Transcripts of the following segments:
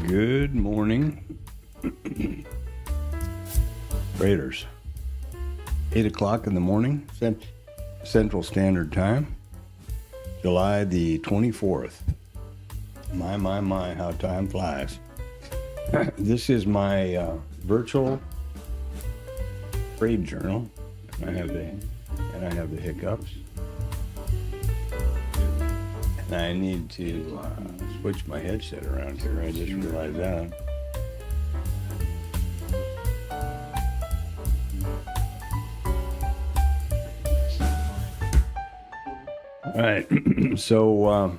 Good morning, traders. 8 o'clock in the morning, Central Standard Time, July the 24th. My, how time flies. This is my virtual trade journal. I have the hiccups. And I need to switch my headset around here. I just realized that. All right. So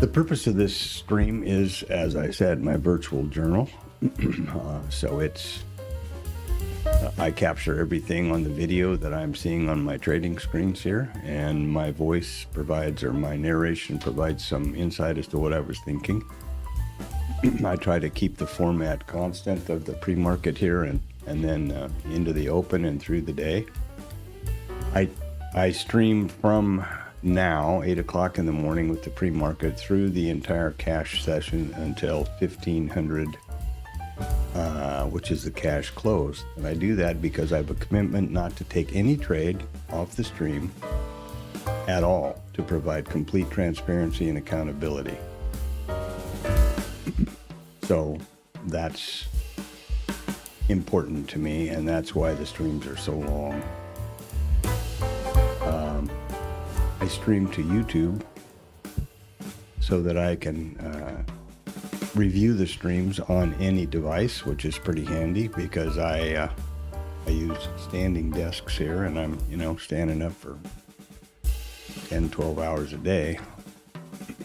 the purpose of this stream is, as I said, my virtual journal. So it's I capture everything on the video that I'm seeing on my trading screens here, and my voice provides, or my narration provides, some insight as to what I was thinking. I try to keep the format constant of the pre-market here and then into the open and through the day. I stream from now, 8 o'clock in the morning with the pre-market through the entire cash session until 1500, which is the cash close. And I do that because I have a commitment not to take any trade off the stream at all, to provide complete transparency and accountability. So that's important to me, and that's why the streams are so long. I stream to YouTube so that I can review the streams on any device, which is pretty handy because I use standing desks here, and I'm standing up for 10-12 hours a day.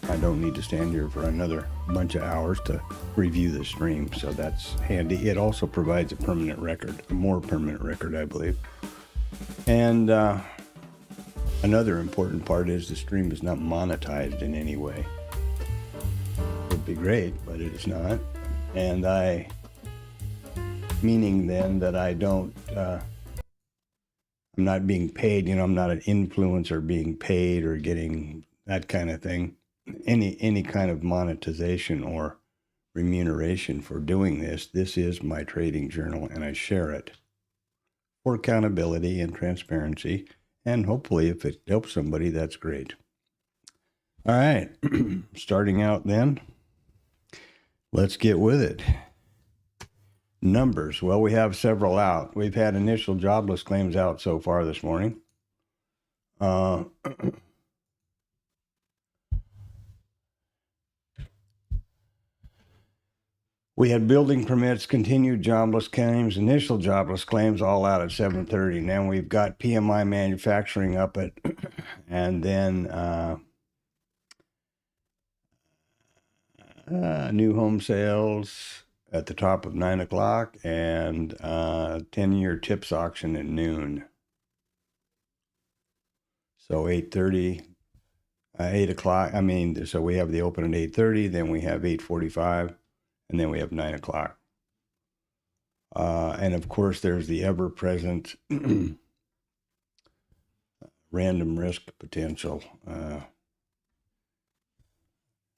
I don't need to stand here for another bunch of hours to review the stream, so that's handy. It also provides a permanent record, a more permanent record, I believe. And another important part is the stream is not monetized in any way. It'd be great, but it is not. And meaning then that I don't, I'm not being paid, I'm not an influencer being paid or getting that kind of thing. Any kind of monetization or remuneration for doing this. This is my trading journal, and I share it for accountability and transparency. And hopefully, if it helps somebody, that's great. All right, starting out then, let's get with it. Numbers. Well, we have several out. We've had initial jobless claims out so far this morning. We had building permits, continued jobless claims, initial jobless claims all out at 7:30. Now we've got PMI manufacturing up at, and then new home sales at the top of 9 o'clock, and 10-year tips auction at noon. So 8:30, 8 o'clock. So we have the open at 8:30, then we have 8:45. And then we have 9 o'clock. And of course, there's the ever-present random risk potential.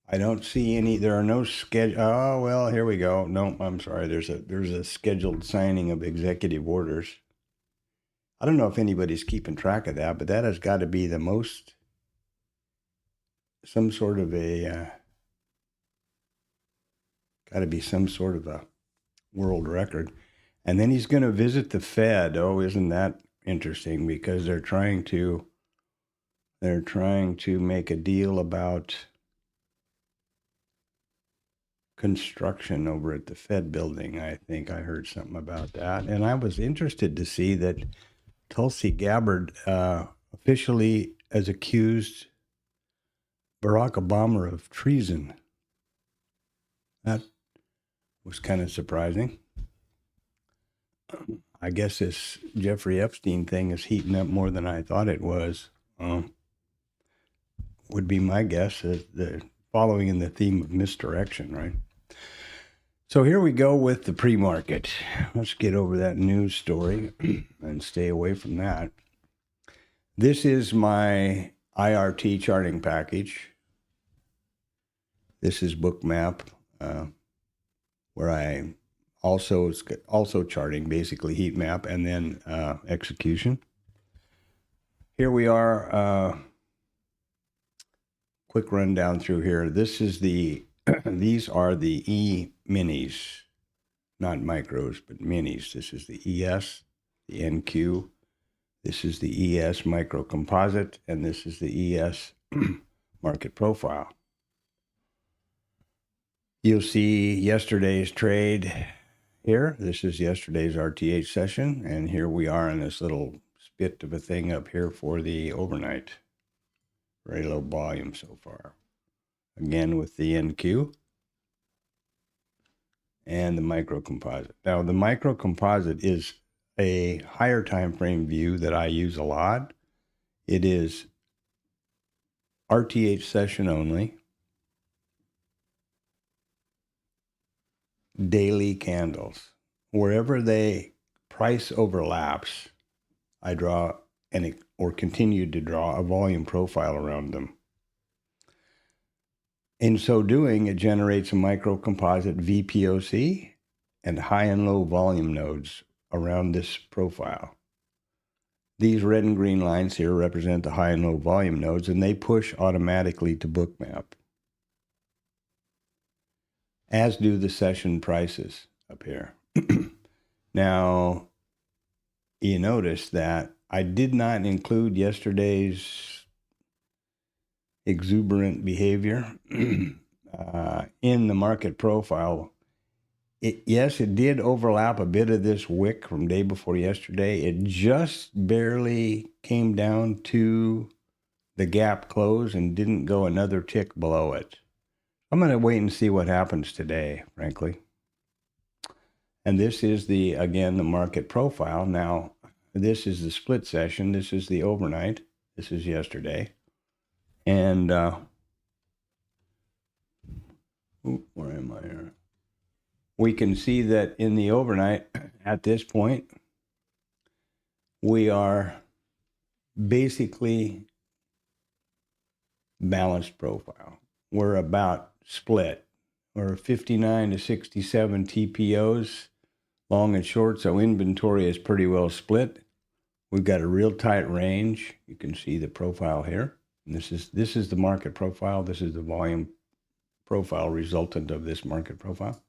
I don't see any, there are no schedule. Oh, well, here we go. No, I'm sorry. There's a scheduled signing of executive orders. I don't know if anybody's keeping track of that, but that has got to be the most, some sort of a world record. And then he's going to visit the Fed. Oh, isn't that interesting? Because they're trying to make a deal about construction over at the Fed building. I think I heard something about that. And I was interested to see that Tulsi Gabbard officially has accused Barack Obama of treason. That was kind of surprising. I guess this Jeffrey Epstein thing is heating up more than I thought it was. Would be my guess, the following in the theme of misdirection, right? So here we go with the pre-market. Let's get over that news story and stay away from that. This is my IRT charting package. This is Bookmap, where I also charting basically heat map and then execution. Here we are. Quick rundown through here. This is the these are the E minis, not micros, but minis. This is the ES, the NQ. This is the ES micro composite, and this is the ES market profile. You'll see yesterday's trade here. This is yesterday's RTH session, and here we are in this little spit of a thing up here for the overnight. Very low volume so far. Again with the NQ and the micro composite. Now the micro composite is a higher time frame view that I use a lot. It is RTH session only, daily candles. Wherever they price overlaps, I draw or continue to draw a volume profile around them. In so doing, it generates a micro composite VPOC and high and low volume nodes around this profile. These red and green lines here represent the high and low volume nodes, and they push automatically to Bookmap, as do the session prices up here. Now, you notice that I did not include yesterday's exuberant behavior in the market profile. Yes, it did overlap a bit of this wick from day before yesterday. It just barely came down to the gap close and didn't go another tick below it. I'm going to wait and see what happens today, frankly. And this is again, the market profile. Now, this is the split session. This is the overnight. This is yesterday. And where am I here? We can see that in the overnight, at this point, we are basically balanced profile. We're about split. We're 59 to 67 TPOs, long and short, so inventory is pretty well split. We've got a real tight range. You can see the profile here. And this is the market profile. This is the volume profile resultant of this market profile.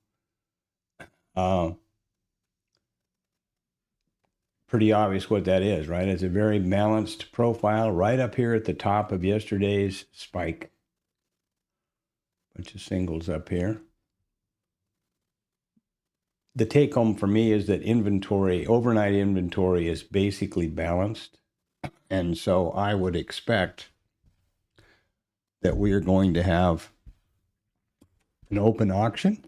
Pretty obvious what that is, right? It's a very balanced profile right up here at the top of yesterday's spike. Bunch of singles up here. The take home for me is that overnight inventory is basically balanced. And so I would expect that we are going to have an open auction,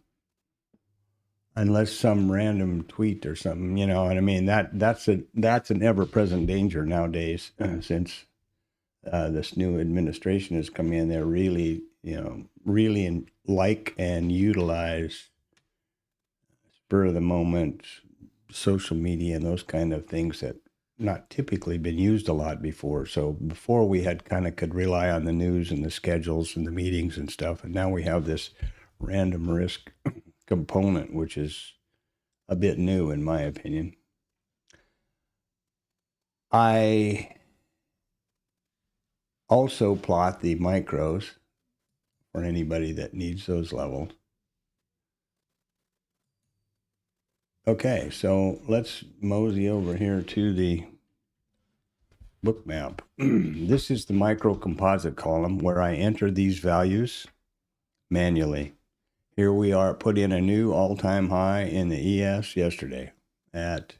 unless some random tweet or something, you know what I mean? That's an ever-present danger nowadays, since this new administration has come in. They're really, like and utilize spur of the moment social media and those kind of things that not typically been used a lot before. So before we could rely on the news and the schedules and the meetings and stuff, and now we have this random risk component, which is a bit new in my opinion. I also plot the micros for anybody that needs those levels. Okay, so let's mosey over here to the Bookmap. This is the micro composite column where I enter these values manually. Here we are, put in a new all-time high in the ES yesterday at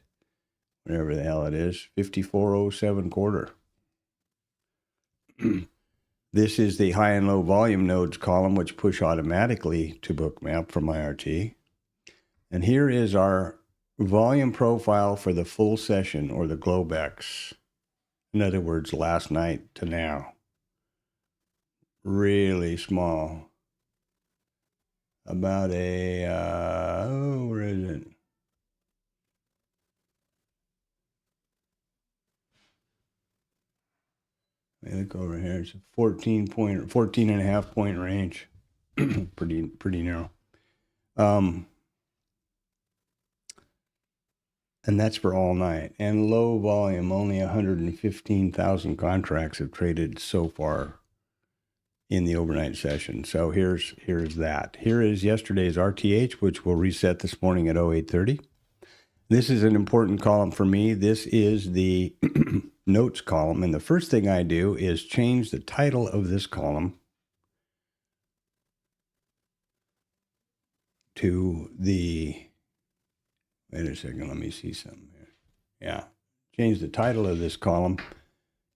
whatever the hell it is, 5407 quarter. This is the high and low volume nodes column, which push automatically to Bookmap from IRT. And here is our volume profile for the full session, or the Globex. In other words, last night to now. Really small. About where is it? Let me look over here. It's a 14 and a half point range. pretty narrow. And that's for all night. And low volume, only 115,000 contracts have traded so far in the overnight session. So here's that. Here is yesterday's RTH, which will reset this morning at 0830. This is an important column for me. This is the notes column. And the first thing I do is change the title of this column to the, wait a second, let me see something here. Yeah, change the title of this column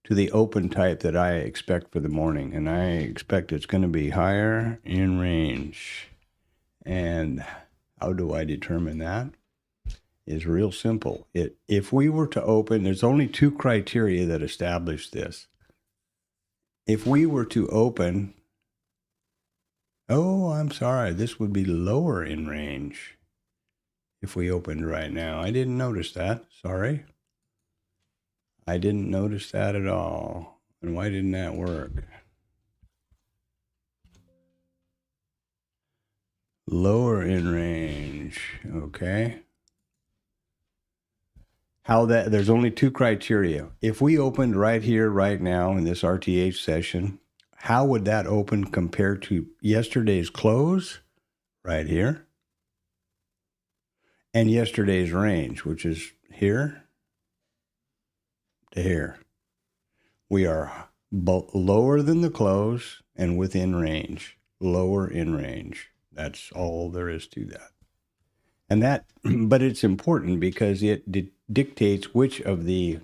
to the open type that I expect for the morning. And I expect it's going to be higher in range. And how do I determine that? Is real simple. If we were to open, there's only two criteria that establish this. If we were to open, oh, I'm sorry, this would be lower in range if we opened right now. I didn't notice that. Sorry. I didn't notice that at all. And why didn't that work? Lower in range. Okay. How that, there's only two criteria. If we opened right here, right now in this RTH session, how would that open compared to yesterday's close right here and yesterday's range, which is here to here? We are lower than the close and within range, lower in range. That's all there is to that. And that, but it's important because it dictates which of the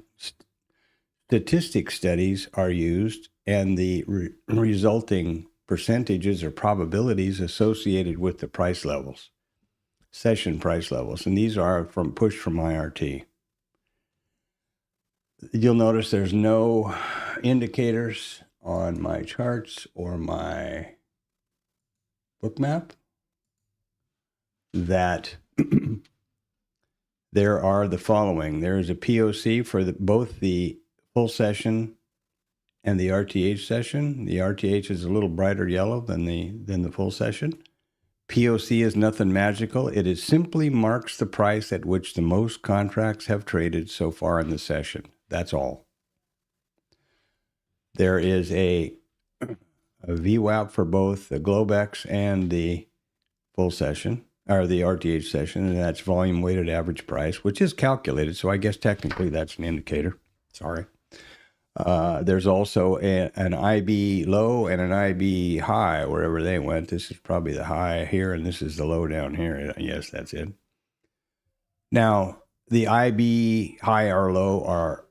statistic studies are used and the resulting percentages or probabilities associated with the price levels, session price levels. And these are pushed from IRT. You'll notice there's no indicators on my charts or my book map that there are the following. There is a POC for both the full session and the RTH session. The RTH is a little brighter yellow than the full session. POC is nothing magical. It is simply marks the price at which the most contracts have traded so far in the session. That's all. There is a VWAP for both the Globex and the full session, or the RTH session, and that's volume weighted average price, which is calculated. So I guess technically that's an indicator. Sorry. There's also an IB low and an IB high wherever they went. This is probably the high here, and this is the low down here. Yes, that's it. Now, the IB high or low are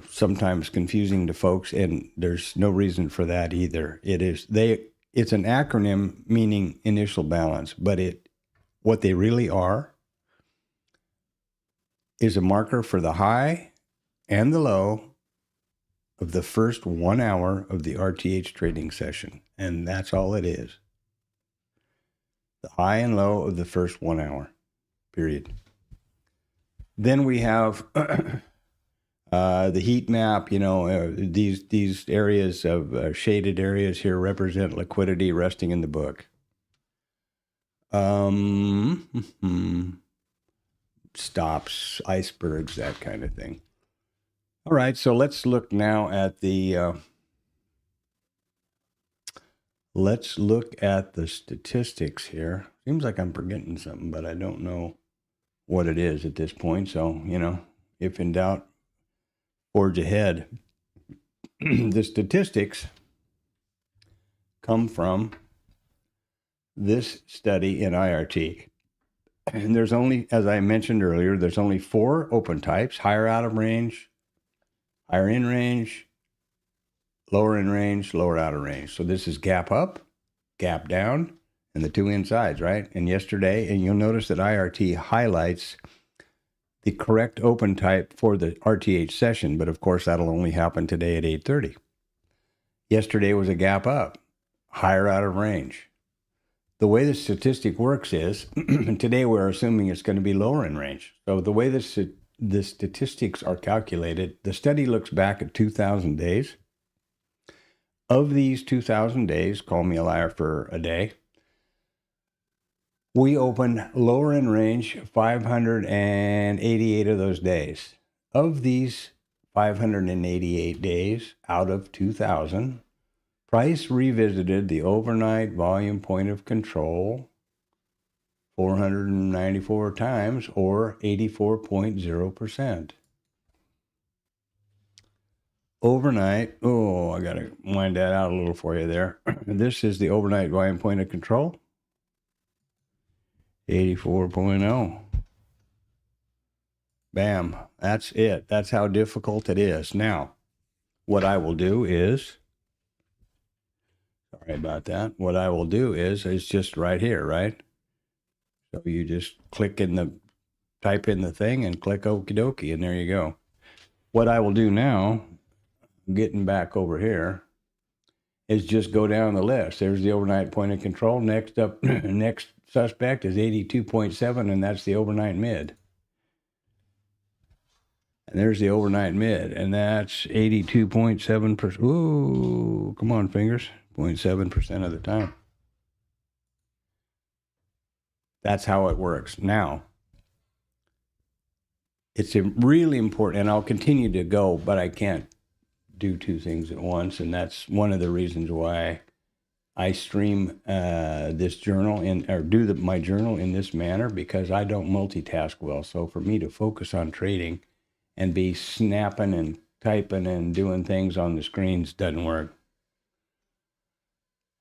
sometimes confusing to folks, and there's no reason for that either. It's an acronym meaning initial balance, but what they really are is a marker for the high and the low of the first 1 hour of the RTH trading session. And that's all it is. The high and low of the first 1 hour, period. Then we have the heat map. These areas of shaded areas here represent liquidity resting in the book. Stops, icebergs, that kind of thing. All right, so let's look now at the statistics here. Seems like I'm forgetting something, but I don't know what it is at this point. So, if in doubt, forge ahead. The statistics come from this study in IRT. And there's only, as I mentioned earlier, there's only 4 open types: higher out of range, higher in range, lower in range, lower out of range. So this is gap up, gap down, and the 2 insides, right? And yesterday, and you'll notice that IRT highlights the correct open type for the RTH session, but of course that'll only happen today at 8:30. Yesterday was a gap up, higher out of range. The way the statistic works is, today we're assuming it's going to be lower in range. So the way the statistics are calculated, the study looks back at 2,000 days. Of these 2,000 days, call me a liar for a day, we open lower in range 588 of those days. Of these 588 days out of 2,000, price revisited the overnight volume point of control 494 times, or 84.0%. Overnight, oh, I got to wind that out a little for you there. This is the overnight volume point of control, 84.0. Bam, that's it. That's how difficult it is. Now, what I will do is, sorry about that. What I will do is just right here, right? So you just type in the thing and click okie dokie, and there you go. What I will do now, getting back over here, is just go down the list. There's the overnight point of control. Next up, next suspect is 82.7, and that's the overnight mid. And there's the overnight mid, and that's 82.7%. Ooh, come on, fingers. 0.7% of the time. That's how it works. Now, it's really important, and I'll continue to go, but I can't do two things at once, and that's one of the reasons why I stream this journal do my journal in this manner, because I don't multitask well. So for me to focus on trading and be snapping and typing and doing things on the screens doesn't work.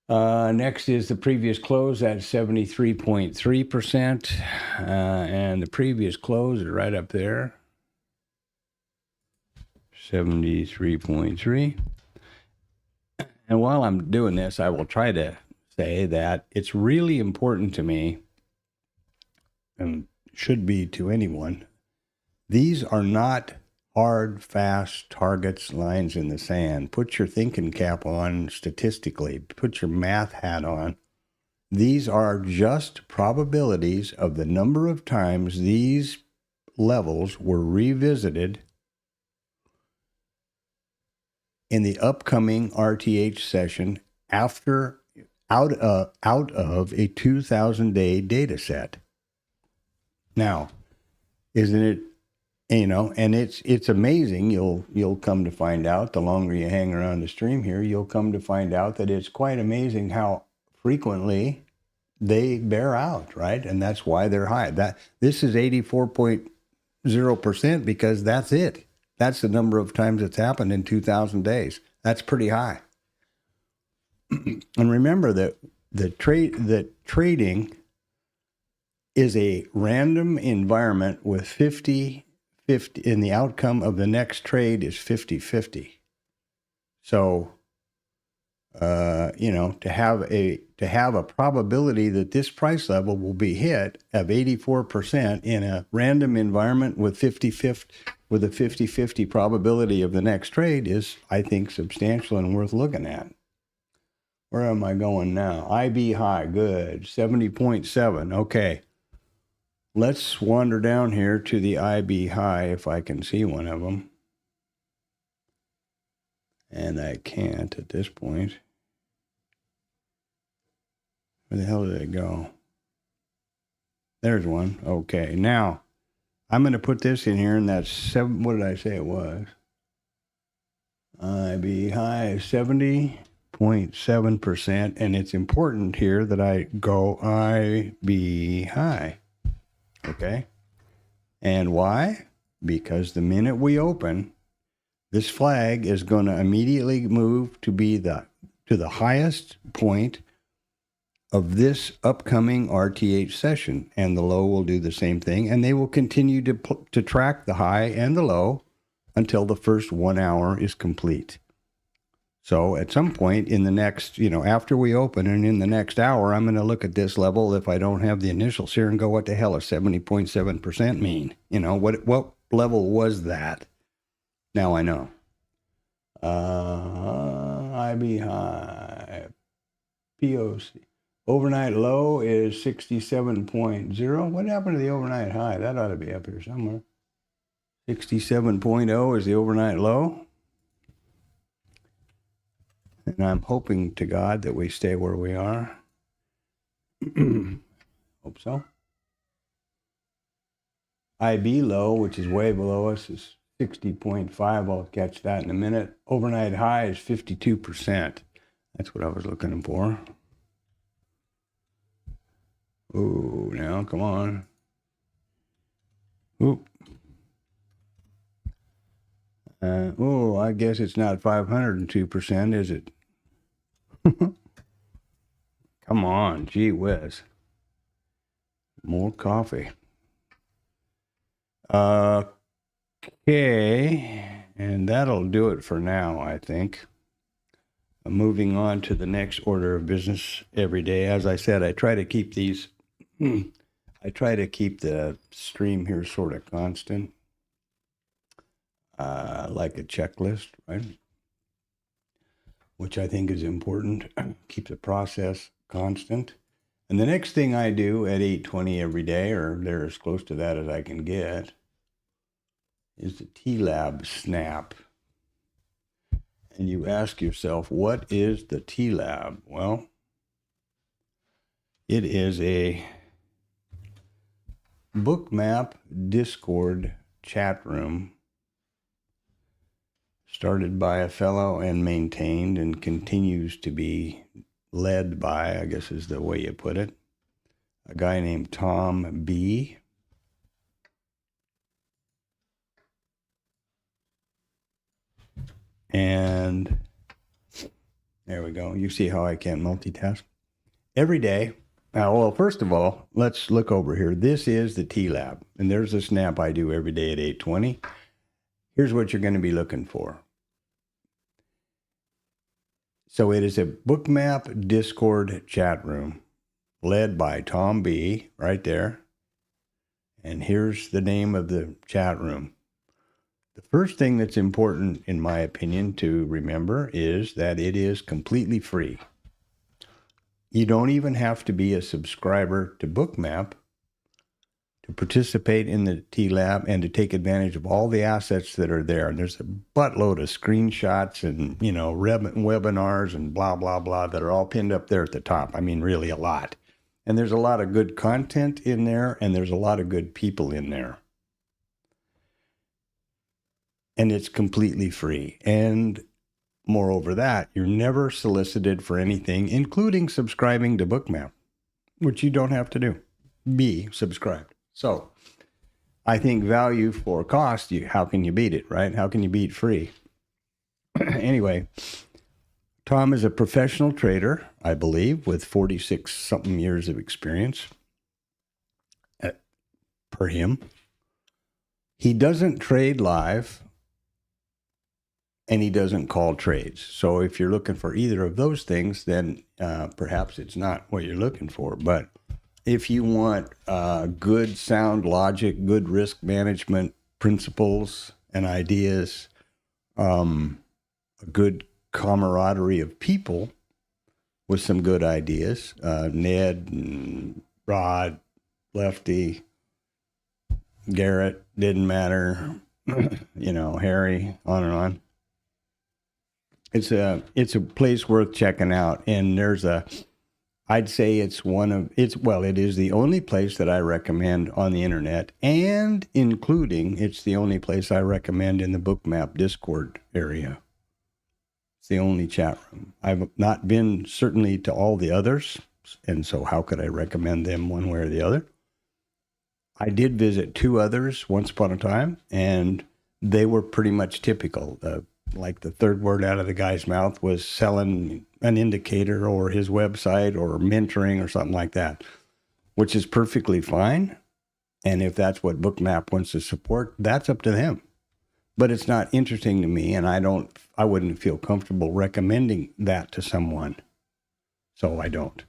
Next is the previous close at 73.3%, and the previous close is right up there, 73.3. And while I'm doing this, I will try to say that it's really important to me, and should be to anyone, these are not hard, fast targets, lines in the sand. Put your thinking cap on statistically. Put your math hat on. These are just probabilities of the number of times these levels were revisited in the upcoming RTH session out of a 2,000-day data set. Now, isn't it? And it's amazing. You'll come to find out, the longer you hang around the stream here, you'll come to find out that it's quite amazing how frequently they bear out, right? And that's why they're high. This is 84.0% because that's it. That's the number of times it's happened in 2,000 days. That's pretty high. And remember that trading is a random environment with 50-50, and the outcome of the next trade is 50-50. So, to have a probability that this price level will be hit of 84% in a random environment with a 50-50 probability of the next trade is, I think, substantial and worth looking at. Where am I going now? IB high, good, 70.7. Okay. Let's wander down here to the IB high if I can see one of them. And I can't at this point. Where the hell did it go? There's one. Okay. Now, I'm going to put this in here, and that's 7. What did I say it was? IB high is 70.7%. And it's important here that I go IB high. Okay. And why? Because the minute we open, this flag is going to immediately move to be to the highest point of this upcoming RTH session, and the low will do the same thing, and they will continue to track the high and the low until the first 1 hour is complete. So at some point in the next, after we open and in the next hour, I'm going to look at this level if I don't have the initials here and go, what the hell does 70.7% mean? What level was that? Now I know. IB high, POC. Overnight low is 67.0. What happened to the overnight high? That ought to be up here somewhere. 67.0 is the overnight low. And I'm hoping to God that we stay where we are. Hope so. IB low, which is way below us, is 60.5. I'll catch that in a minute. Overnight high is 52%. That's what I was looking for. Ooh, now, come on. Oop. Oh, I guess it's not 502%, is it? Come on, gee whiz. More coffee. Okay, and that'll do it for now, I think. Moving on to the next order of business every day. As I said, I try to keep these, I try to keep the stream here sort of constant, like a checklist, right? Which I think is important. Keep the process constant. And the next thing I do at 8:20 every day, or they're as close to that as I can get, is the TLab snap. And you ask yourself, what is the TLab? Well, it is a bookmap Discord chat room started by a fellow and maintained and continues to be led by, I guess is the way you put it, a guy named Tom B. And there we go. You see how I can't multitask? Every day. Well, first of all, let's look over here. This is the TLab, and there's a snap I do every day at 8:20. Here's what you're going to be looking for. So it is a bookmap Discord chat room led by Tom B. right there. And here's the name of the chat room. The first thing that's important, in my opinion, to remember is that it is completely free. You don't even have to be a subscriber to Bookmap to participate in the TLab and to take advantage of all the assets that are there. And there's a buttload of screenshots and, webinars and blah, blah, blah that are all pinned up there at the top. I mean, really a lot. And there's a lot of good content in there, and there's a lot of good people in there. And it's completely free. And moreover that, you're never solicited for anything, including subscribing to Bookmap, which you don't have to do. Be subscribed. So I think value for cost, how can you beat it, right? How can you beat free? Anyway, Tom is a professional trader, I believe, with 46-something years of experience per him. He doesn't trade live, and he doesn't call trades. So if you're looking for either of those things, then perhaps it's not what you're looking for. But if you want good sound logic, good risk management principles and ideas, a good camaraderie of people with some good ideas, Ned and Rod, Lefty, Garrett, didn't matter, Harry, on and on. It's a place worth checking out. And I'd say it is the only place that I recommend on the internet, and including it's the only place I recommend in the Bookmap Discord area. It's the only chat room. I've not been certainly to all the others, and so how could I recommend them one way or the other? I did visit 2 others once upon a time, and they were pretty much typical. Like the third word out of the guy's mouth was selling an indicator or his website or mentoring or something like that, which is perfectly fine. And if that's what Bookmap wants to support, that's up to them. But it's not interesting to me, and I wouldn't feel comfortable recommending that to someone. So I don't.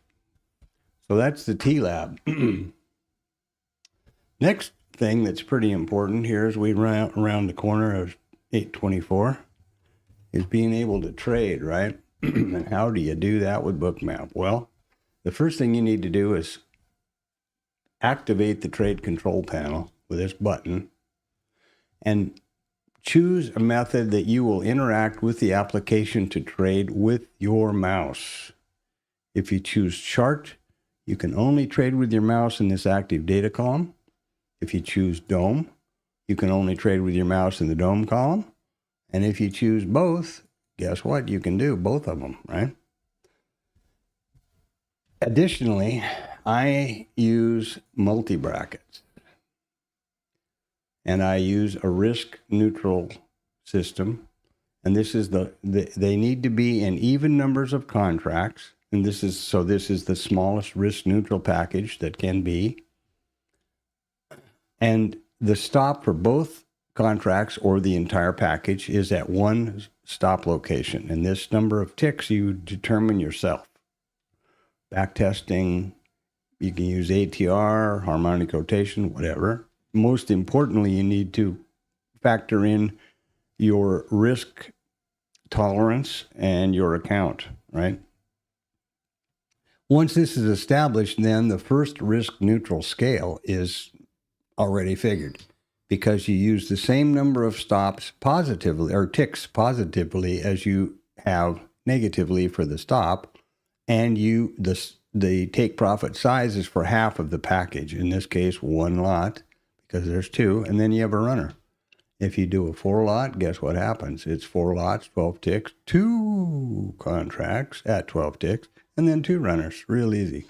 So that's the TLab. Next thing that's pretty important here as we run around the corner of 824 is being able to trade, right? And how do you do that with Bookmap? Well, the first thing you need to do is activate the trade control panel with this button and choose a method that you will interact with the application to trade with your mouse. If you choose chart, you can only trade with your mouse in this active data column. If you choose DOM, you can only trade with your mouse in the DOM column. And if you choose both, guess what? You can do both of them, right? Additionally, I use multi-brackets. And I use a risk-neutral system. And this is they need to be in even numbers of contracts. And this is the smallest risk-neutral package that can be. And the stop for both contracts or the entire package is at one stop location. And this number of ticks you determine yourself. Backtesting, you can use ATR, harmonic rotation, whatever. Most importantly, you need to factor in your risk tolerance and your account, right? Once this is established, then the first risk-neutral scale is already figured because you use the same number of stops positively or ticks positively as you have negatively for the stop, and the take profit size is for half of the package. In this case, one lot, because there's two, and then you have a runner. If you do a 4 lot, guess what happens? It's 4 lots, 12 ticks, 2 contracts at 12 ticks, and then 2 runners. Real easy.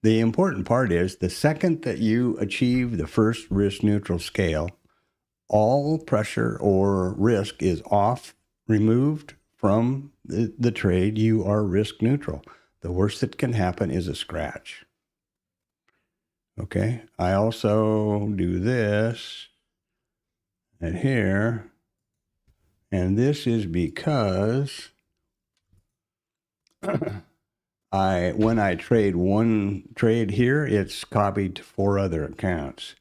The important part is the second that you achieve the first risk-neutral scale, all pressure or risk is off, removed from the trade. You are risk-neutral. The worst that can happen is a scratch. Okay, I also do this and here, and this is because when I trade one trade here, it's copied to 4 other accounts.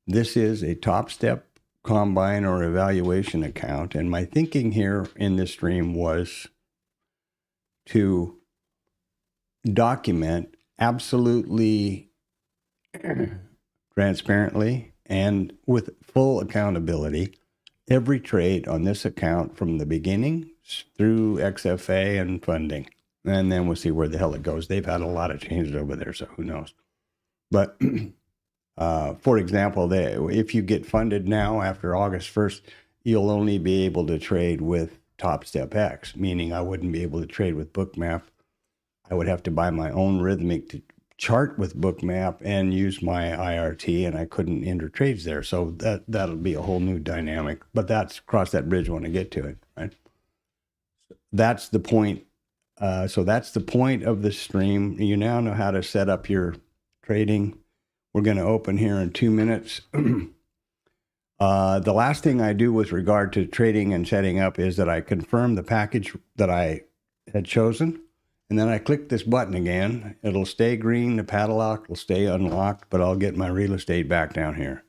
This is a TopStep combine or evaluation account, and my thinking here in this stream was to document absolutely transparently and with full accountability every trade on this account from the beginning through XFA and funding. And then we'll see where the hell it goes. They've had a lot of changes over there, so who knows. But for example, if you get funded now after August 1st, you'll only be able to trade with TopStep X, meaning I wouldn't be able to trade with Bookmap. I would have to buy my own Rhythmic to chart with Bookmap and use my IRT, and I couldn't enter trades there. So that'll be a whole new dynamic. But cross that bridge when I get to it, right? That's the point. So that's the point of the stream. You now know how to set up your trading. We're going to open here in 2 minutes. The last thing I do with regard to trading and setting up is that I confirm the package that I had chosen. And then I click this button again. It'll stay green. The padlock will stay unlocked, but I'll get my real estate back down here.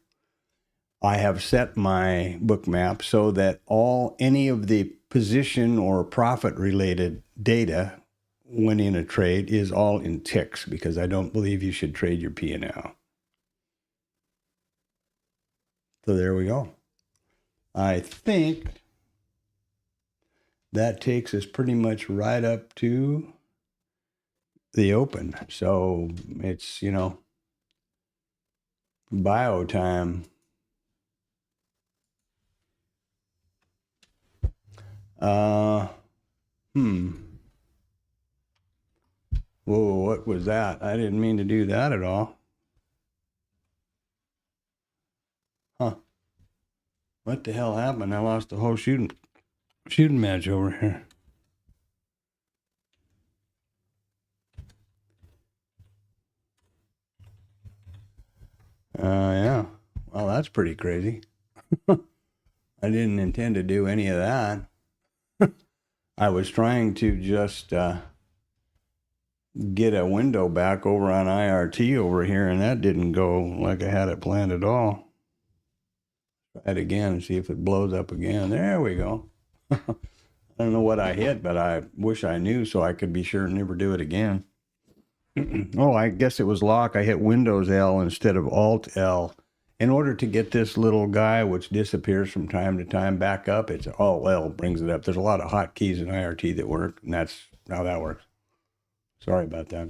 I have set my Bookmap so that any of the position or profit related data when in a trade is all in ticks, because I don't believe you should trade your P&L. So there we go. I think that takes us pretty much right up to the open. So it's, bio time. Whoa, what was that? I didn't mean to do that at all. Huh. What the hell happened? I lost the whole shooting match over here. Yeah. Well, that's pretty crazy. I didn't intend to do any of that. I was trying to just get a window back over on IRT over here, and that didn't go like I had it planned at all. Try it again and see if it blows up again. There we go. I don't know what I hit, but I wish I knew so I could be sure to never do it again. Oh, I guess it was lock. I hit Windows L instead of Alt L, in order to get this little guy, which disappears from time to time, back up, it's Alt-L brings it up. There's a lot of hotkeys in IRT that work, and that's how that works. Sorry about that.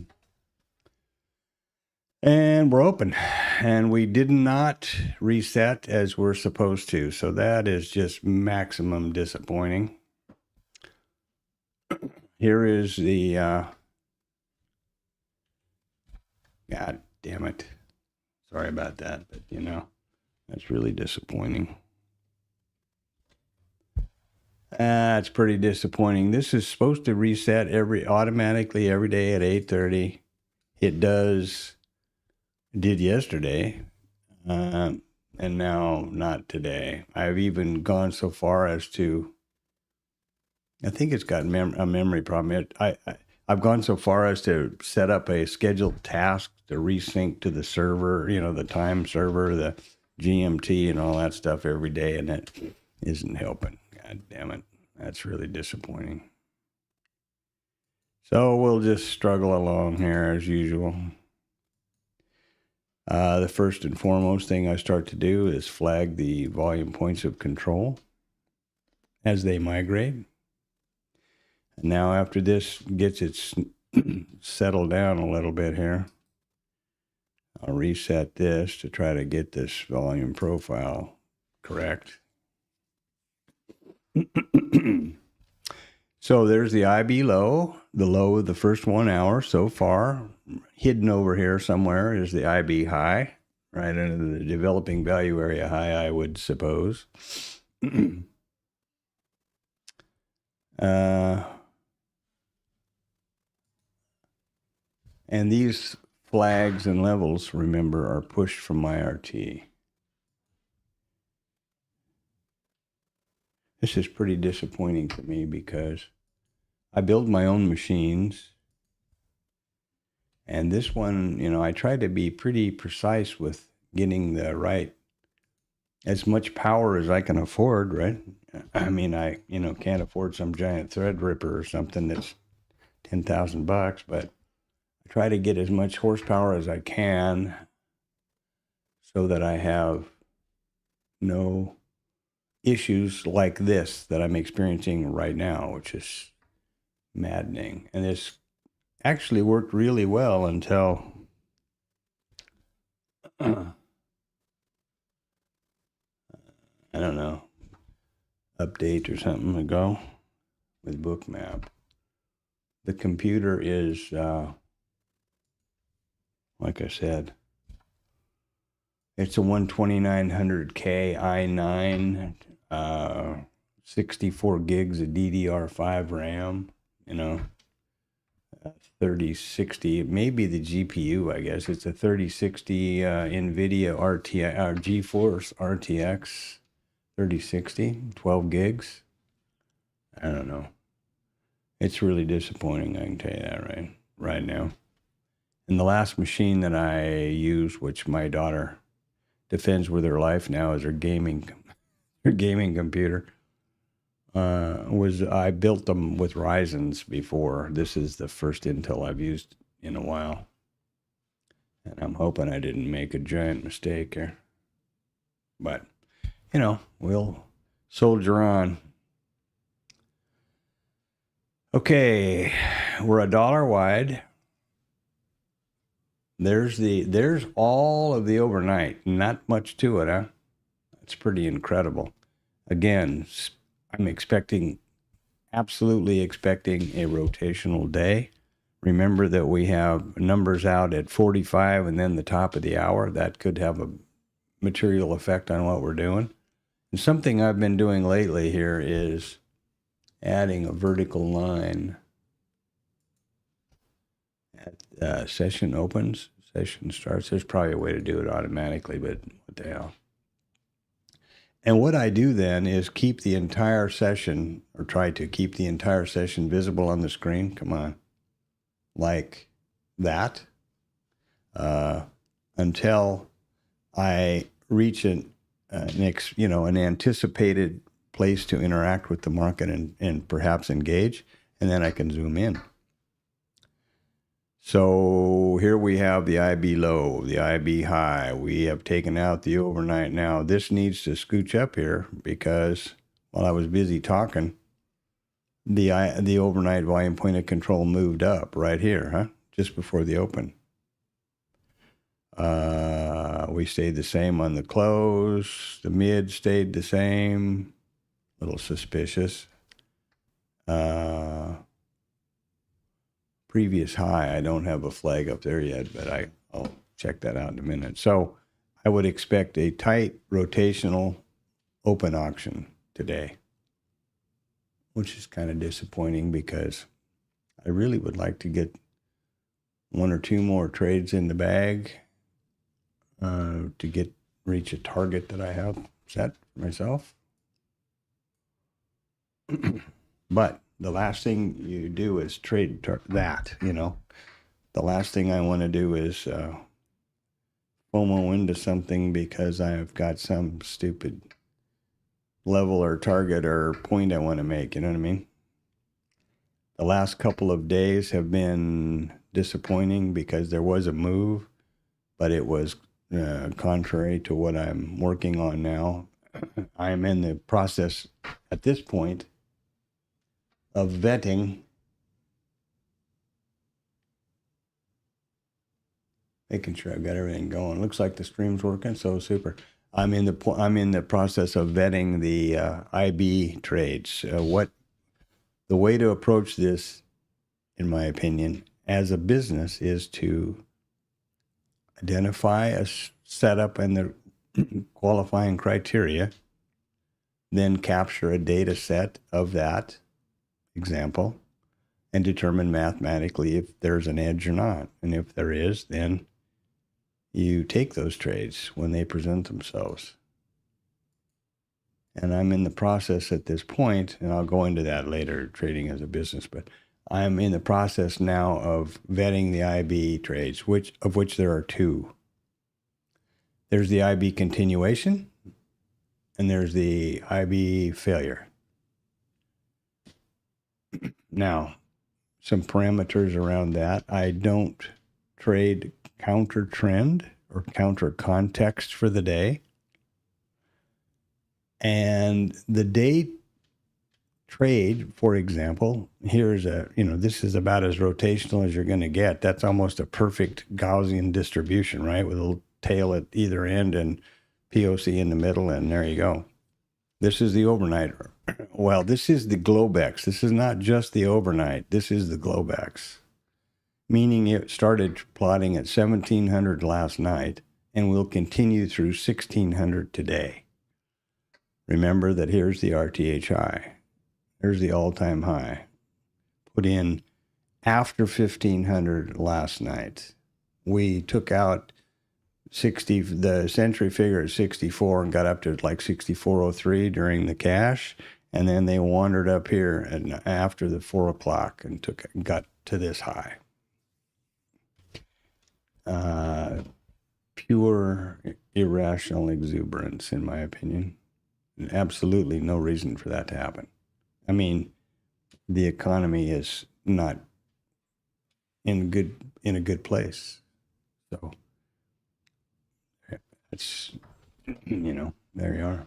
And we're open, and we did not reset as we're supposed to, so that is just maximum disappointing. Here is the God damn it. Sorry about that, but you know, that's really disappointing. It's pretty disappointing. This is supposed to reset automatically every day at 8:30. It did yesterday, and now not today. I've even gone so far as to, I think it's got a memory problem. I've gone so far as to set up a scheduled task to resync to the server, you know, the time server, the GMT and all that stuff every day, and it isn't helping. God damn it. That's really disappointing. So we'll just struggle along here as usual. The first and foremost thing I start to do is flag the volume points of control as they migrate. And now after this gets its settled down a little bit here, I'll reset this to try to get this volume profile correct. So there's the IB low, the low of the first 1 hour so far. Hidden over here somewhere is the IB high, right under the developing value area high, I would suppose. And these flags and levels, remember, are pushed from my RT. This is pretty disappointing to me because I build my own machines. And this one, you know, I try to be pretty precise with getting the right, as much power as I can afford, right? I mean, I, you know, can't afford some giant thread ripper or something that's $10,000, but I try to get as much horsepower as I can so that I have no issues like this that I'm experiencing right now, which is maddening. And this actually worked really well until I don't know, update or something ago with Bookmap. The computer is, like I said, it's a 12900K i9, 64 gigs of DDR5 RAM, you know, 3060, maybe the GPU, I guess. It's a 3060 NVIDIA GeForce RTX 3060, 12 gigs. I don't know. It's really disappointing, I can tell you that right now. And the last machine that I use, which my daughter defends with her life now, is her gaming computer. I built them with Ryzen's before. This is the first Intel I've used in a while. And I'm hoping I didn't make a giant mistake here. But, you know, we'll soldier on. Okay, we're $1 wide. There's all of the overnight. Not much to it, huh? It's pretty incredible. Again, I'm absolutely expecting a rotational day. Remember that we have numbers out at 45 and then the top of the hour. That could have a material effect on what we're doing. And something I've been doing lately here is adding a vertical line at session opens, session starts. There's probably a way to do it automatically, but what the hell. And what I do then is keep the entire session, or try to keep the entire session visible on the screen. Come on. Like that. Until I reach an anticipated place to interact with the market and perhaps engage, and then I can zoom in. So here we have the IB low, the IB high. We have taken out the overnight. Now this needs to scooch up here because while I was busy talking, the overnight volume point of control moved up right here, huh? Just before the open. We stayed the same on the close. The mid stayed the same. A little suspicious. Previous high, I don't have a flag up there yet, but I'll check that out in a minute. So I would expect a tight rotational open auction today, which is kind of disappointing because I really would like to get one or two more trades in the bag to reach a target that I have set for myself. But the last thing you do is trade that, you know. The last thing I want to do is FOMO into something because I've got some stupid level or target or point I want to make, you know what I mean? The last couple of days have been disappointing because there was a move, but it was contrary to what I'm working on now. I'm in the process at this point of vetting, making sure I've got everything going. Looks like the stream's working, so super. I'm in the process of vetting the IB trades. The way to approach this, in my opinion, as a business is to identify a setup and the qualifying criteria, then capture a data set of that example and determine mathematically if there's an edge or not. And if there is, then you take those trades when they present themselves. And I'm in the process at this point, and I'll go into that later, trading as a business, but I'm in the process now of vetting the IB trades, of which there are two. There's the IB continuation, and there's the IB failure. Now, some parameters around that. I don't trade counter trend or counter context for the day. And the day trade, for example, this is about as rotational as you're going to get. That's almost a perfect Gaussian distribution, right? With a tail at either end and POC in the middle, and there you go. This is the overnight. Well, this is the Globex. This is not just the overnight. This is the Globex, meaning it started plotting at 1700 last night and will continue through 1600 today. Remember that here's the RTH high. There's the all-time high. Put in after 1500 last night. We took out the century figure at 64 and got up to like 6403 during the cash, and then they wandered up here and after the 4 o'clock and got to this high. Pure irrational exuberance, in my opinion. Absolutely no reason for that to happen. I mean, the economy is not in a good place. So it's, there you are.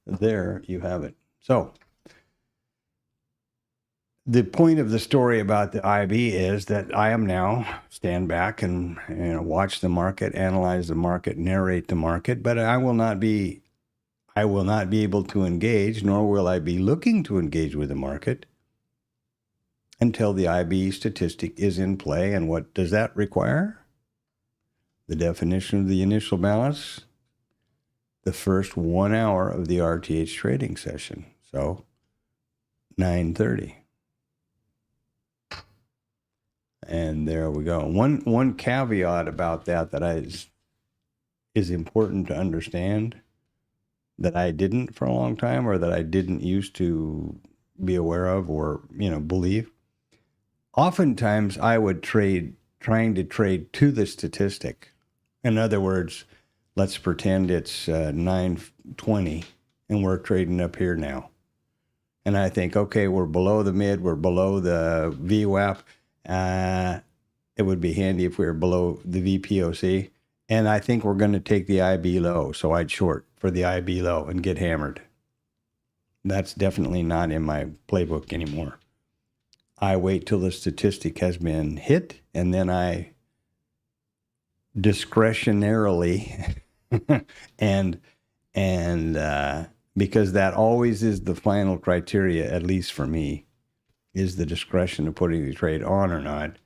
There you have it. So the point of the story about the IB is that I am now stand back and watch the market, analyze the market, narrate the market, but I will not be able to engage, nor will I be looking to engage with the market until the IB statistic is in play. And what does that require? The definition of the initial balance, the first 1 hour of the RTH trading session. So 9:30. And there we go. One caveat about that is important to understand, that I didn't for a long time, or that I didn't used to be aware of or, believe. Oftentimes I would trying to trade to the statistic. In other words, let's pretend it's 9:20 and we're trading up here now. And I think, okay, we're below the mid, we're below the VWAP. it would be handy if we were below the VPOC. And I think we're going to take the IB low, so I'd short for the IB low and get hammered. That's definitely not in my playbook anymore. I wait till the statistic has been hit, and then I discretionarily and because that always is the final criteria, at least for me, is the discretion of putting the trade on or not.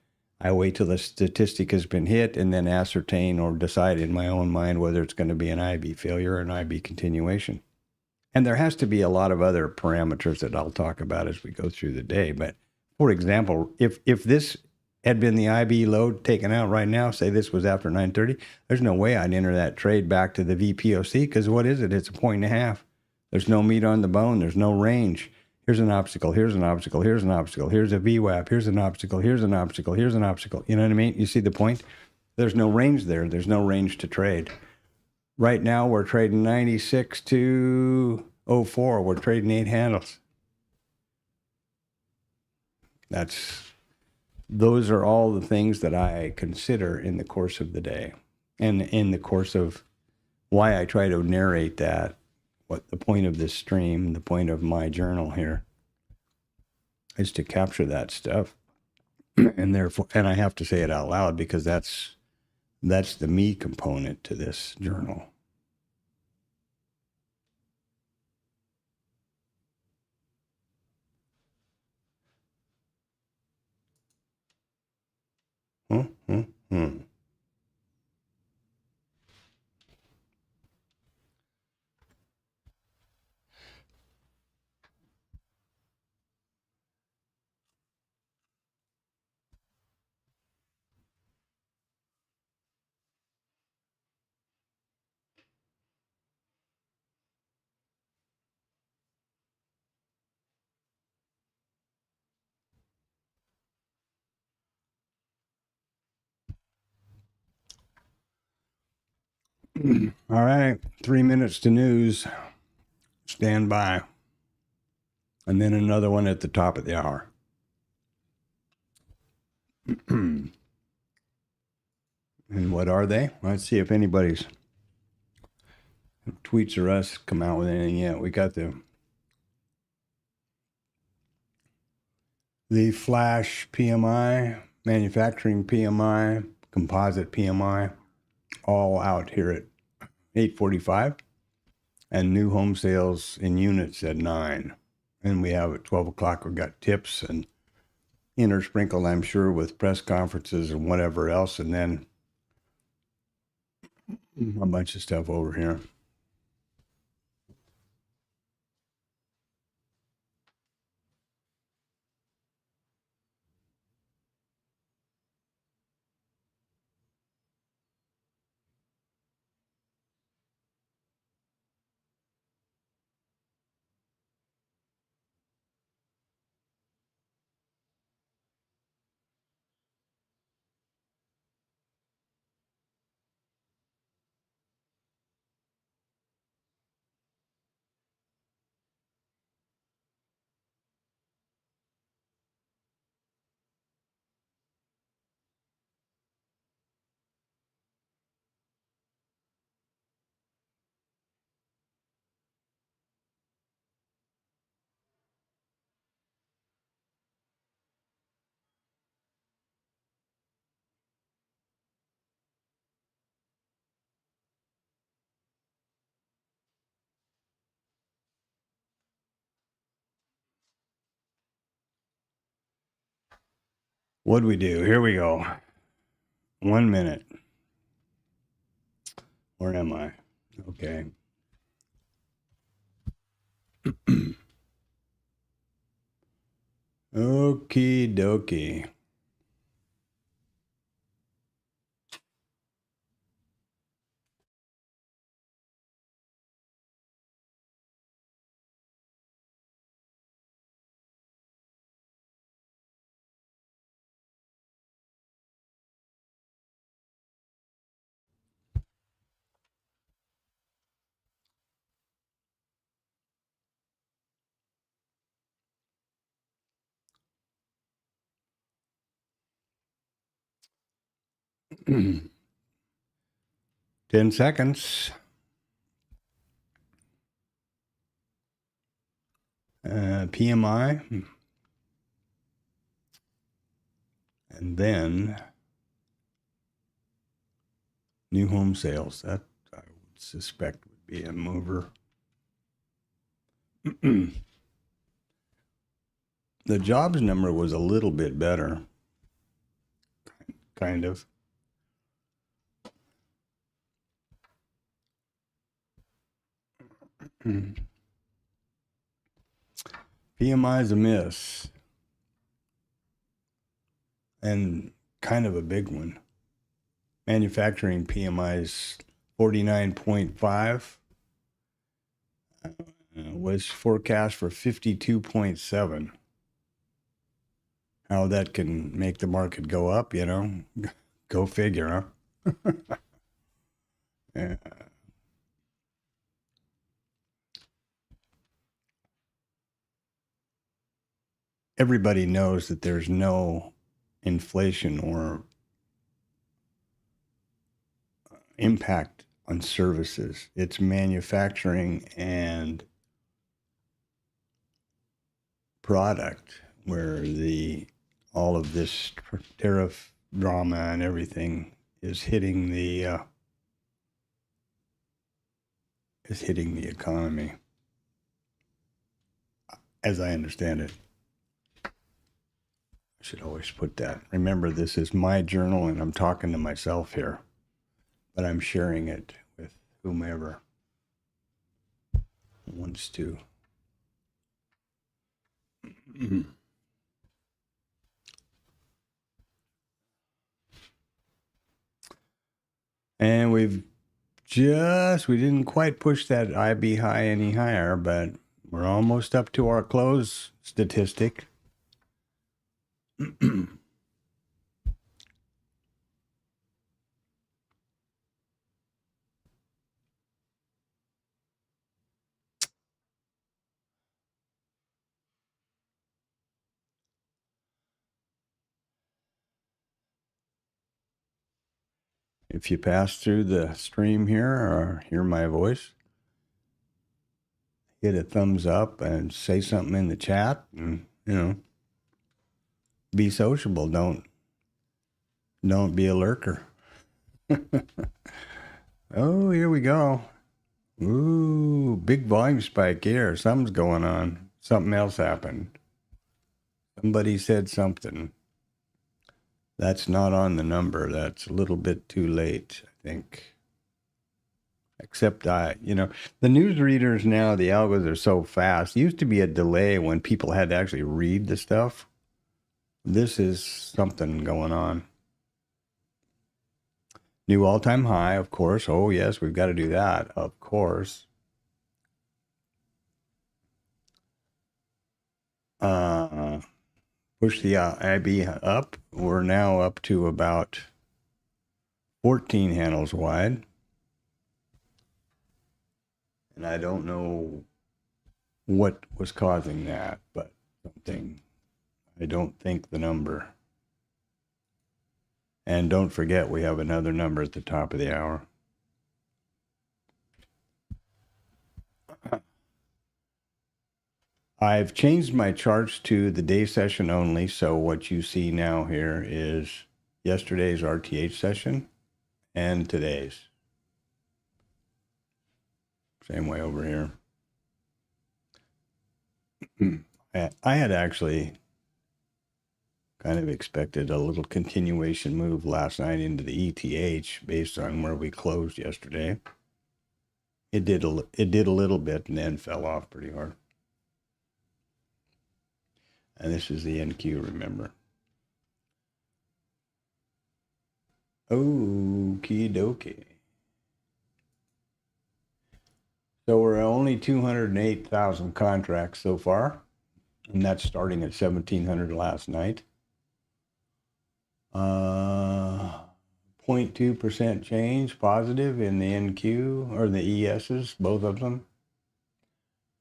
I wait till the statistic has been hit and then ascertain or decide in my own mind whether it's going to be an IB failure or an IB continuation. And there has to be a lot of other parameters that I'll talk about as we go through the day. But for example, if this had been the IB load taken out right now, say this was after 9:30, there's no way I'd enter that trade back to the VPOC because what is it? It's a 1.5. There's no meat on the bone. There's no range. Here's an obstacle. Here's an obstacle. Here's an obstacle. Here's a VWAP. Here's an obstacle. Here's an obstacle. Here's an obstacle. You know what I mean? You see the point? There's no range there. There's no range to trade. Right now, we're trading 96 to 04. We're trading 8 handles. Those are all the things that I consider in the course of the day and in the course of why I try to narrate that. What the point of this stream, the point of my journal here is to capture that stuff. And therefore, and I have to say it out loud because that's the me component to this journal. All right, 3 minutes to news. Stand by. And then another one at the top of the hour. And what are they? Let's see if anybody's tweets or us come out with anything yet. We got the flash PMI, manufacturing PMI, composite PMI, all out here at 8:45, and new home sales in units at 9. And we have at 12 o'clock, we've got tips and intersprinkled, I'm sure, with press conferences and whatever else, and then a bunch of stuff over here. What do we do? Here we go. 1 minute. Where am I? Okay. Okie dokie. 10 seconds. PMI. And then new home sales. That I would suspect would be a mover. The jobs number was a little bit better. Kind of. PMI is a miss. And kind of a big one. Manufacturing PMI is 49.5. Was forecast for 52.7. How that can make the market go up, you know? Go figure, huh? Yeah. Everybody knows that there's no inflation or impact on services. It's manufacturing and product where all of this tariff drama and everything is hitting the economy, as I understand it. I should always put that. Remember, this is my journal and I'm talking to myself here, but I'm sharing it with whomever wants to. And we didn't quite push that IB high any higher, but we're almost up to our close statistic. If you pass through the stream here or hear my voice, hit a thumbs up and say something in the chat and, be sociable. Don't be a lurker. Oh, here we go. Ooh, big volume spike here. Something's going on. Something else happened. Somebody said something. That's not on the number. That's a little bit too late, I think. Except the news readers now, the algos are so fast. It used to be a delay when people had to actually read the stuff. This is something going on. New all-time high, of course. Oh, yes, we've got to do that, of course. Push the IB up. We're now up to about 14 handles wide. And I don't know what was causing that, but something. I don't think the number. And don't forget, we have another number at the top of the hour. I've changed my charts to the day session only, so what you see now here is yesterday's RTH session and today's. Same way over here. I had actually kind of expected a little continuation move last night into the ETH based on where we closed yesterday. It did a little bit and then fell off pretty hard. And this is the NQ, remember. Okie dokie. So we're only 208,000 contracts so far. And that's starting at 1,700 last night. 0.2% change positive in the NQ or the ESs, both of them.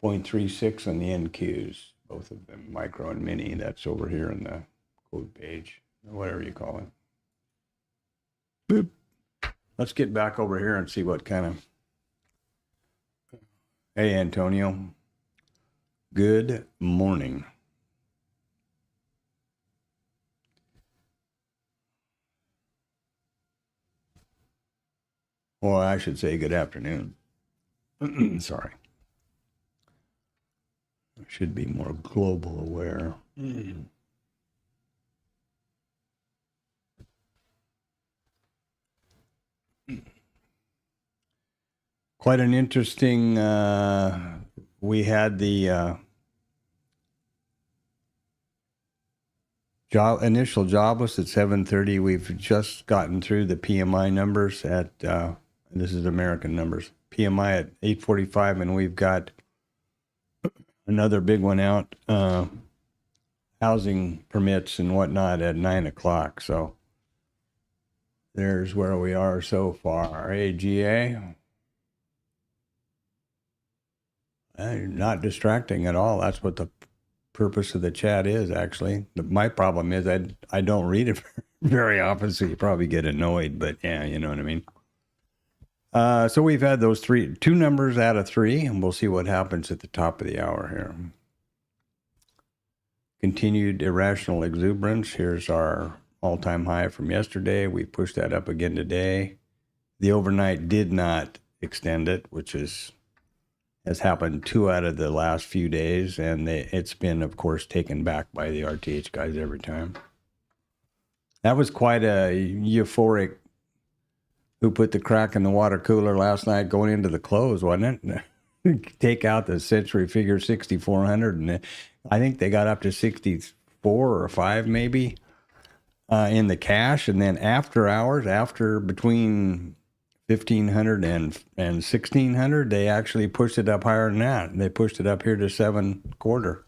0.36 on the NQs, both of them, micro and mini. That's over here in the quote page, or whatever you call it. Boop. Let's get back over here and see what kind of... Hey, Antonio. Good morning. Or I should say good afternoon. Sorry. I should be more global aware. Quite an interesting, we had the initial jobless at 7:30. We've just gotten through the PMI numbers at, this is American numbers, PMI at 8:45, and we've got another big one out, housing permits and whatnot at 9 o'clock. So there's where we are so far. AGA. Not distracting at all. That's what the purpose of the chat is, actually. My problem is I don't read it very often, so you probably get annoyed, but yeah, you know what I mean. So we've had those two numbers out of 3, and we'll see what happens at the top of the hour here. Continued irrational exuberance. Here's our all-time high from yesterday. We pushed that up again today. The overnight did not extend it, which has happened 2 out of the last few days, and it's been, of course, taken back by the RTH guys every time. That was quite a euphoric who put the crack in the water cooler last night going into the close, wasn't it? Take out the century figure 6,400, and I think they got up to 64 or 5 maybe in the cash, and then after hours, between 1,500 and 1,600, they actually pushed it up higher than that. They pushed it up here to 7.25.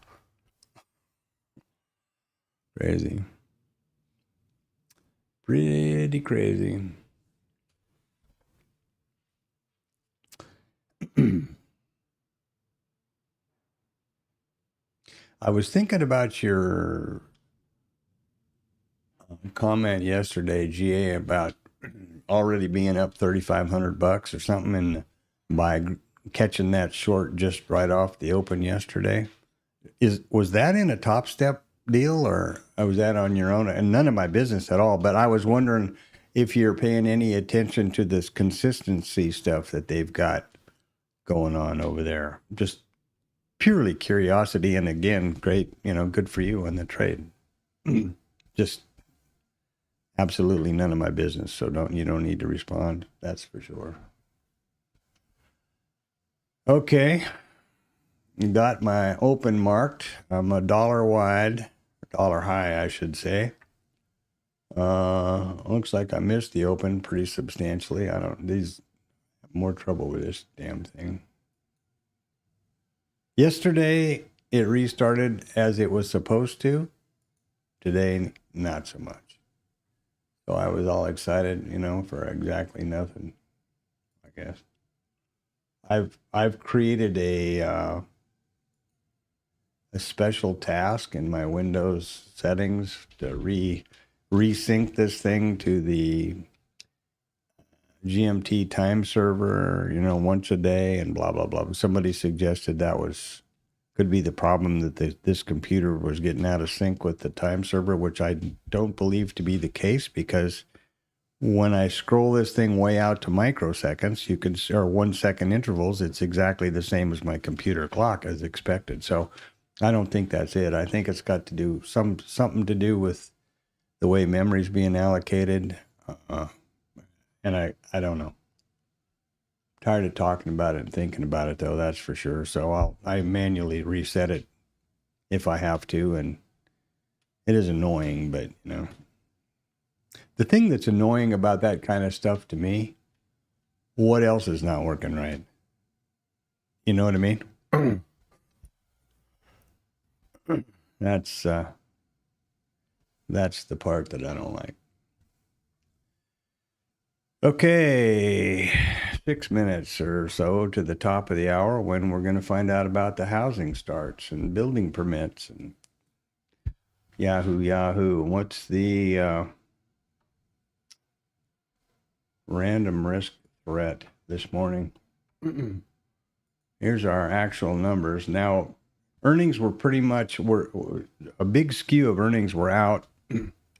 Crazy. Pretty crazy. I was thinking about your comment yesterday, GA, about already being up $3,500 or something, and by catching that short just right off the open yesterday. Was that in a TopStep deal, or was that on your own? And none of my business at all, but I was wondering if you're paying any attention to this consistency stuff that they've got going on over there. Just purely curiosity, and again, great, good for you on the trade. Just absolutely none of my business, so you don't need to respond. That's for sure. Okay, got my open marked. I'm a dollar wide, dollar high, I should say. Looks like I missed the open pretty substantially. More trouble with this damn thing. Yesterday, it restarted as it was supposed to. Today, not so much. So I was all excited, for exactly nothing, I guess. I've created a special task in my Windows settings to resync this thing to the GMT time server, once a day and blah, blah, blah. Somebody suggested that could be the problem, that this computer was getting out of sync with the time server, which I don't believe to be the case, because when I scroll this thing way out to microseconds, or 1 second intervals, it's exactly the same as my computer clock as expected. So I don't think that's it. I think it's got to do something to do with the way memory's being allocated. And I don't know. Tired of talking about it and thinking about it, though, that's for sure. So I manually reset it if I have to, and it is annoying, but the thing that's annoying about that kind of stuff to me, what else is not working right? You know what I mean? That's the part that I don't like. Okay, 6 minutes or so to the top of the hour, when we're going to find out about the housing starts and building permits and Yahoo. What's the random risk threat this morning. Here's our actual numbers. Now, earnings were pretty much, a big skew of earnings were out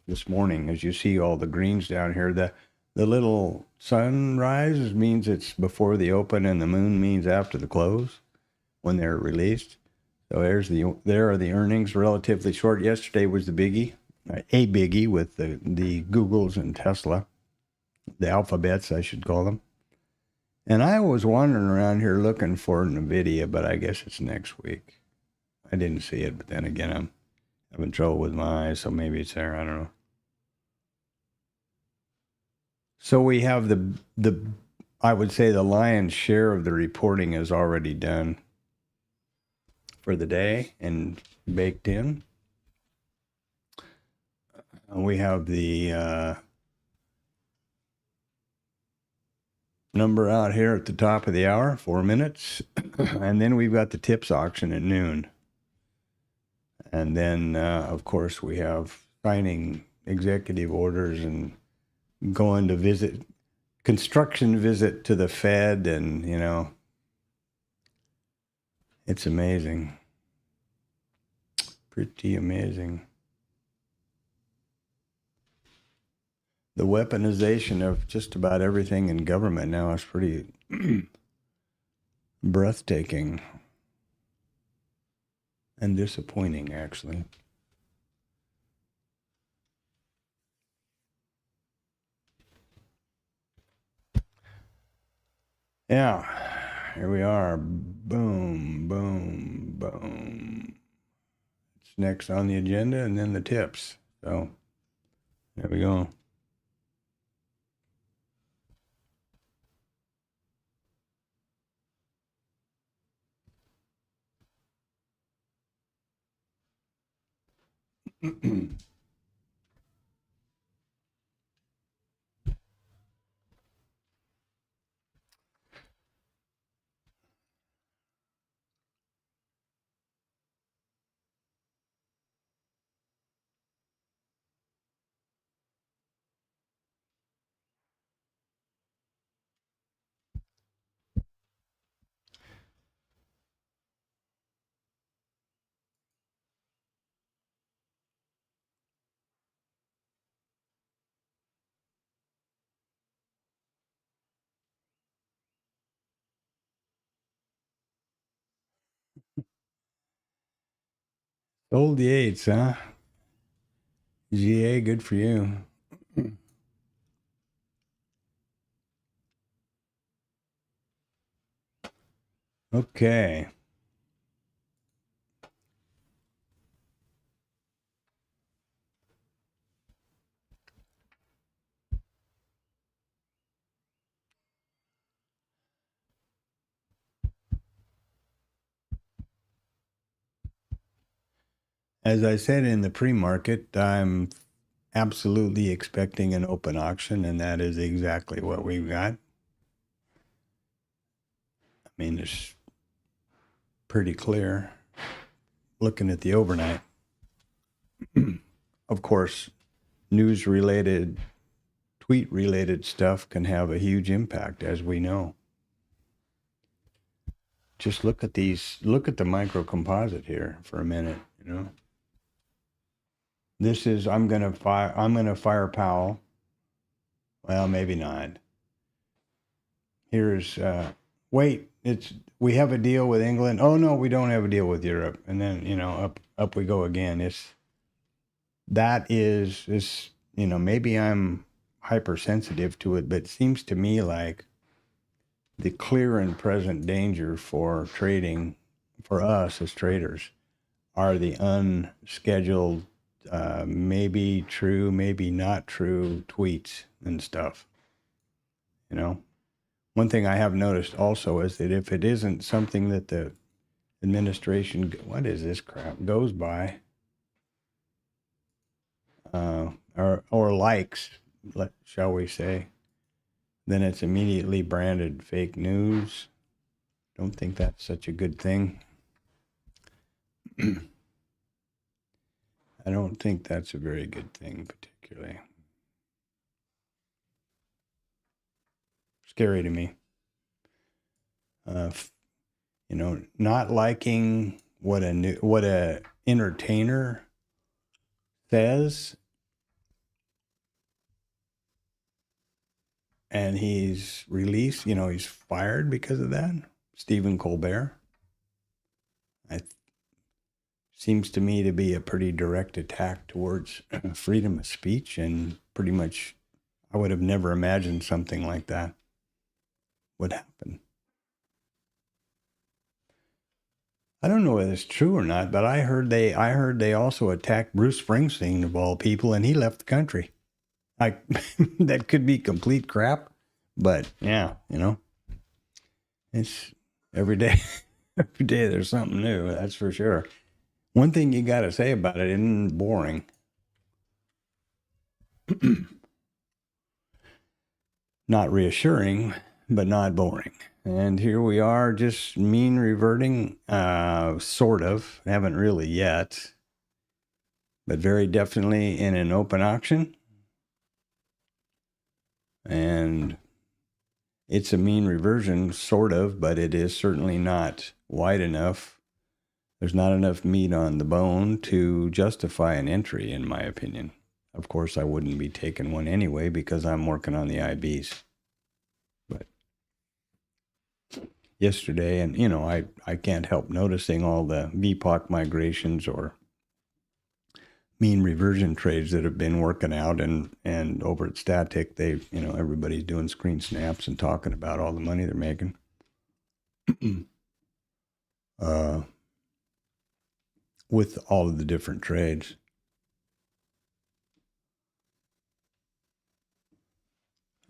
this morning. As you see all the greens down here, the little sunrise means it's before the open, and the moon means after the close when they're released. So there are the earnings, relatively short. Yesterday was the biggie, a biggie with the Googles and Tesla, the alphabets, I should call them. And I was wandering around here looking for NVIDIA, but I guess it's next week. I didn't see it, but then again, I'm having trouble with my eyes, so maybe it's there. I don't know. So we have I would say the lion's share of the reporting is already done for the day and baked in. We have the number out here at the top of the hour, 4 minutes. And then we've got the tips auction at noon. And then, of course, we have signing executive orders and going to construction visit to the Fed. And, you know, it's amazing. Pretty amazing. The weaponization of just about everything in government now is pretty breathtaking and disappointing, actually. Yeah, here we are. Boom, boom, boom. It's next on the agenda, and then the tips. So there we go. Sold the eights, huh? GA, good for you. Okay. As I said in the pre-market, I'm absolutely expecting an open auction, and that is exactly what we've got. I mean, it's pretty clear looking at the overnight. Of course, news-related, tweet-related stuff can have a huge impact, as we know. Just look at the micro composite here for a minute, you know. This is, I'm gonna fire Powell. Well, maybe not. Here's, wait, we have a deal with England. Oh no, we don't have a deal with Europe. And then, you know, up we go again. You know, maybe I'm hypersensitive to it, but it seems to me like the clear and present danger for trading, for us as traders, are the unscheduled, maybe true, maybe not true tweets and stuff. You know, one thing I have noticed also is that if it isn't something that the administration, what is this crap, goes by, or likes, shall we say, then it's immediately branded fake news. Don't think that's such a good thing. I don't think that's a very good thing, particularly. scary to me. Not liking what a entertainer says, and he's released. He's fired because of that. Stephen Colbert. Seems to me to be a pretty direct attack towards freedom of speech, and pretty much I would have never imagined something like that would happen. I don't know whether it's true or not, but I heard they also attacked Bruce Springsteen of all people, and he left the country. That could be complete crap, but yeah, it's every day. Every day there's something new. That's for sure. One thing you got to say about it isn't boring. Not reassuring, but not boring. And here we are, just mean reverting, sort of. Haven't really yet, but very definitely in an open auction. And it's a mean reversion, sort of, but it is certainly not wide enough. There's not enough meat on the bone to justify an entry, in my opinion. Of course, I wouldn't be taking one anyway because I'm working on the IBs. But yesterday, and I can't help noticing all the VPOC migrations or mean reversion trades that have been working out, and over at Static, they everybody's doing screen snaps and talking about all the money they're making. With all of the different trades.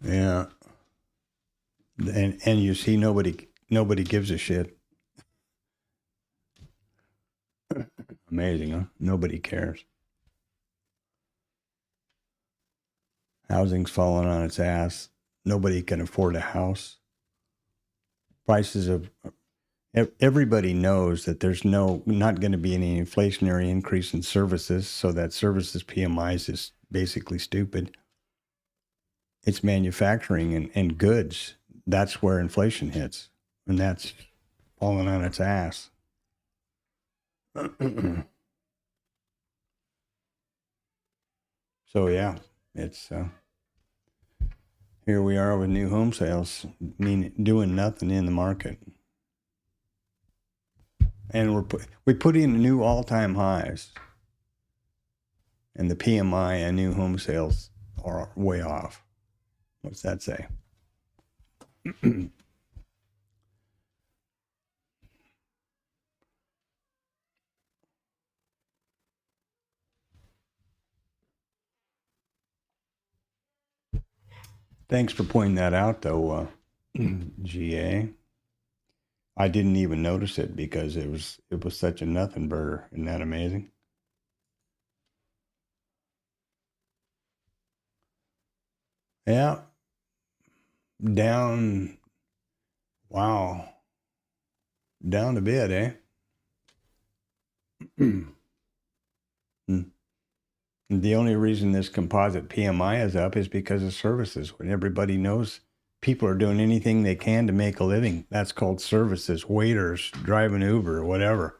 Yeah. And you see nobody gives a shit. Amazing, huh? Nobody cares. Housing's falling on its ass. Nobody can afford a house. Prices of everybody knows that there's not going to be any inflationary increase in services, so that services PMIs is basically stupid. It's manufacturing and goods. That's where inflation hits, and that's falling on its ass. So yeah, it's here we are with new home sales, doing nothing in the market. And we put in new all-time highs, and the PMI and new home sales are way off. What's that say? Thanks for pointing that out, though, GA. I didn't even notice it because it was such a nothing burger. Isn't that amazing? Yeah. Down. Wow. Down a bit, eh? The only reason this composite PMI is up is because of services. When everybody knows people are doing anything they can to make a living, that's called services. Waiters, driving Uber, whatever.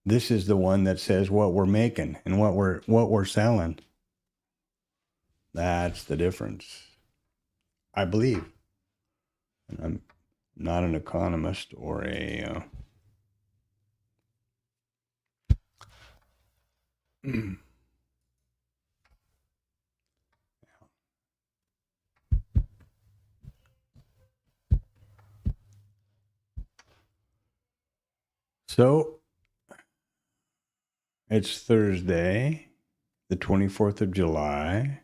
This is the one that says what we're making and what we're selling. That's the difference, I believe. And I'm not an economist or a So it's Thursday, the 24th of July.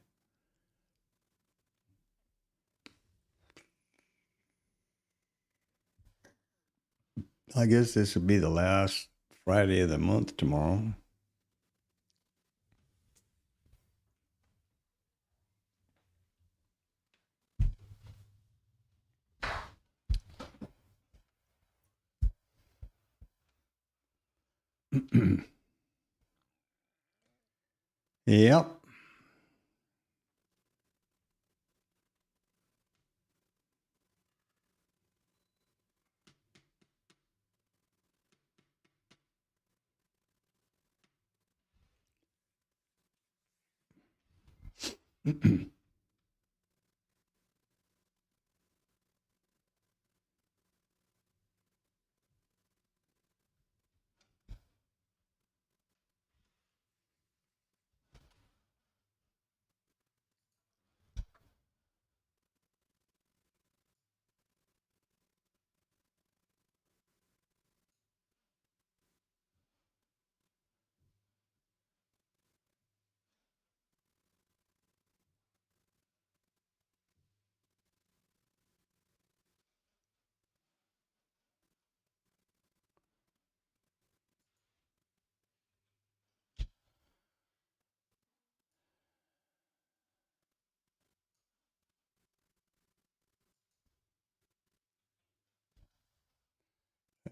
I guess this will be the last Friday of the month tomorrow. Yep.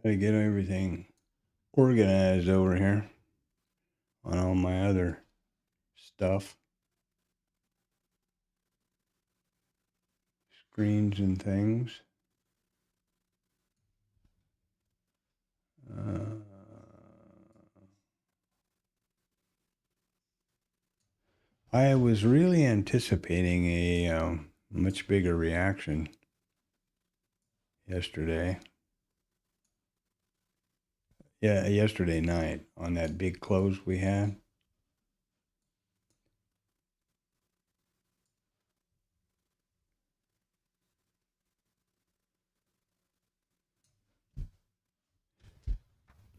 I get everything organized over here on all my other stuff, screens and things. I was really anticipating a much bigger reaction yesterday. Yeah, yesterday night on that big close we had.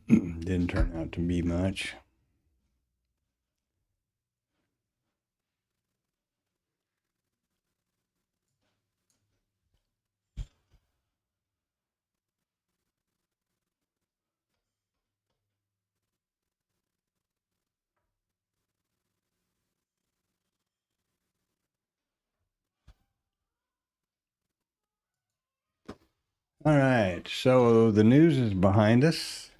Didn't turn out to be much. All right, so the news is behind us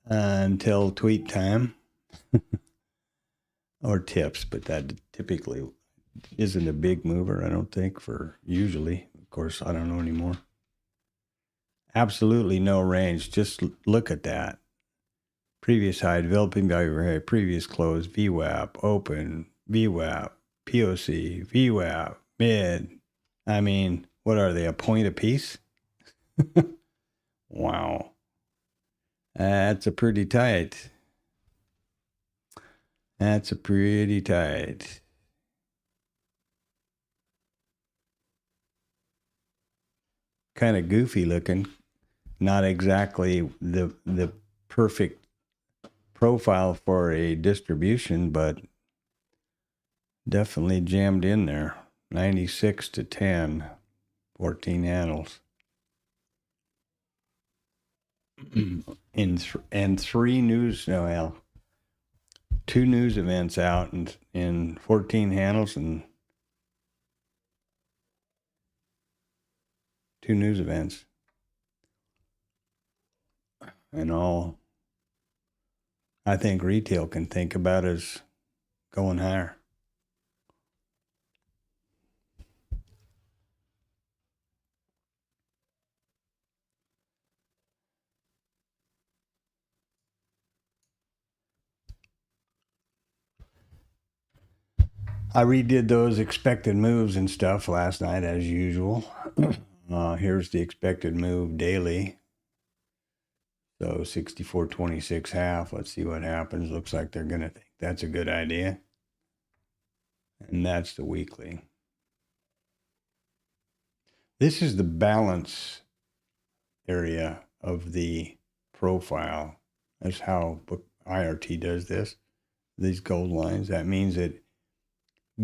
until tweet time or tips, but that typically isn't a big mover, I don't think, for usually. Of course, I don't know anymore. Absolutely no range. Just look at that. Previous high, developing value high, previous close, VWAP, open, VWAP, POC, VWAP, mid. I mean, what are they, a point apiece? Wow. That's a pretty tight. That's a pretty tight. Kind of goofy looking. Not exactly the perfect profile for a distribution, but definitely jammed in there. 96 to 10, 14 handles. And three news, no, well, two news events out in 14 handles and two news events. And all I think retail can think about is going higher. I redid those expected moves and stuff last night as usual. Here's the expected move daily. So 64.26 half. Let's see what happens. Looks like they're going to think that's a good idea. And that's the weekly. This is the balance area of the profile. That's how IRT does this. These gold lines. That means that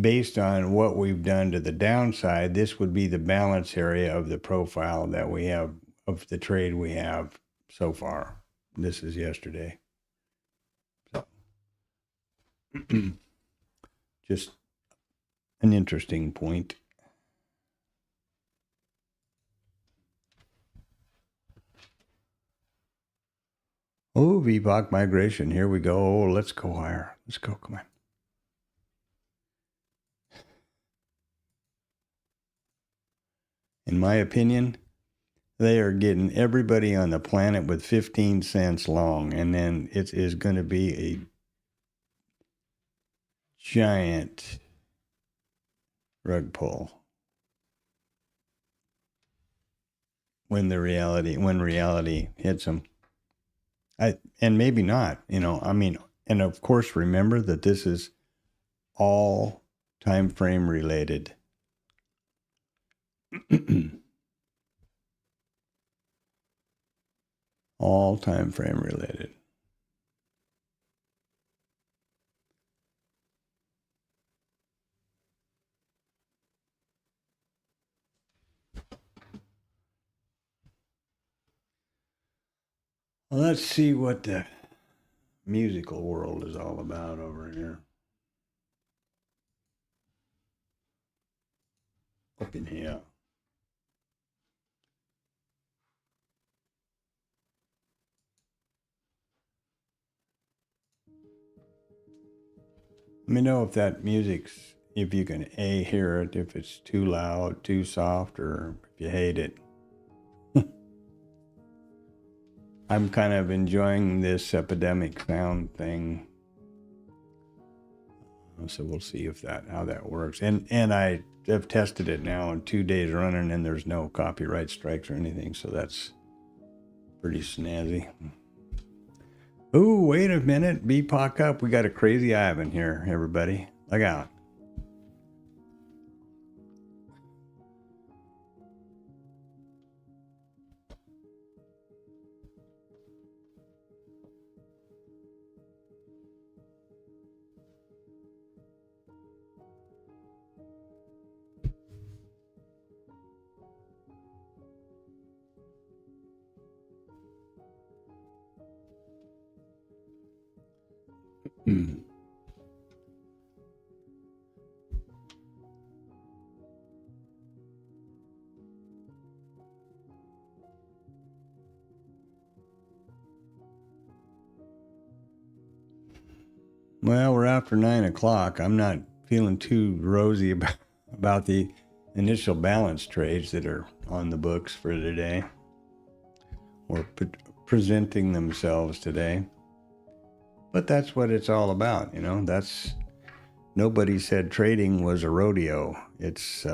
based on what we've done to the downside, this would be the balance area of the profile that we have, of the trade we have so far. This is yesterday. So, just an interesting point. Oh, VPOC migration. Here we go. Oh, let's go higher. Let's go. Come on. In my opinion, they are getting everybody on the planet with 15 cents long, and then it is going to be a giant rug pull when reality hits them. And maybe not, I mean, and of course, remember that this is all time frame related. All time frame related. Well, let's see what the musical world is all about over here. Up in here. Let me know if that music's, if you can hear it, if it's too loud, too soft, or if you hate it. I'm kind of enjoying this epidemic sound thing. So we'll see how that works. And I have tested it now in 2 days running, and there's no copyright strikes or anything, so that's pretty snazzy. Ooh, wait a minute. BPOC up. We got a crazy Ivan here, everybody. Look out. Well, we're after 9 o'clock. I'm not feeling too rosy about the initial balance trades that are on the books for today, or presenting themselves today. But that's what it's all about, nobody said trading was a rodeo. It's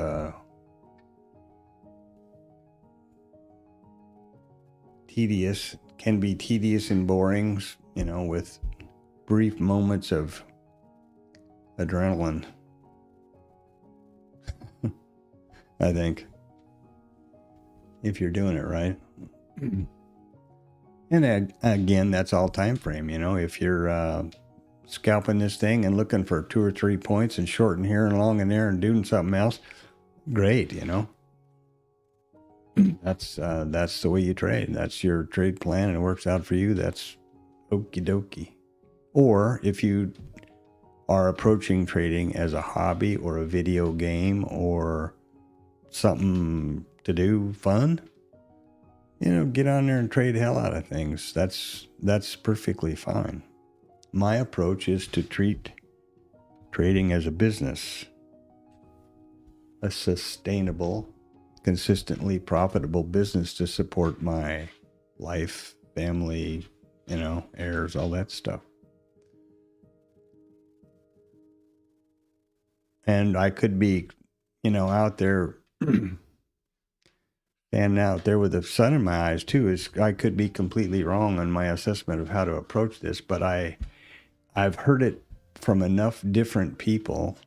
tedious, can be tedious and boring, with brief moments of adrenaline. I think, if you're doing it right. And again, that's all time frame. If you're scalping this thing and looking for 2 or 3 points and shorting here and long in there and doing something else, great. That's the way you trade. That's your trade plan, and it works out for you. That's okie dokie. Or if you are approaching trading as a hobby or a video game or something to do fun, get on there and trade the hell out of things. That's perfectly fine. My approach is to treat trading as a business, a sustainable, consistently profitable business to support my life, family, heirs, all that stuff. And I could be, out there, standing out there with the sun in my eyes too. I could be completely wrong on my assessment of how to approach this, but I've heard it from enough different people,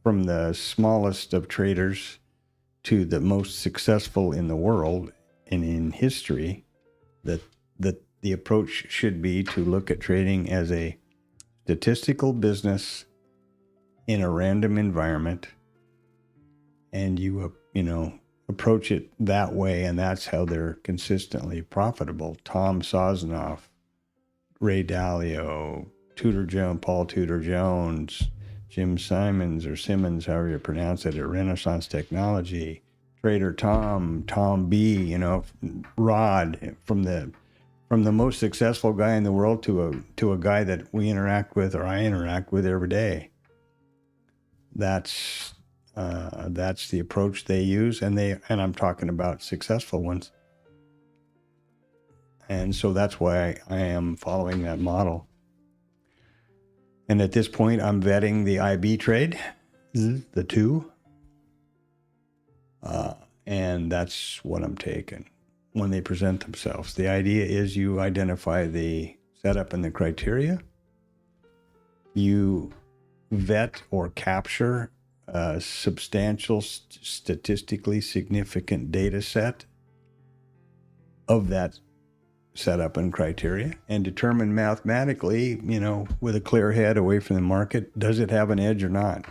from the smallest of traders to the most successful in the world and in history, that the approach should be to look at trading as a statistical business in a random environment, and you approach it that way, and that's how they're consistently profitable. Tom Sosnoff, Ray Dalio, Paul Tudor Jones, Jim Simons or Simmons, however you pronounce it, at Renaissance Technology, Trader Tom B, Rod, from the most successful guy in the world to a guy that we interact with, or I interact with every day. That's the approach they use, and I'm talking about successful ones. And so that's why I am following that model. And at this point, I'm vetting the IB trade, the 2. And that's what I'm taking when they present themselves. The idea is you identify the setup and the criteria. You vet or capture a substantial, statistically significant data set of that setup and criteria, and determine mathematically, with a clear head away from the market, does it have an edge or not?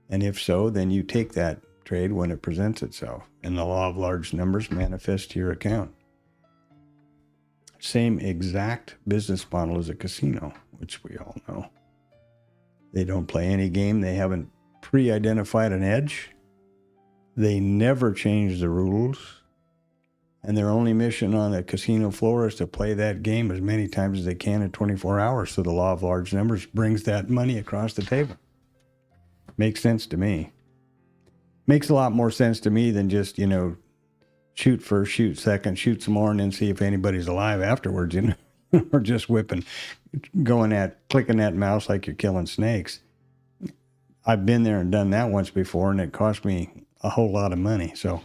And if so, then you take that trade when it presents itself, and the law of large numbers manifests to your account. Same exact business model as a casino, which we all know. They don't play any game. They haven't pre-identified an edge. They never change the rules. And their only mission on the casino floor is to play that game as many times as they can in 24 hours. So the law of large numbers brings that money across the table. Makes sense to me. Makes a lot more sense to me than just, shoot first, shoot second, shoot some more, and then see if anybody's alive afterwards, or just whipping, clicking that mouse like you're killing snakes. I've been there and done that once before, and it cost me a whole lot of money. So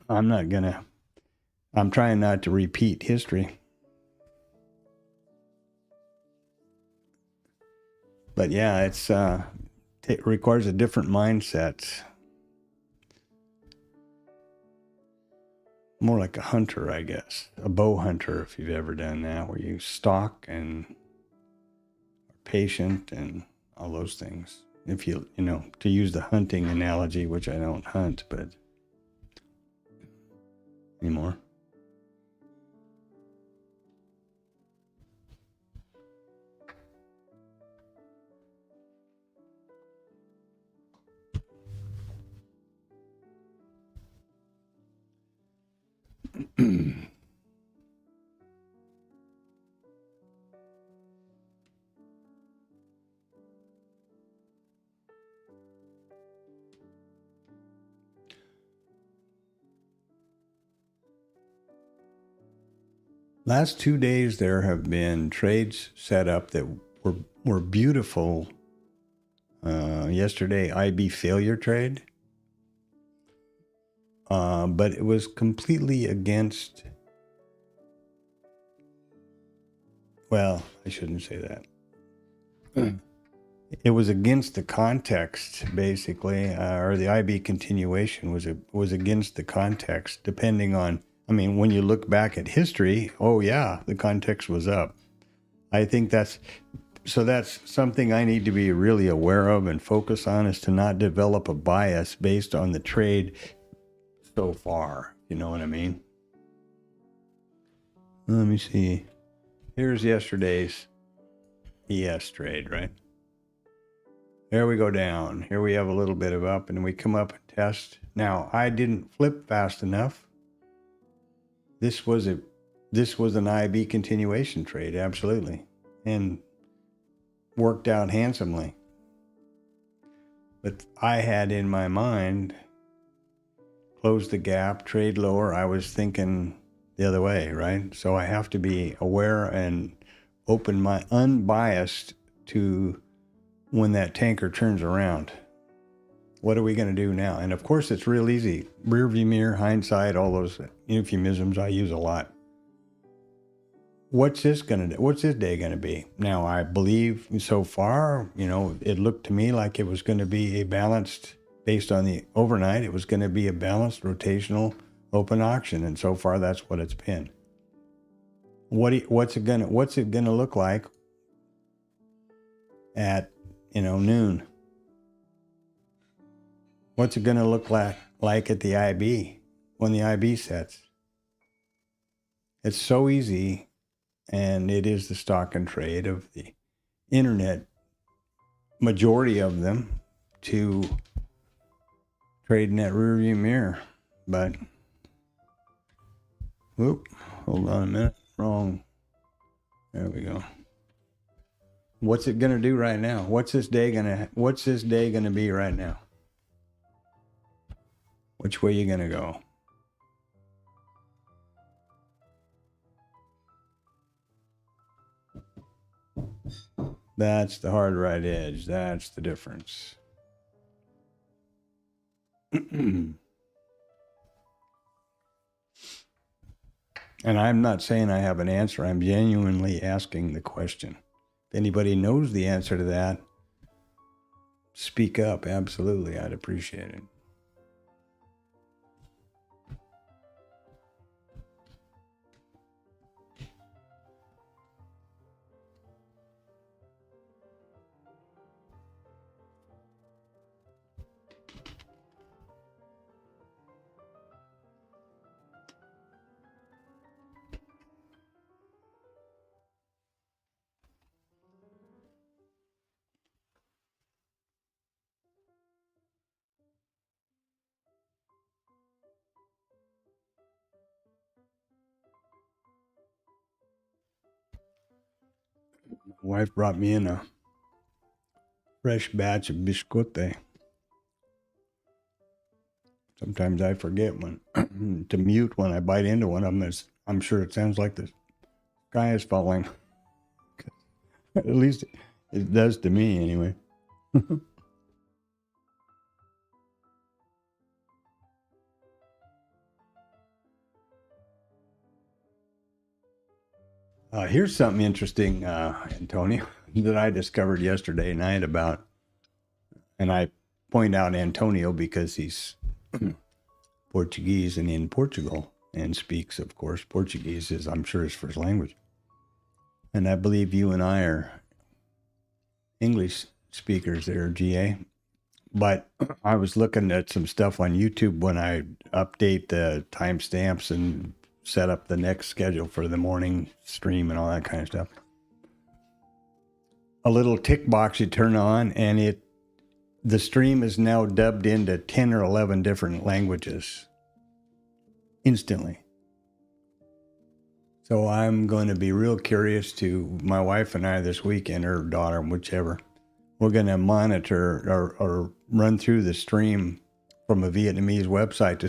I'm trying not to repeat history. But yeah, it requires a different mindset. More like a hunter, I guess. A bow hunter, if you've ever done that, where you stalk and are patient and all those things. If to use the hunting analogy, which I don't hunt, but anymore. Last 2 days, there have been trades set up that were beautiful. Yesterday, IB failure trade. But it was completely against, well, I shouldn't say that. It was against the context, basically, or the IB continuation was against the context, depending on, when you look back at history, oh yeah, the context was up. I think that's something I need to be really aware of and focus on, is to not develop a bias based on the trade so far. You know what I mean? Let me see. Here's yesterday's ES trade, right? There we go down. Here we have a little bit of up, and we come up and test. Now, I didn't flip fast enough. This was an IB continuation trade, absolutely, and worked out handsomely. But I had in my mind, close the gap, trade lower. I was thinking the other way, right? So I have to be aware and open, my unbiased to when that tanker turns around. What are we going to do now? And of course, it's real easy. Rear view mirror, hindsight, all those euphemisms I use a lot. What's this day going to be? Now, I believe so far, it looked to me like it was going to be a balanced, based on the overnight, it was going to be a balanced rotational open auction. And so far, that's what it's been. What's it going to look like at, noon? What's it going to look like at the IB when the IB sets? It's so easy, and it is the stock and trade of the internet, majority of them, to trade in that rearview mirror. But, whoop, hold on a minute, wrong. There we go. What's it going to do right now? What's this day going to be right now? Which way you going to go? That's the hard right edge. That's the difference. And I'm not saying I have an answer. I'm genuinely asking the question. If anybody knows the answer to that, speak up. Absolutely. I'd appreciate it. My wife brought me in a fresh batch of biscotte. Sometimes I forget when to mute when I bite into one of them. I'm sure it sounds like the sky is falling. At least it does to me anyway. Here's something interesting, Antonio, that I discovered yesterday night about, and I point out Antonio because he's Portuguese and in Portugal and speaks, of course, Portuguese is, I'm sure, his first language. And I believe you and I are English speakers there, GA. But I was looking at some stuff on YouTube when I update the timestamps and set up the next schedule for the morning stream and all that kind of stuff. A little tick box you turn on, and the stream is now dubbed into 10 or 11 different languages instantly. So I'm going to be real curious to, my wife and I this weekend, or daughter, whichever, we're going to monitor or run through the stream from a Vietnamese website to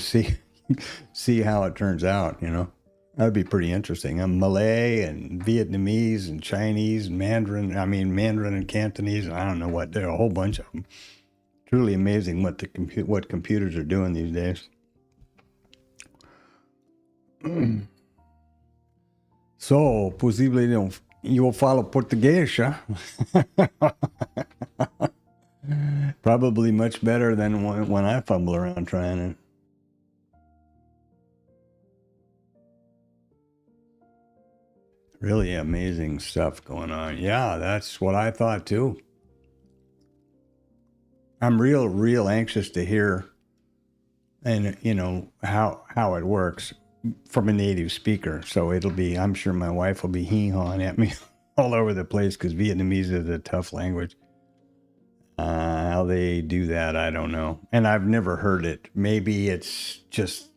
see how it turns out, you know. That'd be pretty interesting. Malay and Vietnamese and Chinese and Mandarin and Cantonese, and I don't know what, there are a whole bunch of them. Truly amazing what what computers are doing these days. So, possibly you'll follow Portuguese, huh? Probably much better than when I fumble around trying it. Really amazing stuff going on. Yeah, that's what I thought too. I'm real anxious to hear, and you know how it works from a native speaker. So it'll be, I'm sure my wife will be hee-hawing at me all over the place because Vietnamese is a tough language. How they do that, I don't know. And I've never heard it. Maybe it's just,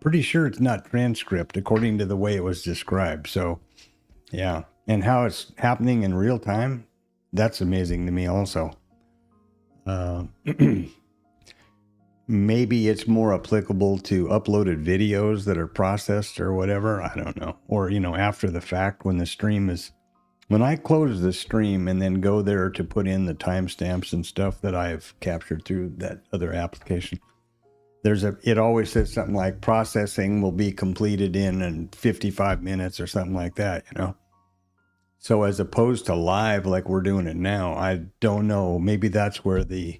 pretty sure it's not transcript according to the way it was described. So yeah. And how it's happening in real time, that's amazing to me also. Maybe it's more applicable to uploaded videos that are processed or whatever. I don't know. Or, you know, after the fact when the stream is, when I close the stream and then go there to put in the timestamps and stuff that I've captured through that other application, it always says something like processing will be completed in 55 minutes or something like that, you know? So as opposed to live, like we're doing it now, I don't know. Maybe that's where the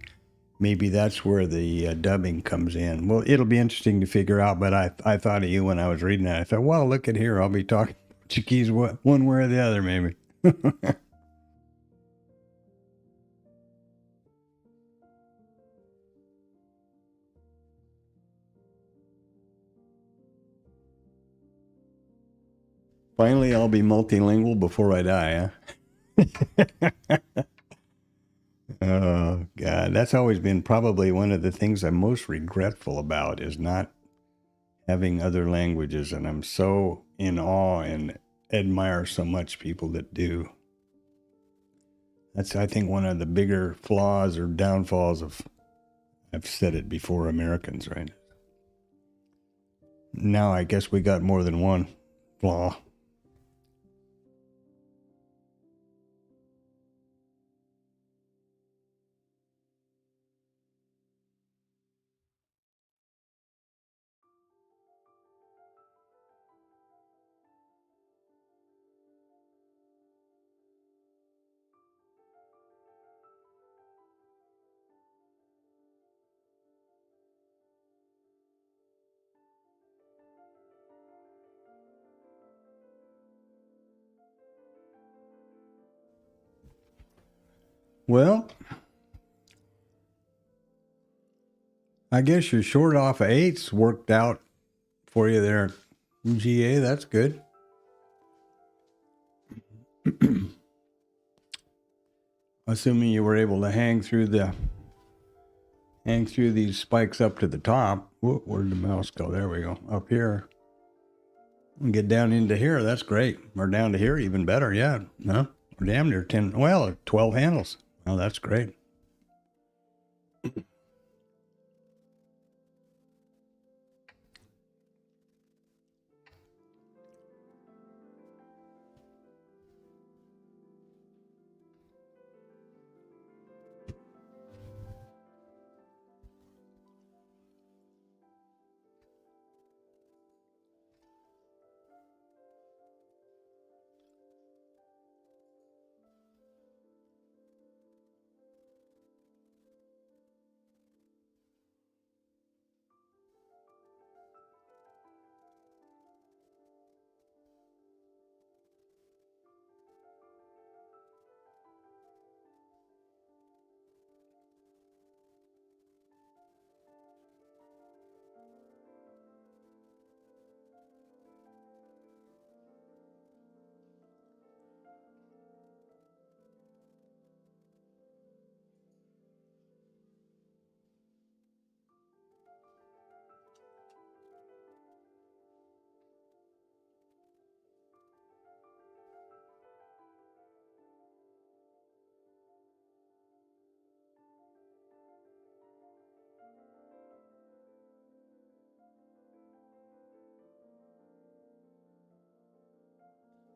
dubbing comes in. Well, it'll be interesting to figure out, but I thought of you when I was reading that. I thought, well, look at here. I'll be talking Portuguese one way or the other, maybe. Finally, I'll be multilingual before I die, huh? Oh, God. That's always been probably one of the things I'm most regretful about, is not having other languages. And I'm so in awe and admire so much people that do. That's, I think, one of the bigger flaws or downfalls of, I've said it before, Americans, right? Now I guess we got more than one flaw. Well, I guess your short off of 8s worked out for you there, GA. That's good. Assuming you were able to hang through these spikes up to the top. Whoa, where'd the mouse go? There we go. Up here. And get down into here. That's great. Or down to here, even better. Yeah. No, we're damn near 10. Well, 12 handles. Oh, that's great.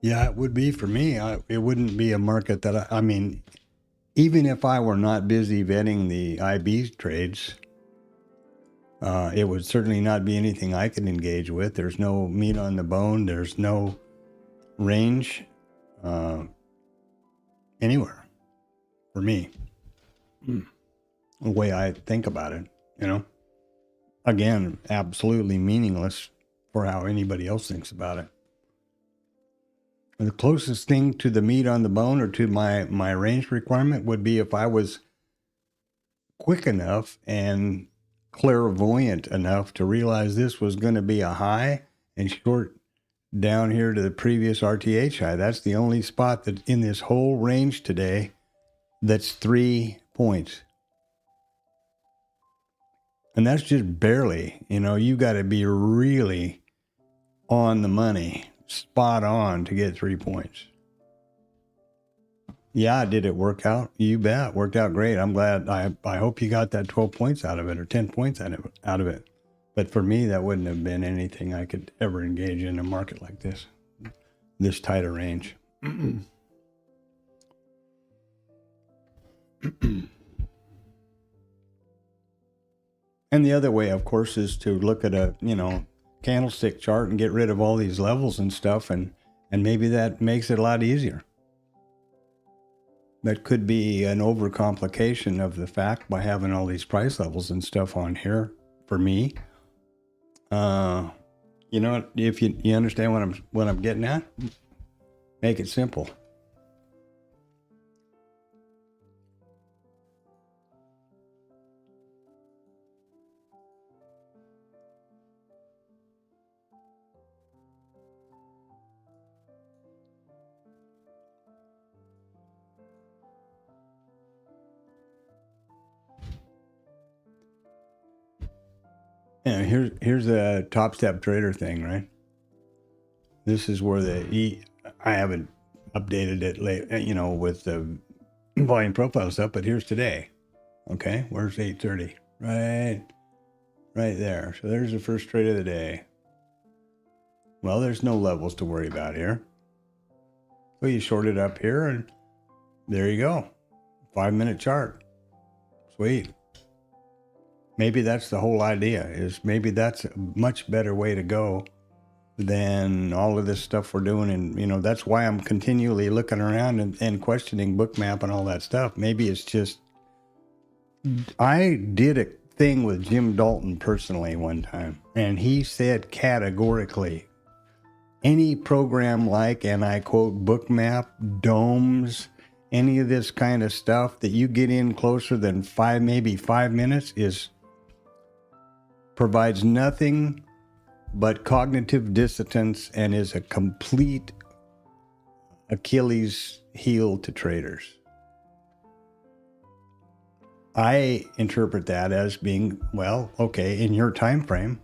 Yeah, it would be for me. It wouldn't be a market that I mean, even if I were not busy vetting the IB trades, it would certainly not be anything I could engage with. There's no meat on the bone. There's no range anywhere for me. The way I think about it, you know. Again, absolutely meaningless for how anybody else thinks about it. The closest thing to the meat on the bone or to my range requirement would be if I was quick enough and clairvoyant enough to realize this was going to be a high and short down here to the previous RTH high. That's the only spot that in this whole range today that's 3 points. And that's just barely, you know, you got to be really on the money, spot on to get 3 points. Yeah, did it work out? You bet. Worked out great. I'm glad. I hope you got that 12 points out of it or 10 points out of it. But for me, that wouldn't have been anything I could ever engage in a market like this tighter range. And the other way, of course, is to look at a, you know, candlestick chart and get rid of all these levels and stuff, and maybe that makes it a lot easier. That could be an overcomplication of the fact by having all these price levels and stuff on here for me. You know, if you understand what I'm getting at, make it simple. Yeah, here's a TopStep trader thing, right? This is where I haven't updated it late, you know, with the volume profile stuff, but here's today. Okay, where's 8:30? Right there. So there's the first trade of the day. Well, there's no levels to worry about here. So you short it up here, and there you go. 5-minute chart. Sweet. Maybe that's the whole idea, is maybe that's a much better way to go than all of this stuff we're doing. And, you know, that's why I'm continually looking around and questioning Bookmap and all that stuff. Maybe it's just, I did a thing with Jim Dalton personally one time, and he said categorically, any program like, and I quote, Bookmap, Domes, any of this kind of stuff that you get in closer than maybe 5 minutes provides nothing but cognitive dissonance and is a complete Achilles heel to traders. I interpret that as being, well, okay, in your time frame,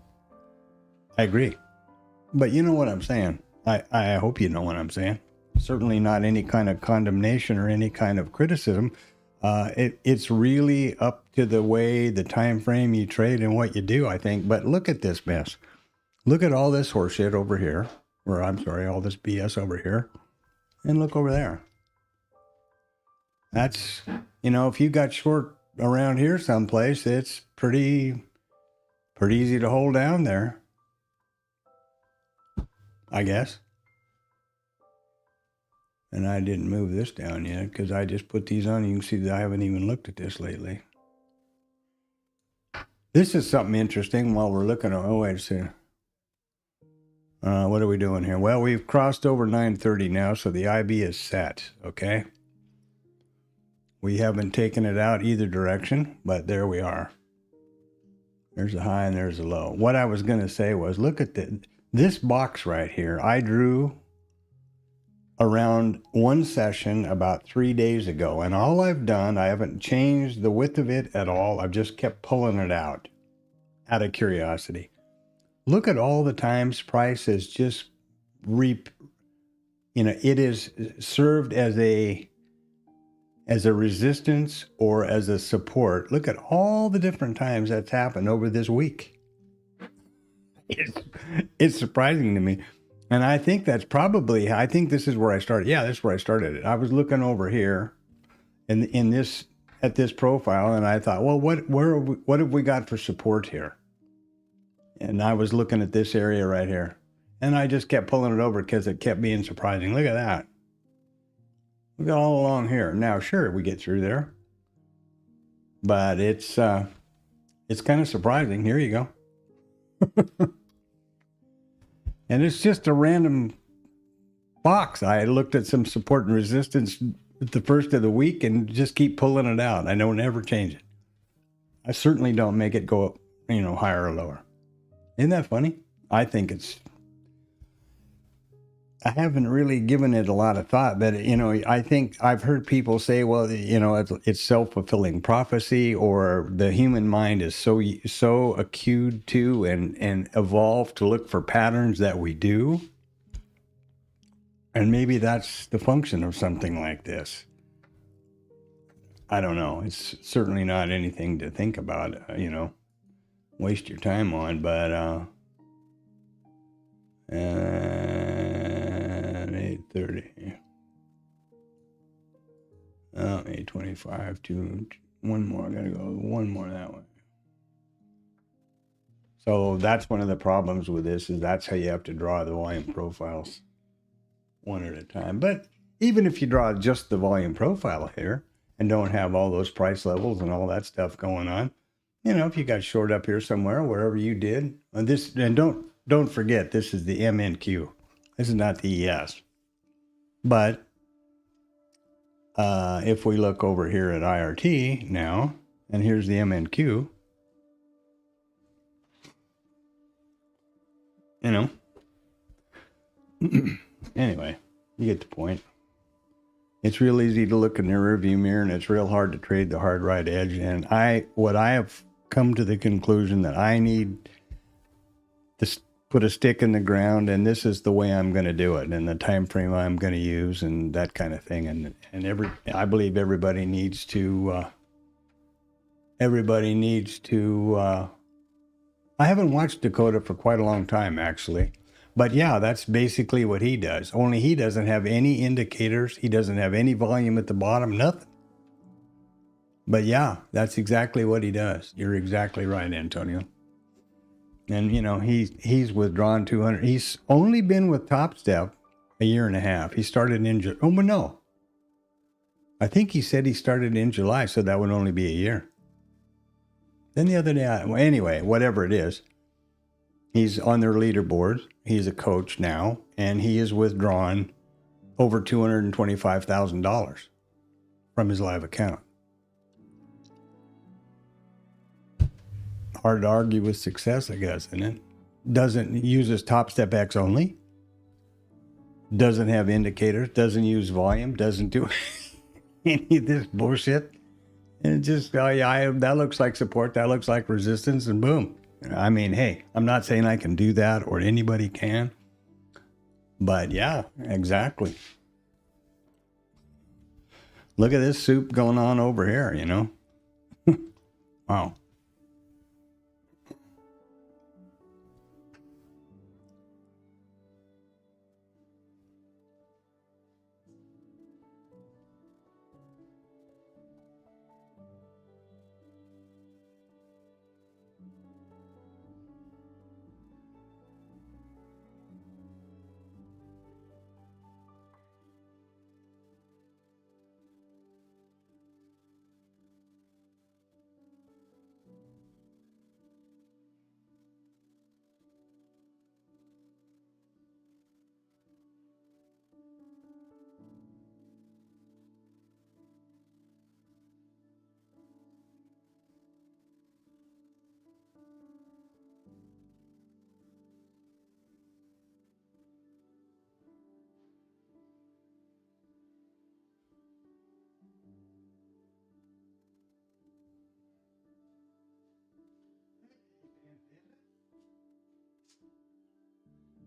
I agree. But you know what I'm saying. I hope you know what I'm saying. Certainly not any kind of condemnation or any kind of criticism. It's really up to the way, the time frame you trade and what you do, I think. But look at this mess. Look at all this horseshit over here. Or I'm sorry, all this BS over here. And look over there. That's, if you got short around here someplace, it's pretty easy to hold down there, I guess. And I didn't move this down yet because I just put these on. You can see that I haven't even looked at this lately. This is something interesting while we're looking at, wait a second. What are we doing here? Well, we've crossed over 930 now, so the IB is set, okay? We haven't taken it out either direction, but there we are. There's a high and there's a low. What I was going to say was, look at this box right here. I drew around one session about 3 days ago, and all I've done, I haven't changed the width of it at all. I've just kept pulling it out of curiosity. Look at all the times price has just it is served as a resistance or as a support. Look at all the different times that's happened over this week. It's surprising to me. And I think this is where I started. Yeah, this is where I started it. I was looking over here at this profile, and I thought, well, what have we got for support here? And I was looking at this area right here. And I just kept pulling it over because it kept being surprising. Look at that. Look at all along here. Now, sure, we get through there. But it's kind of surprising. Here you go. And it's just a random box. I looked at some support and resistance at the first of the week and just keep pulling it out. I don't ever change it. I certainly don't make it go up, higher or lower. Isn't that funny? I haven't really given it a lot of thought, but, I think I've heard people say, well, it's self-fulfilling prophecy, or the human mind is so acute to and evolved to look for patterns that we do. And maybe that's the function of something like this. I don't know. It's certainly not anything to think about, waste your time on, but, and 8:30. 8:25 one more. I gotta go one more that way. So that's one of the problems with this, is that's how you have to draw the volume profiles one at a time. But even if you draw just the volume profile here and don't have all those price levels and all that stuff going on, if you got short up here somewhere, wherever you did, and don't forget, this is the MNQ. This is not the ES. But if we look over here at IRT now, and here's the MNQ, anyway, you get the point. It's real easy to look in the rearview mirror, and it's real hard to trade the hard right edge. And I have come to the conclusion that I need to put a stick in the ground, and this is the way I'm going to do it, and the time frame I'm going to use, and that kind of thing. And I believe everybody needs to. I haven't watched Dakota for quite a long time, actually. But yeah, that's basically what he does. Only he doesn't have any indicators. He doesn't have any volume at the bottom, nothing. But yeah, that's exactly what he does. You're exactly right, Antonio. And, he's withdrawn 200. He's only been with TopStep a year and a half. He started in July. Oh, but no. I think he said he started in July, so that would only be a year. Then the other day, anyway, whatever it is, he's on their leaderboard. He's a coach now, and he has withdrawn over $225,000. from his live account. Hard to argue with success, I guess, isn't it? Doesn't uses TopStep X only. Doesn't have indicators. Doesn't use volume. Doesn't do any of this bullshit. And it just, oh yeah, that looks like support. That looks like resistance, and boom. I mean, hey, I'm not saying I can do that or anybody can. But yeah, exactly. Look at this soup going on over here, you know? Wow.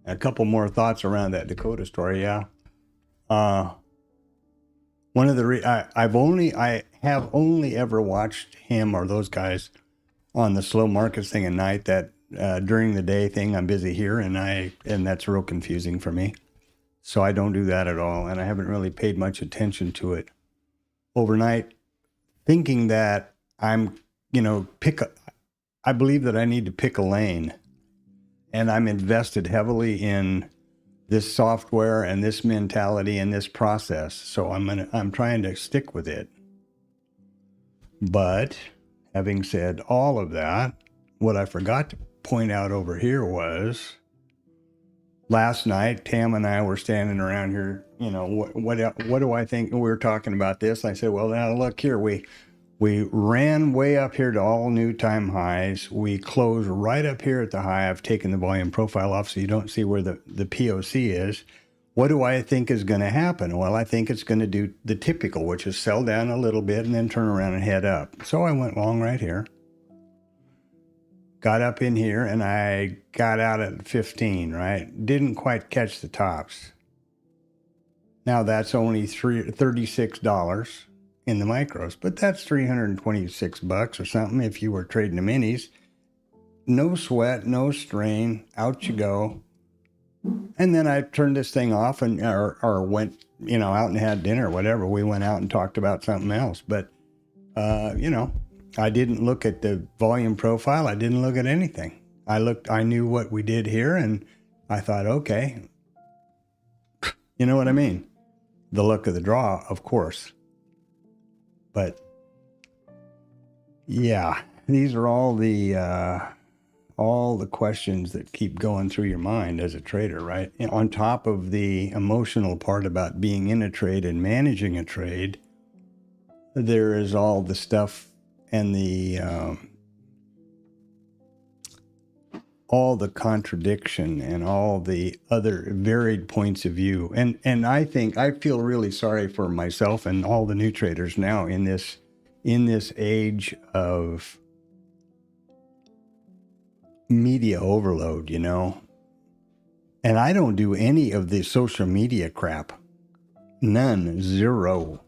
A couple more thoughts around that Dakota story, yeah. One of the I have only ever watched him or those guys on the slow markets thing at night. That during the day thing, I'm busy here, and that's real confusing for me. So I don't do that at all, and I haven't really paid much attention to it overnight, thinking that I'm, I believe that I need to pick a lane. And I'm invested heavily in this software and this mentality and this process. So I'm trying to stick with it. But having said all of that, what I forgot to point out over here was last night, Tam and I were standing around here, what do I think? We were talking about this. I said, well, now look here, we ran way up here to all new time highs. We closed right up here at the high. I've taken the volume profile off so you don't see where the POC is. What do I think is going to happen? Well, I think it's going to do the typical, which is sell down a little bit and then turn around and head up. So I went long right here. Got up in here and I got out at 15, right? Didn't quite catch the tops. Now that's only $36. In the micros, but that's $326 or something if you were trading the minis. No sweat, no strain, out you go. And then I turned this thing off and or went, out and had dinner or whatever. We went out and talked about something else. But I didn't look at the volume profile. I didn't look at anything. I knew what we did here, and I thought, okay. You know what I mean? The luck of the draw, of course. But yeah, these are all the questions that keep going through your mind as a trader, right? And on top of the emotional part about being in a trade and managing a trade, there is all the stuff and all the contradiction and all the other varied points of view. And I feel really sorry for myself and all the new traders now in this age of media overload, And I don't do any of the social media crap. None, zero.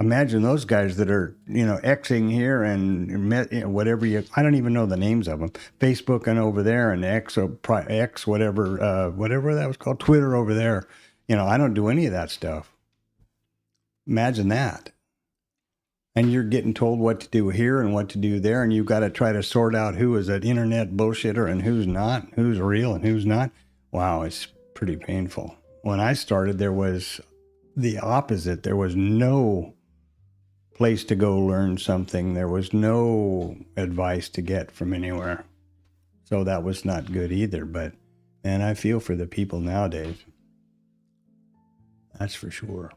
Imagine those guys that are, Xing here and whatever I don't even know the names of them. Facebook and over there and X whatever that was called, Twitter over there. I don't do any of that stuff. Imagine that. And you're getting told what to do here and what to do there, and you've got to try to sort out who is an internet bullshitter and who's not, who's real and who's not. Wow, it's pretty painful. When I started, there was the opposite. There was no place to go learn something. There was no advice to get from anywhere. So that was not good either. But, man, I feel for the people nowadays. That's for sure.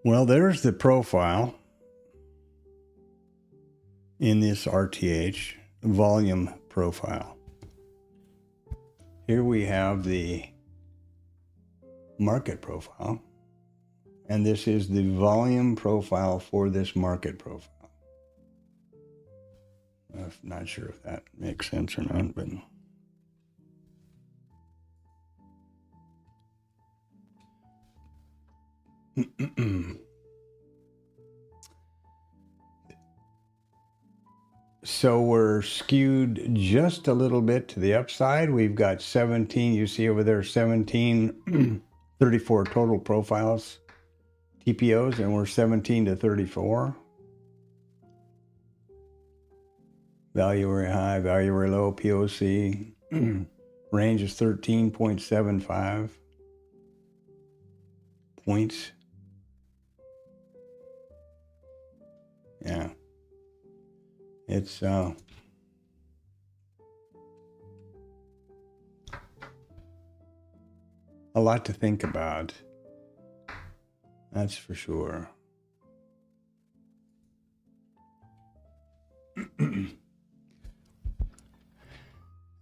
Well, there's the profile in this RTH volume profile. Here we have the market profile, and this is the volume profile for this market profile. I'm not sure if that makes sense or not, but so we're skewed just a little bit to the upside. We've got 17, you see over there, 17, 34 total profiles, TPOs, and we're 17 to 34. Value very high, value very low, POC. Range is 13.75 points. Yeah. It's a lot to think about. That's for sure.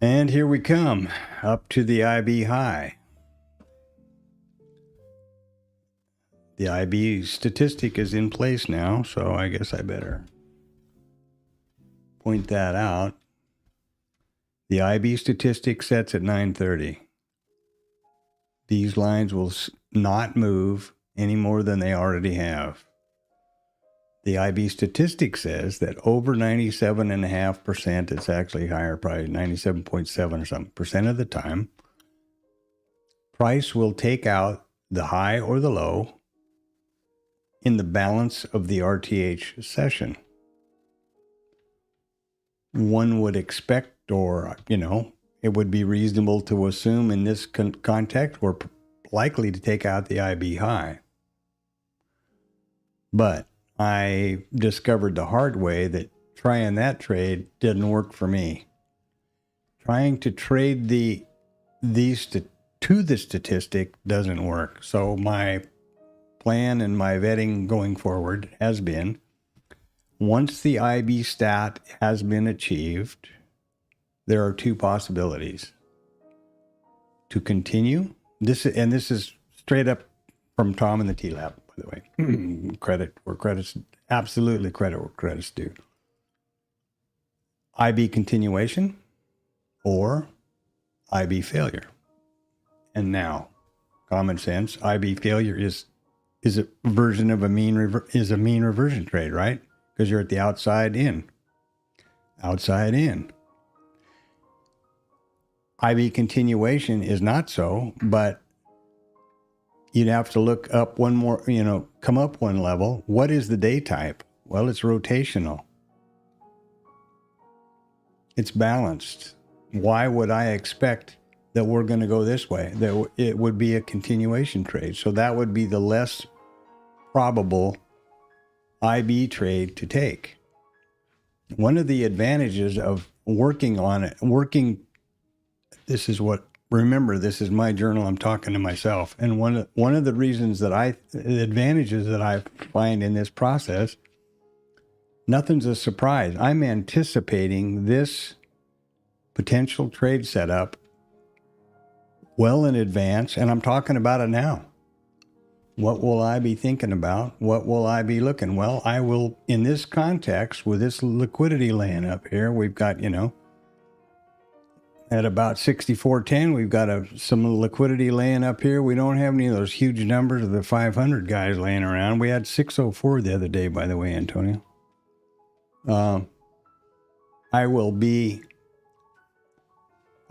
And here we come, up to the IB high. The IB statistic is in place now, so I guess I better point that out. The IB statistic sets at 9:30. These lines will not move any more than they already have. The IB statistic says that over 97.5%, it's actually higher, probably 97.7 or something percent of the time, price will take out the high or the low in the balance of the RTH session. One would expect, or, it would be reasonable to assume in this context, we're likely to take out the IB high. But I discovered the hard way that trying that trade didn't work for me. Trying to trade these to the statistic doesn't work. So my plan and my vetting going forward has been, once the IB stat has been achieved, there are two possibilities. To continue, this is straight up from Tom and the TLab, by the way. Credit where credit's, absolutely credit where credit's due. IB continuation or IB failure. And now, common sense, IB failure is a version of a mean reversion trade, right? Because you're at the outside in. Outside in. IB continuation is not so, but you'd have to look up one more, come up one level. What is the day type? Well, it's rotational. It's balanced. Why would I expect that we're going to go this way? That it would be a continuation trade. So that would be the less probable IB trade to take. One of the advantages of working on it, remember, this is my journal, I'm talking to myself. And one of the reasons the advantages that I find in this process, nothing's a surprise. I'm anticipating this potential trade setup well in advance, and I'm talking about it now. What will I be thinking about? What will I be looking? Well, I will, in this context, with this liquidity laying up here, we've got, at about 64.10, we've got some liquidity laying up here. We don't have any of those huge numbers of the 500 guys laying around. We had 604 the other day, by the way, Antonio. I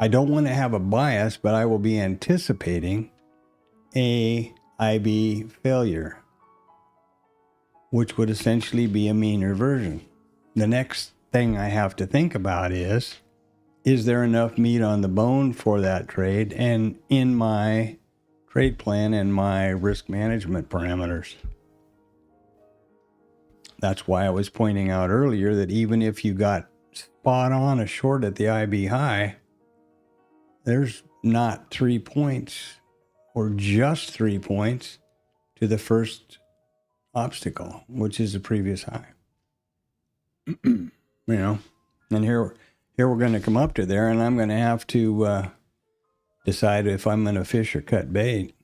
don't want to have a bias, but I will be anticipating a IB failure, which would essentially be a mean reversion. The next thing I have to think about is there enough meat on the bone for that trade and in my trade plan and my risk management parameters? That's why I was pointing out earlier that even if you got spot on a short at the IB high, there's not 3 points or just 3 points to the first obstacle, which is the previous high. You know, and here we're going to come up to there, and I'm going to have to decide if I'm going to fish or cut bait.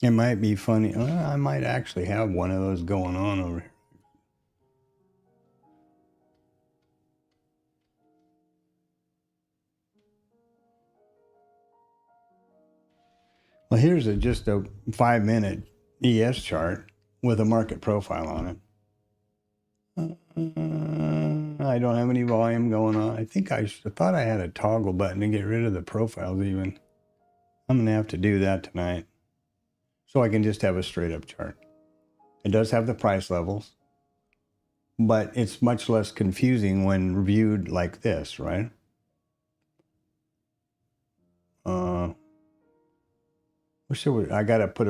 It might be funny. I might actually have one of those going on over here. Well, here's just a 5-minute ES chart with a market profile on it. I don't have any volume going on. I think I thought I had a toggle button to get rid of the profiles even. I'm going to have to do that tonight so I can just have a straight up chart. It does have the price levels, but it's much less confusing when viewed like this, right? I gotta put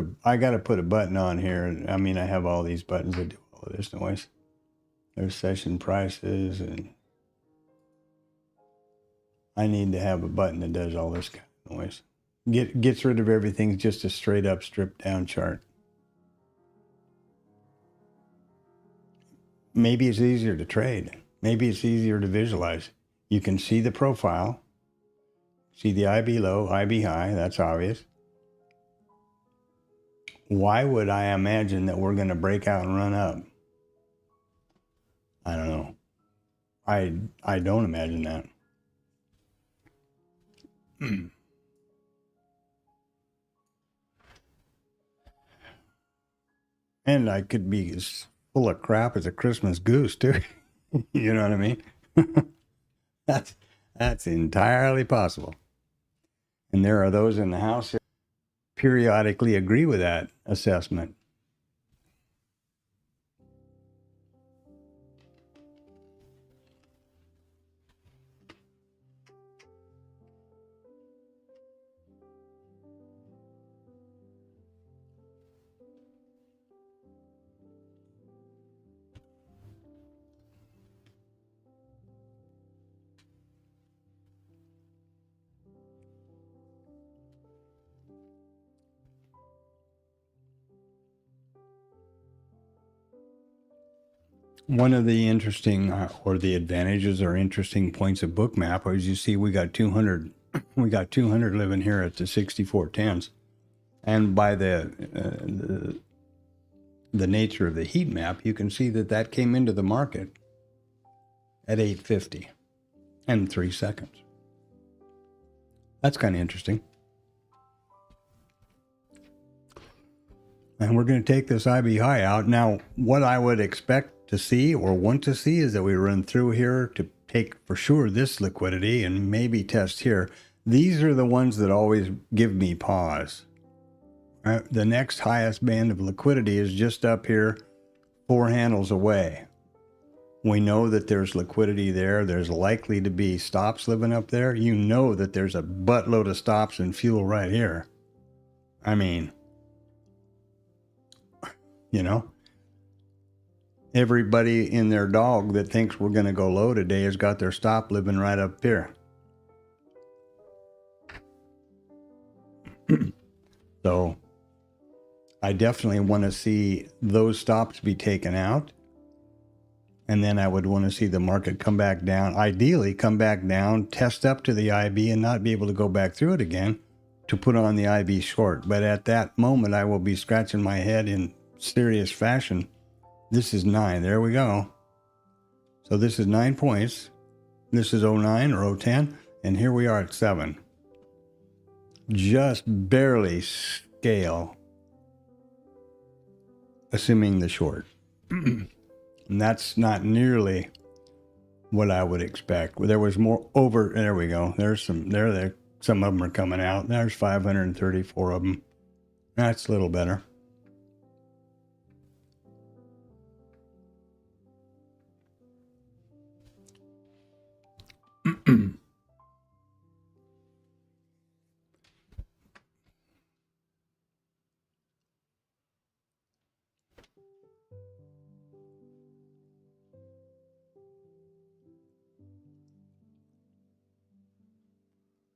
a button on here. I mean, I have all these buttons that do all of this noise. There's session prices, and I need to have a button that does all this kind of noise. Gets rid of everything, just a straight up stripped down chart. Maybe it's easier to trade. Maybe it's easier to visualize. You can see the profile, see the IB low, IB high, that's obvious. Why would I imagine that we're going to break out and run up? I don't know. I don't imagine that. And I could be as full of crap as a Christmas goose, too. You know what I mean? That's entirely possible. And there are those in the house that periodically agree with that assessment. One of the interesting or the advantages or interesting points of Bookmap is you see we got 200 living here at the 6410s, and by the nature of the heat map, you can see that came into the market at 850 and 3 seconds. That's kind of interesting. And we're going to take this IB high out. Now, what I would expect to see or want to see is that we run through here to take for sure this liquidity and maybe test here. These are the ones that always give me pause. The next highest band of liquidity is just up here, 4 handles away. We know that there's liquidity there. There's likely to be stops living up there. You know that there's a buttload of stops and fuel right here. I mean, you know, everybody in their dog that thinks we're going to go low today has got their stop living right up here. So I definitely want to see those stops be taken out. And then I would want to see the market come back down, ideally come back down, test up to the IB and not be able to go back through it again to put on the IB short. But at that moment, I will be scratching my head in serious fashion. This is 9. There we go. So this is 9 points. This is 09 or 010. And here we are at 7. Just barely scale, assuming the short. And that's not nearly what I would expect. There was more over. There we go. There's some there. Some of them are coming out. There's 534 of them. That's a little better.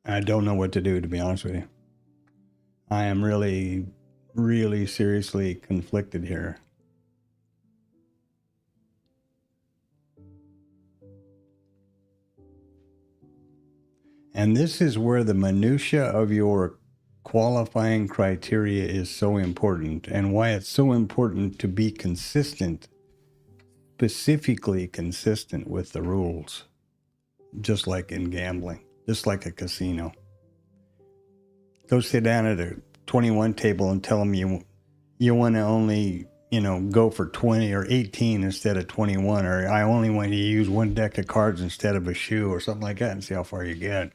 I don't know what to do, to be honest with you. I am really, really seriously conflicted here. And this is where the minutia of your qualifying criteria is so important, and why it's so important to be consistent, specifically consistent with the rules, just like in gambling, just like a casino. Go sit down at a 21 table and tell them you want to only, go for 20 or 18 instead of 21, or I only want you to use one deck of cards instead of a shoe or something like that, and see how far you get.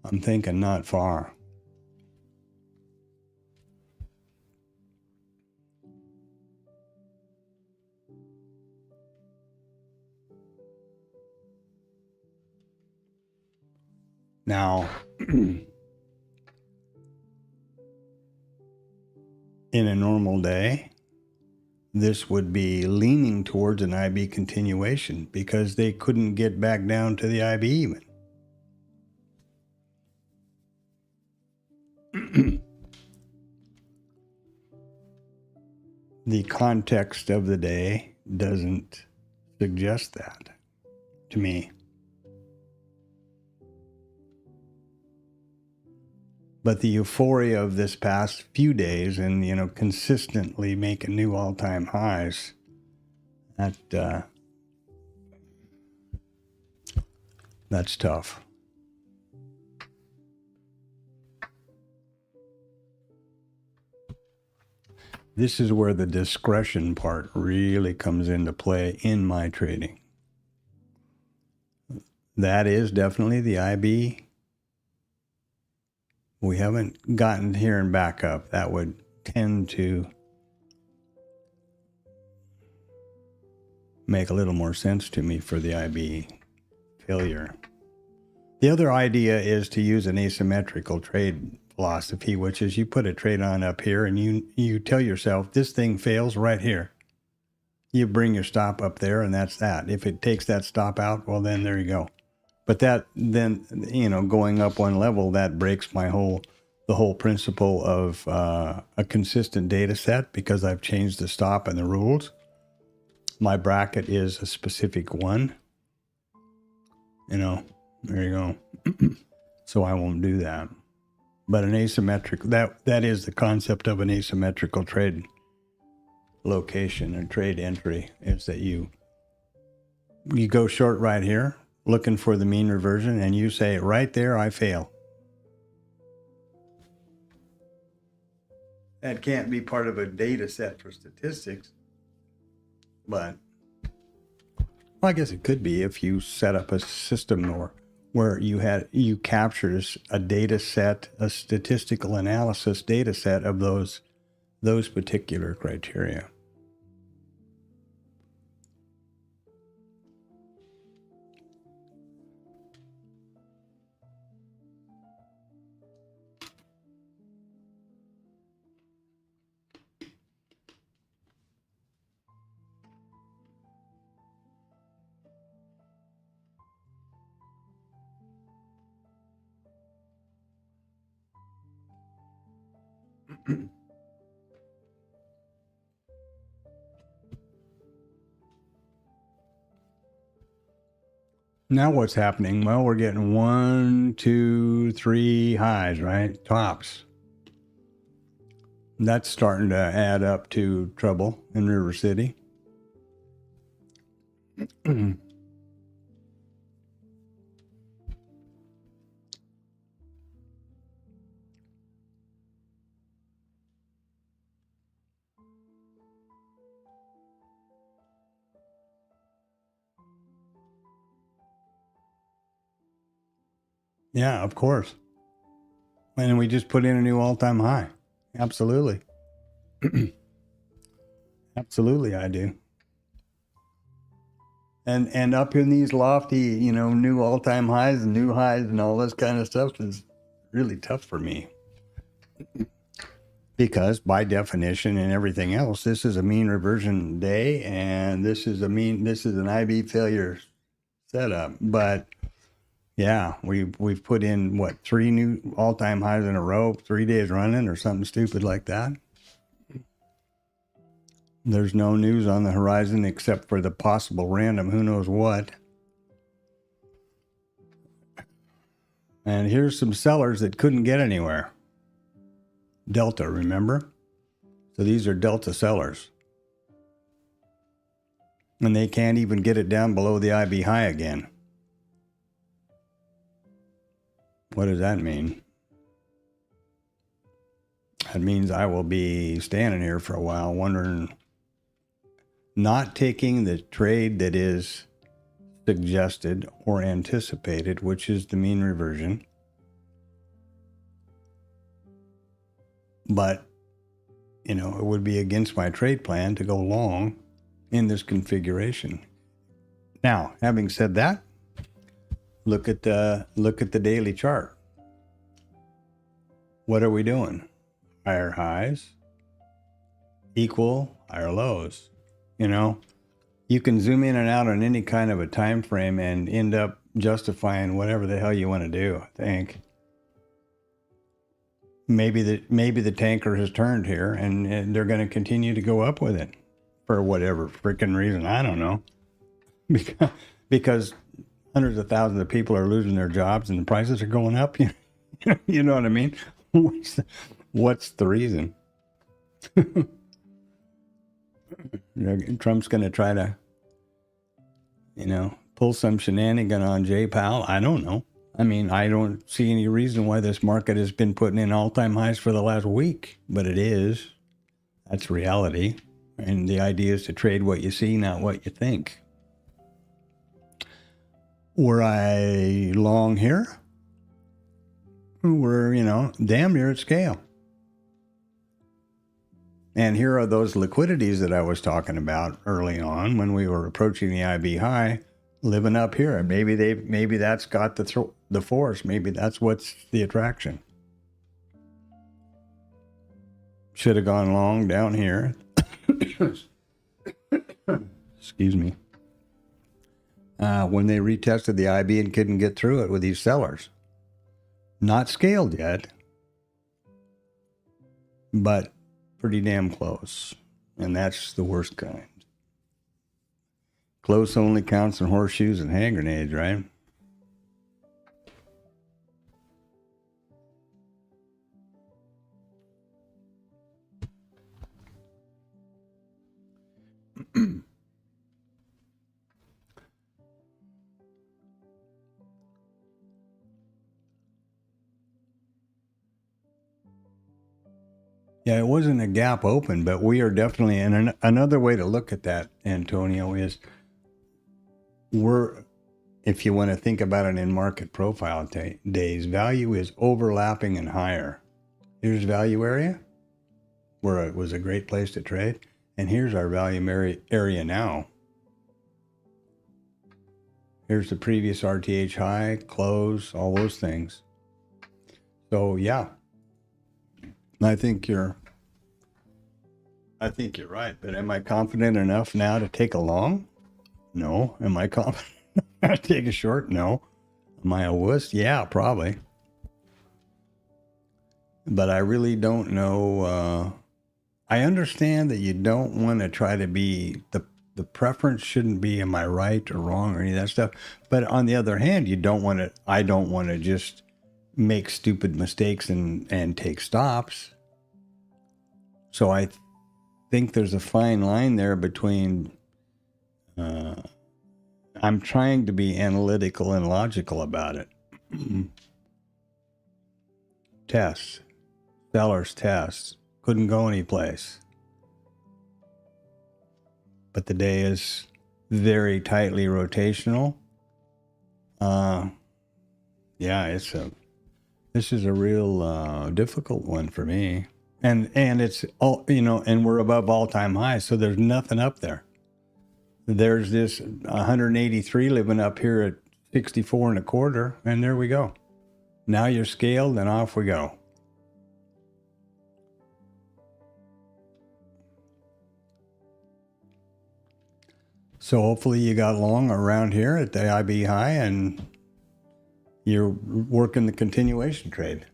I'm thinking not far. Now, in a normal day, this would be leaning towards an IB continuation because they couldn't get back down to the IB even. The context of the day doesn't suggest that to me. But the euphoria of this past few days and, consistently making new all-time highs, that's tough. This is where the discretion part really comes into play in my trading. That is definitely the IB. We haven't gotten here and back up. That would tend to make a little more sense to me for the IB failure. The other idea is to use an asymmetrical trade philosophy, which is you put a trade on up here and you tell yourself this thing fails right here. You bring your stop up there and that's that. If it takes that stop out, well then there you go. But that then, going up one level, that breaks the whole principle of a consistent data set because I've changed the stop and the rules. My bracket is a specific one. There you go. So I won't do that. But an asymmetrical, that is the concept of an asymmetrical trade location and trade entry, is that you go short right here, looking for the mean reversion, and you say, right there, I fail. That can't be part of a data set for statistics, but well, I guess it could be if you set up a system where you captured a data set, a statistical analysis data set of those particular criteria. Now what's happening? Well, we're getting 1, 2, 3 highs, right? Tops. That's starting to add up to trouble in River City. Yeah, of course. And we just put in a new all-time high. Absolutely. Absolutely, I do. And up in these lofty, new all-time highs and new highs and all this kind of stuff is really tough for me. Because by definition and everything else, this is a mean reversion day, and this is an IB failure setup. But yeah, we've put in what, 3 new all-time highs in a row, 3 days running or something stupid like that. There's no news on the horizon except for the possible random who knows what. And here's some sellers that couldn't get anywhere. Delta, remember? So these are Delta sellers. And they can't even get it down below the IB high again. What does that mean? That means I will be standing here for a while wondering, not taking the trade that is suggested or anticipated, which is the mean reversion. But, you know, it would be against my trade plan to go long in this configuration. Now, having said that, look at the daily chart. What are we doing? Higher highs equal higher lows. You know, you can zoom in and out on any kind of a time frame and end up justifying whatever the hell you want to do, I think. Maybe the tanker has turned here and they're going to continue to go up with it for whatever freaking reason. I don't know. Because hundreds of thousands of people are losing their jobs and the prices are going up. You know what I mean? What's the reason? Trump's going to try to, pull some shenanigan on Jay Powell. I don't know. I mean, I don't see any reason why this market has been putting in all-time highs for the last week, but it is. That's reality. And the idea is to trade what you see, not what you think. Were I long here? We're, damn near at scale. And here are those liquidities that I was talking about early on when we were approaching the IB high, living up here. And maybe that's got the force. Maybe that's what's the attraction. Should have gone long down here. Excuse me. When they retested the IB and couldn't get through it with these sellers. Not scaled yet, but pretty damn close. And that's the worst kind. Close only counts in horseshoes and hand grenades, right? Yeah, it wasn't a gap open, but we are definitely, and another way to look at that, Antonio, is if you want to think about it in market profile days, value is overlapping and higher. Here's value area, where it was a great place to trade, and here's our value area now. Here's the previous RTH high, close, all those things. So yeah. I think you're right, but am I confident enough now to take a long? No. Am I confident enough to take a short? No. Am I a wuss? Yeah, probably. But I really don't know. I understand that you don't want to try to be, the preference shouldn't be am I right or wrong or any of that stuff. But on the other hand, I don't want to just make stupid mistakes and take stops. So I think there's a fine line there between I'm trying to be analytical and logical about it. Tests. Sellers tests. Couldn't go anyplace. But the day is very tightly rotational. This is a real difficult one for me. And it's all, and we're above all-time highs, so there's nothing up there. There's this 183 living up here at 64 and a quarter, and there we go. Now you're scaled and off we go. So hopefully you got long around here at the IB high and you're working the continuation trade.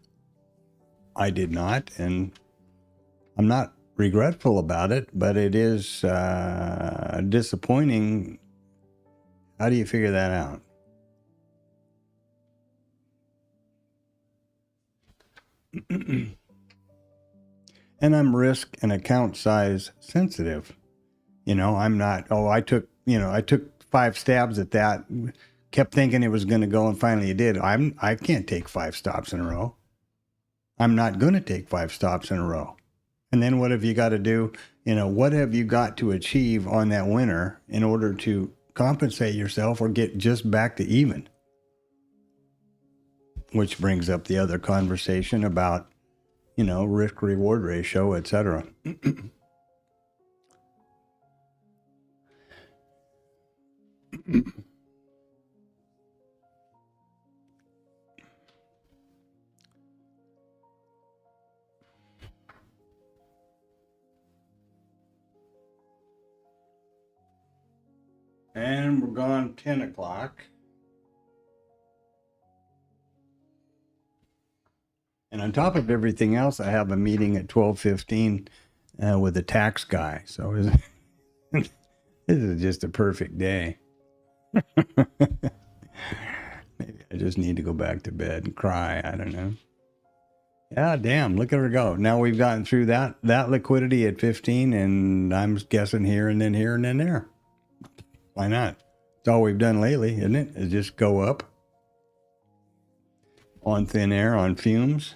I did not, and I'm not regretful about it, but it is disappointing. How do you figure that out? And I'm risk and account size sensitive. You know, I'm not, I took 5 stabs at that, kept thinking it was going to go, and finally it did. I can't take 5 stops in a row. I'm not going to take 5 stops in a row. And then what have you got to do? You know, what have you got to achieve on that winner in order to compensate yourself or get just back to even? Which brings up the other conversation about, you know, risk reward ratio, etc. And we're gone 10 o'clock. And on top of everything else, I have a meeting at 12:15 with a tax guy. So this is just a perfect day. Maybe I just need to go back to bed and cry. I don't know. Yeah, damn, look at her go. Now we've gotten through that liquidity at 15, and I'm guessing here and then here and then there. Why not? It's all we've done lately, isn't it? Is just go up on thin air, on fumes.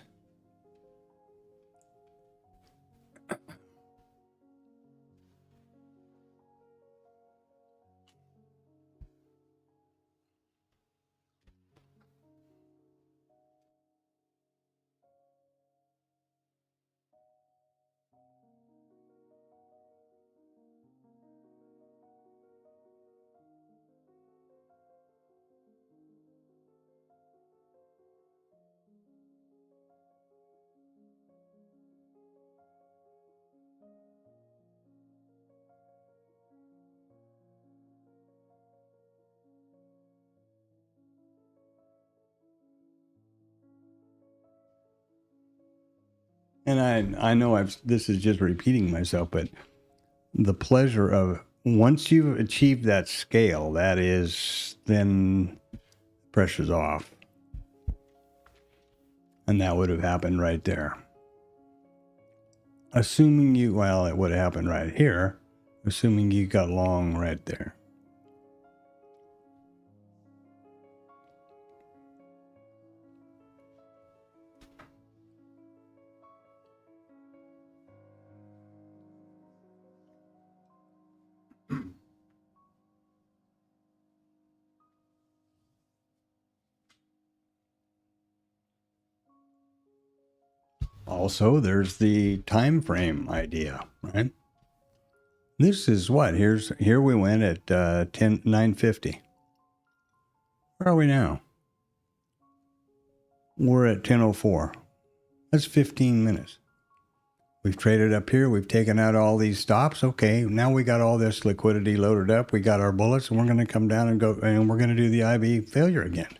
And I know this is just repeating myself, but the pleasure of once you've achieved that scale, that is, then pressure's off. And that would have happened right there. Assuming it would have happened right here, assuming you got long right there. Also, there's the time frame idea, right? This is what? Here we went at 9:50. Where are we now? We're at 10:04. That's 15 minutes. We've traded up here. We've taken out all these stops. Okay, now we got all this liquidity loaded up. We got our bullets, and we're going to come down and go, and we're going to do the IB failure again.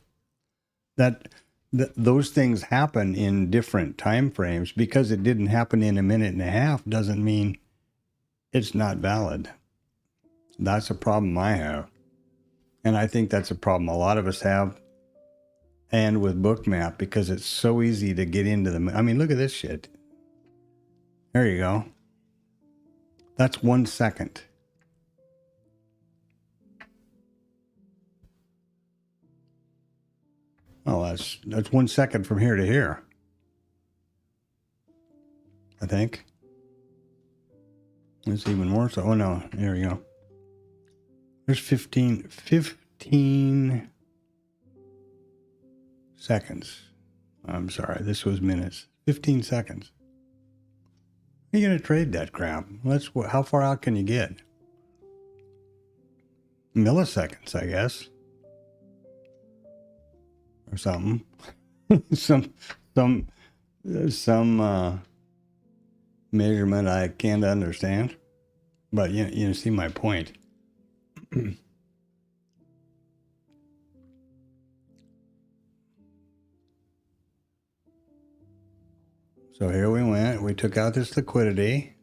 Those things happen in different time frames. Because it didn't happen in a minute and a half doesn't mean it's not valid. That's a problem I have. And I think that's a problem a lot of us have. And with Bookmap, because it's so easy to get into I mean, look at this shit. There you go. That's 1 second. Well, that's 1 second from here to here, I think. It's even more so. Oh, no. There we go. There's 15 seconds. I'm sorry. This was minutes. 15 seconds. How are you going to trade that crap? How far out can you get? Milliseconds, I guess. Or something. some measurement I can't understand. But you see my point. So here we went. We took out this liquidity.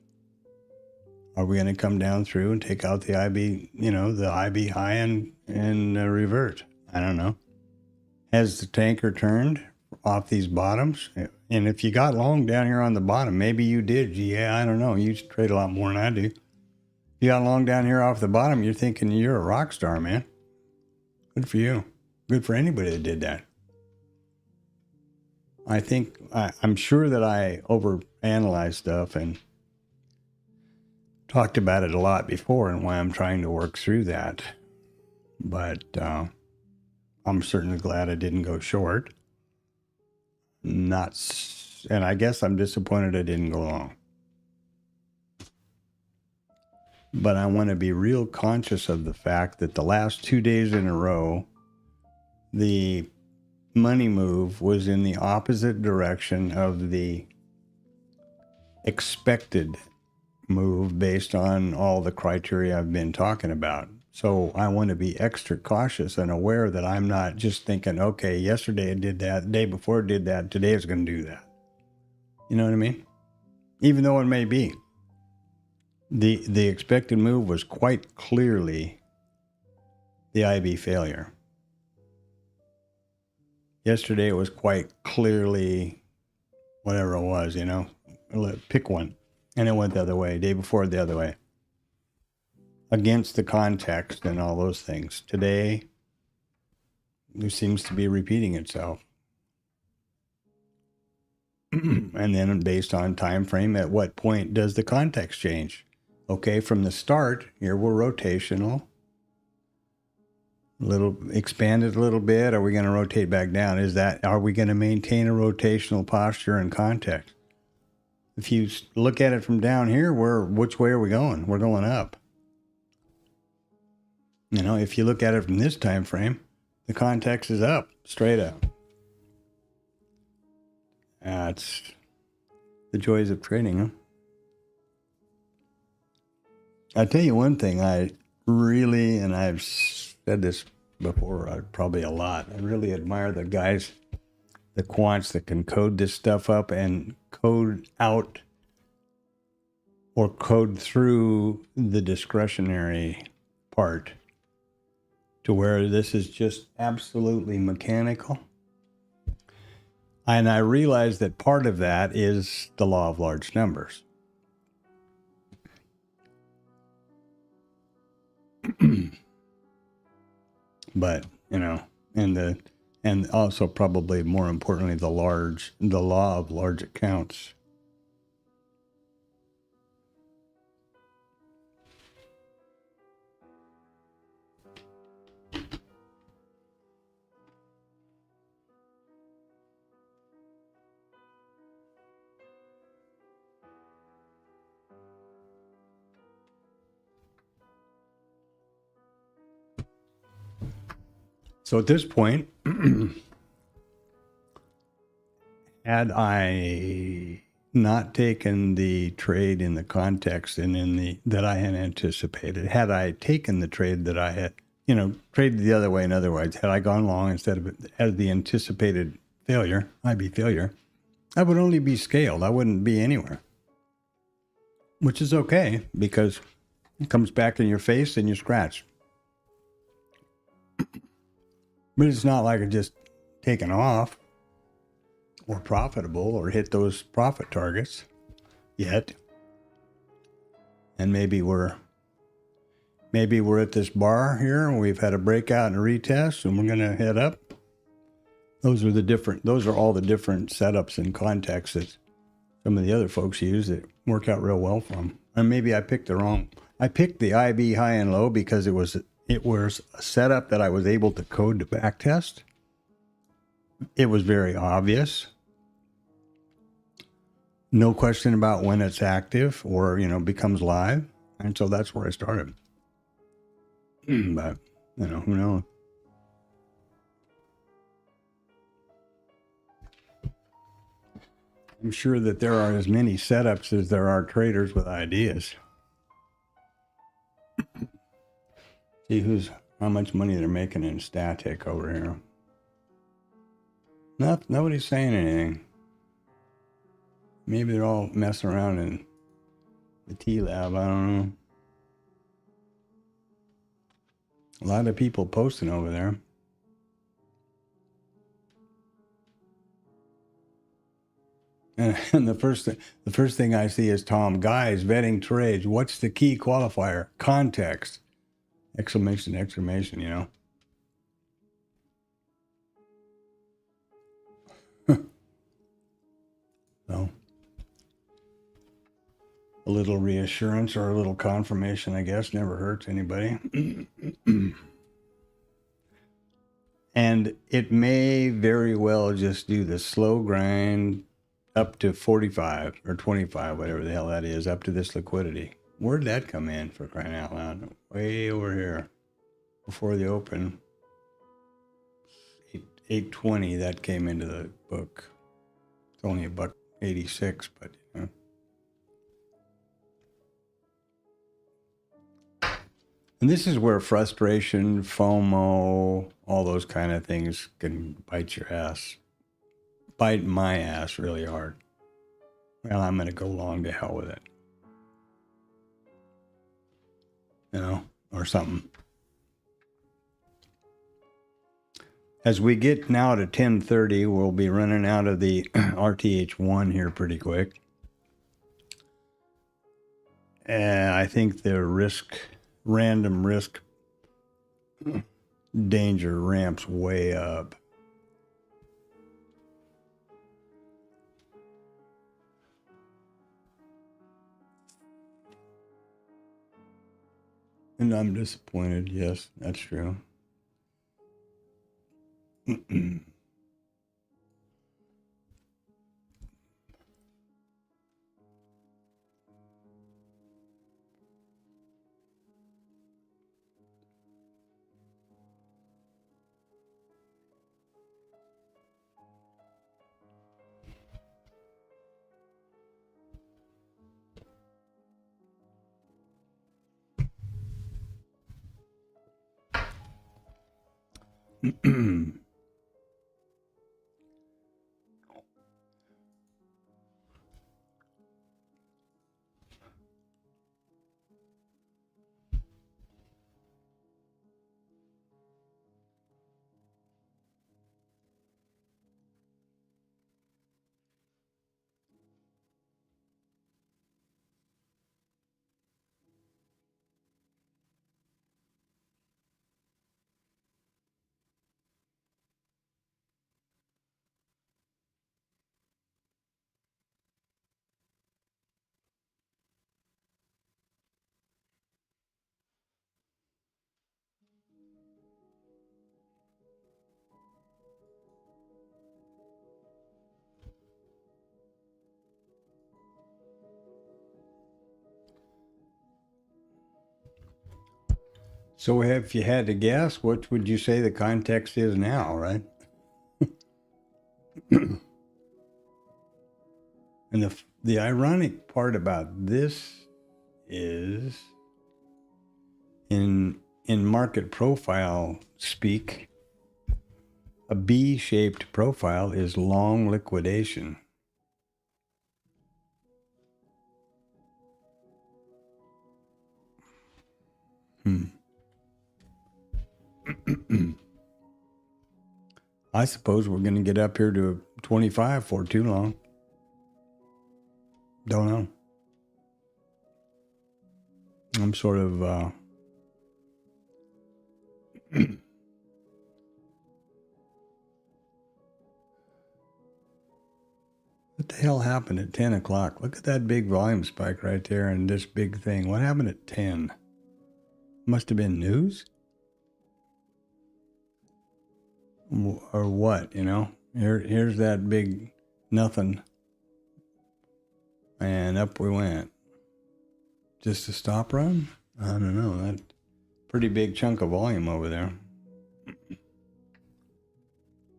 Are we going to come down through and take out the IB, the IB high and revert? I don't know. Has the tanker turned off these bottoms? And if you got long down here on the bottom, maybe you did. Yeah, I don't know. You trade a lot more than I do. If you got long down here off the bottom, you're thinking you're a rock star, man. Good for you. Good for anybody that did that. I'm sure that I overanalyze stuff and talked about it a lot before and why I'm trying to work through that. But I'm certainly glad I didn't go short. And I guess I'm disappointed I didn't go long. But I want to be real conscious of the fact that the last 2 days in a row, the money move was in the opposite direction of the expected move based on all the criteria I've been talking about. So I want to be extra cautious and aware that I'm not just thinking, okay, yesterday I did that, the day before I did that, today it's going to do that. You know what I mean? Even though it may be. The expected move was quite clearly the IB failure. Yesterday it was quite clearly whatever it was, pick one. And it went the other way. Day before, the other way. Against the context and all those things. Today, it seems to be repeating itself. And then based on time frame, at what point does the context change? Okay, from the start, here we're rotational. Expanded a little bit. Are we going to rotate back down? Are we going to maintain a rotational posture and context? If you look at it from down here, which way are we going? We're going up. If you look at it from this time frame, the context is up, straight up. That's the joys of trading, huh? I'll tell you one thing, I really, and I've said this before, probably a lot, I really admire the guys, the quants that can code this stuff up and code out or code through the discretionary part to where this is just absolutely mechanical. And I realize that part of that is the law of large numbers. But, and also probably more importantly, the law of large accounts. So at this point, had I not taken the trade in the context and that I had anticipated, had I taken the trade that I had, traded the other way, in other words, had I gone long instead of as the anticipated failure, IB failure, I would only be scaled. I wouldn't be anywhere, which is okay because it comes back in your face and you scratch. But it's not like it just taken off or profitable or hit those profit targets yet. And maybe we're at this bar here and we've had a breakout and a retest and we're going to head up. Those are all the different setups and contexts that some of the other folks use that work out real well for them. And maybe I picked the IB high and low because it was a setup that I was able to code to backtest. It was very obvious. No question about when it's active or, becomes live. And so that's where I started. But, who knows? I'm sure that there are as many setups as there are traders with ideas. See how much money they're making in static over here. Nobody's saying anything. Maybe they're all messing around in the TLab. I don't know. A lot of people posting over there. And the first thing I see is Tom, guys, vetting trades. What's the key qualifier? Context. Exclamation, exclamation, you know. So, a little reassurance or a little confirmation, I guess, never hurts anybody. And it may very well just do the slow grind up to 45 or 25, whatever the hell that is, up to this liquidity. Where'd that come in, for crying out loud? Way over here before the open. 820, that came into the book. It's only $1.86, but you know. And this is where frustration, FOMO, all those kind of things can bite your ass. Bite my ass really hard. Well, I'm going to go long, to hell with it. You know, or something. As we get now to 10:30, we'll be running out of the RTH 1 here pretty quick. And I think the random risk danger ramps way up. And I'm disappointed. Yes, that's true. So if you had to guess, what would you say the context is now, right? And the ironic part about this is in market profile speak, a B-shaped profile is long liquidation. I suppose we're going to get up here to 25 for too long. Don't know. I'm sort of what the hell happened at 10 o'clock? Look at that big volume spike right there and this big thing. What happened at 10? Must have been news? Or what, you know? Here's that big nothing. And up we went. Just a stop run? I don't know. That pretty big chunk of volume over there.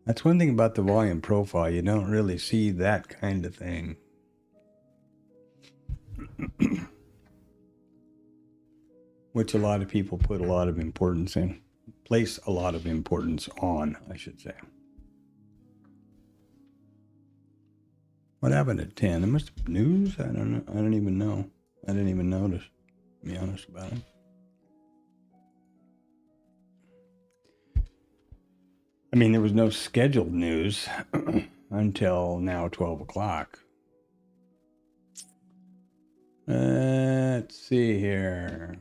That's one thing about the volume profile. You don't really see that kind of thing. which a lot of people put a lot of importance in, place a lot of importance on, I should say. What happened at 10? There must have been news? I don't know. I don't even know. I didn't even notice, to be honest about it. I mean, there was no scheduled news until now, 12 o'clock. Let's see here.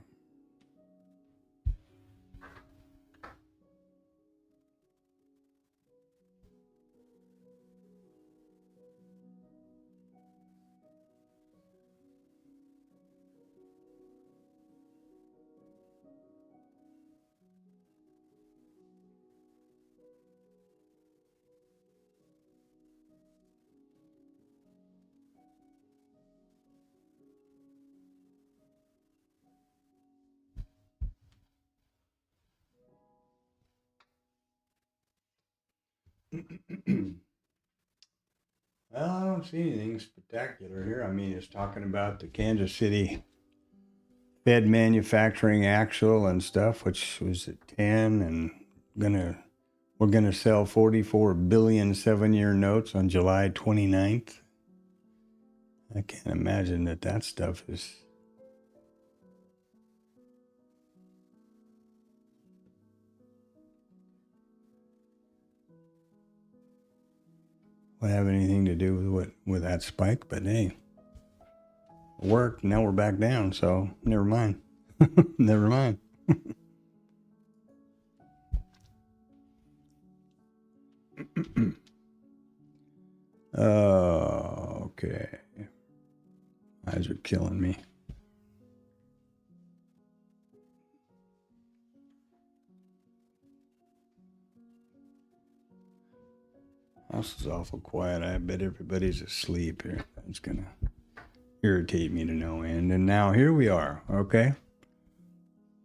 Well, I don't see anything spectacular here. I mean, it's talking about the Kansas City Fed manufacturing actual and stuff, which was at 10, and we're gonna sell 44 billion 7-year notes on July 29th. I can't imagine that stuff is. Would have anything to do with that spike, but hey, it worked. Now we're back down, so never mind. Never mind. Okay. Eyes are killing me. House is awful quiet. I bet everybody's asleep here. That's gonna irritate me to no end. And now here we are. Okay.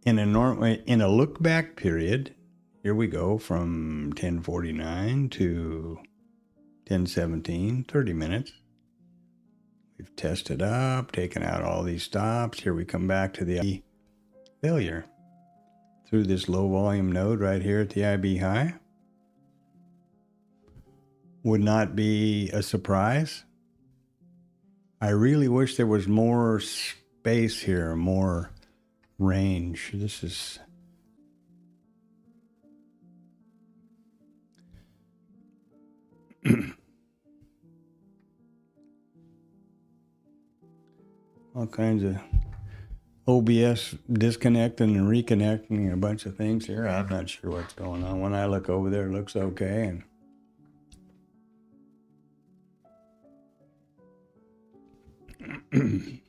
In a look back period, here we go from 1049 to 1017, 30 minutes. We've tested up, taken out all these stops. Here we come back to the failure through this low volume node right here at the IB high. Would not be a surprise. I really wish there was more space here, more range. This is all kinds of OBS disconnecting and reconnecting and a bunch of things here. I'm not sure what's going on. When I look over there, it looks okay. And and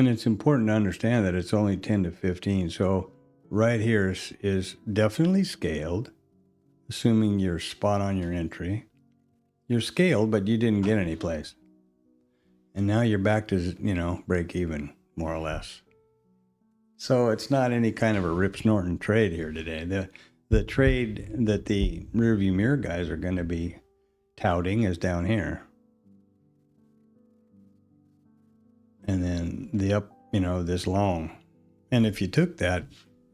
it's important to understand that it's only 10 to 15. So right here is definitely scaled, assuming you're spot on your entry. You're scaled, but you didn't get any place. And now you're back to, break even, more or less. So it's not any kind of a Rip Snorton trade here today. The trade that the rearview mirror guys are going to be touting is down here. And then the up, this long. And if you took that,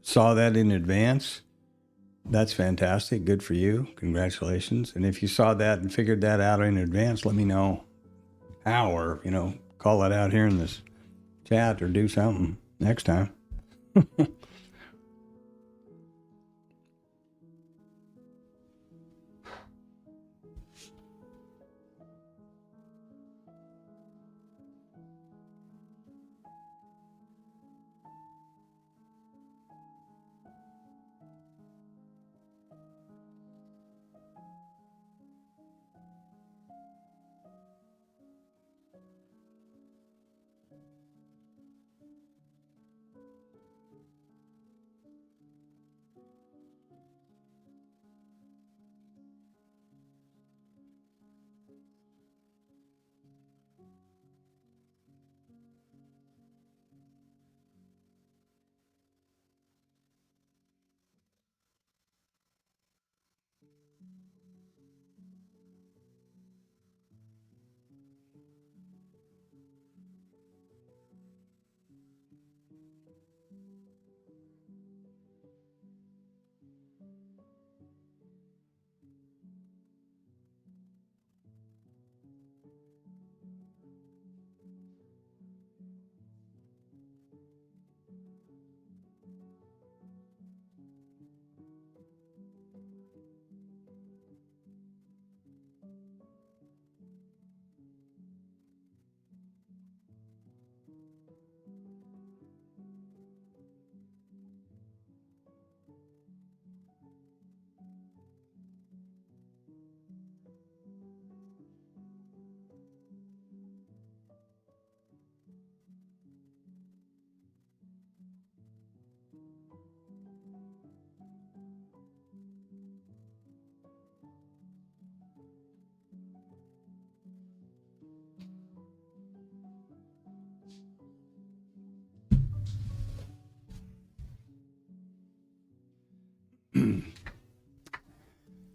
saw that in advance, that's fantastic. Good for you. Congratulations. And if you saw that and figured that out in advance, let me know how, or, call it out here in this chat or do something next time.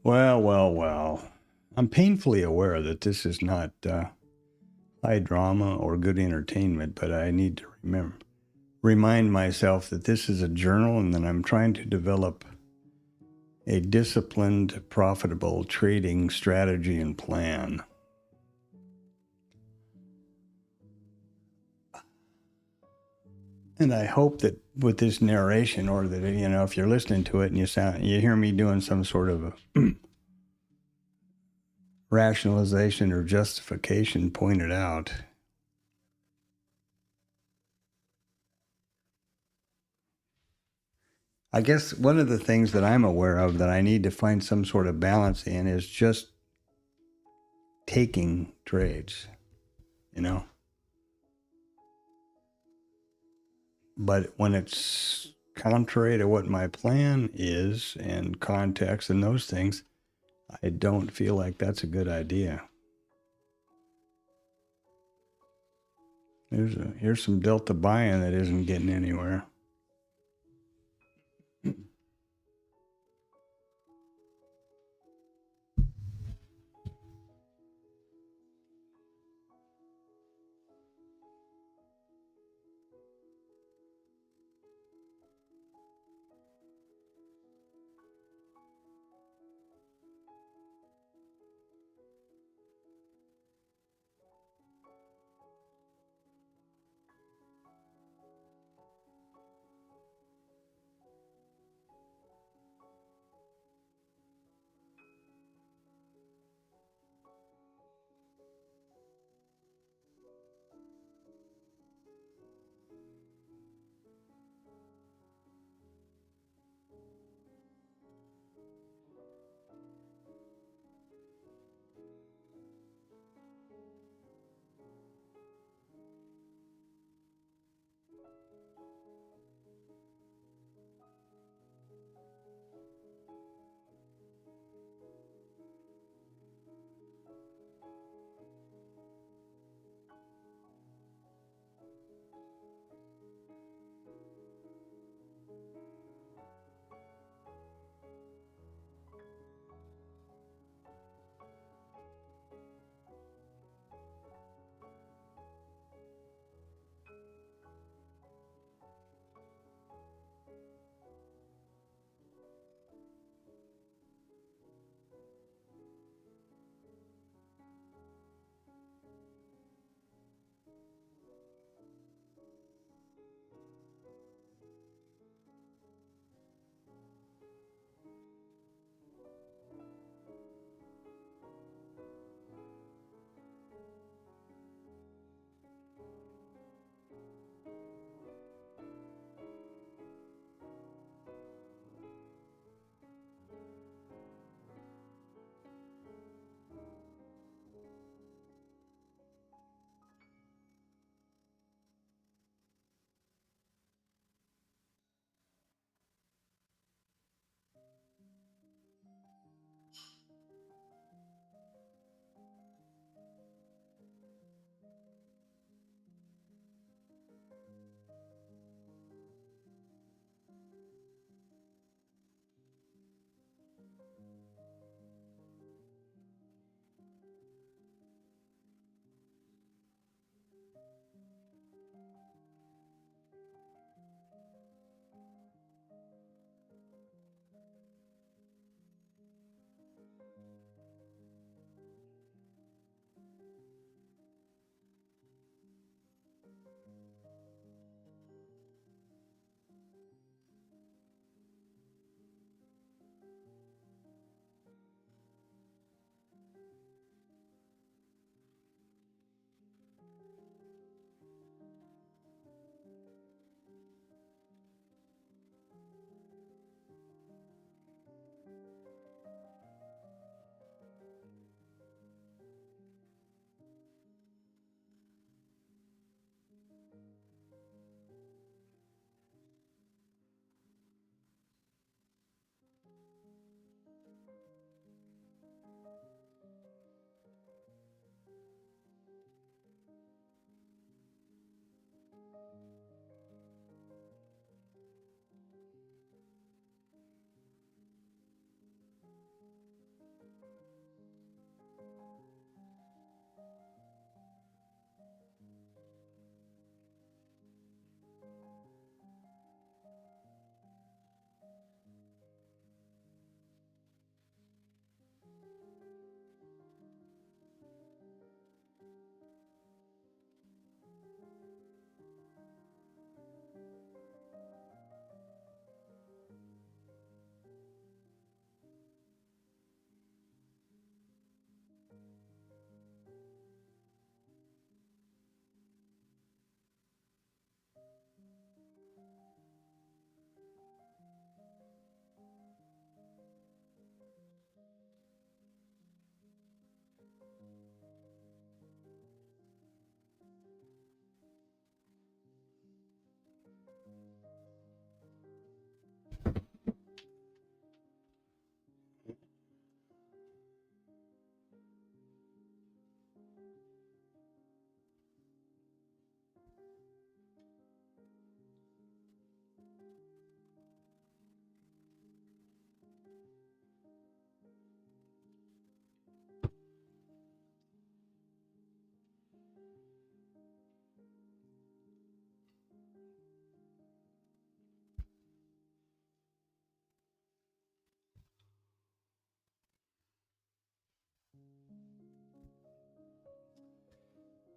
Well. I'm painfully aware that this is not high drama or good entertainment, but I need to remind myself that this is a journal and that I'm trying to develop a disciplined, profitable trading strategy and plan. And I hope that with this narration, or that, you know, if you're listening to it and you hear me doing some sort of a rationalization or justification pointed out, I guess one of the things that I'm aware of that I need to find some sort of balance in is just taking trades, you know. But when it's contrary to what my plan is and context and those things, I don't feel like that's a good idea. Here's some delta buy-in that isn't getting anywhere.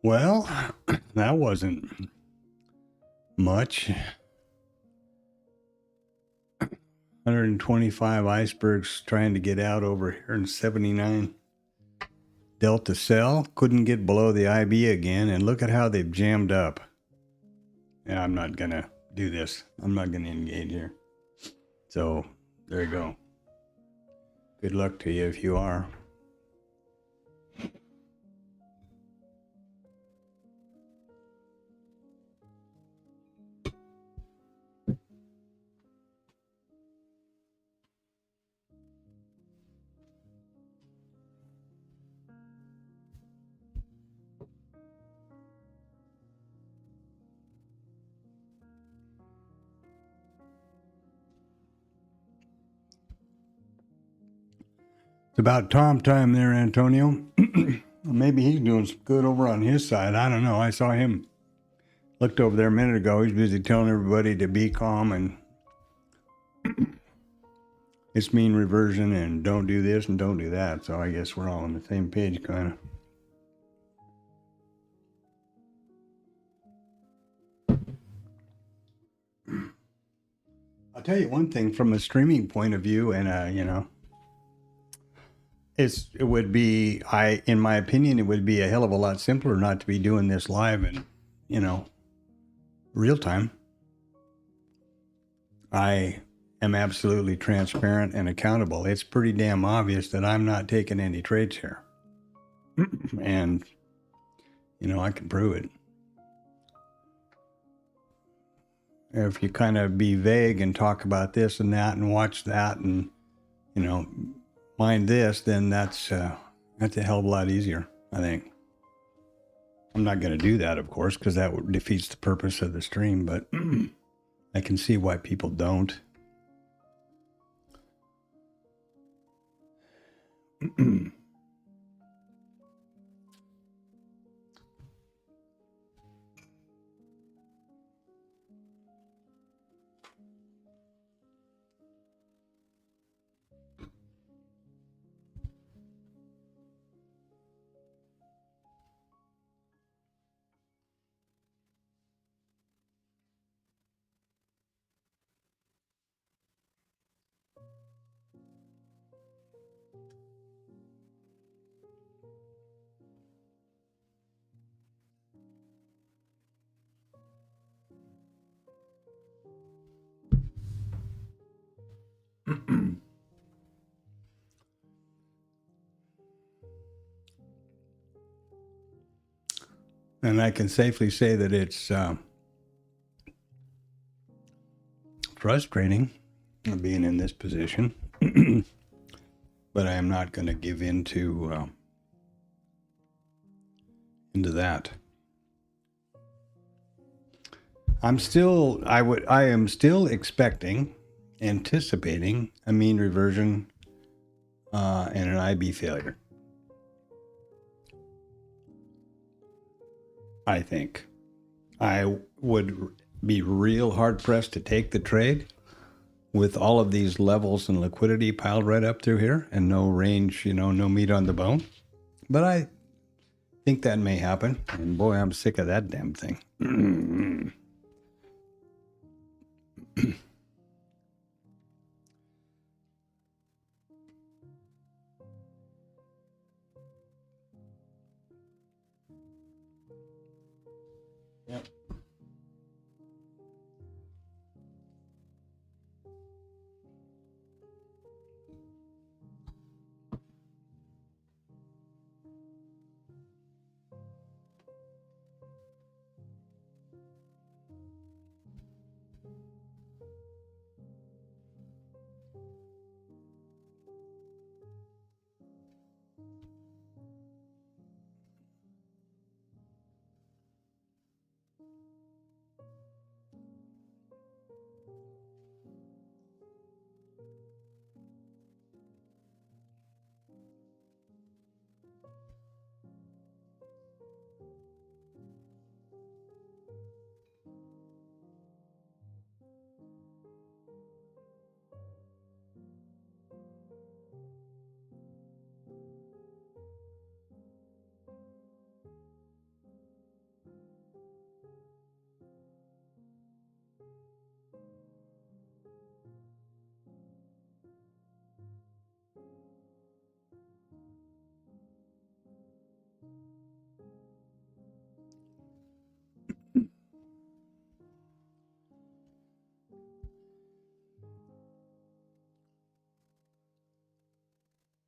Well, that wasn't much. 125 icebergs trying to get out over here in 79 Delta Cell. Couldn't get below the IB again, and look at how they've jammed up. Yeah, I'm not going to do this. I'm not going to engage here. So, there you go. Good luck to you if you are. It's about Tom time there, Antonio. Maybe he's doing some good over on his side. I don't know. I saw him. Looked over there a minute ago. He's busy telling everybody to be calm and it's mean reversion and don't do this and don't do that. So I guess we're all on the same page, kind of. I'll tell you one thing from a streaming point of view, and you know, it would be, in my opinion, it would be a hell of a lot simpler not to be doing this live and, you know, real time. I am absolutely transparent and accountable. It's pretty damn obvious that I'm not taking any trades here. And, you know, I can prove it. If you kind of be vague and talk about this and that and watch that and, you know, mind this, then that's a hell of a lot easier, I think. I'm not going to do that, of course, because that defeats the purpose of the stream, but I can see why people don't. And I can safely say that it's frustrating being in this position, but I am not going to give into that. I am still anticipating a mean reversion and an IB failure. I think I would be real hard pressed to take the trade with all of these levels and liquidity piled right up through here and no range, you know, no meat on the bone. But I think that may happen. And boy, I'm sick of that damn thing. Yep.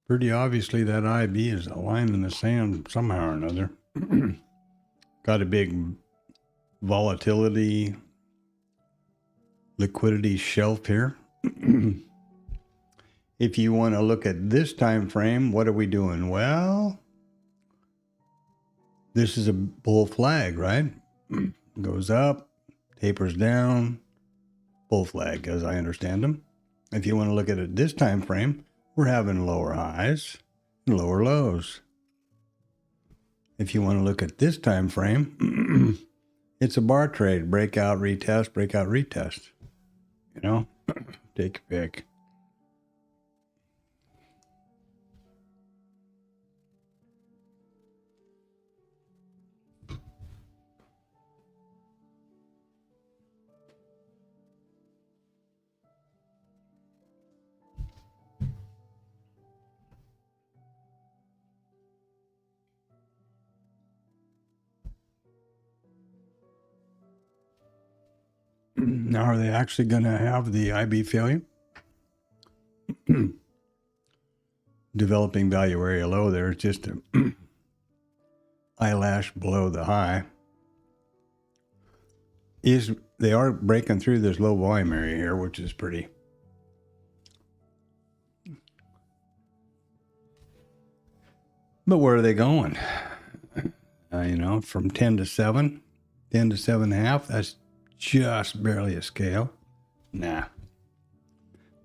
Pretty obviously that IB is a line in the sand somehow or another. Got a big volatility, liquidity shelf here. If you want to look at this time frame, what are we doing? Well, this is a bull flag, right? Goes up, tapers down, bull flag, as I understand them. If you want to look at it this time frame, we're having lower highs and lower lows. If you want to look at this time frame, it's a bar trade, breakout, retest, breakout, retest. You know, take your pick. Now, are they actually going to have the IB failure? Developing value area low there. It's just a eyelash below the high. They are breaking through this low volume area here, which is pretty. But where are they going? You know, from 10 to 7, 10 to 7.5, that's just barely a scale. Nah.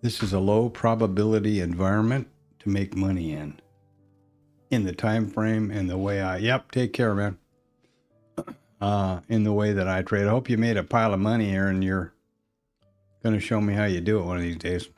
This is a low probability environment to make money in the time frame and the way take care, man. In the way that I trade. I hope you made a pile of money here and you're going to show me how you do it one of these days.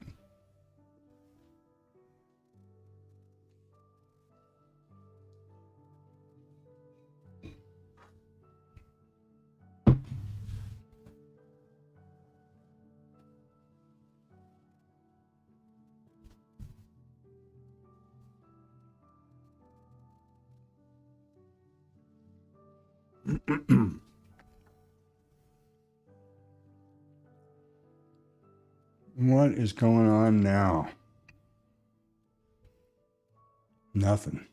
What is going on now? Nothing.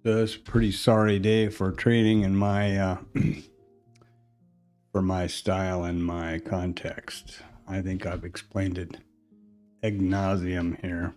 It's a pretty sorry day for trading in my for my style and my context. I think I've explained it ad nauseum here.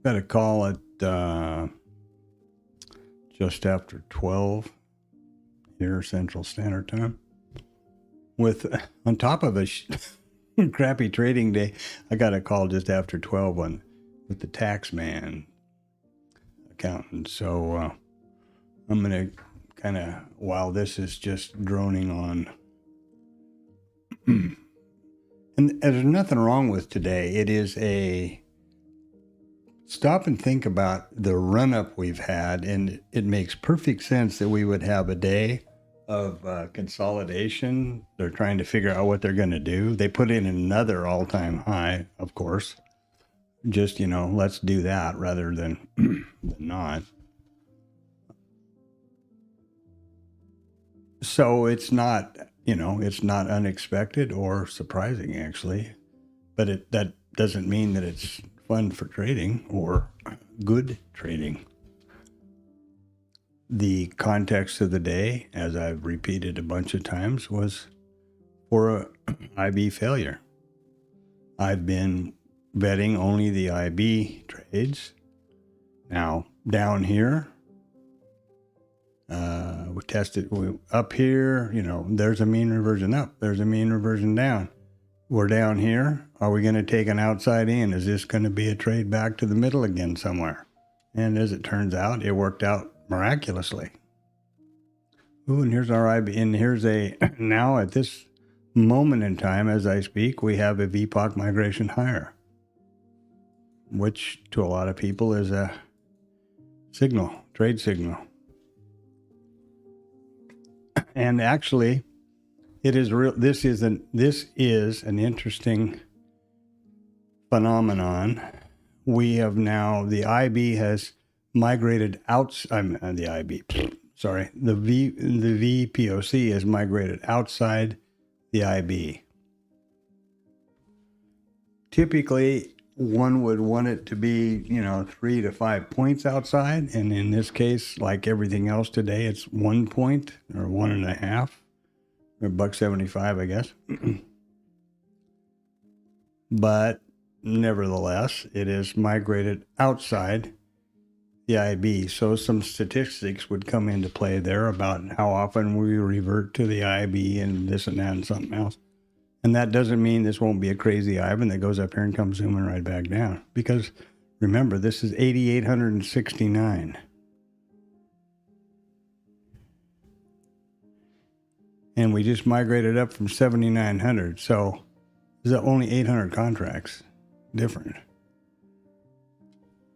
Got a call at just after 12 here Central Standard Time. with on top of a crappy trading day. I got a call just after 12 with the tax man accountant. So I'm going to kind of, while this is just droning on, and there's nothing wrong with today. It is a stop and think about the run-up we've had, and it makes perfect sense that we would have a day of consolidation. They're trying to figure out what they're going to do. They put in another all-time high, of course. Just, let's do that rather than not. So it's not, it's not unexpected or surprising, actually. But that doesn't mean that it's fun for trading or good trading. The context of the day, as I've repeated a bunch of times, was for a IB failure. I've been betting only the IB trades. Now, down here, we tested up here, there's a mean reversion up, there's a mean reversion down. We're down here. Are we going to take an outside in? Is this going to be a trade back to the middle again somewhere? And as it turns out, it worked out miraculously. Ooh, and here's our IB. And here's now at this moment in time, as I speak, we have a VPOC migration higher, which to a lot of people is a signal, trade signal. And actually, it is real. This is an interesting phenomenon. We have now, the IB has migrated out. The IB, sorry, the VPOC has migrated outside the IB. Typically, one would want it to be, 3 to 5 points outside, and in this case, like everything else today, it's 1 point or 1.5. Or $1.75, I guess. But nevertheless, it is migrated outside the IB. So some statistics would come into play there about how often we revert to the IB and this and that and something else. And that doesn't mean this won't be a crazy Ivan that goes up here and comes zooming right back down. Because remember, this is 8,869. And we just migrated up from 7,900. So there's only 800 contracts different.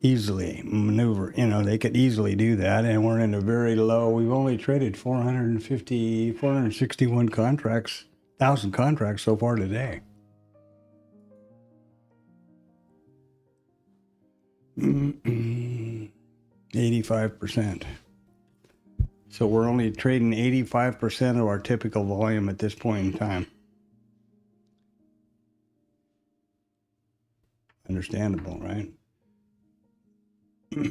Easily maneuver, they could easily do that. And we're in a very low, we've only traded 461 contracts, 1,000 contracts so far today. 85%. So we're only trading 85% of our typical volume at this point in time. Understandable, right?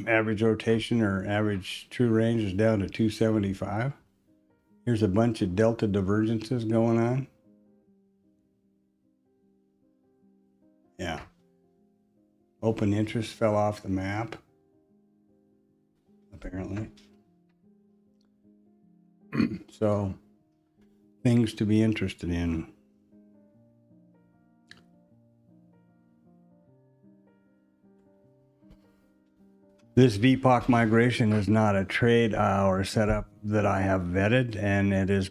Average rotation or average true range is down to 275. Here's a bunch of delta divergences going on. Yeah. Open interest fell off the map, apparently. So, things to be interested in. This VPOC migration is not a trade or a setup that I have vetted, and it is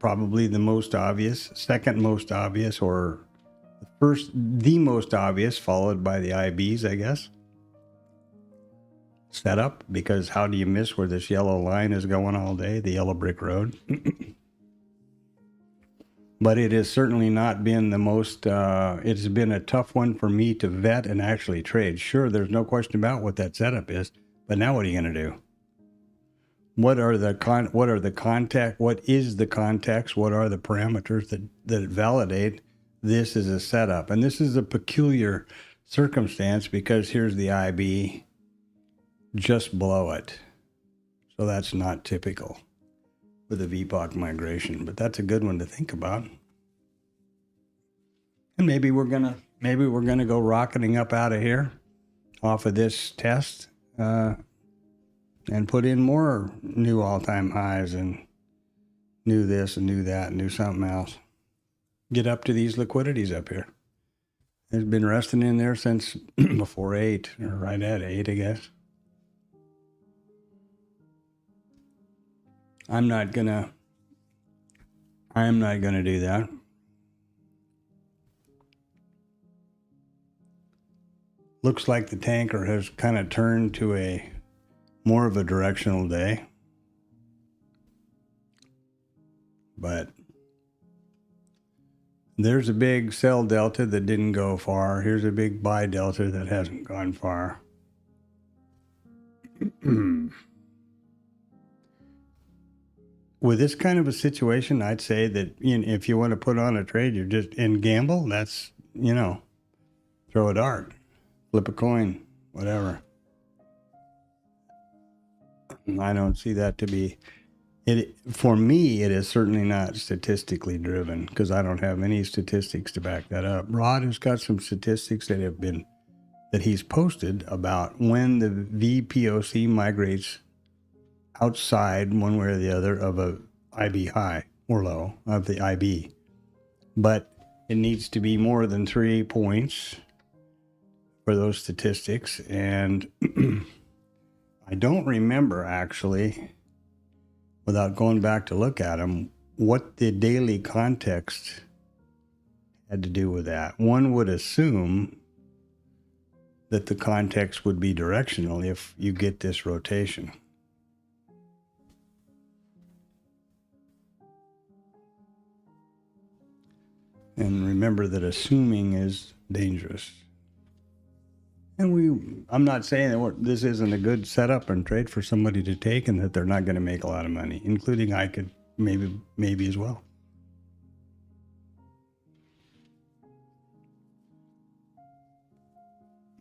probably the most obvious, second most obvious, or the most obvious, followed by the IBs, I guess. Setup, because how do you miss where this yellow line is going all day, the yellow brick road? But it has certainly not been the most, it's been a tough one for me to vet and actually trade. Sure, there's no question about what that setup is, but now what are you going to do? What is the context? What are the parameters that validate this as a setup? And this is a peculiar circumstance because here's the IB just below it. So that's not typical with a VPOC migration, but that's a good one to think about. And maybe we're gonna go rocketing up out of here off of this test and put in more new all-time highs and knew this and knew that and knew something else. Get up to these liquidities up here. It's been resting in there since before 8, or right at 8, I guess. I'm not gonna do that. Looks like the tanker has kind of turned to a more of a directional day. But there's a big sell delta that didn't go far. Here's a big buy delta that hasn't gone far. With this kind of a situation, I'd say that if you want to put on a trade, you're just in gamble. That's, throw a dart, flip a coin, whatever. I don't see that to be it. For me, it is certainly not statistically driven because I don't have any statistics to back that up. Rod has got some statistics that he's posted about when the VPOC migrates outside one way or the other of a IB high or low of the IB, but it needs to be more than 3 points for those statistics. And I don't remember actually, without going back to look at them, what the daily context had to do with that. One would assume that the context would be directional if you get this rotation. And remember that assuming is dangerous. And I'm not saying that this isn't a good setup and trade for somebody to take and that they're not going to make a lot of money, including I could maybe as well.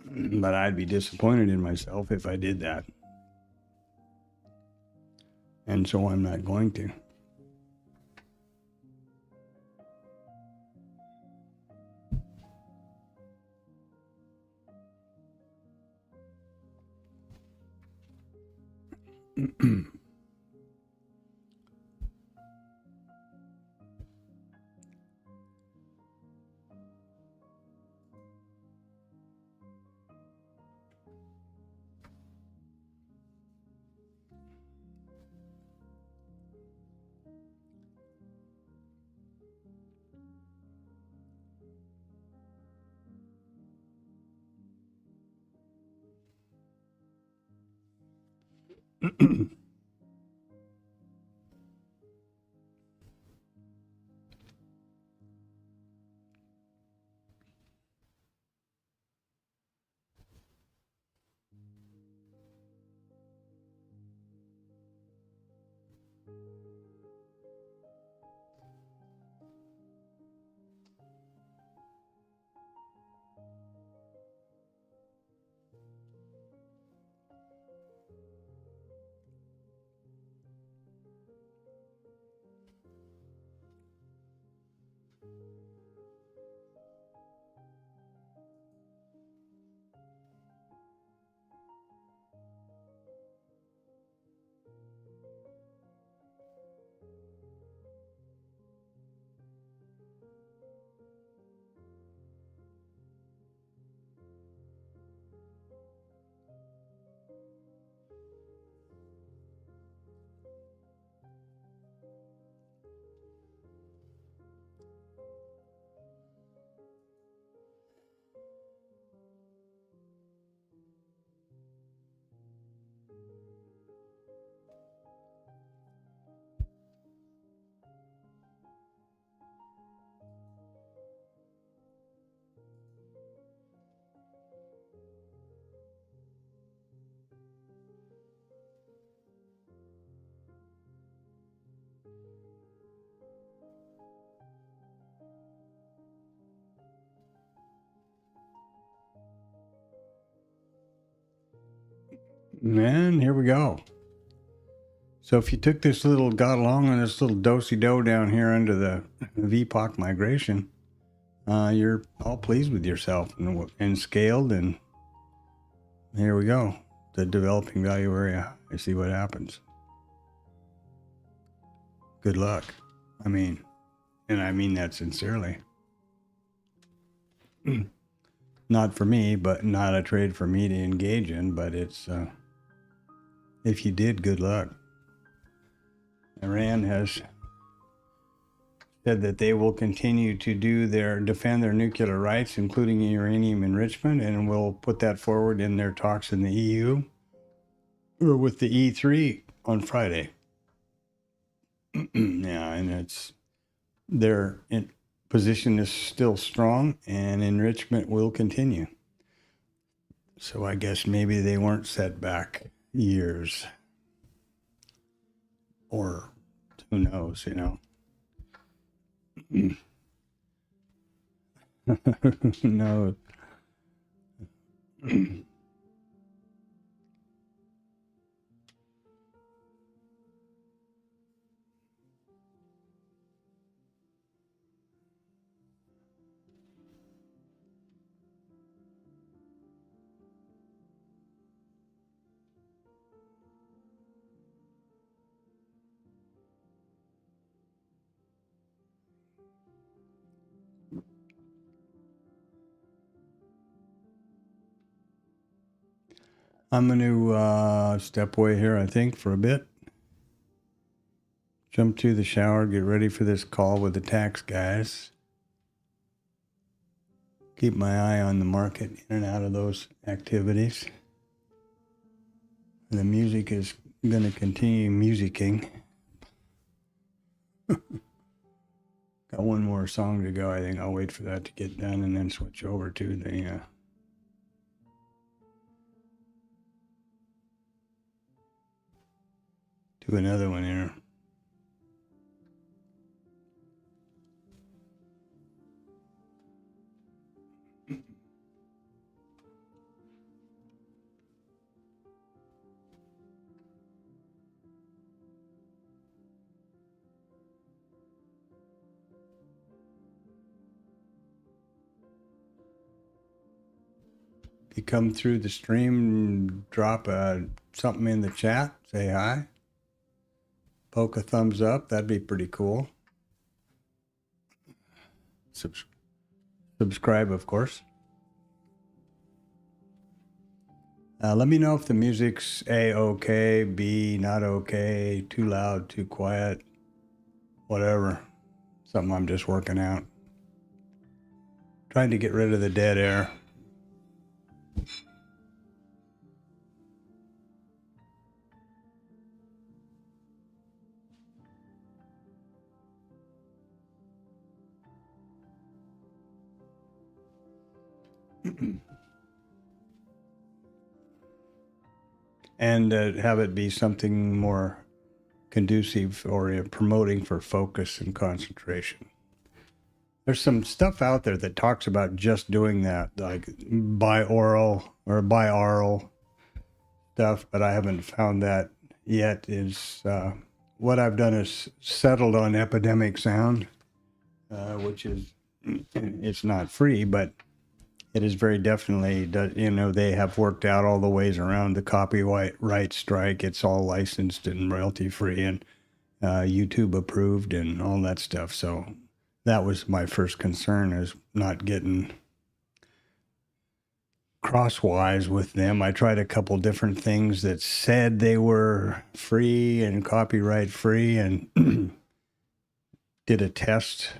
But I'd be disappointed in myself if I did that. And so I'm not going to. And here we go. So if you took this little, got along on this little do-si-do down here under the VPOC migration, you're all pleased with yourself and scaled, and here we go. The developing value area. I see what happens. good luck. I mean, and I mean that sincerely. Not for me, but not a trade for me to engage in, but it's, if you did, good luck. Iran has said that they will continue to defend their nuclear rights, including uranium enrichment, and will put that forward in their talks in the EU or with the E3 on Friday. Yeah, and their position is still strong, and enrichment will continue. So I guess maybe they weren't set back years, or who knows, No. I'm going to step away here, I think, for a bit. Jump to the shower, get ready for this call with the tax guys. Keep my eye on the market, in and out of those activities. The music is going to continue musicking. Got one more song to go. I think I'll wait for that to get done and then switch over to the to another one here. If you come through the stream, drop something in the chat, say hi, poke a thumbs up, that'd be pretty cool. Subscribe, of course. Let me know if the music's A, okay, B, not okay, too loud, too quiet, whatever. Something I'm just working out. Trying to get rid of the dead air. And have it be something more conducive or promoting for focus and concentration. There's some stuff out there that talks about just doing that, like binaural stuff, but I haven't found that yet. What I've done is settled on Epidemic Sound, which is, it's not free, but it is very definitely, they have worked out all the ways around the copyright strike. It's all licensed and royalty free and YouTube approved and all that stuff. So that was my first concern, is not getting crosswise with them. I tried a couple different things that said they were free and copyright free, and did a test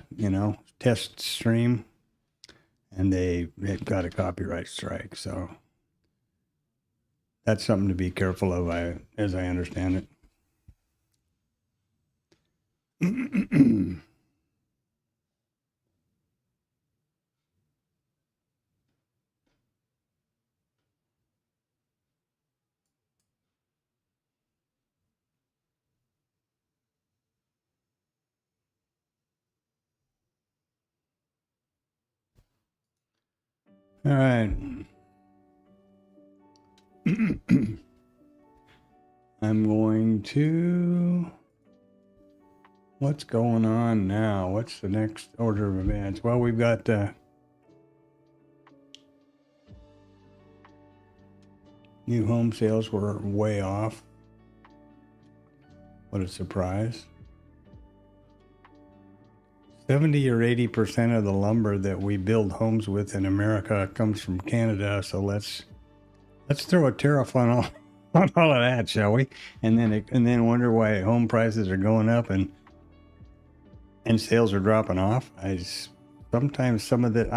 stream, and it got a copyright strike. So that's something to be careful of, as I understand it. All right. I'm going to... What's going on now? What's the next order of events? Well, we've got new home sales were way off. What a surprise. 70 or 80% of the lumber that we build homes with in America comes from Canada. So let's throw a tariff on all on all of that, shall we? And then wonder why home prices are going up and sales are dropping off. Sometimes some of that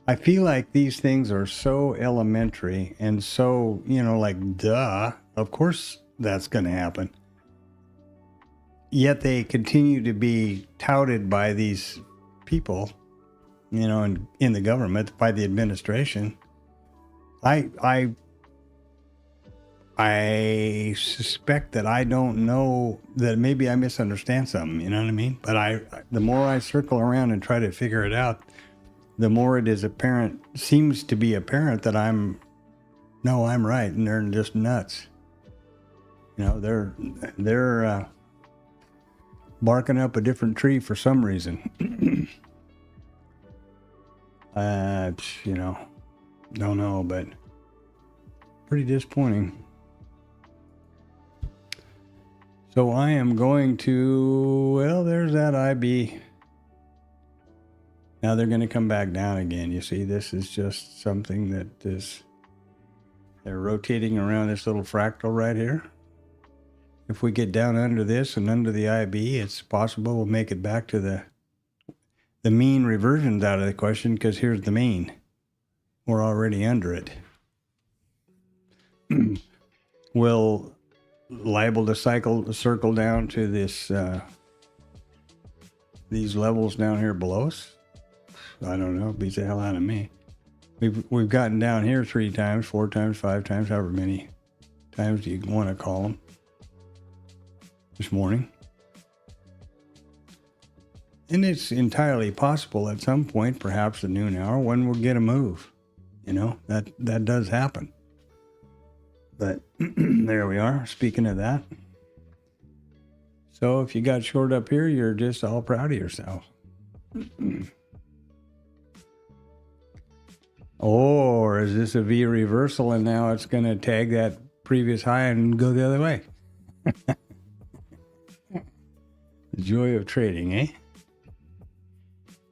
I feel like these things are so elementary and so, like, duh, of course that's going to happen. Yet they continue to be touted by these people, in the government, by the administration. I suspect that I don't know, that maybe I misunderstand something, you know what I mean? But the more I circle around and try to figure it out, the more it is seems to be apparent that I'm right, and they're just nuts. They're barking up a different tree for some reason. Don't know, but pretty disappointing. So I am going to, there's that IB. Now they're going to come back down again. You see, this is just something they're rotating around this little fractal right here. If we get down under this and under the IB, it's possible we'll make it back to the mean. Reversion's out of the question, because here's the mean. We're already under it. Will liable to circle down to this these levels down here below us? I don't know. It beats the hell out of me. We've gotten down here 3 times, 4 times, 5 times, however many times you want to call them, this morning. And it's entirely possible at some point, perhaps at noon hour, when we'll get a move. That does happen. But there we are. Speaking of that. So if you got short up here, you're just all proud of yourself. Or is this a V reversal and now it's going to tag that previous high and go the other way? The joy of trading, eh?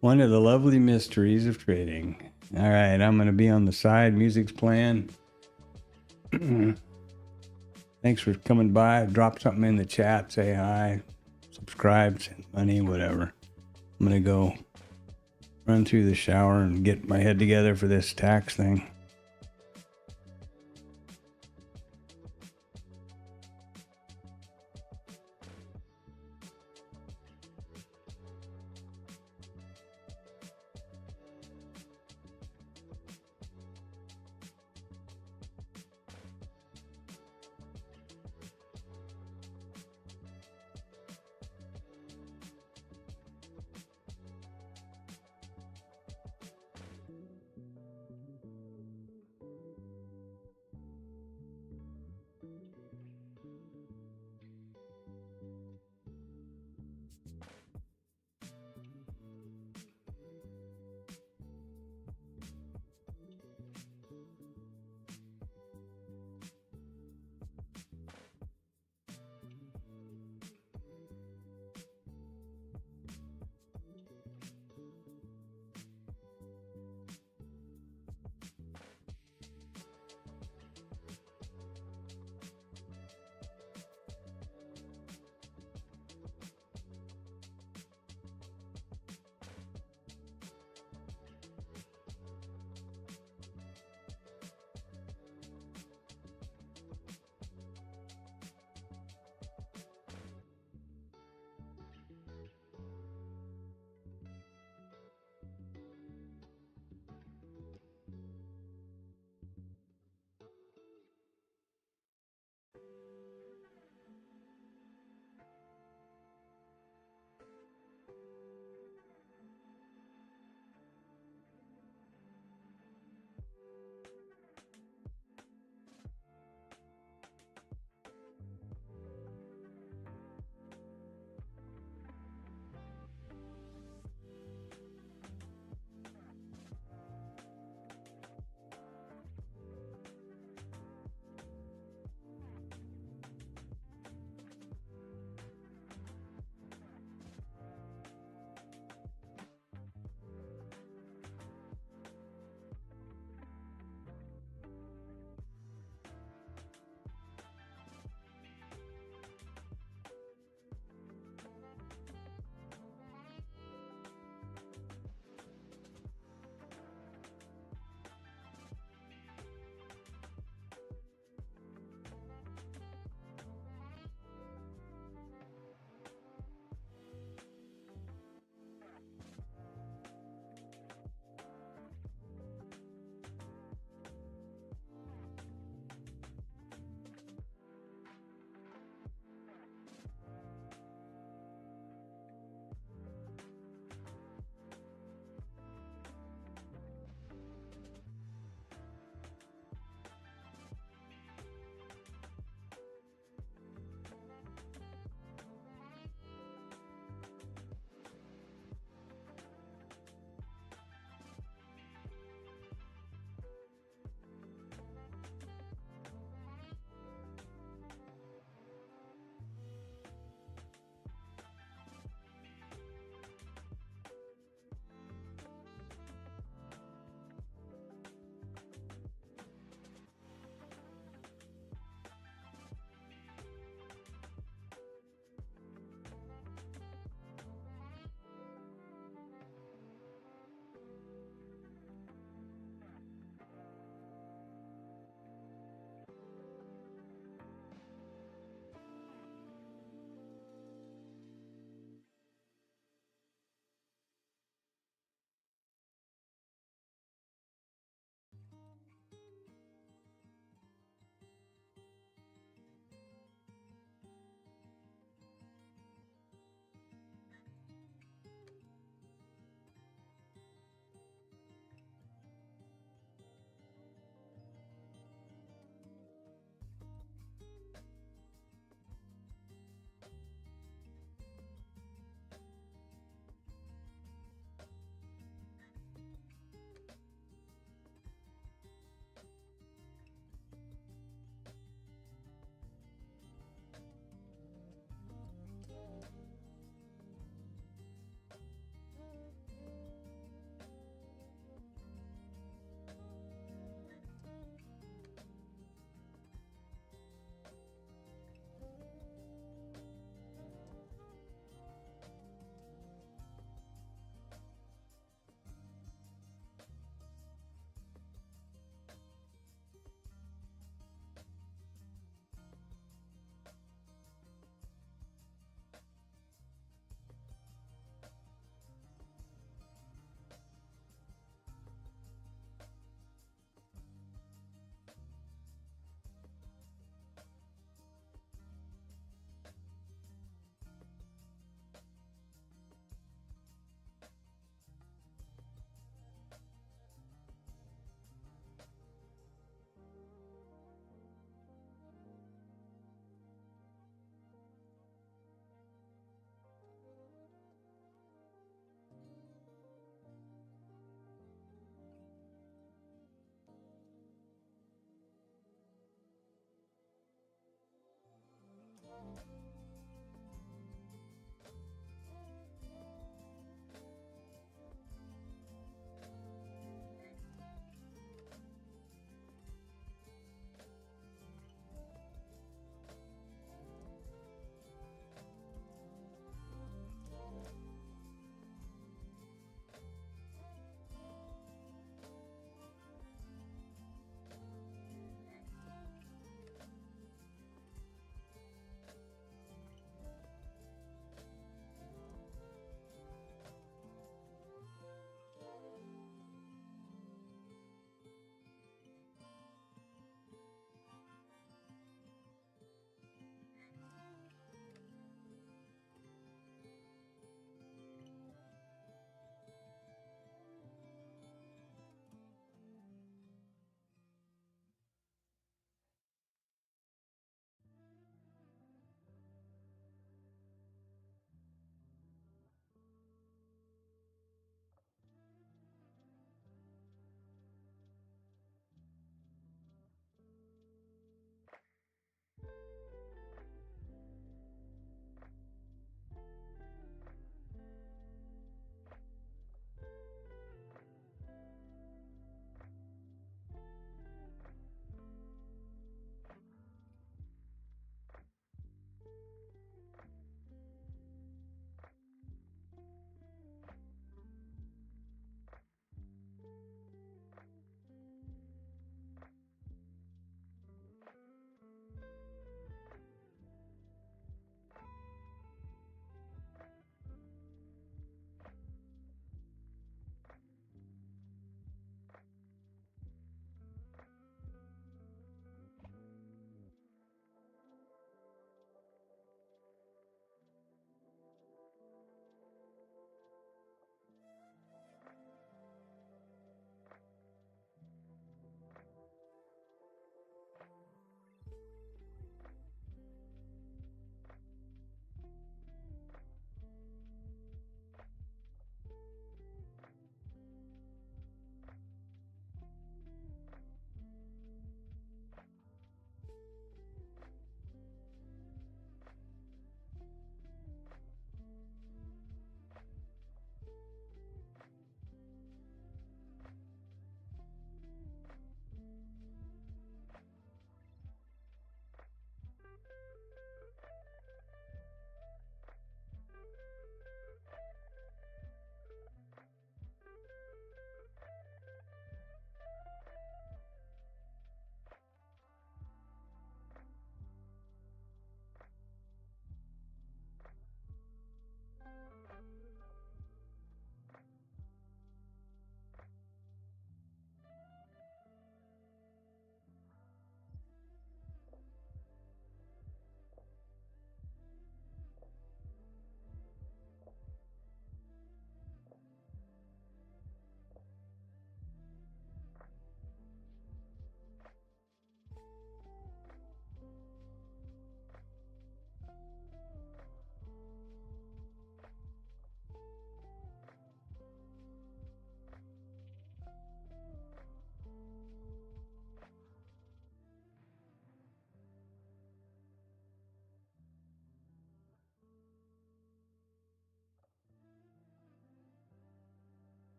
One of the lovely mysteries of trading. All right, I'm going to be on the side. Music's playing. Thanks for coming by. Drop something in the chat. Say hi. Subscribe. Send money. Whatever. I'm going to go run through the shower and get my head together for this tax thing.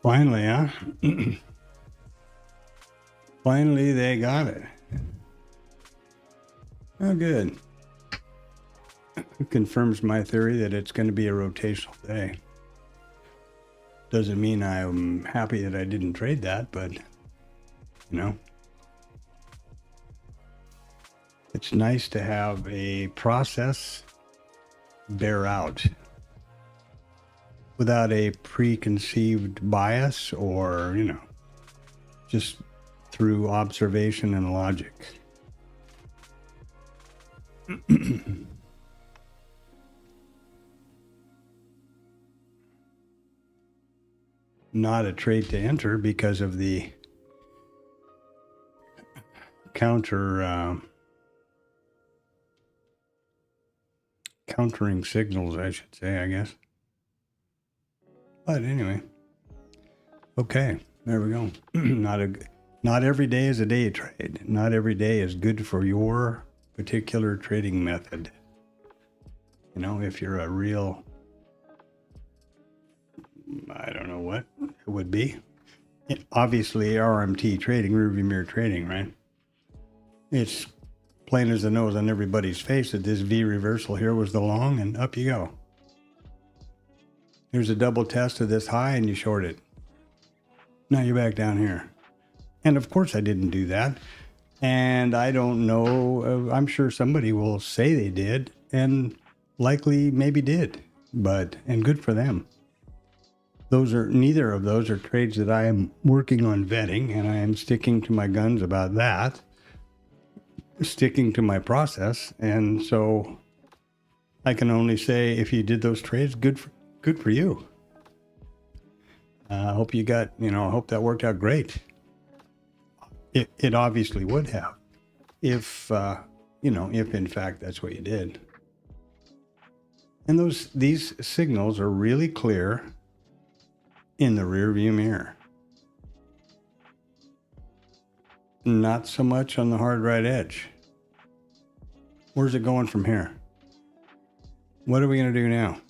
Finally, huh? Finally, they got it. Oh, good. It confirms my theory that it's going to be a rotational day. Doesn't mean I'm happy that I didn't trade that, but, you know, it's nice to have a process bear out without a preconceived bias or, you know, just through observation and logic. Not a trade to enter because of the countering signals, I should say, I guess. But anyway, okay, there we go. Not every day is a day trade. Not every day is good for your particular trading method. You know, if you're a real, I don't know what it would be. Obviously, RMT trading, rearview mirror trading, right? It's plain as the nose on everybody's face that this V reversal here was the long, and up you go. Here's a double test of this high, and you short it. Now you're back down here. And of course I didn't do that. And I don't know, I'm sure somebody will say they did, and likely maybe did, and good for them. Neither of those are trades that I am working on vetting, and I am sticking to my guns about that, sticking to my process. And so I can only say, if you did those trades, good for you. I hope you got, I hope that worked out great. It obviously would have, if in fact that's what you did. And these signals are really clear in the rear view mirror. Not so much on the hard right edge. Where's it going from here? What are we going to do now?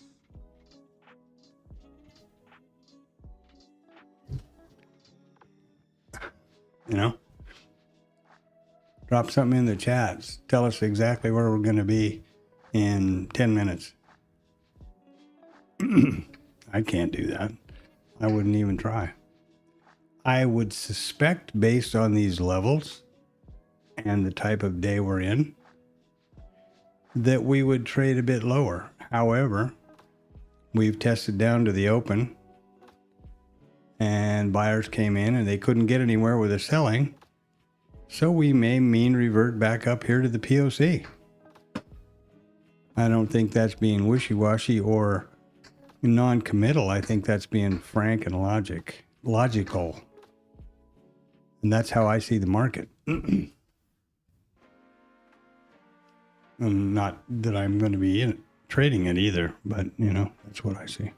Drop something in the chats. Tell us exactly where we're going to be in 10 minutes. I can't do that. I wouldn't even try. I would suspect, based on these levels and the type of day we're in, that we would trade a bit lower. However, we've tested down to the open, and buyers came in and they couldn't get anywhere with the selling. So we may mean revert back up here to the POC. I don't think that's being wishy-washy or non-committal. I think that's being frank and logical. And that's how I see the market. And not that I'm going to be trading it either, but that's what I see.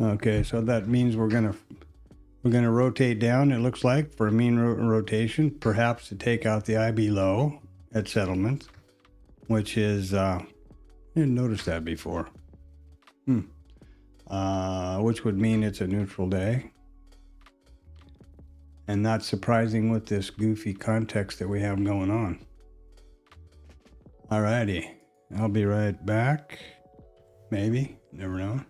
Okay, so that means we're gonna rotate down. It looks like for a mean rotation, perhaps to take out the IB low at settlement, which is I didn't notice that before. Which would mean it's a neutral day. And not surprising with this goofy context that we have going on. Alrighty, I'll be right back. Maybe, never know.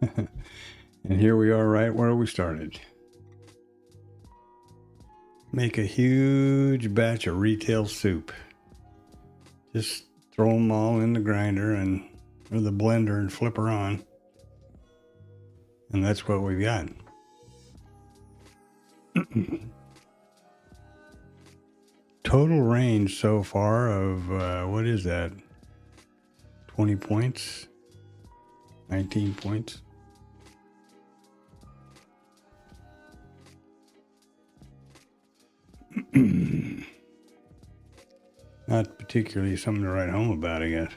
And here we are right where we started. Make a huge batch of retail soup. Just throw them all in the grinder or the blender and flip her on. And that's what we've got. Total range so far of, what is that? 20 points? 19 points? Not particularly something to write home about, I guess.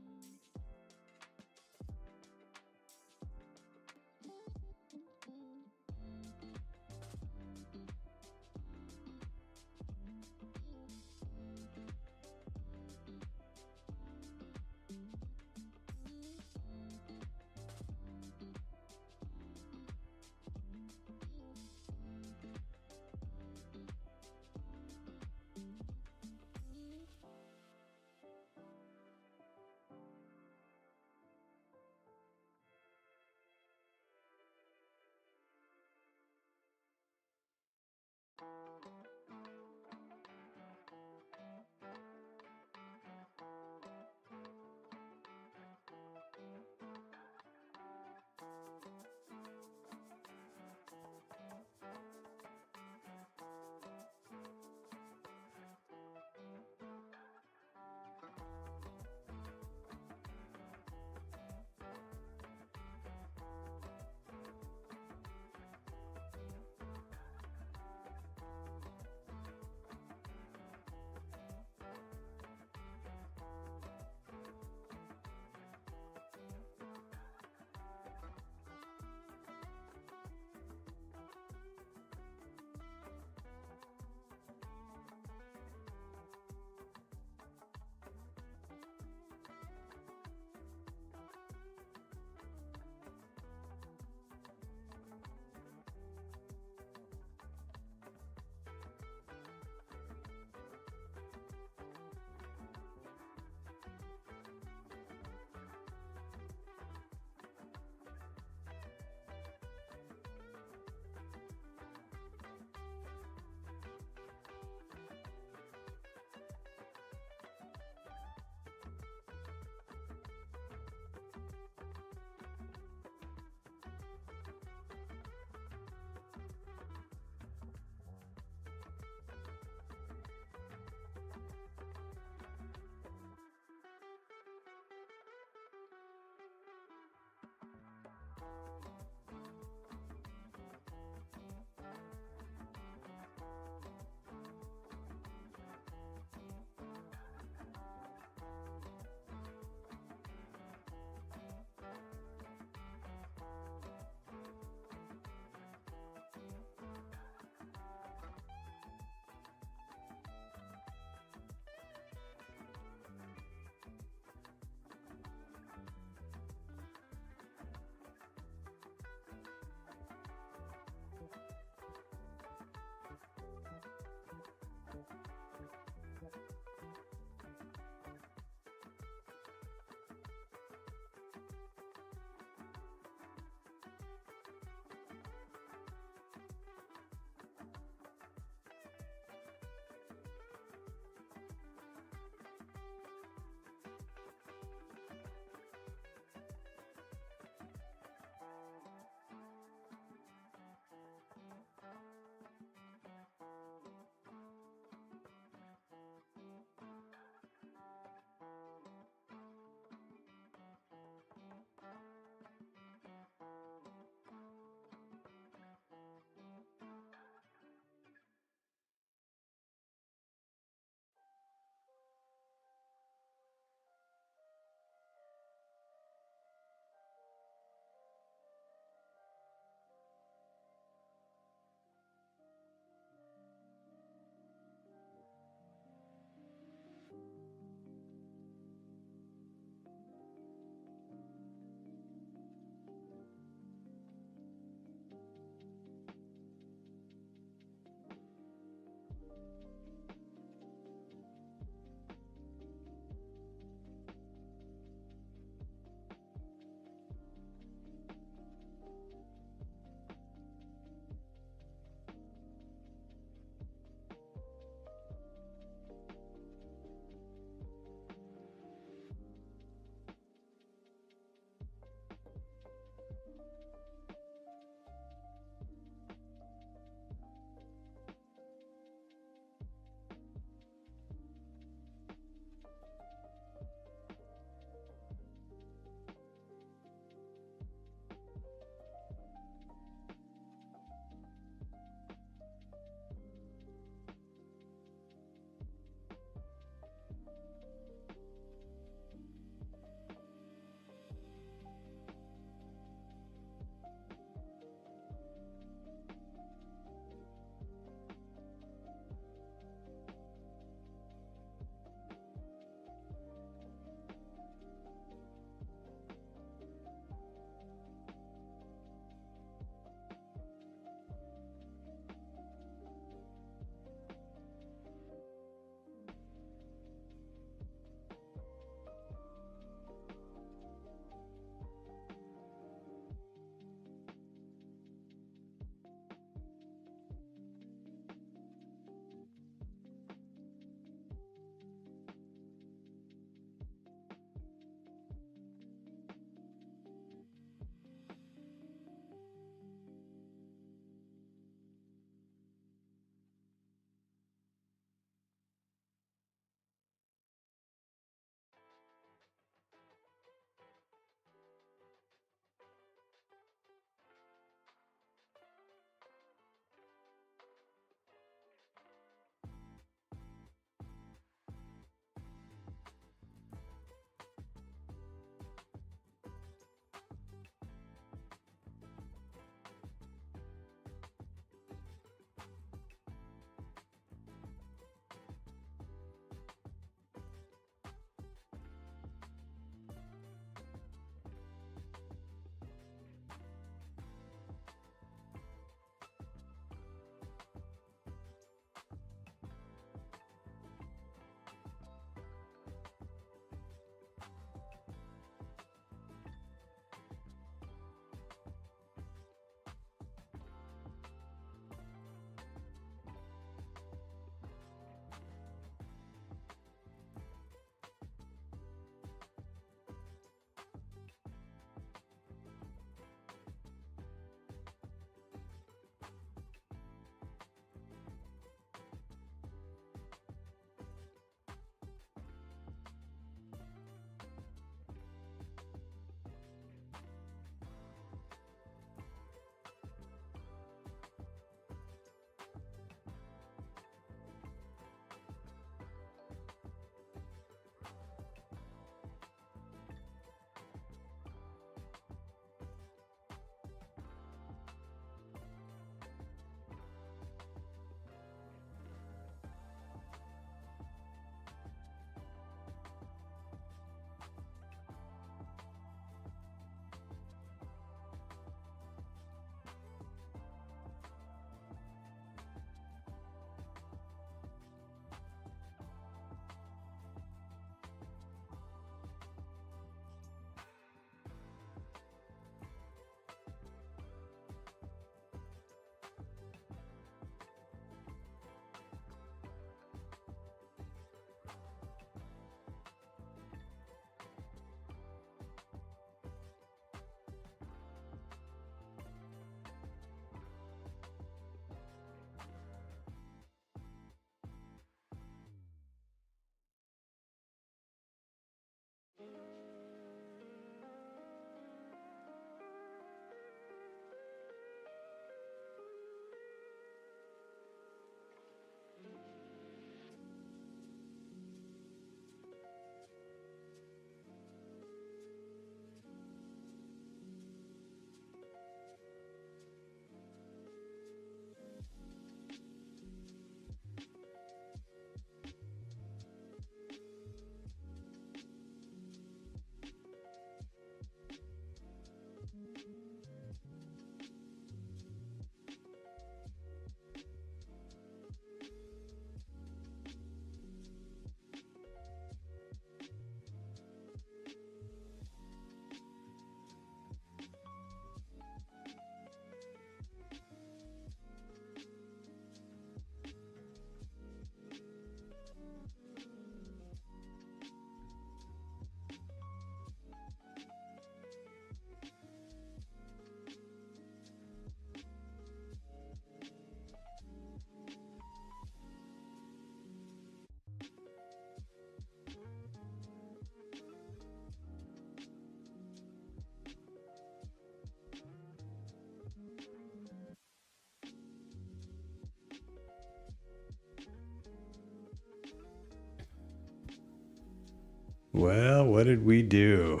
Well, what did we do?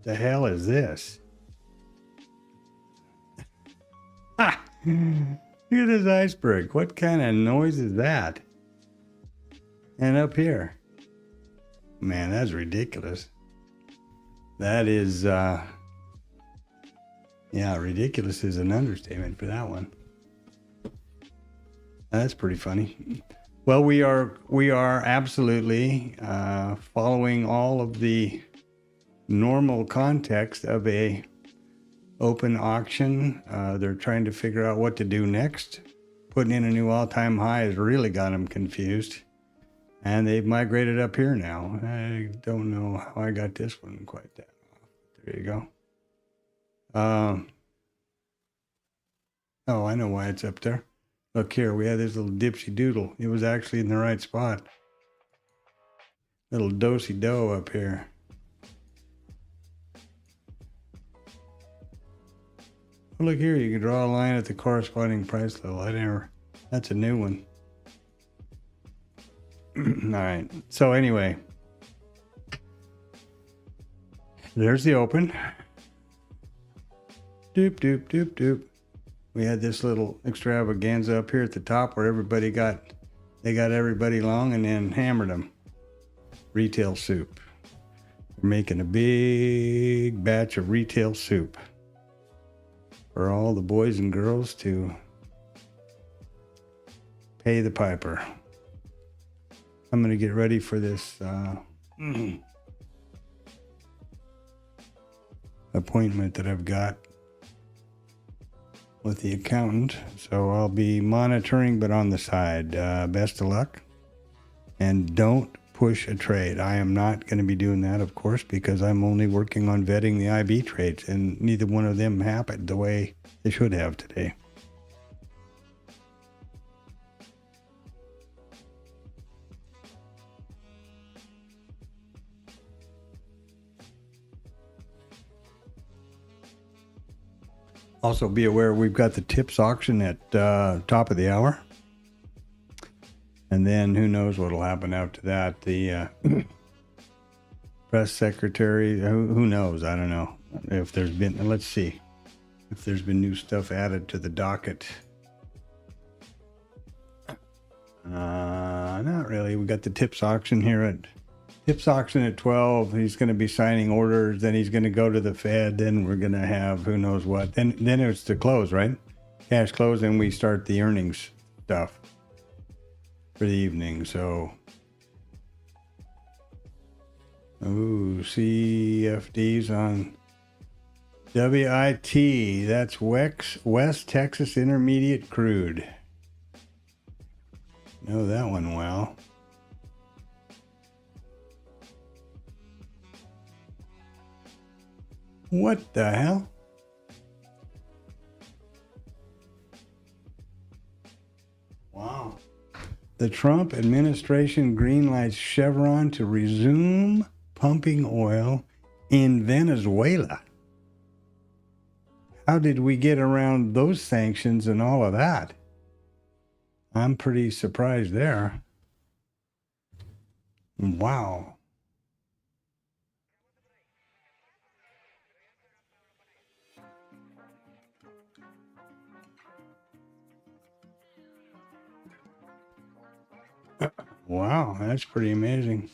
The hell is this? Ha! Look at this iceberg. What kind of noise is that? And up here. Man, that's ridiculous. That is, yeah, ridiculous is an understatement for that one. That's pretty funny. Well, we are absolutely following all of the normal context of a open auction. They're trying to figure out what to do next. Putting in a new all-time high has really got them confused. And they've migrated up here now. I don't know how I got this one quite that off. There you go. Oh, I know why it's up there. Look here, we had this little dipsy doodle. It was actually in the right spot. Little do-si-do up here. Oh, look here, you can draw a line at the corresponding price level. That's a new one. All right, so anyway, there's the open. Doop, doop, doop, doop. We had this little extravaganza up here at the top where they got everybody long and then hammered them. Retail soup. We're making a big batch of retail soup for all the boys and girls to pay the piper. I'm going to get ready for this appointment that I've got with the accountant. So I'll be monitoring, but on the side. Best of luck. And don't push a trade. I am not going to be doing that, of course, because I'm only working on vetting the IB trades, and neither one of them happened the way they should have today. Also be aware we've got the tips auction at top of the hour. And then who knows what will happen after that. The press secretary, who knows? I don't know. If there's been, let's see. If there's been new stuff added to the docket. Not really. We got the tips auction here at 12. He's going to be signing orders. Then he's going to go to the Fed. Then we're going to have who knows what. Then it's the close, right? Cash close, and we start the earnings stuff for the evening. So, CFDs on WIT. That's West Texas Intermediate Crude. Know that one well. What the hell? Wow. The Trump administration greenlights Chevron to resume pumping oil in Venezuela. How did we get around those sanctions and all of that? I'm pretty surprised there. Wow. Wow, that's pretty amazing.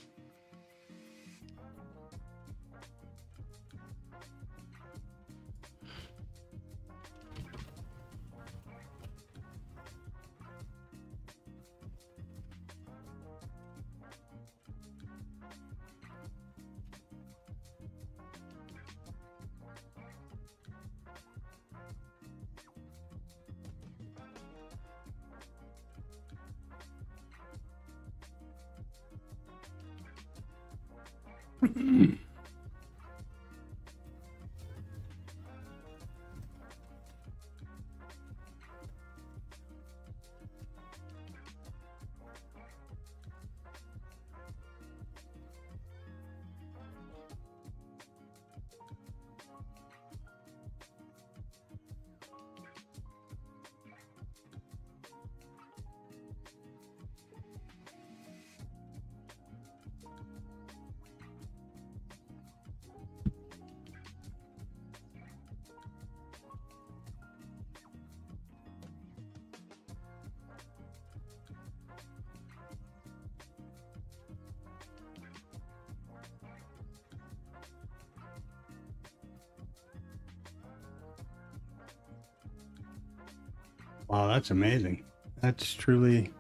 Wow, that's amazing. That's truly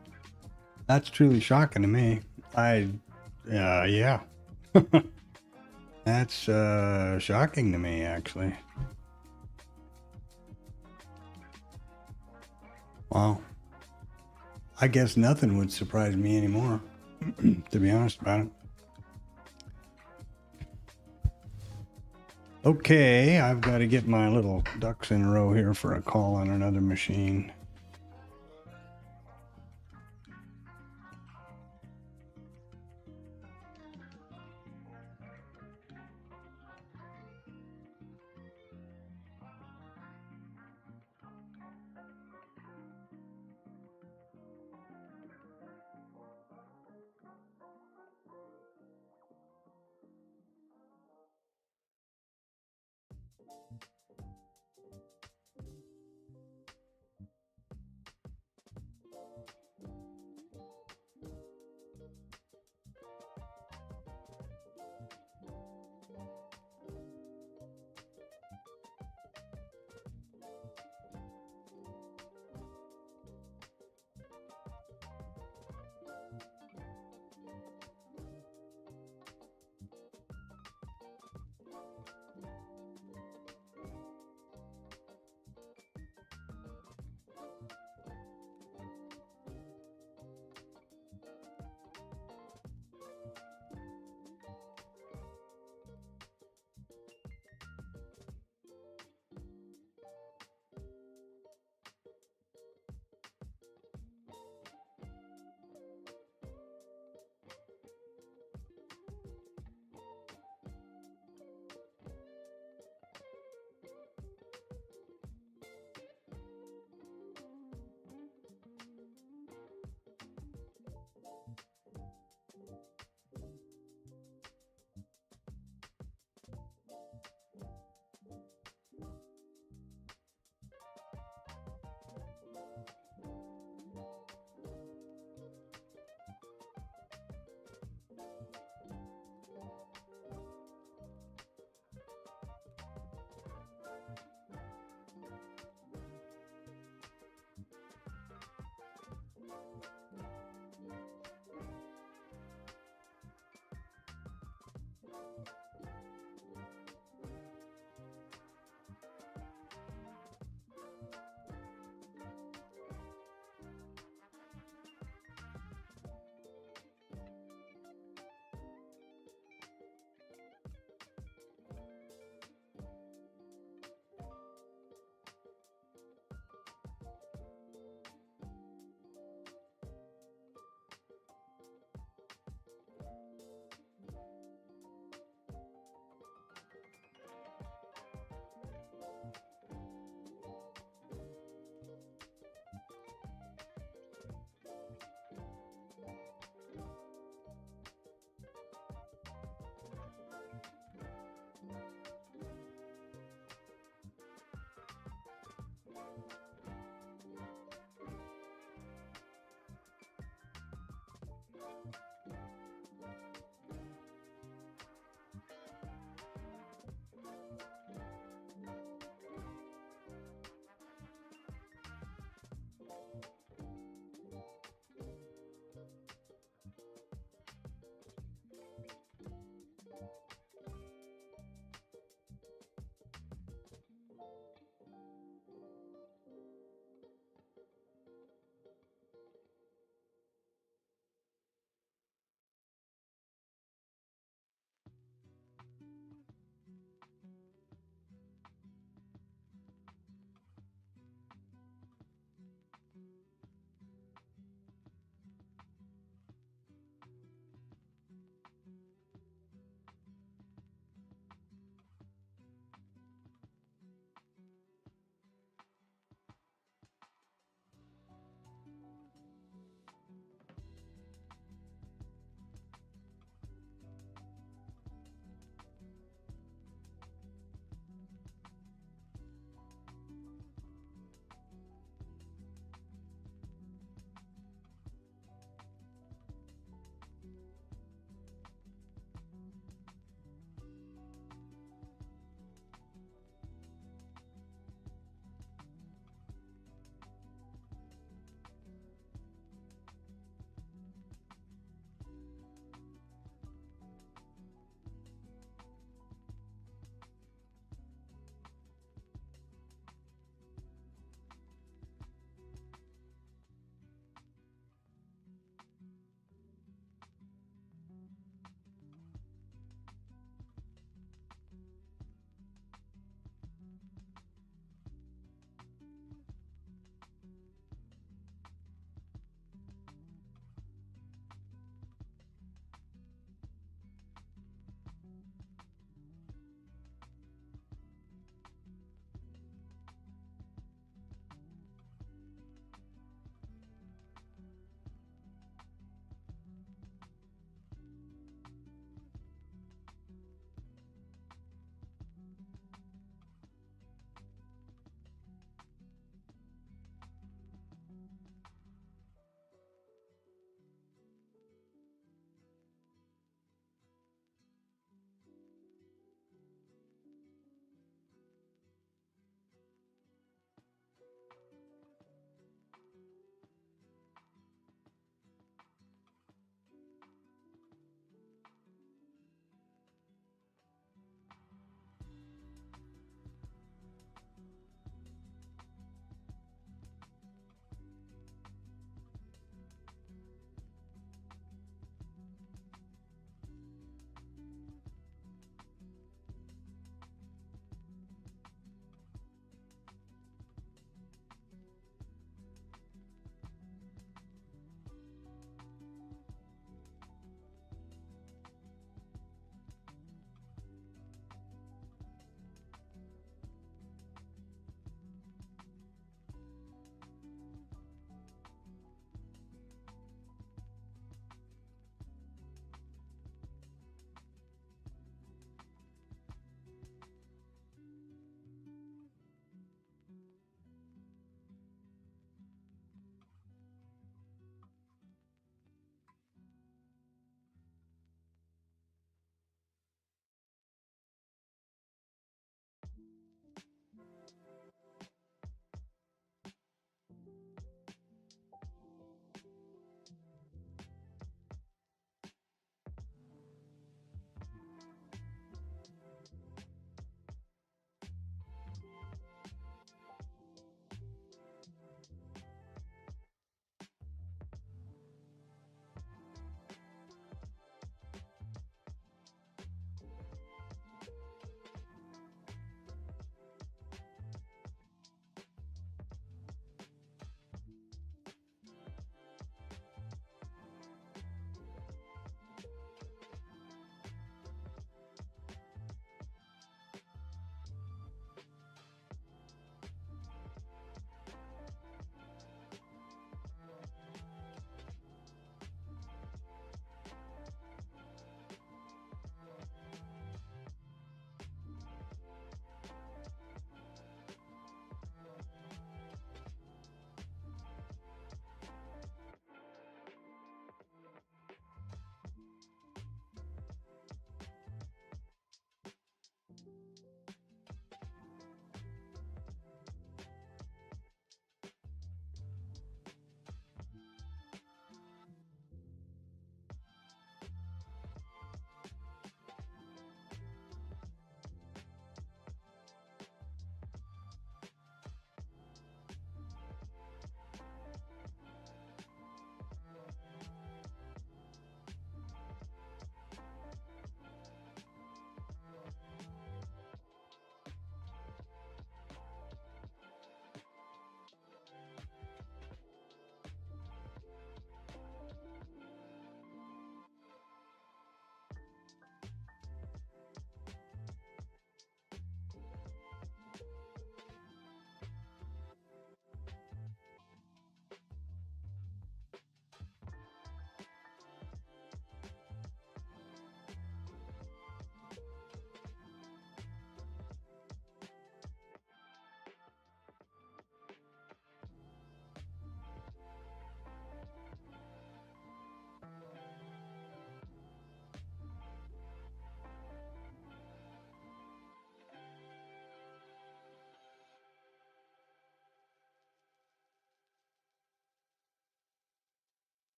shocking to me. Yeah. That's shocking to me, actually. Wow. I guess nothing would surprise me anymore, to be honest about it. Okay, I've got to get my little ducks in a row here for a call on another machine.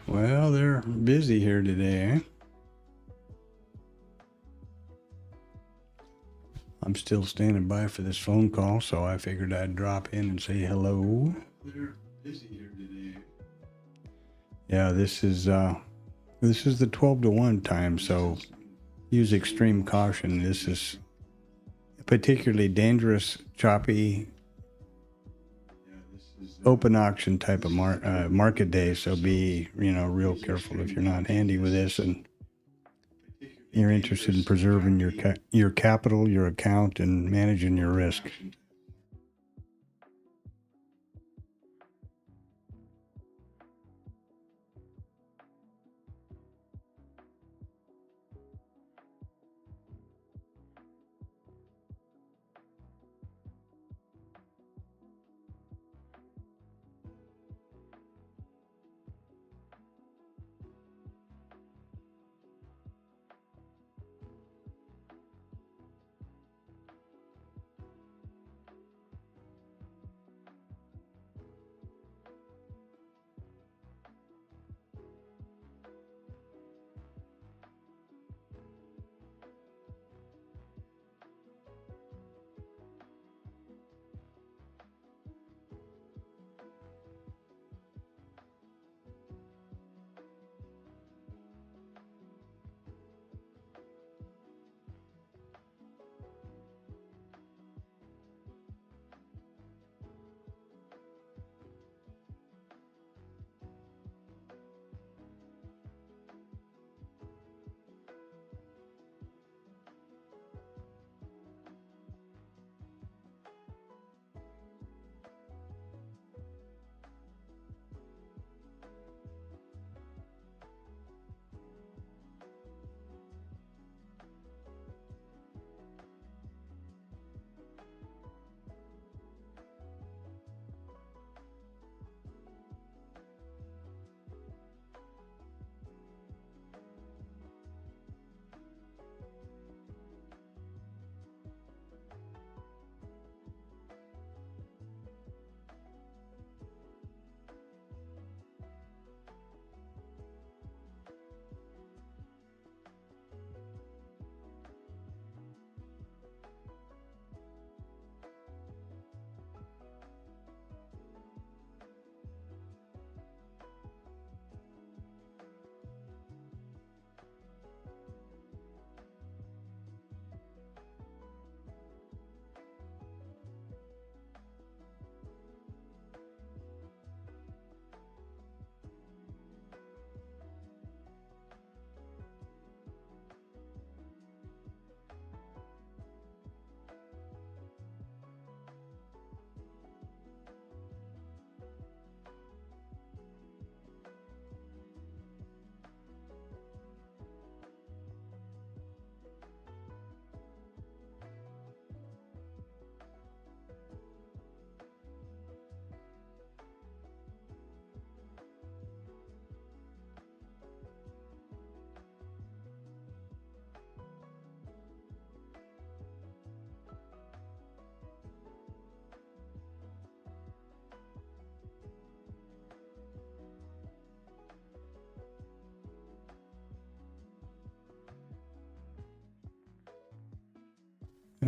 Well, they're busy here today, eh? I'm still standing by for this phone call, so I figured I'd drop in and say hello. They're busy here today. Yeah, this is the 12 to 1 time, so use extreme caution. This is a particularly dangerous, choppy, open auction type of market day, so be real careful if you're not handy with this and you're interested in preserving your capital, your account, and managing your risk.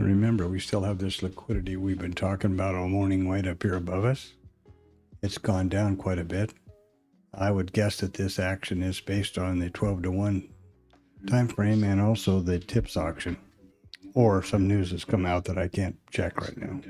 And remember, we still have this liquidity we've been talking about all morning right up here above us. It's gone down quite a bit. I would guess that this action is based on the 12-to-1 time frame and also the tips auction, or some news has come out that I can't check right now.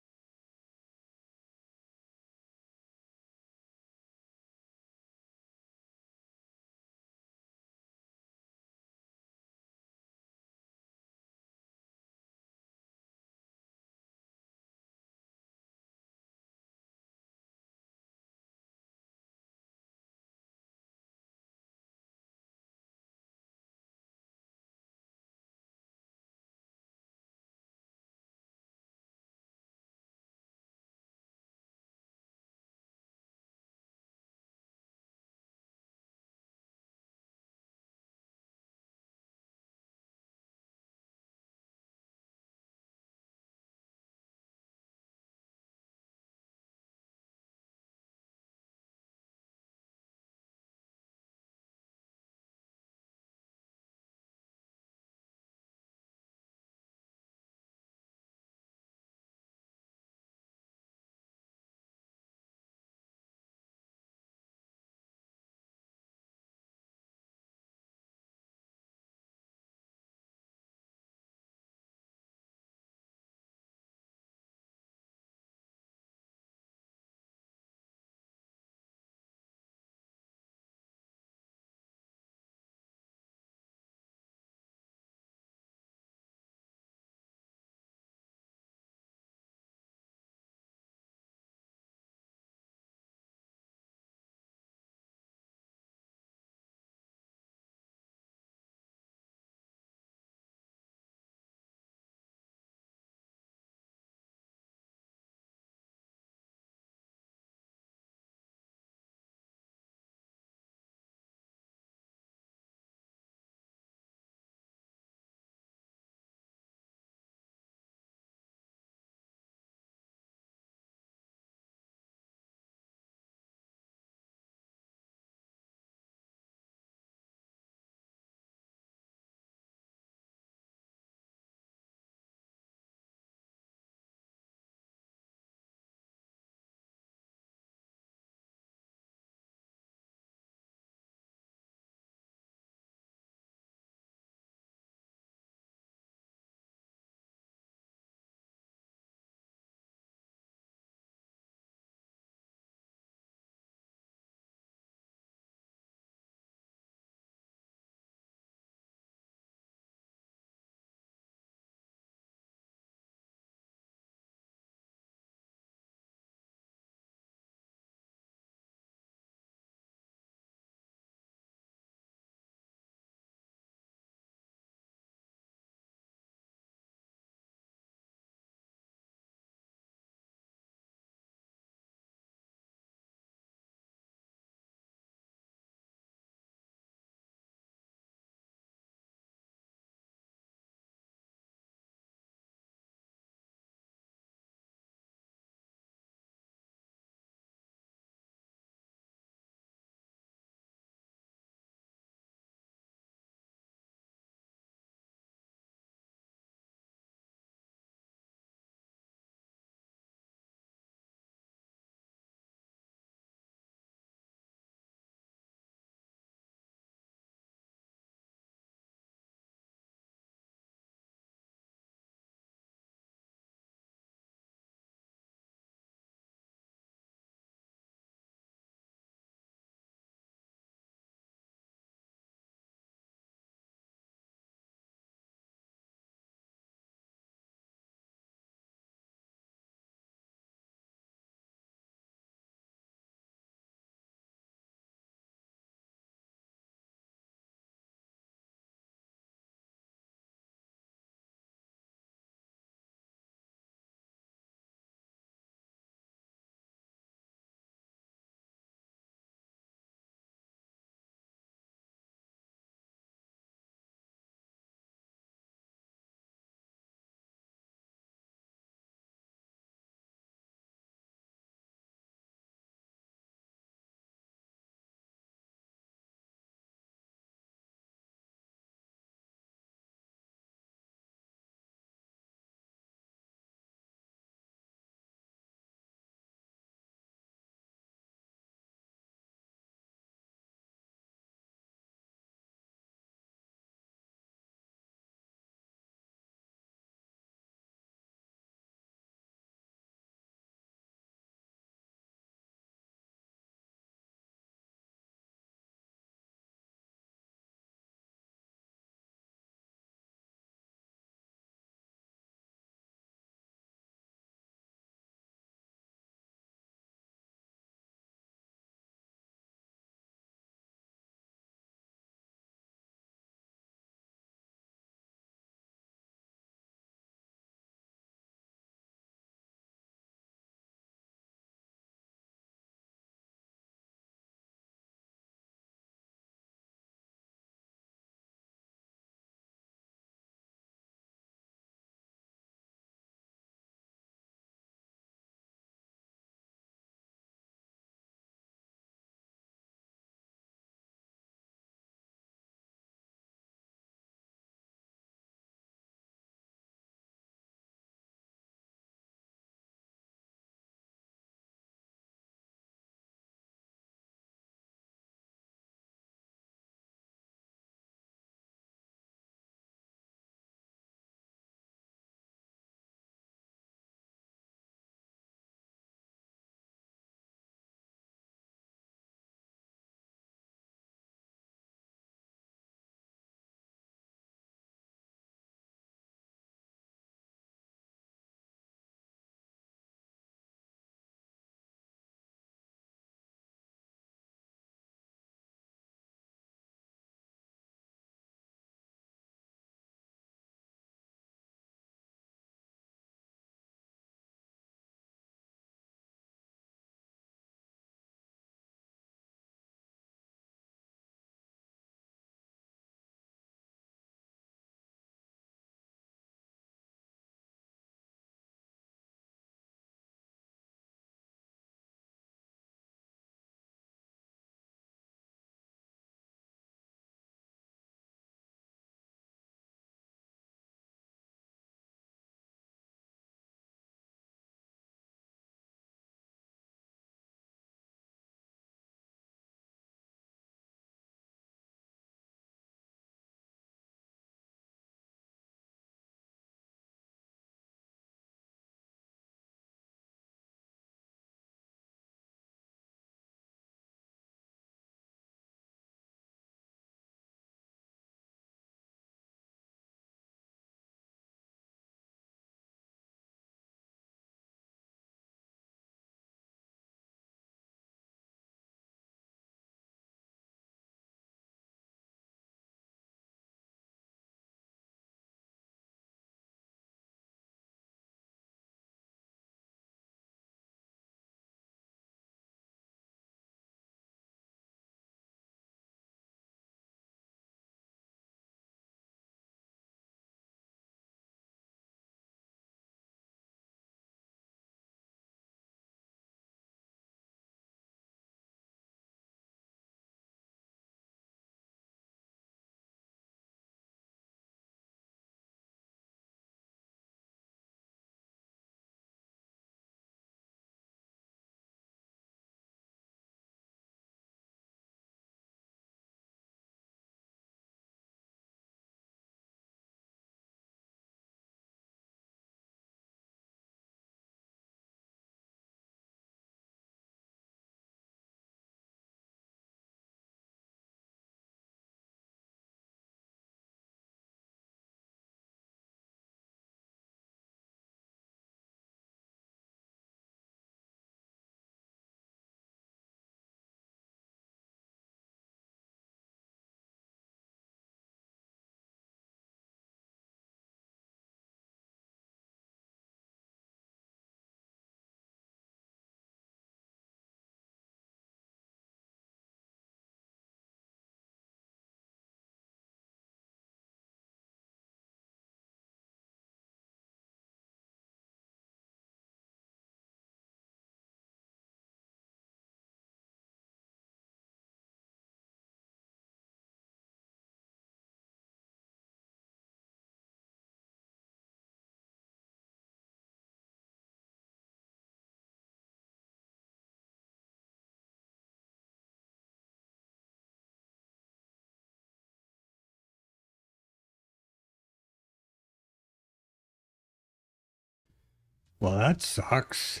Well, that sucks.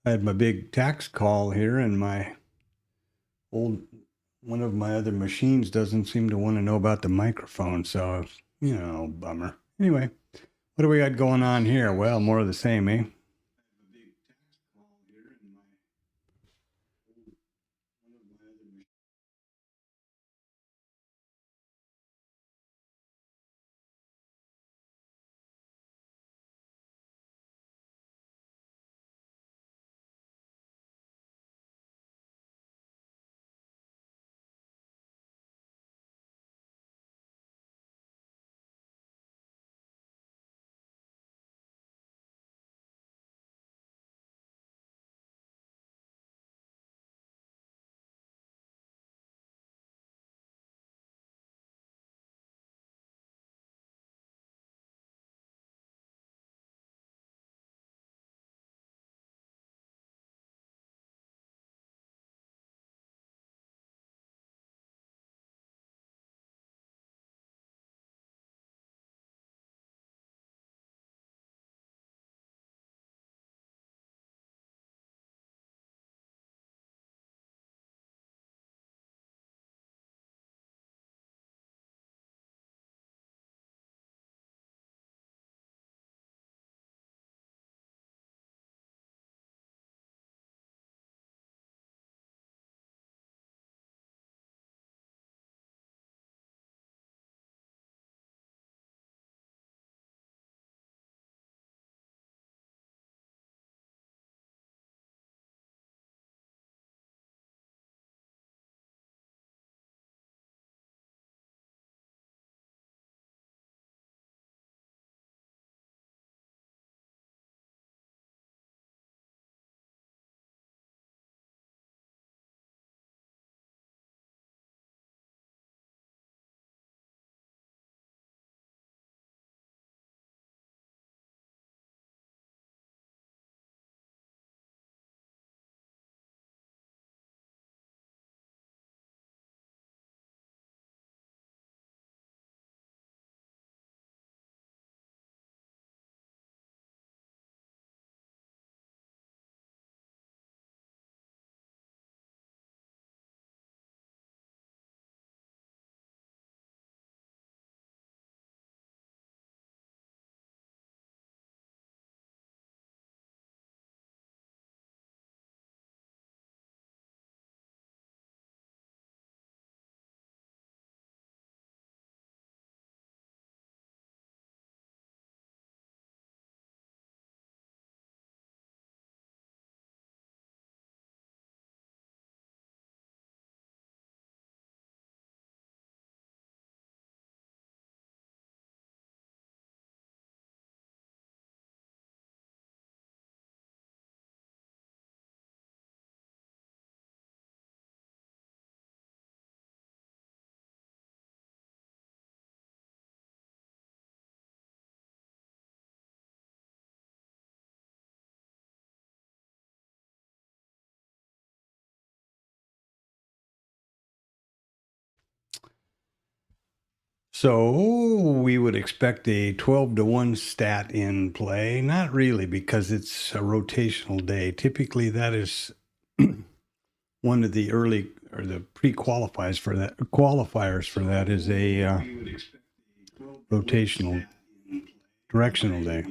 I had my big tax call here, and one of my other machines doesn't seem to want to know about the microphone, so, bummer. Anyway, what do we got going on here? Well, more of the same, eh? So we would expect a 12-to-1 stat in play. Not really, because it's a rotational day. Typically, that is one of the early or the pre-qualifiers for that. Qualifiers for that is a rotational directional day.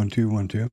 1, 2, 1, 2.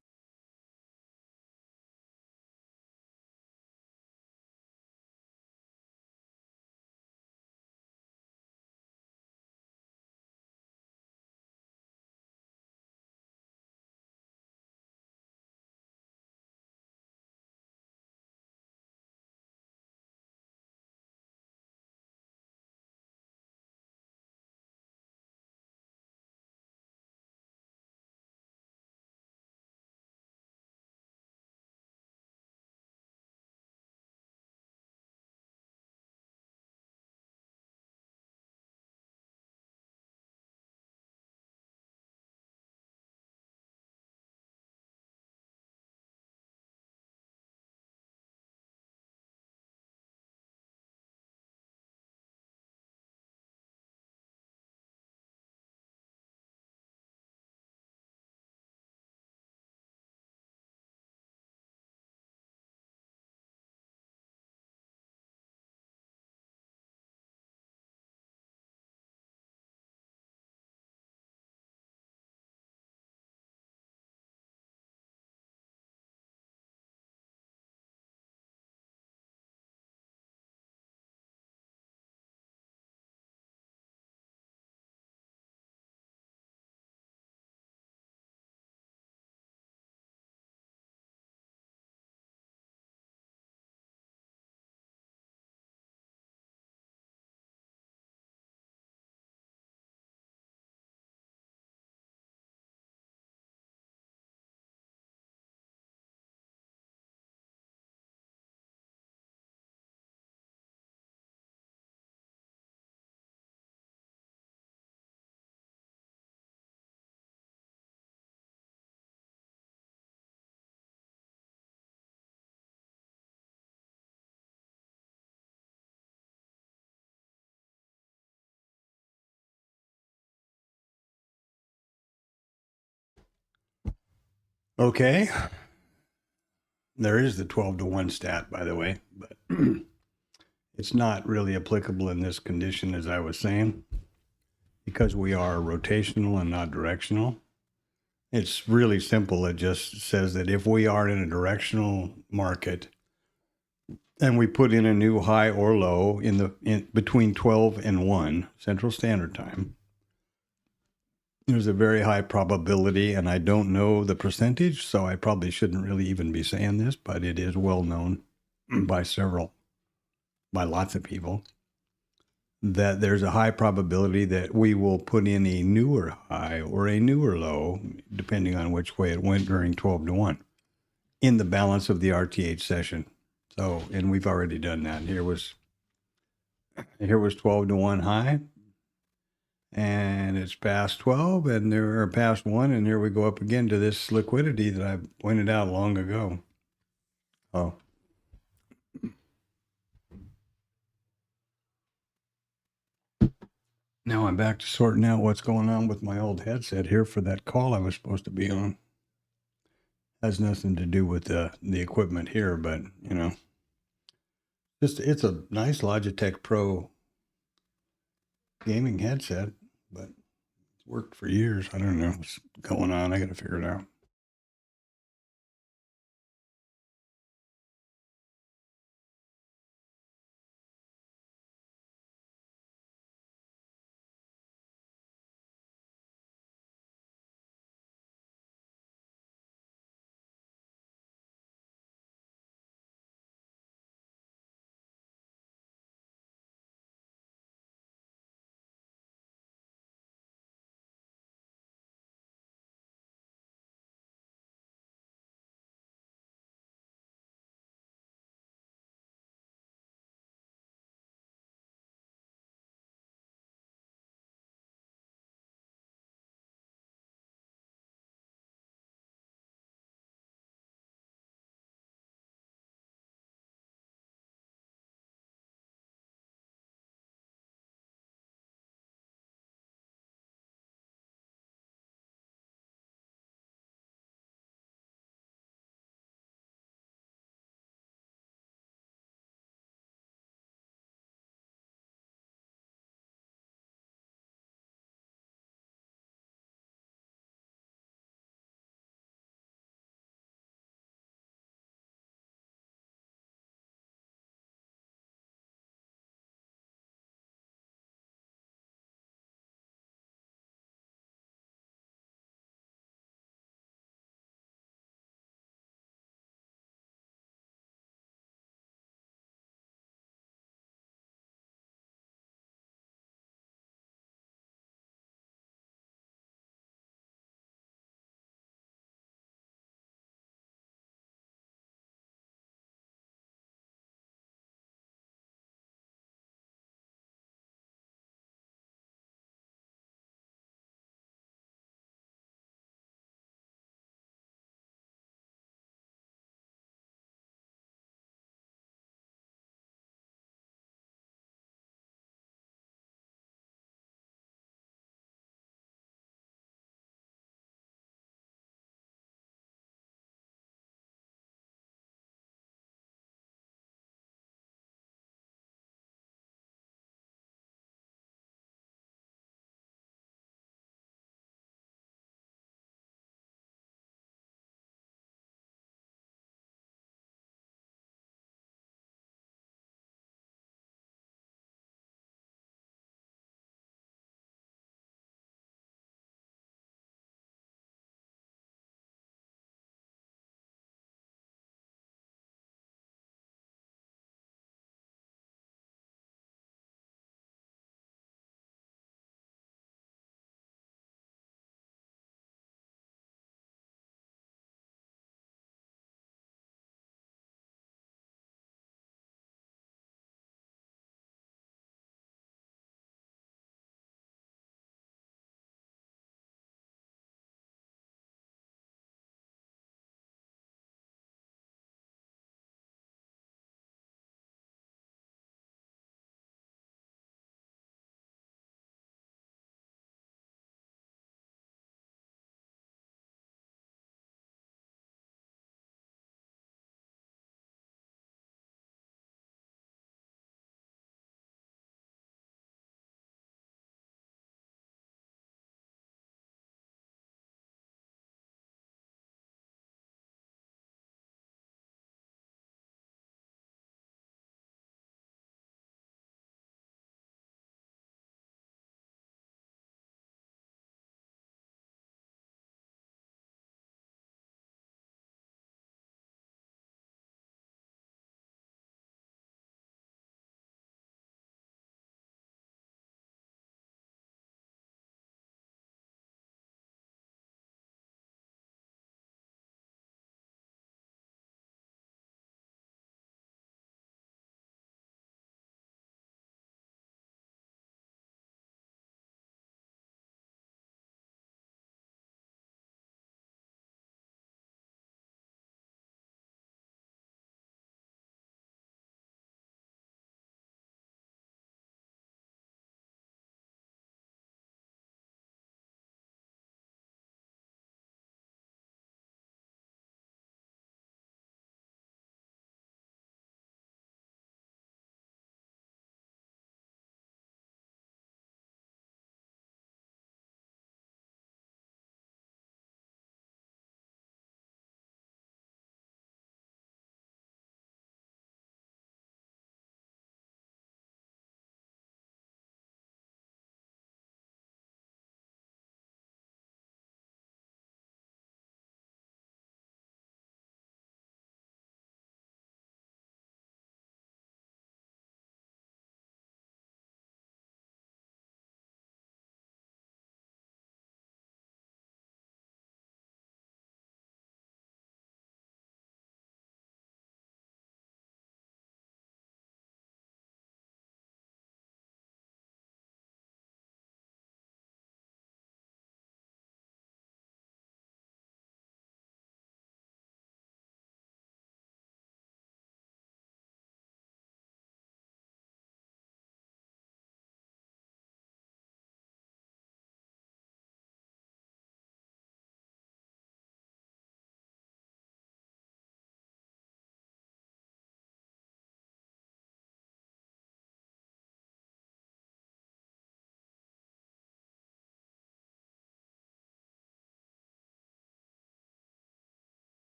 Okay. There is the 12 to 1 stat, by the way, but it's not really applicable in this condition, as I was saying, because we are rotational and not directional. It's really simple. It just says that if we are in a directional market and we put in a new high or low in between 12 and 1 Central Standard Time, there's a very high probability, and I don't know the percentage, so I probably shouldn't really even be saying this, but it is well known by lots of people, that there's a high probability that we will put in a newer high or a newer low, depending on which way it went during 12 to 1, in the balance of the RTH session. So, and we've already done that. Here was 12 to 1 high, and it's past 12, and there are past 1, and here we go up again to this liquidity that I pointed out long ago. Oh. Now I'm back to sorting out what's going on with my old headset here for that call I was supposed to be on. Has nothing to do with the equipment here, but you know, it's a nice Logitech Pro gaming headset, but it's worked for years. I don't know what's going on. I got to figure it out.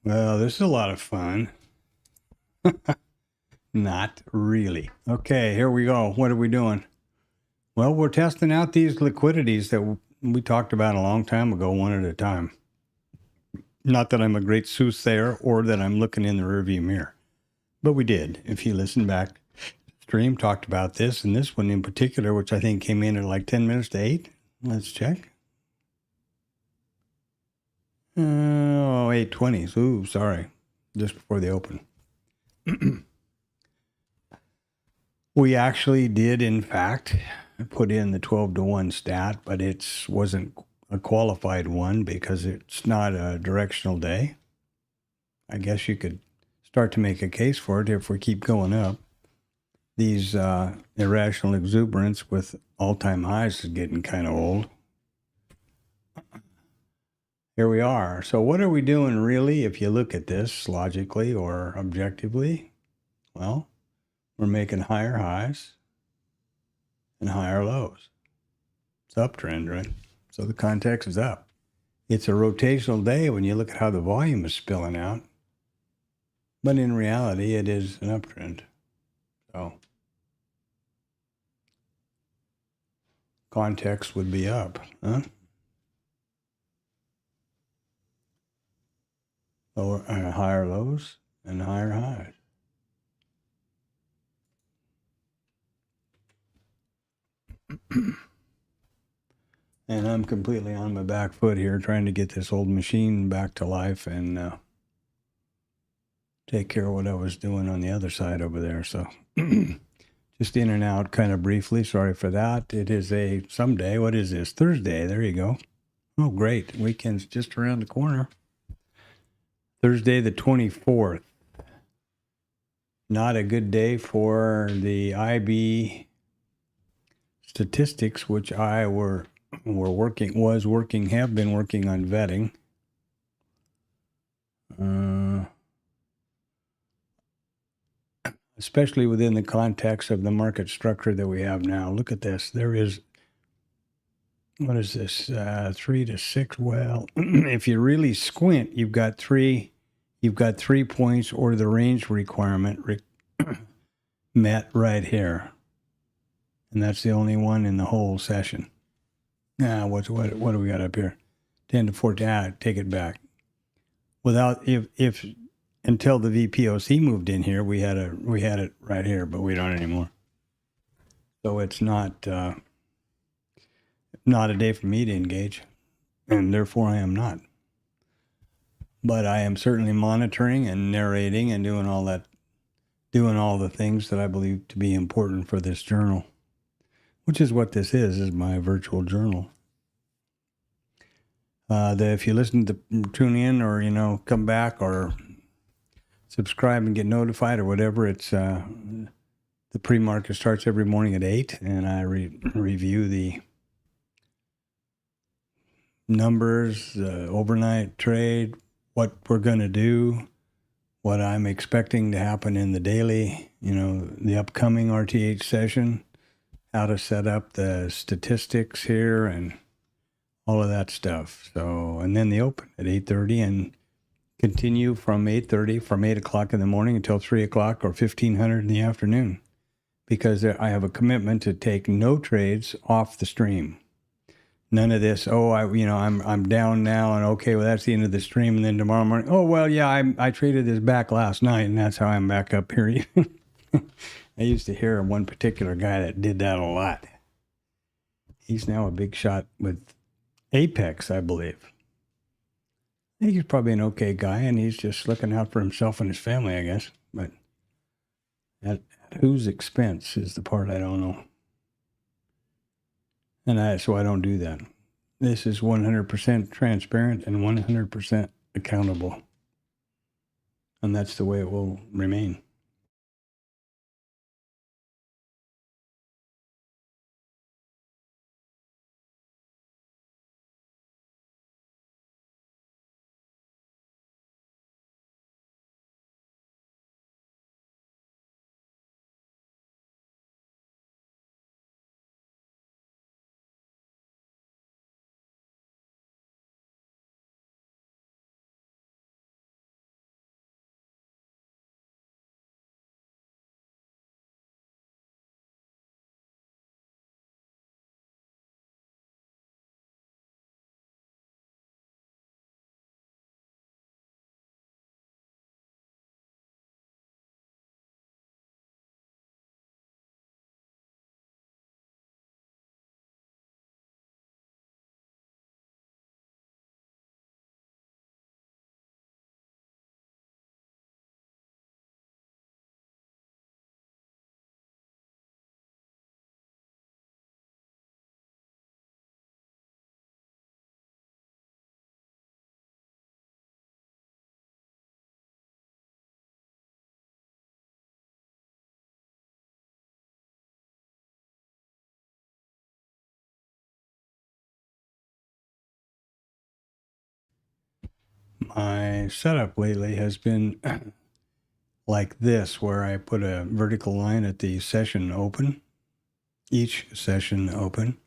Well, this is a lot of fun. Not really. Okay, here we go. What are we doing? Well, we're testing out these liquidities that we talked about a long time ago, one at a time. Not that I'm a great soothsayer or that I'm looking in the rearview mirror, but we did. If you listen back, stream talked about this, and this one in particular, which I think came in at like 10 minutes to 8. Let's check. Oh, 8:20. Ooh, sorry. Just before the open. We actually did, in fact, put in the 12-to-1 stat, but it wasn't a qualified one because it's not a directional day. I guess you could start to make a case for it if we keep going up. These irrational exuberance with all-time highs is getting kind of old. Here we are. So what are we doing really if you look at this logically or objectively? Well, we're making higher highs and higher lows. It's uptrend, right? So the context is up. It's a rotational day when you look at how the volume is spilling out. But in reality, it is an uptrend. So context would be up, huh? Lower, higher lows and higher highs. And I'm completely on my back foot here trying to get this old machine back to life and take care of what I was doing on the other side over there. So just in and out kind of briefly. Sorry for that. It is a someday. What is this? Thursday. There you go. Oh, great. Weekend's just around the corner. Thursday the 24th. Not a good day for the IB statistics, which I have been working on vetting. Especially within the context of the market structure that we have now. Look at this. There is, what is this? 3 to 6. Well, if you really squint, you've got 3 points or the range requirement met right here. And that's the only one in the whole session. Now, what do we got up here? 10 to 14. Take it back. Without if until the VPOC moved in here, we had it right here, but we don't anymore. So it's not a day for me to engage, and therefore I am not. But I am certainly monitoring and narrating and doing all the things that I believe to be important for this journal, which is what this is my virtual journal. If you listen to tune in or come back or subscribe and get notified or whatever, it's the pre-market starts every morning at 8, and I review the numbers, overnight trade, what we're going to do, what I'm expecting to happen in the daily, the upcoming RTH session, how to set up the statistics here and all of that stuff. So, and then the open at 8:30 and continue from 8:30, from 8 o'clock in the morning until 3 o'clock or 1500 in the afternoon, because I have a commitment to take no trades off the stream. None of this. Oh, I'm down now, and okay, well that's the end of the stream, and then tomorrow morning. Oh well, yeah, I traded this back last night, and that's how I'm back up here. I used to hear of one particular guy that did that a lot. He's now a big shot with Apex, I believe. I think he's probably an okay guy, and he's just looking out for himself and his family, I guess. But at whose expense is the part I don't know. And so I don't do that. This is 100% transparent and 100% accountable. And that's the way it will remain. My setup lately has been like this, where I put a vertical line at the session open, each session open,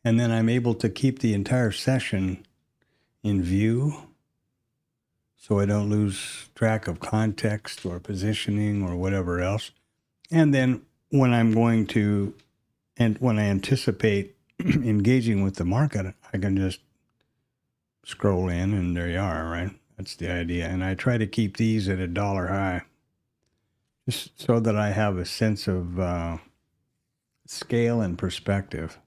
and then I'm able to keep the entire session in view so I don't lose track of context or positioning or whatever else. And then when I'm going to, and when I anticipate engaging with the market, I can just scroll in and there you are, right? That's the idea. And I try to keep these at $1 high just so that I have a sense of scale and perspective.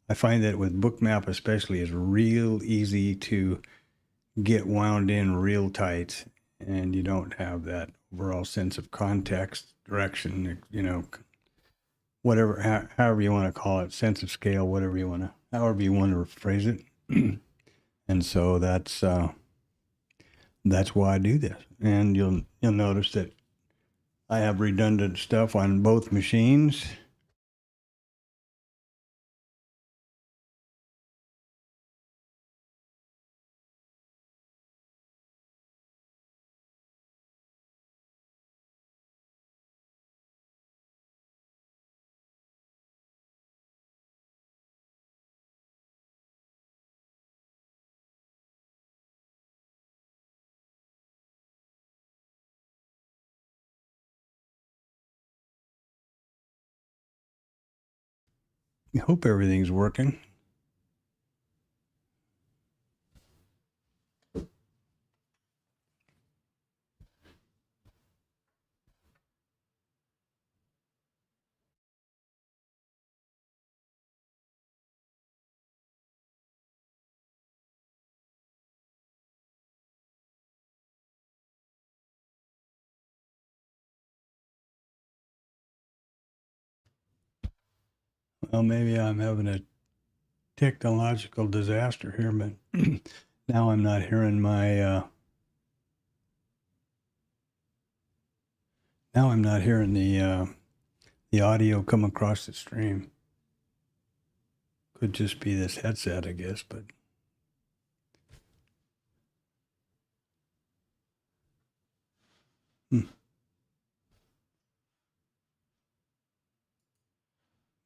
I find that with Bookmap especially, it's real easy to get wound in real tight, and you don't have that overall sense of context, direction, whatever, however you want to call it, sense of scale, however you want to phrase it. And so that's why I do this. And you'll notice that I have redundant stuff on both machines. I hope everything's working. Well, maybe I'm having a technological disaster here, but now I'm not hearing the audio come across the stream. Could just be this headset, I guess, but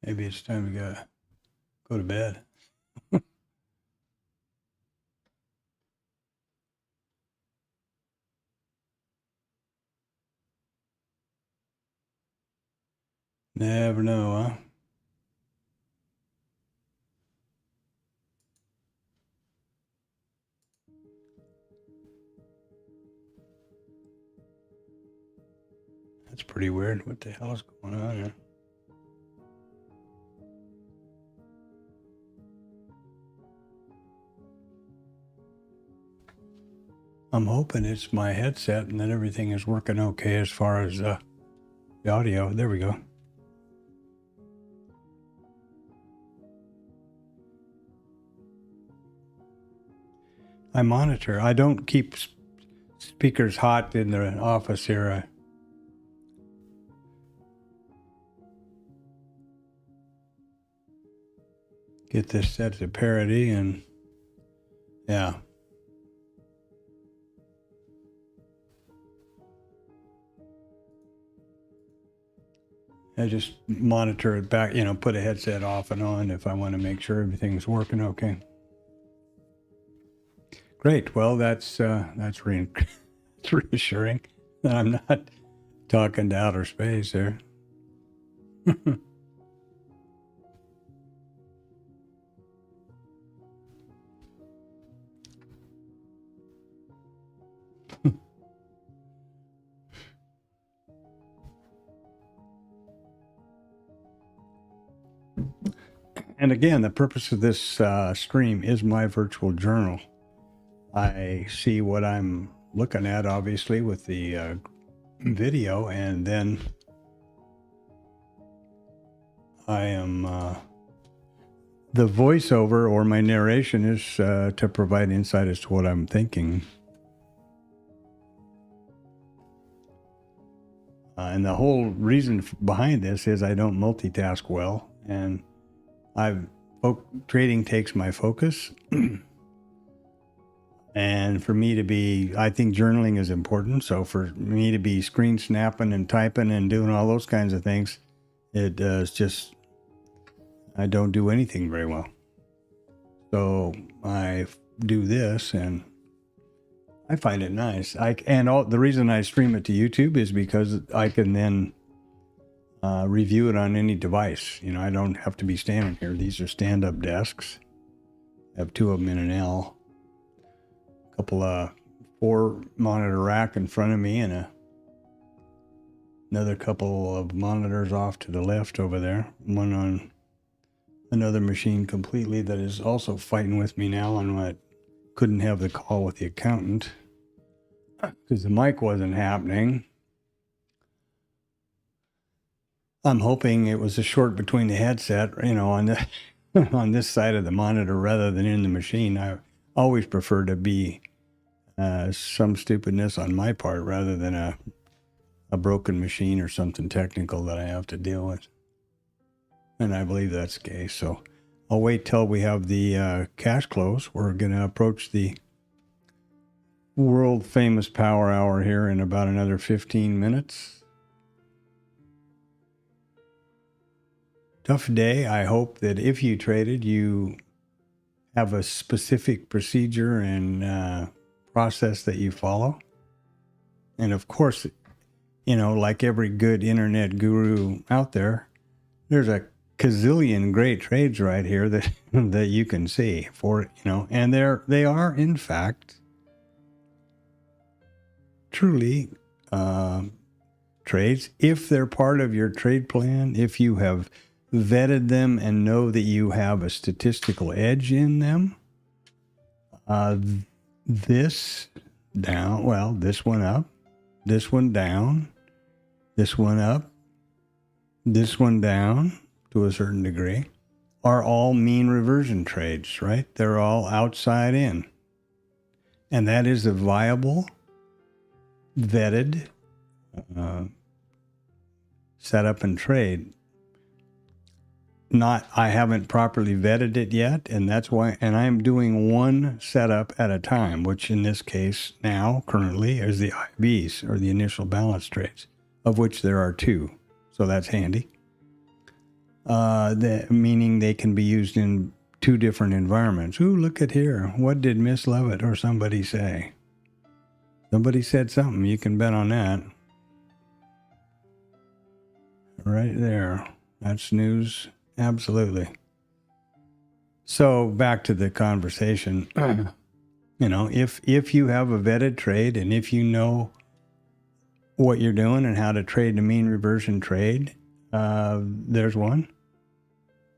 maybe it's time to go to bed. Never know, huh? That's pretty weird. What the hell is going on here? I'm hoping it's my headset and that everything is working okay as far as the audio. There we go. I monitor. I don't keep speakers hot in the office here. Get this set to parity, and yeah. I just monitor it back, put a headset off and on if I want to make sure everything's working okay. Great. Well, that's reassuring that I'm not talking to outer space there. And again, the purpose of this stream is my virtual journal. I see what I'm looking at, obviously, with the video, and then I am the voiceover or my narration is to provide insight as to what I'm thinking. And the whole reason behind this is I don't multitask well, and trading takes my focus. And for me to be, I think journaling is important. So for me to be screen snapping and typing and doing all those kinds of things, it's just, I don't do anything very well. So I do this and I find it nice. The reason I stream it to YouTube is because I can then review it on any device. You know, I don't have to be standing here. These are stand-up desks. I have 2 of them in an L. A couple of 4 monitor rack in front of me and another couple of monitors off to the left over there. One on another machine completely that is also fighting with me now on what couldn't have the call with the accountant because the mic wasn't happening. I'm hoping it was a short between the headset, you know, on the on this side of the monitor rather than in the machine. I always prefer to be some stupidness on my part rather than a broken machine or something technical that I have to deal with. And I believe that's the case. So I'll wait till we have the cash close. We're going to approach the world famous power hour here in about another 15 minutes. Tough day. I hope that if you traded, you have a specific procedure and process that you follow. And of course, you know, like every good internet guru out there, there's a gazillion great trades right here that that you can see for, you know, and they are in fact truly trades if they're part of your trade plan, if you have vetted them and know that you have a statistical edge in them. This down, well, this one up, this one down, this one up, this one down to a certain degree are all mean reversion trades, right? They're all outside in. And that is a viable, vetted setup and trade. I haven't properly vetted it yet, and that's why, and I'm doing one setup at a time, which in this case now, currently, is the IBs, or the initial balance trades, of which there are 2. So that's handy. Meaning they can be used in 2 different environments. Ooh, look at here. What did Miss Levitt or somebody say? Somebody said something. You can bet on that. Right there. That's news. Absolutely. So back to the conversation. You know, if you have a vetted trade and if you know what you're doing and how to trade the mean reversion trade, there's one.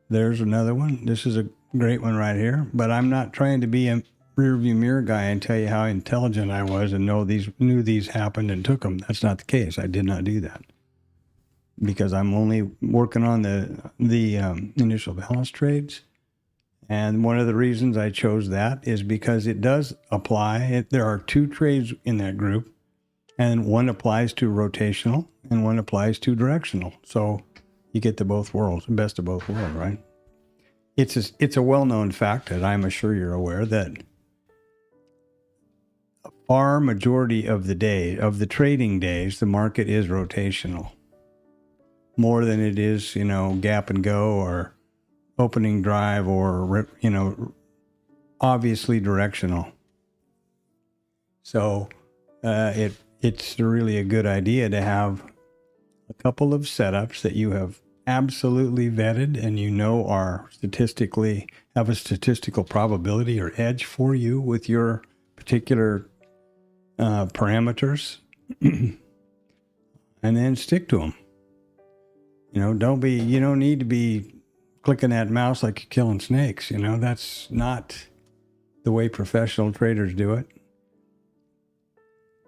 There's another one. This is a great one right here. But I'm not trying to be a rearview mirror guy and tell you how intelligent I was and knew these happened and took them. That's not the case. I did not do that. Because I'm only working on the initial balance trades. And one of the reasons I chose that is because it does apply. There are 2 trades in that group, and one applies to rotational and one applies to directional. So you get the both worlds, best of both worlds, right? It's a well-known fact that I'm sure you're aware that a far majority of the trading days, the market is rotational. More than it is, you know, gap and go or opening drive or, you know, obviously directional. So it's really a good idea to have a couple of setups that you have absolutely vetted and you know are have a statistical probability or edge for you with your particular parameters, and then stick to them. You know, you don't need to be clicking that mouse like you're killing snakes. You know, that's not the way professional traders do it.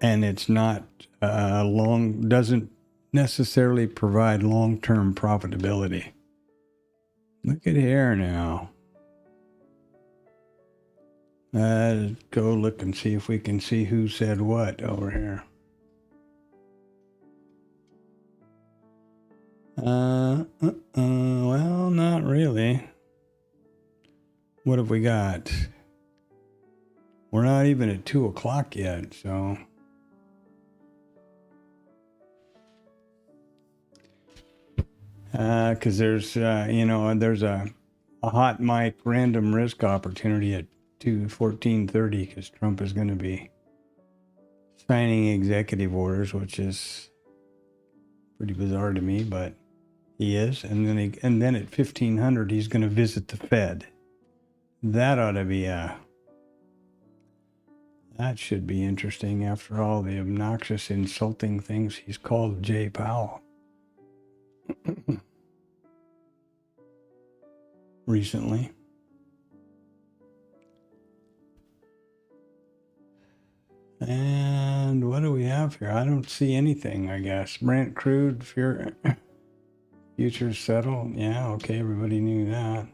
And it's not doesn't necessarily provide long-term profitability. Look at here now. Go look and see if we can see who said what over here. Well, not really. What have we got? We're not even at 2 o'clock yet, so. Because there's, there's a hot mic random risk opportunity at 14:30 because Trump is going to be signing executive orders, which is pretty bizarre to me, but he is. And then at 1500 he's going to visit the Fed. That ought to be that should be interesting after all the obnoxious, insulting things he's called Jay Powell recently. And what do we have here? I don't see anything, I guess. Brent crude, futures settle. Yeah, okay, everybody knew that.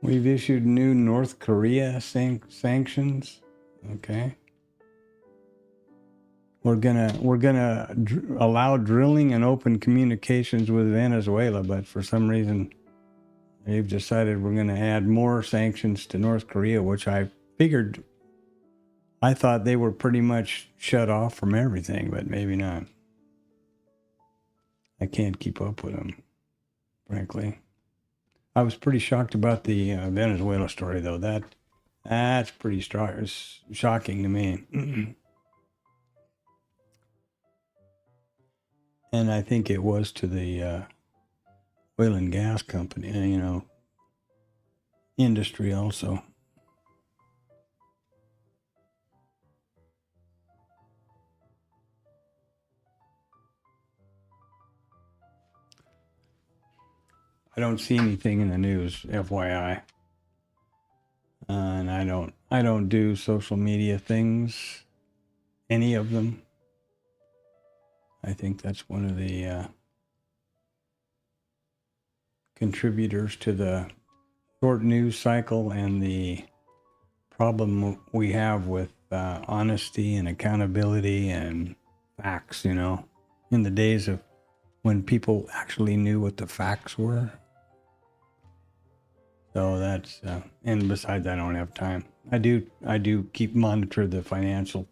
We've issued new North Korea sanctions. Okay. We're gonna allow drilling and open communications with Venezuela, but for some reason they've decided we're gonna add more sanctions to North Korea, which I thought they were pretty much shut off from everything, but maybe not. I can't keep up with them, frankly. I was pretty shocked about the Venezuela story, though. That's pretty shocking to me. And I think it was to the oil and gas company, industry also. I don't see anything in the news, FYI. And I don't do social media things, any of them. I think that's one of the contributors to the short news cycle and the problem we have with honesty and accountability and facts, in the days of when people actually knew what the facts were. So that's, and besides, I don't have time. I do monitor the Financial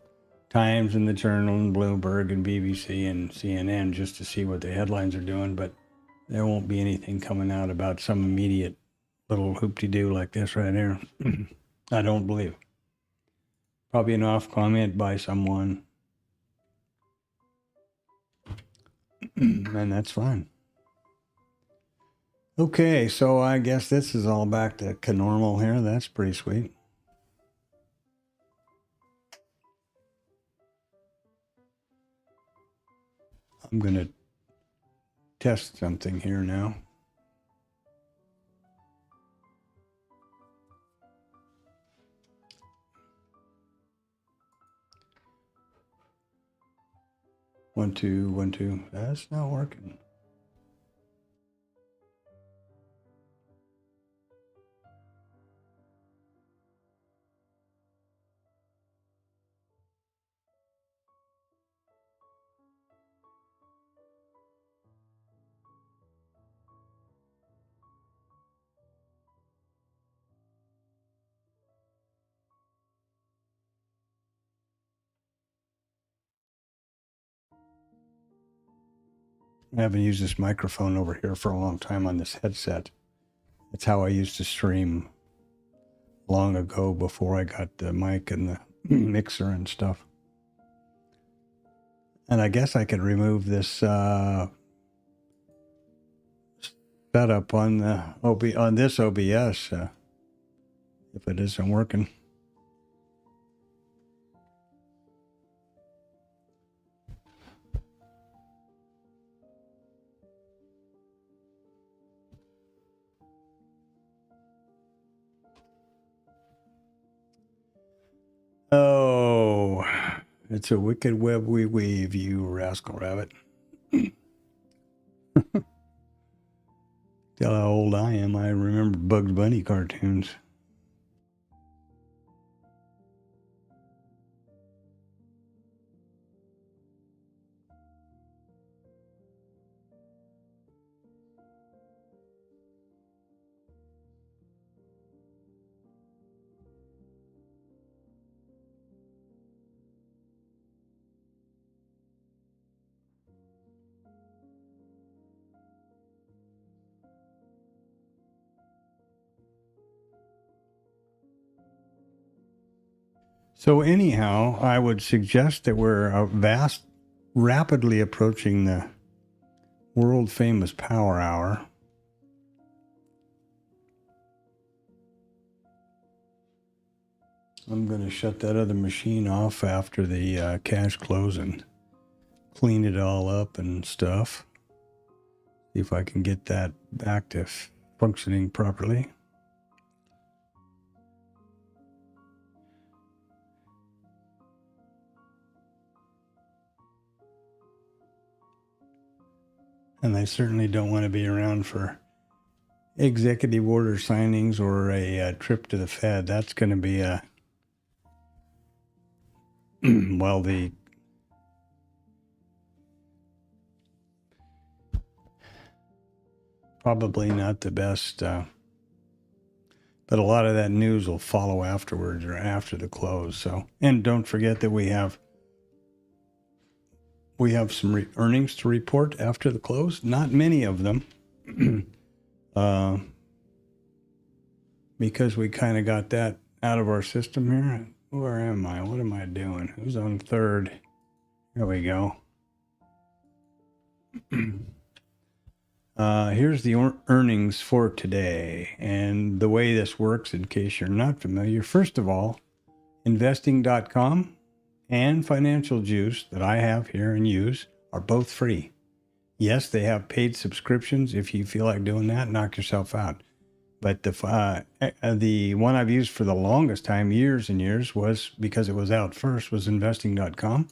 Times and the Journal and Bloomberg and BBC and CNN just to see what the headlines are doing, but there won't be anything coming out about some immediate little hoop-de-doo like this right here. I don't believe. Probably an off comment by someone. And that's fine. Okay, so I guess this is all back to normal here. That's pretty sweet. I'm going to test something here now. One, two, 1, 2. That's not working. I haven't used this microphone over here for a long time on this headset. That's how I used to stream long ago before I got the mic and the mixer and stuff. And I guess I could remove this setup on this OBS if it isn't working. Oh, it's a wicked web we weave, you rascal rabbit. Tell how old I am. I remember Bugs Bunny cartoons. So anyhow, I would suggest that we're rapidly approaching the world famous power hour. I'm going to shut that other machine off after the cash close and clean it all up and stuff. See if I can get that back to functioning properly. And I certainly don't want to be around for executive order signings or a trip to the Fed. That's going to be a, well, probably not the best, but a lot of that news will follow afterwards or after the close. So, and don't forget that we have some earnings to report after the close. Not many of them, because we kind of got that out of our system here. Where am I? What am I doing? Who's on third? Here we go. Here's the earnings for today. And the way this works, in case you're not familiar, first of all, investing.com and Financial Juice that I have here and use are both free. Yes, they have paid subscriptions. If you feel like doing that, knock yourself out. But the one I've used for the longest time, years and years, was because it was out first, was investing.com.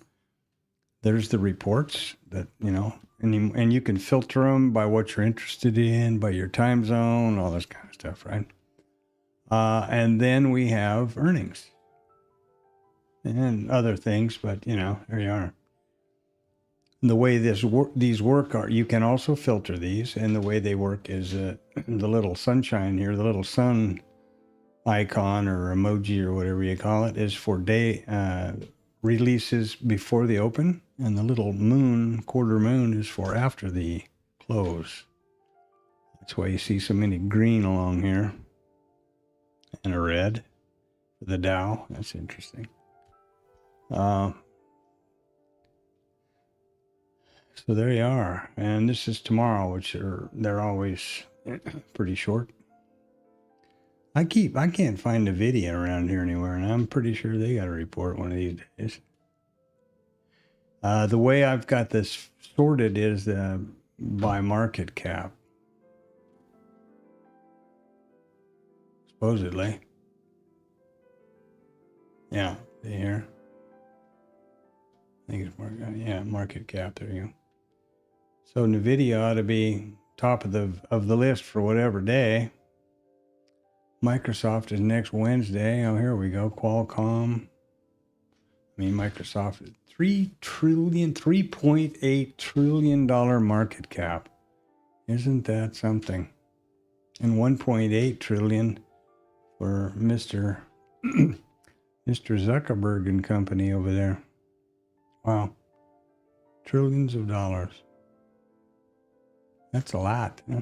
There's the reports that, you know, and you can filter them by what you're interested in, by your time zone, all this kind of stuff, right? And then we have earnings and other things, but, you know, there you are. And the way these work are, you can also filter these, and the way they work is the little sunshine here, the little sun icon or emoji or whatever you call it, is for day releases before the open, and the little moon, quarter moon, is for after the close. That's why you see so many green along here and a red for the Dow. That's interesting. So there you are, and this is tomorrow, which they're always pretty short. I can't find a video around here anywhere, and I'm pretty sure they got a report one of these days. The way I've got this sorted is by market cap, supposedly. Yeah, see here. I think it's market cap. There you go. So NVIDIA ought to be top of the list for whatever day. Microsoft is next Wednesday. Oh, here we go. Qualcomm. I mean, Microsoft is $3.8 trillion market cap. Isn't that something? And 1.8 trillion for Mr. Zuckerberg and company over there. Wow. Trillions of dollars. That's a lot. Huh?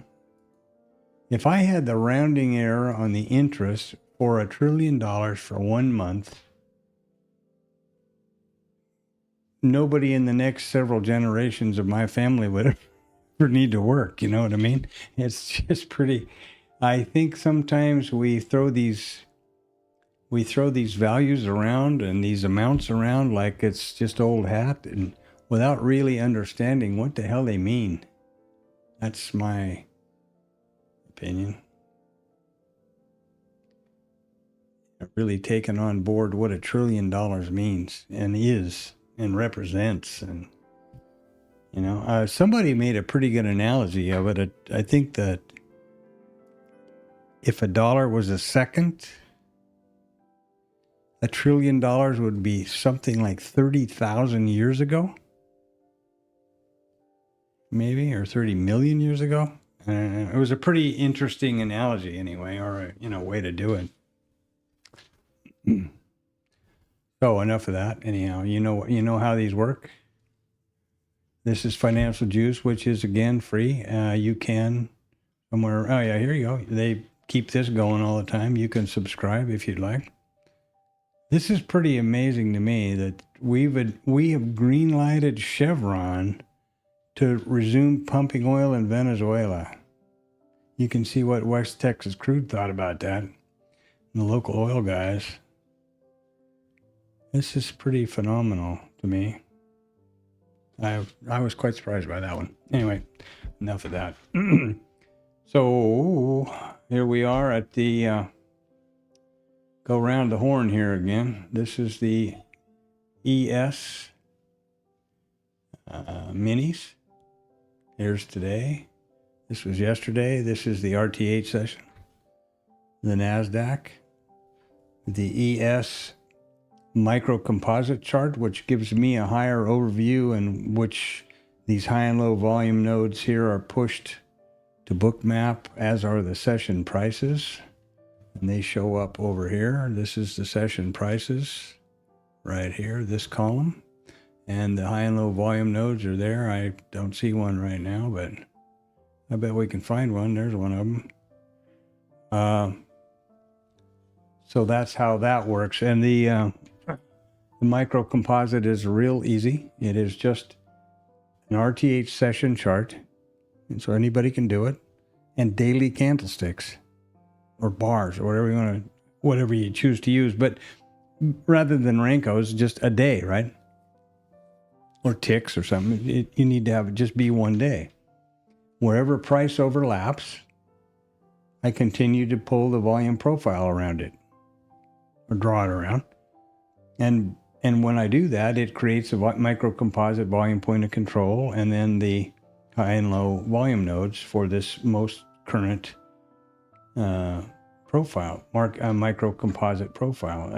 If I had the rounding error on the interest for $1 trillion for 1 month, nobody in the next several generations of my family would ever need to work. You know what I mean? It's just pretty. I think sometimes we throw these values around and these amounts around like it's just old hat, and without really understanding what the hell they mean. That's my opinion. I've really taken on board what $1 trillion means and is and represents. And, you know, somebody made a pretty good analogy of it. I think that if a dollar was a second, $1 trillion would be something like 30,000 years ago. Maybe, or 30 million years ago. It was a pretty interesting analogy anyway, or a way to do it. So enough of that. Anyhow, you know how these work. This is Financial Juice, which is again free. You can somewhere. Oh yeah, here you go. They keep this going all the time. You can subscribe if you'd like. This is pretty amazing to me that we have green lighted Chevron to resume pumping oil in Venezuela. You can see what West Texas Crude thought about that, and the local oil guys. This is pretty phenomenal to me. I was quite surprised by that one. Anyway, enough of that. So here we are at the go around the horn here again. This is the ES minis. Here's today. This was yesterday. This is the RTH session. The NASDAQ. The ES micro composite chart, which gives me a higher overview in which these high and low volume nodes here are pushed to bookmap, as are the session prices. And they show up over here. This is the session prices right here, this column. And the high and low volume nodes are there. I don't see one right now, but I bet we can find one. There's one of them. So that's how that works. And the micro composite is real easy. It is just an RTH session chart. And so anybody can do it. And daily candlesticks or bars or whatever you choose to use. But rather than Rankos, just a day, right? Or ticks or something. You need to have it just be one day. Wherever price overlaps, I continue to pull the volume profile around it or draw it around. And when I do that, it creates a micro composite volume point of control and then the high and low volume nodes for this most current profile, micro composite profile.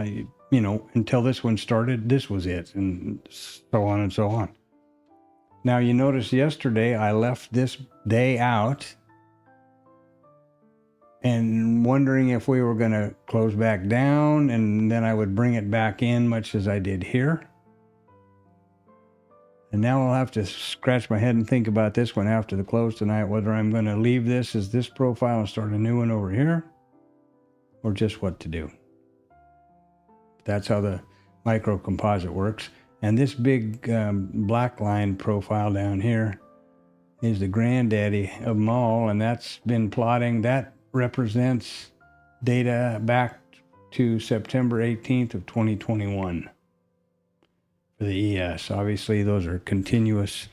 Until this one started, this was it, and so on and so on. Now, you notice yesterday I left this day out and wondering if we were going to close back down, and then I would bring it back in, much as I did here. And now I'll have to scratch my head and think about this one after the close tonight, whether I'm going to leave this as this profile and start a new one over here, or just what to do. That's how the micro composite works. And this big black line profile down here is the granddaddy of them all, and that's been plotting. That represents data back to September 18th of 2021 for the ES. Obviously, those are continuous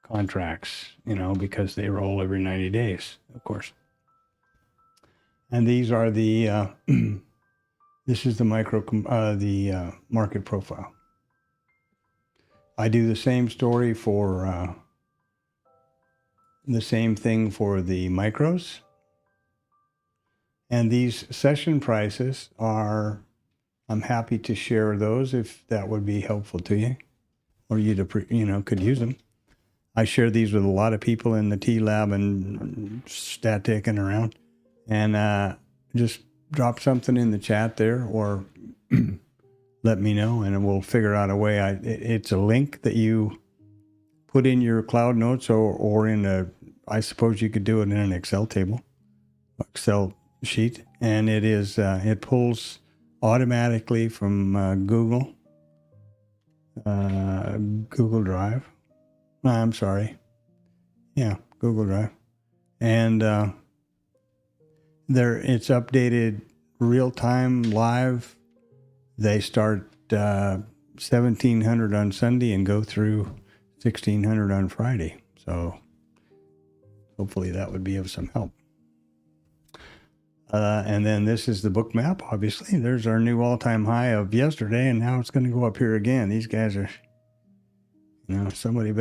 contracts, because they roll every 90 days, of course. And these are the this is the market profile. I do the same story for the same thing for the micros. And these session prices are, I'm happy to share those if that would be helpful to you, or you could use them. I share these with a lot of people in the TLab and Static and around, and just drop something in the chat there, or let me know, and we'll figure out a way. It's a link that you put in your cloud notes, or in I suppose you could do it in an Excel sheet, and it is it pulls automatically from Google Drive. I'm sorry. Yeah, Google Drive. And it's updated real time live. They start 1700 on Sunday and go through 1600 on Friday. So hopefully that would be of some help. And then this is the book map, obviously. There's our new all-time high of yesterday, and now it's going to go up here again. These guys are, somebody's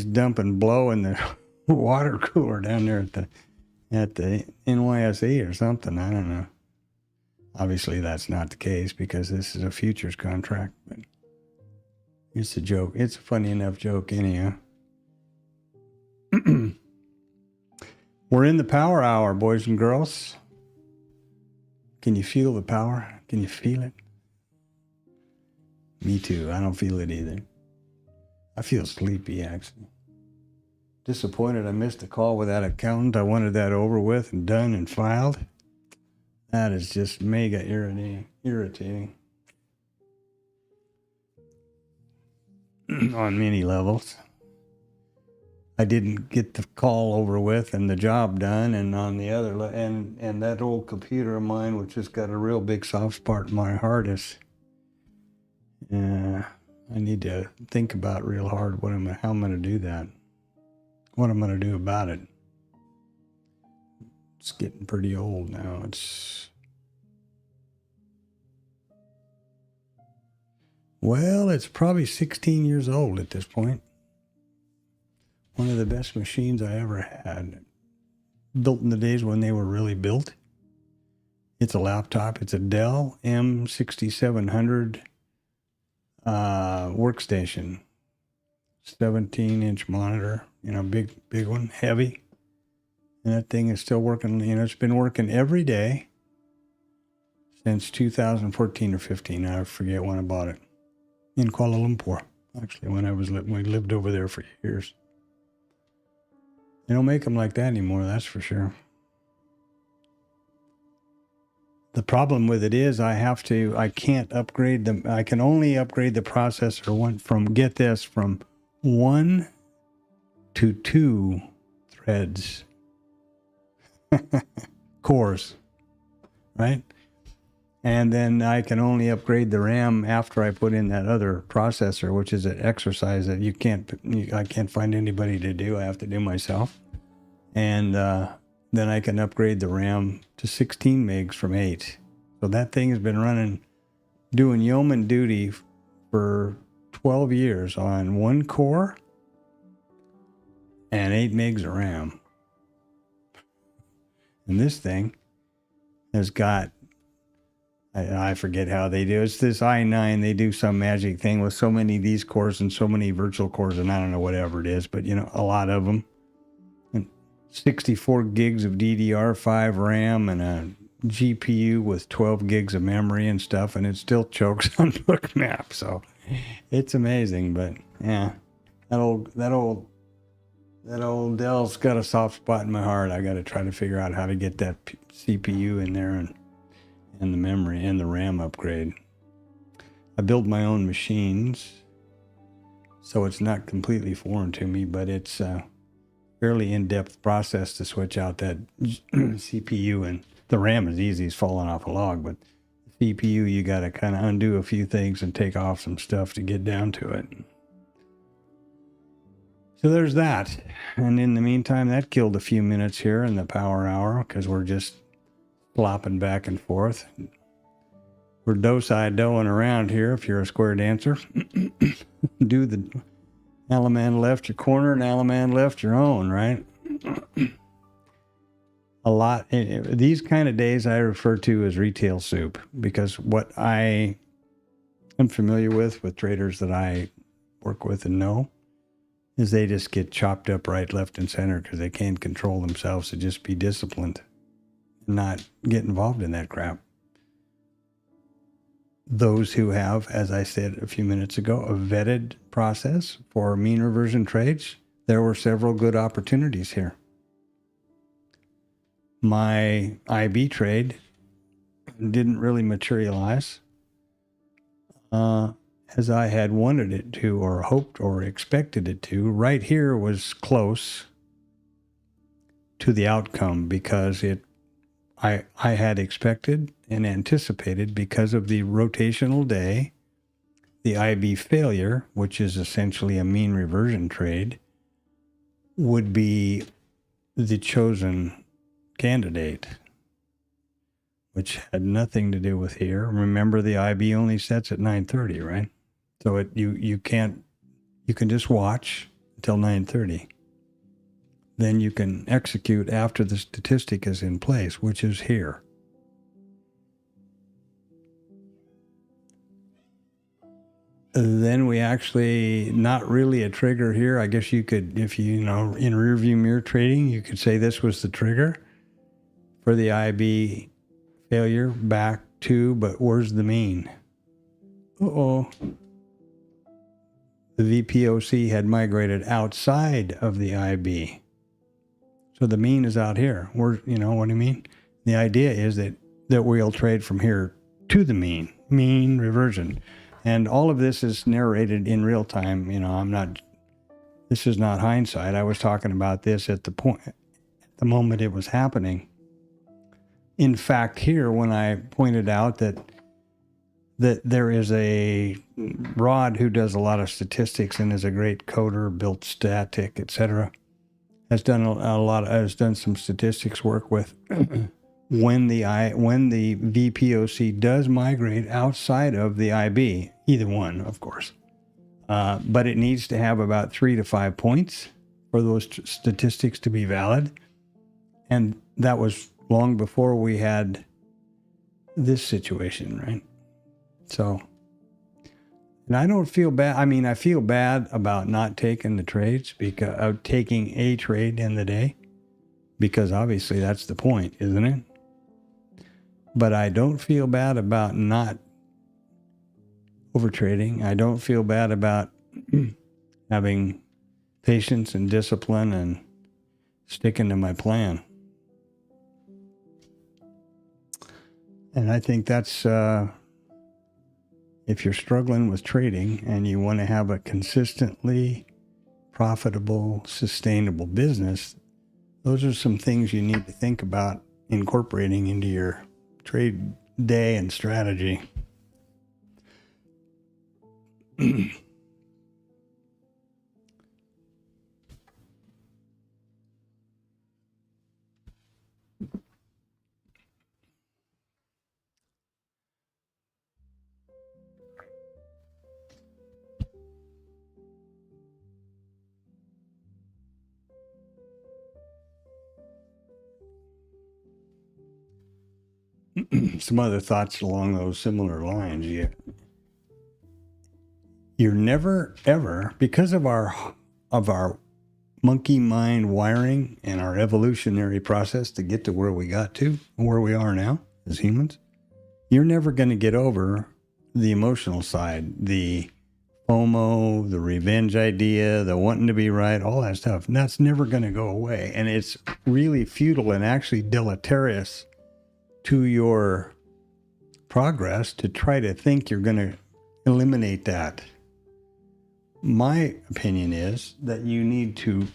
dumping blow in the water cooler down there at the NYSE or something. I don't know. Obviously, that's not the case because this is a futures contract, but it's a joke. It's a funny enough joke anyhow. We're in the power hour, boys and girls. Can you feel the power? Can you feel it? Me too. I don't feel it either. I feel sleepy, actually. Disappointed I missed a call with that accountant. I wanted that over with and done and filed. That is just mega irritating on many levels. I didn't get the call over with and the job done, and on the other and that old computer of mine, which has got a real big soft spot in my heart, is I need to think about real hard how I'm going to do that, what I'm going to do about it. It's getting pretty old now. It's probably 16 years old at this point. One of the best machines I ever had. Built in the days when they were really built. It's a laptop. It's a Dell M6700 workstation. 17-inch monitor. Big one, heavy. And that thing is still working. It's been working every day since 2014 or 15. I forget when I bought it. In Kuala Lumpur, actually, when we lived over there for years. They don't make them like that anymore, that's for sure. The problem with it is I can't upgrade them. I can only upgrade the processor from 1 to 2 threads. Cores, right? And then I can only upgrade the RAM after I put in that other processor, which is an exercise that I can't find anybody to do. I have to do myself. And then I can upgrade the RAM to 16 megs from 8. So that thing has been doing yeoman duty for 12 years on 1 core and 8 megs of RAM. And this thing has got, I forget how they do. It's this i9. They do some magic thing with so many of these cores and so many virtual cores, and I don't know whatever it is, but a lot of them. And 64 gigs of DDR5 RAM and a GPU with 12 gigs of memory and stuff, and it still chokes on bookmap. So it's amazing, but yeah, that old Dell's got a soft spot in my heart. I got to try to figure out how to get that CPU in there and the memory and the RAM upgrade. I build my own machines, so it's not completely foreign to me, but it's a fairly in-depth process to switch out that CPU, and the RAM is easy as falling off a log, but the CPU, you got to kind of undo a few things and take off some stuff to get down to it. So there's that. And in the meantime, that killed a few minutes here in the power hour because we're just flopping back and forth. We're do-si-doing around here if you're a square dancer. Do the Alaman left your corner and Alaman left your own, right? A lot. These kind of days I refer to as retail soup, because what I am familiar with traders that I work with and know is they just get chopped up right, left, and center because they can't control themselves to just be disciplined and not get involved in that crap. Those who have, as I said a few minutes ago, a vetted process for mean reversion trades, there were several good opportunities here. My IB trade didn't really materialize as I had wanted it to, or hoped or expected it to. Right here was close to the outcome because I had expected and anticipated, because of the rotational day, the IB failure, which is essentially a mean reversion trade, would be the chosen candidate, which had nothing to do with here. Remember, the IB only sets at 9:30, right? So you can just watch until 9:30. Then you can execute after the statistic is in place, which is here. Then we actually, not really a trigger here. I guess you could, if in rear view mirror trading, you could say this was the trigger for the IB failure back to, but where's the mean? Uh-oh. The VPOC had migrated outside of the IB. So the mean is out here. You know what I mean? The idea is that that we'll trade from here to the mean reversion. And all of this is narrated in real time. You know, this is not hindsight. I was talking about this at the moment it was happening. In fact, here, when I pointed out that there is a Rod who does a lot of statistics and is a great coder, built static, etc., has done some statistics work with when the VPOC does migrate outside of the IB, either one, of course. But it needs to have about 3 to 5 points for those statistics to be valid. And that was long before we had this situation, right? So, and I don't feel bad. I mean, I feel bad about not taking the trades, because of taking a trade in the day, because obviously that's the point, isn't it? But I don't feel bad about not overtrading. I don't feel bad about having patience and discipline and sticking to my plan. And I think that's, if you're struggling with trading and you want to have a consistently profitable, sustainable business, those are some things you need to think about incorporating into your trade day and strategy. Some other thoughts along those similar lines. You're never ever, because of our monkey mind wiring and our evolutionary process to get to where we got to, where we are now as humans, you're never going to get over the emotional side, the FOMO, the revenge idea, the wanting to be right, all that stuff. And that's never going to go away. And it's really futile and actually deleterious to your progress to try to think you're going to eliminate that. My opinion is that you need to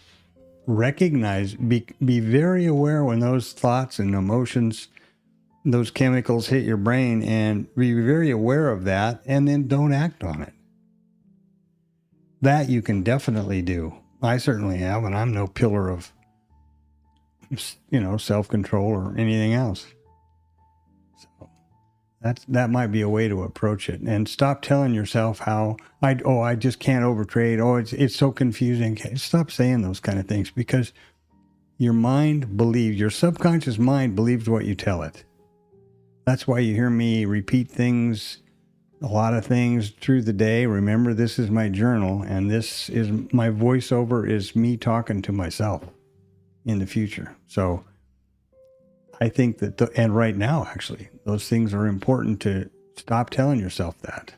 recognize, be very aware when those thoughts and emotions, those chemicals hit your brain, and be very aware of that, and then don't act on it. That you can definitely do. I certainly have, and I'm no pillar of, self-control or anything else. So that might be a way to approach it, and stop telling yourself how I just can't overtrade. Oh, it's so confusing. Stop saying those kind of things, because your subconscious mind believes what you tell it. That's why you hear me repeat things, a lot of things through the day. Remember, this is my journal, and this is my voiceover is me talking to myself in the future. So I think that, and right now, actually, those things are important to stop telling yourself that.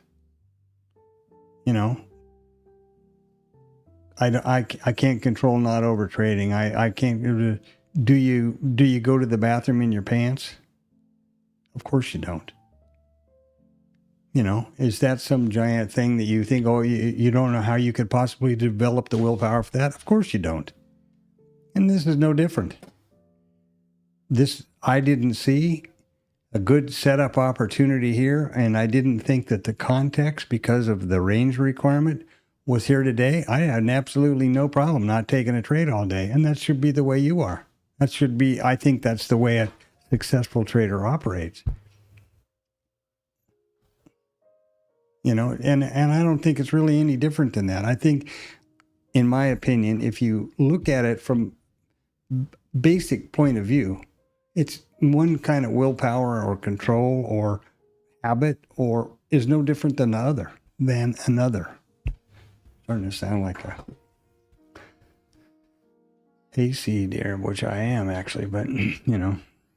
I can't control not overtrading. I can't. Do you go to the bathroom in your pants? Of course you don't. Is that some giant thing that you think, you don't know how you could possibly develop the willpower for that? Of course you don't. And this is no different. I didn't see a good setup opportunity here, and I didn't think that the context, because of the range requirement, was here today. I had absolutely no problem not taking a trade all day, and that should be the way you are. I think that's the way a successful trader operates. And I don't think it's really any different than that. I think, in my opinion, if you look at it from basic point of view, it's one kind of willpower or control or habit, or is no different than another. Starting to sound like a hayseed there, which I am actually, but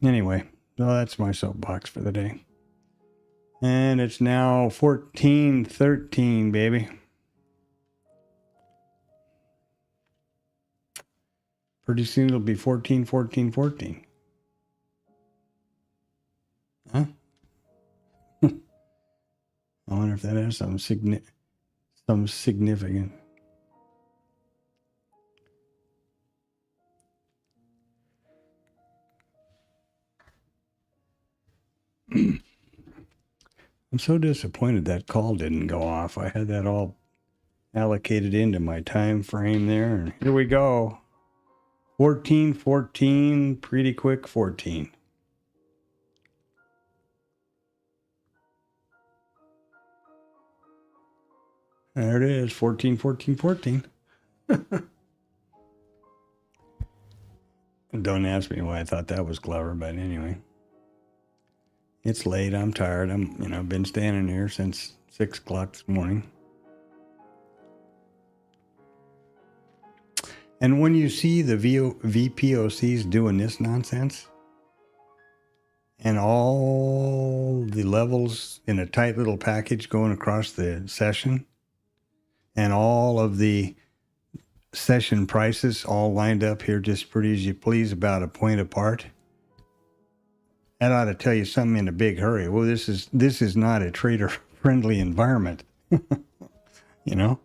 anyway, so that's my soapbox for the day. And it's now 14:13, baby. Pretty soon it'll be 14:14:14. Huh? that has some significant. I'm so disappointed that call didn't go off. I had that all allocated into my time frame there. And here we go. 14, 14, pretty quick 14. There it is, 14, 14, 14. Don't ask me why I thought that was clever, but anyway. It's late, I'm tired. I've been standing here since 6 o'clock this morning. And when you see the VPOCs doing this nonsense, and all the levels in a tight little package going across the session, and all of the session prices all lined up here just pretty as you please, about a point apart, that ought to tell you something in a big hurry. Well, this is not a trader-friendly environment. You know?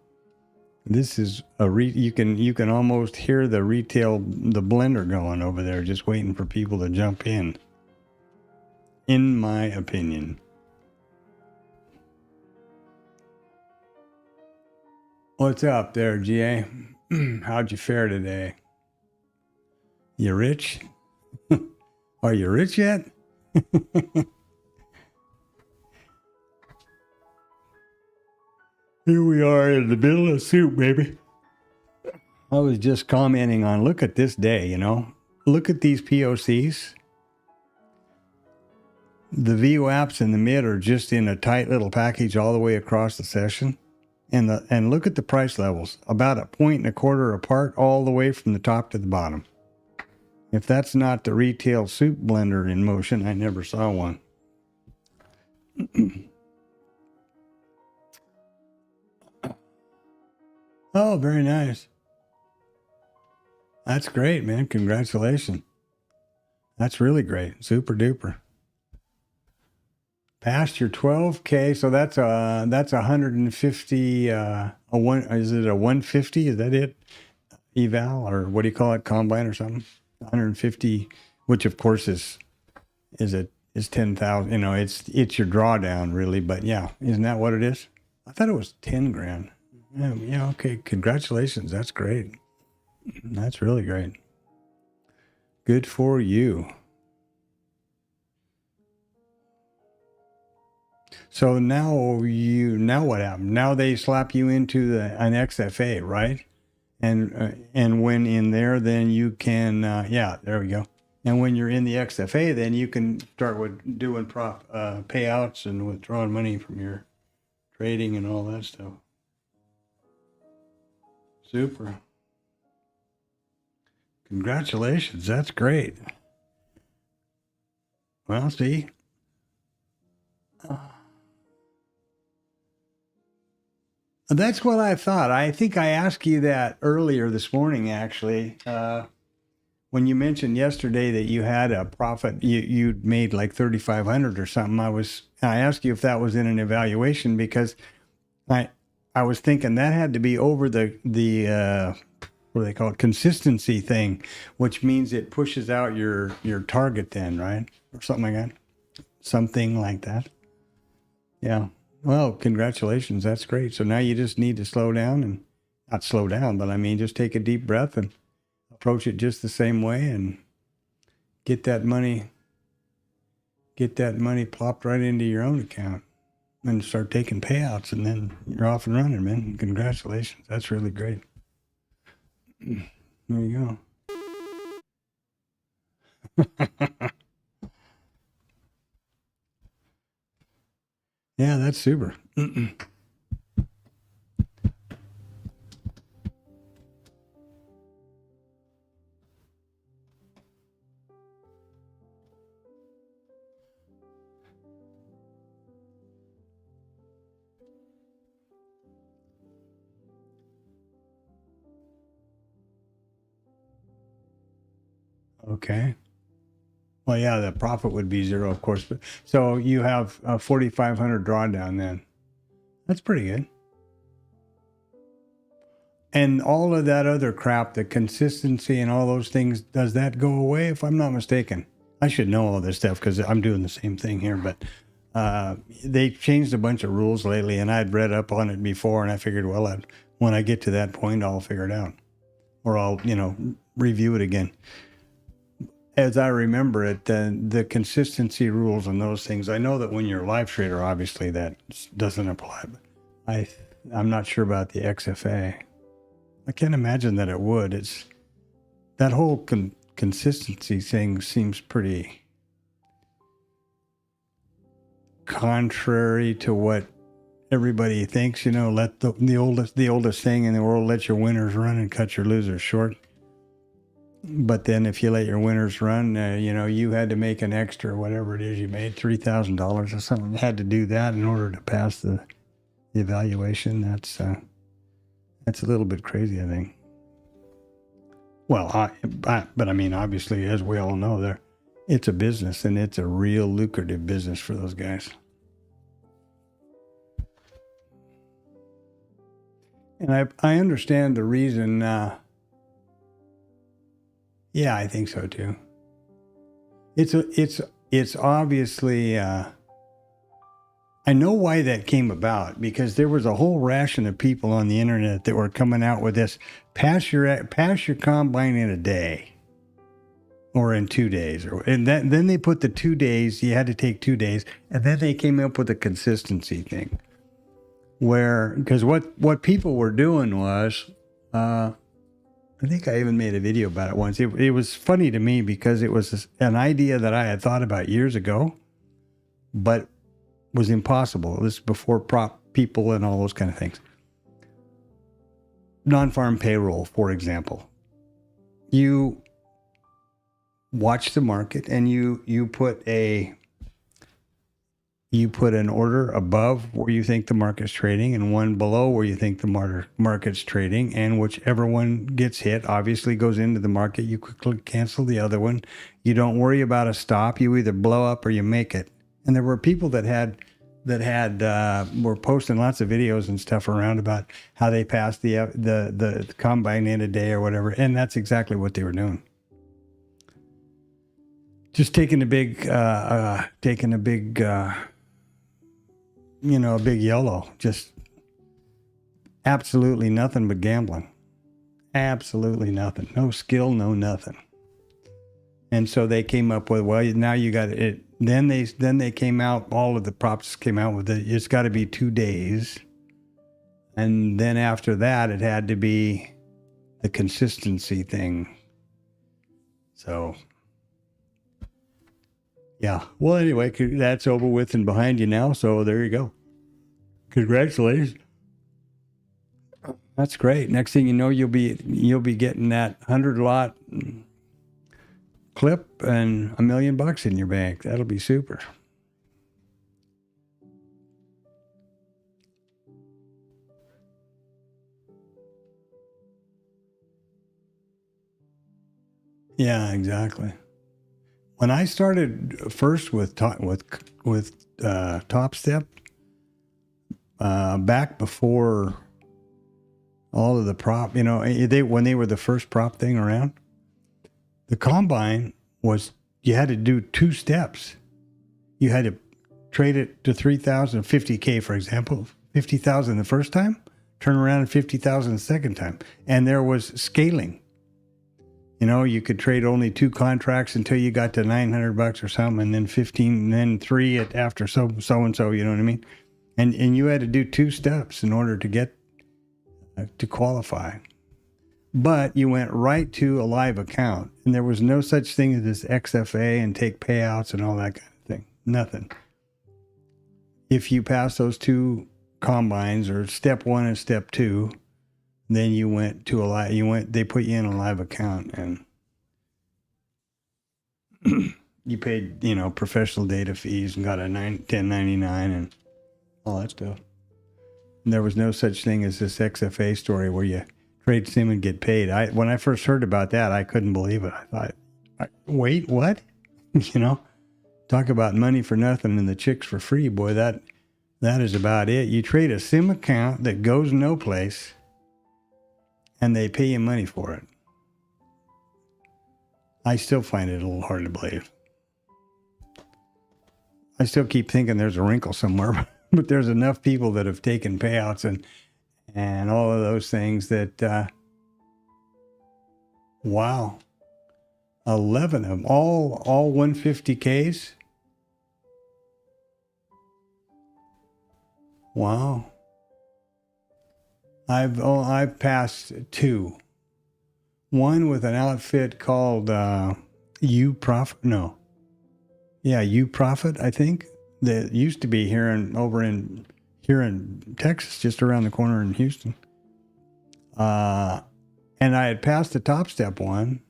This is you can almost hear the blender going over there, just waiting for people to jump in my opinion. What's up there, GA? How'd you fare today? You rich? Are you rich yet? Here we are in the middle of soup, baby. I was just commenting on, look at this day, Look at these POCs. The VWAPs and the mid are just in a tight little package all the way across the session. And look at the price levels, about 1.25 points apart all the way from the top to the bottom. If that's not the retail soup blender in motion, I never saw one. Oh, very nice. That's great, man. Congratulations. That's really great. Super duper. Past your 12K, so that's 150. Is it a 150? Is that it? Eval, or what do you call it? Combine or something? 150, which of course is 10,000. It's your drawdown really, but yeah, isn't that what it is? I thought it was 10 grand. Yeah. Okay. Congratulations. That's great. That's really great. Good for you. So now what happened? Now they slap you into an XFA, right? And when in there, then you can, there we go. And when you're in the XFA, then you can start with doing payouts and withdrawing money from your trading and all that stuff. Super. Congratulations. That's great. Well, see. That's what I thought. I think I asked you that earlier this morning, actually, when you mentioned yesterday that you had a profit, you'd made like 3,500 or something. I asked you if that was in an evaluation, because I was thinking that had to be over the what do they call it, consistency thing, which means it pushes out your target then, right? Or something like that. Something like that. Yeah. Well, congratulations. That's great. So now you just need to slow down, and not slow down, but I mean, just take a deep breath and approach it just the same way and get that money plopped right into your own account and start taking payouts, and then you're off and running, man. Congratulations. That's really great. There you go. Yeah, that's super. Okay. Well, yeah, the profit would be zero, of course. But so you have a 4,500 drawdown then. That's pretty good. And all of that other crap, the consistency and all those things, does that go away if I'm not mistaken? I should know all this stuff because I'm doing the same thing here, but they changed a bunch of rules lately, and I'd read up on it before, and I figured, well, when I get to that point, I'll figure it out, or I'll, review it again. As I remember it, the consistency rules and those things, I know that when you're a live trader, obviously that doesn't apply, but I'm not sure about the XFA. I can't imagine that it would. It's that whole consistency thing seems pretty contrary to what everybody thinks. Let the oldest thing in the world, let your winners run and cut your losers short. But then if you let your winners run, you had to make an extra, whatever it is you made, $3,000 or something. You had to do that in order to pass the evaluation. That's a little bit crazy, I think. Well, but I mean, obviously, as we all know, it's a business, and it's a real lucrative business for those guys. And I understand the reason. Yeah, I think so too. It's obviously. I know why that came about, because there was a whole ration of people on the internet that were coming out with this: pass your combine in a day, or in 2 days, then they put the 2 days. You had to take 2 days, and then they came up with a consistency thing, because what people were doing was, I think I even made a video about it once. It was funny to me because it was an idea that I had thought about years ago, but was impossible. This is before prop people and all those kind of things. Non-farm payroll, for example. You watch the market and you put an order above where you think the market's trading and one below where you think the market's trading, and whichever one gets hit obviously goes into the market. You quickly cancel the other one. You don't worry about a stop. You either blow up or you make it. And there were people that were posting lots of videos and stuff around about how they passed the combine in a day or whatever, and that's exactly what they were doing. Just taking a big yellow, just absolutely nothing but gambling, absolutely nothing, no skill, no nothing. And so they came up with, well, now you got it. Then they came out, all of the props came out with it. It's got to be 2 days. And then after that, it had to be the consistency thing. So, yeah. Well, anyway, that's over with and behind you now. So there you go. Congratulations. That's great. Next thing you know, you'll be getting that 100 lot clip and $1 million in your bank. That'll be super. Yeah, exactly. When I started first with TopStep, back before all of the prop, when they were the first prop thing around, the combine was, you had to do 2 steps. You had to trade it to 3,000, 50K, for example, 50,000 the first time, turn around at 50,000 the second time. And there was scaling. You could trade only 2 contracts until you got to $900 or something, and then 15, and then 3 after so and so, you know what I mean? And you had to do 2 steps in order to get to qualify. But you went right to a live account, and there was no such thing as this XFA and take payouts and all that kind of thing. Nothing. If you pass those 2 combines, or step 1 and step 2, then you went to they put you in a live account, and you paid, professional data fees and got a 1099 and all that stuff. And there was no such thing as this XFA story where you trade sim and get paid. When I first heard about that, I couldn't believe it. I thought, wait, what? Talk about money for nothing and the chicks for free. Boy, that That is about it. You trade a sim account that goes no place, and they pay you money for it. I still find it a little hard to believe. I still keep thinking there's a wrinkle somewhere, but there's enough people that have taken payouts and all of those things that, wow, 11 of them, all 150Ks. Wow. I've passed 2. One with an outfit called UProfit. No. Yeah, UProfit, I think. That used to be here in Texas, just around the corner in Houston. And I had passed the TopStep one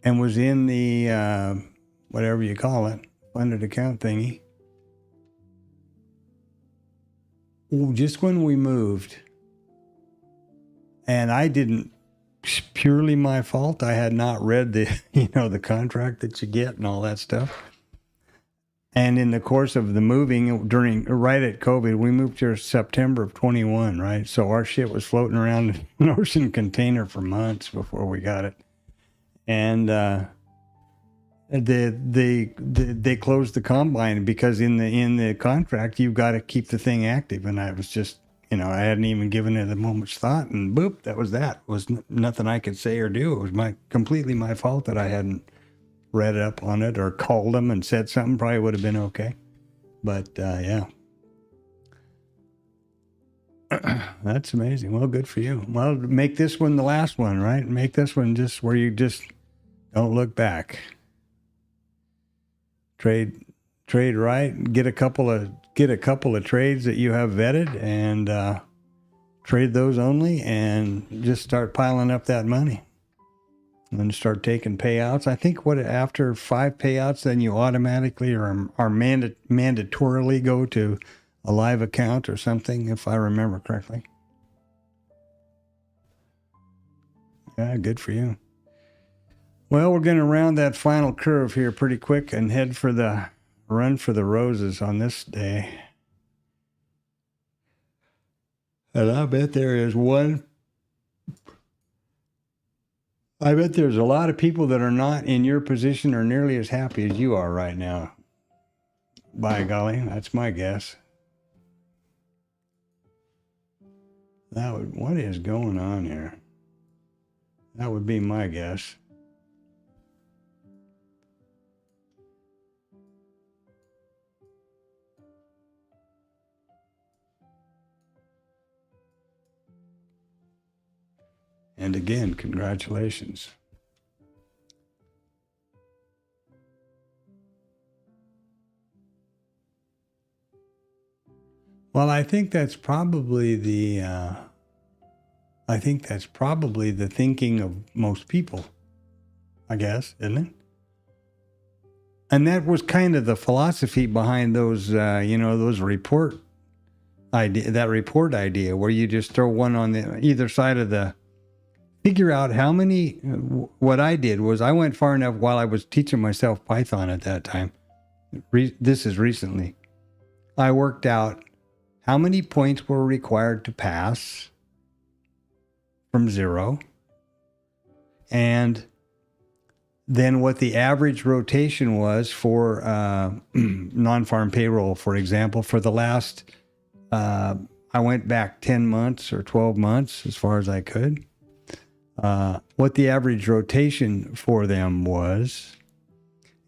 and was in the whatever you call it, funded account thingy. Just when we moved, and I didn't, it's purely my fault. I had not read the contract that you get and all that stuff. And in the course of the moving right at COVID, we moved here September of 21, right? So our shit was floating around in an ocean container for months before we got it. And they closed the combine because in the contract you've got to keep the thing active, and I was just, I hadn't even given it a moment's thought, and boop, that was that. It was nothing I could say or do. It was completely my fault that I hadn't read up on it or called them and said something. Probably would have been okay, but yeah. That's amazing. Well, good for you. Well, make this one the last one, right? Make this one just where you just don't look back. Trade right. Get a couple of trades that you have vetted and trade those only, and just start piling up that money. And then start taking payouts. I think after 5 payouts, then you automatically are mandatorily go to a live account or something, if I remember correctly. Yeah, good for you. Well, we're going to round that final curve here pretty quick and head for the run for the roses on this day. And I bet there's a lot of people that are not in your position or nearly as happy as you are right now. By golly, that's my guess. What is going on here? That would be my guess. And again, congratulations. Well, I think that's probably the thinking of most people, I guess, isn't it? And that was kind of the philosophy behind those, those report idea where you just throw one on either side of the. Figure out how many. What I did was I went far enough while I was teaching myself Python at that time. This is recently. I worked out how many points were required to pass from 0, and then what the average rotation was for non-farm payroll, for example, for the last. I went back 10 months or 12 months as far as I could. What the average rotation for them was,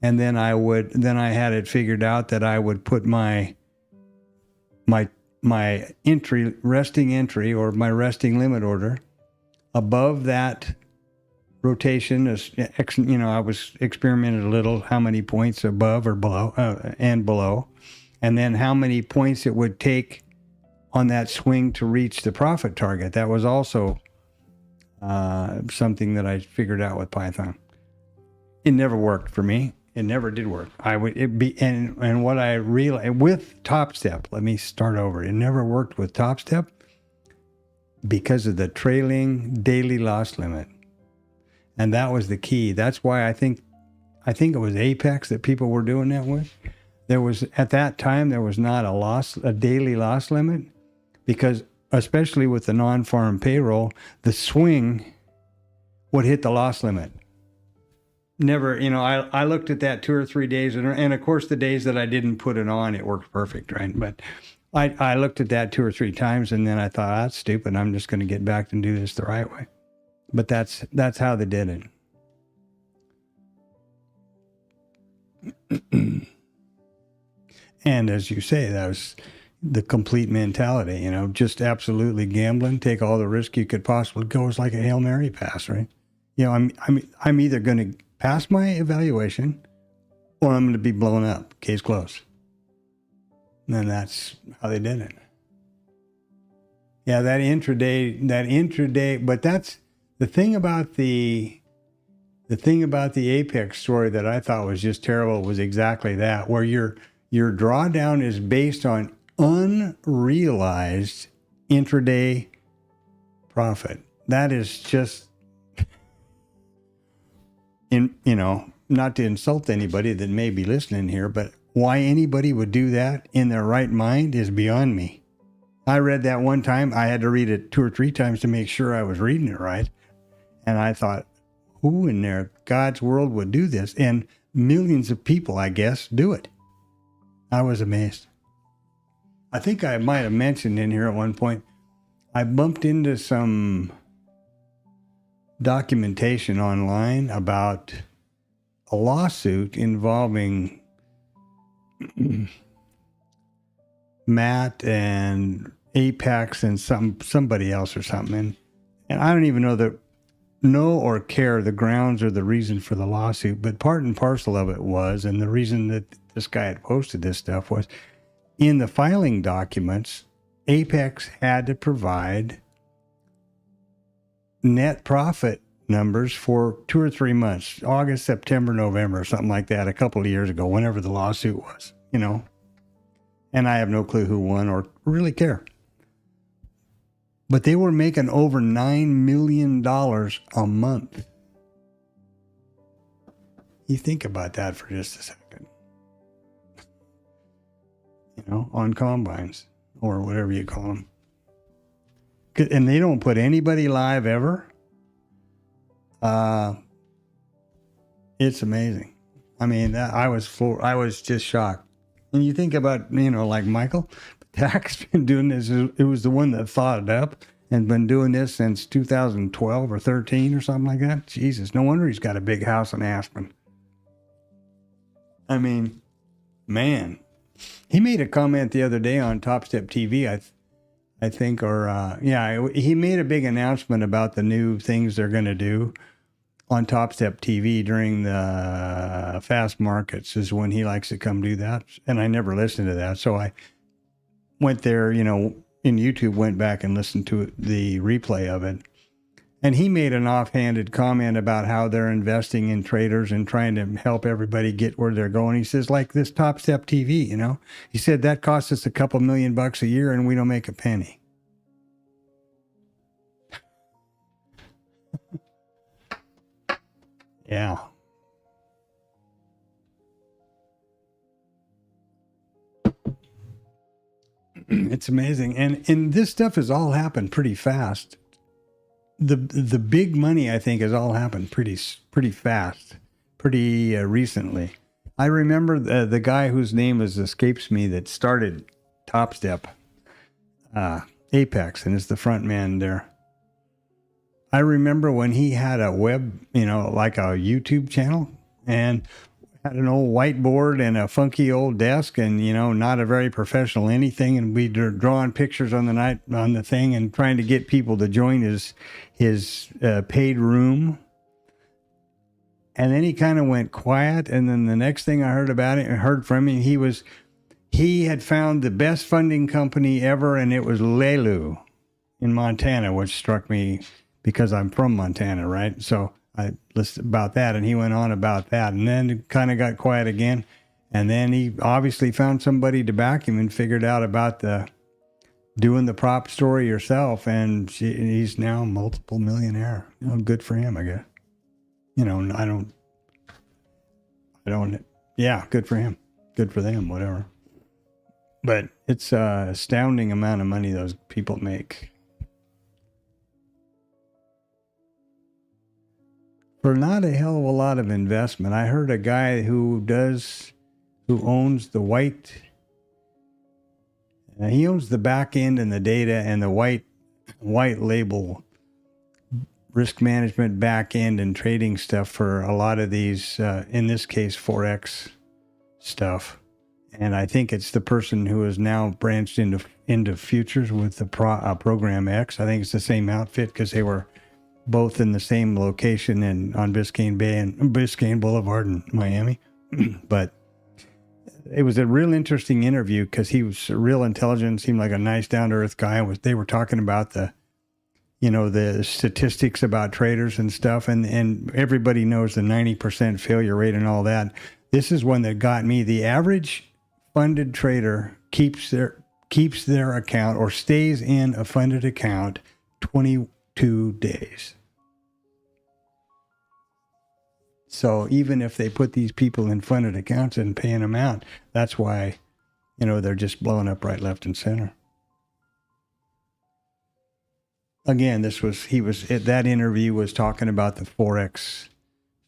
and then I had it figured out that I would put my resting entry or my resting limit order above that rotation. I was experimented a little how many points above or below and below, and then how many points it would take on that swing to reach the profit target. That was also something that I figured out with Python. It never worked for me. It never did work. And what I realized with TopStep, let me start over. It never worked with TopStep because of the trailing daily loss limit. And that was the key. That's why I think it was Apex that people were doing that with. there was, at that time, there was not a daily loss limit, because especially with the non-farm payroll, the swing would hit the loss limit. Never, I looked at that 2 or 3 days, and of course the days that I didn't put it on, it worked perfect, right? But I looked at that 2 or 3 times, and then I thought, that's stupid. I'm just going to get back and do this the right way. But that's how they did it. And as you say, that was the complete mentality, just absolutely gambling, take all the risk you could possibly go. It's like a Hail Mary pass, right? I'm either going to pass my evaluation or I'm going to be blown up. Case closed. And that's how they did it. Yeah, that intraday, but that's the thing about the Apex story that I thought was just terrible was exactly that, where your drawdown is based on unrealized intraday profit. That is just, not to insult anybody that may be listening here, but why anybody would do that in their right mind is beyond me. I read that one time. I had to read it 2 or 3 times to make sure I was reading it right. And I thought, who in their God's world would do this? And millions of people, I guess, do it. I was amazed. I think I might have mentioned in here at one point, I bumped into some documentation online about a lawsuit involving Matt and Apex and somebody else or something. And I don't even know or care the grounds or the reason for the lawsuit, but part and parcel of it was, and the reason that this guy had posted this stuff was, in the filing documents, Apex had to provide net profit numbers for 2 or 3 months, August, September, November, something like that, a couple of years ago, whenever the lawsuit was, And I have no clue who won or really care. But they were making over $9 million a month. You think about that for just a second. On combines or whatever you call them. And they don't put anybody live ever. It's amazing. I mean, I was just shocked. And you think about, like Michael, Tack's been doing this. It was the one that thought it up and been doing this since 2012 or 13 or something like that. Jesus, no wonder he's got a big house in Aspen. I mean, man. He made a comment the other day on TopStep TV, I think, he made a big announcement about the new things they're going to do on TopStep TV during the fast markets is when he likes to come do that. And I never listened to that. So I went there, in YouTube, went back and listened to the replay of it. And he made an offhanded comment about how they're investing in traders and trying to help everybody get where they're going. He says, like this TopStep TV, he said that costs us a couple $1 million a year and we don't make a penny. Yeah. It's amazing. And this stuff has all happened pretty fast. The big money, I think, has all happened pretty fast, pretty recently. I remember the guy whose name escapes me that started TopStep, Apex, and is the front man there. I remember when he had a web, like a YouTube channel, and had an old whiteboard and a funky old desk, and not a very professional anything, and we'd drawing pictures on the thing and trying to get people to join his paid room. And then he kind of went quiet, and then the next thing I heard from him, he had found the best funding company ever, and it was Lelu in Montana, which struck me because I'm from Montana, right? So I listened about that, and he went on about that, and then it kind of got quiet again. And then he obviously found somebody to back him and figured out about doing the prop story yourself, and he's now a multiple millionaire. Good for him, I guess. Yeah, good for him. good for them, whatever. But it's an astounding amount of money those people make. For not a hell of a lot of investment. I heard a guy who owns the white, he owns the back end and the data and the white label risk management back end and trading stuff for a lot of these, in this case, Forex stuff. And I think it's the person who is now branched into futures with the Program X. I think it's the same outfit because they were both in the same location on Biscayne Bay and Biscayne Boulevard in Miami. But it was a real interesting interview because he was real intelligent, seemed like a nice down-to-earth guy. They were talking about the statistics about traders and stuff, and everybody knows the 90% failure rate and all that. This is one that got me. The average funded trader keeps their account or stays in a funded account 22 days. So even if they put these people in funded accounts and paying them out, that's why, they're just blowing up right, left, and center. Again, that interview was talking about the Forex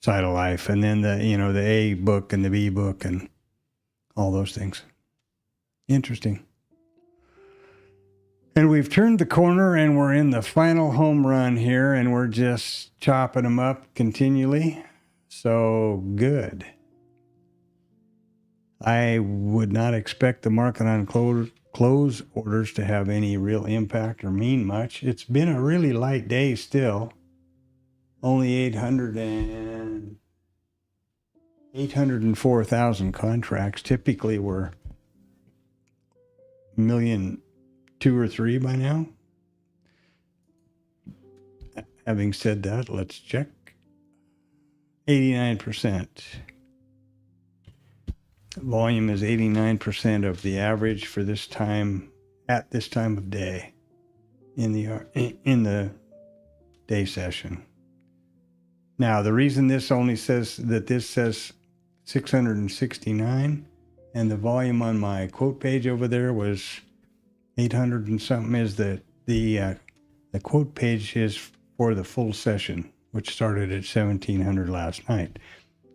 side of life, and then the A book and the B book and all those things. Interesting. And we've turned the corner and we're in the final home run here, and we're just chopping them up continually. So good. I would not expect the market on close orders to have any real impact or mean much. It's been a really light day still. Only 804,000 contracts. Typically we're 1,200,000 or 3 by now. Having said that, let's check. 89%. Volume is 89% of the average for this time, at this time of day, in the day session. Now, the reason this only says 669, and the volume on my quote page over there was 800 and something, is that the quote page is for the full session, which started at 1700 last night.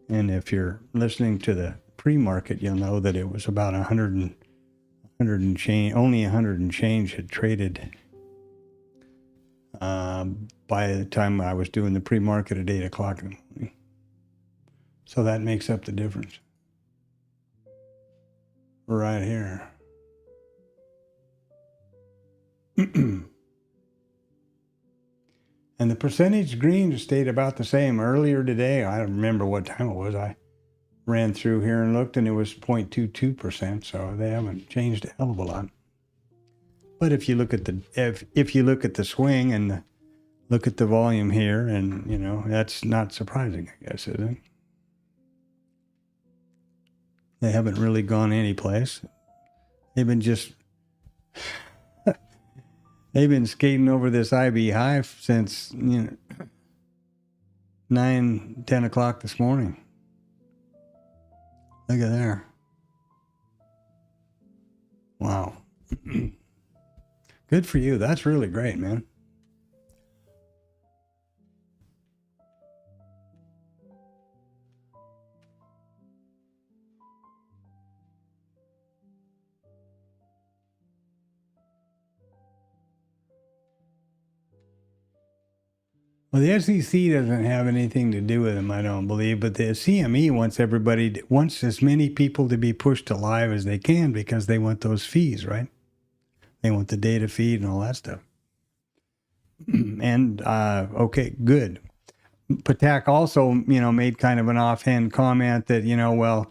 And if you're listening to the pre-market, you'll know that it was about 100 and change. Only 100 and change had traded by the time I was doing the pre-market at 8 o'clock in the morning. So that makes up the difference right here. And the percentage green stayed about the same earlier today. I don't remember what time it was. I ran through here and looked, and it was 0.22%. So they haven't changed a hell of a lot. But if you look at if you look at the swing and look at the volume here, and that's not surprising, I guess, is it? They haven't really gone anyplace. They've been They've been skating over this IB high since 9, 10 o'clock this morning. Look at there. Wow. Good for you. That's really great, man. Well, the SEC doesn't have anything to do with them, I don't believe, but the CME wants as many people to be pushed to live as they can because they want those fees, right? They want the data feed and all that stuff. And, okay, good. Patak also, made kind of an offhand comment that, well,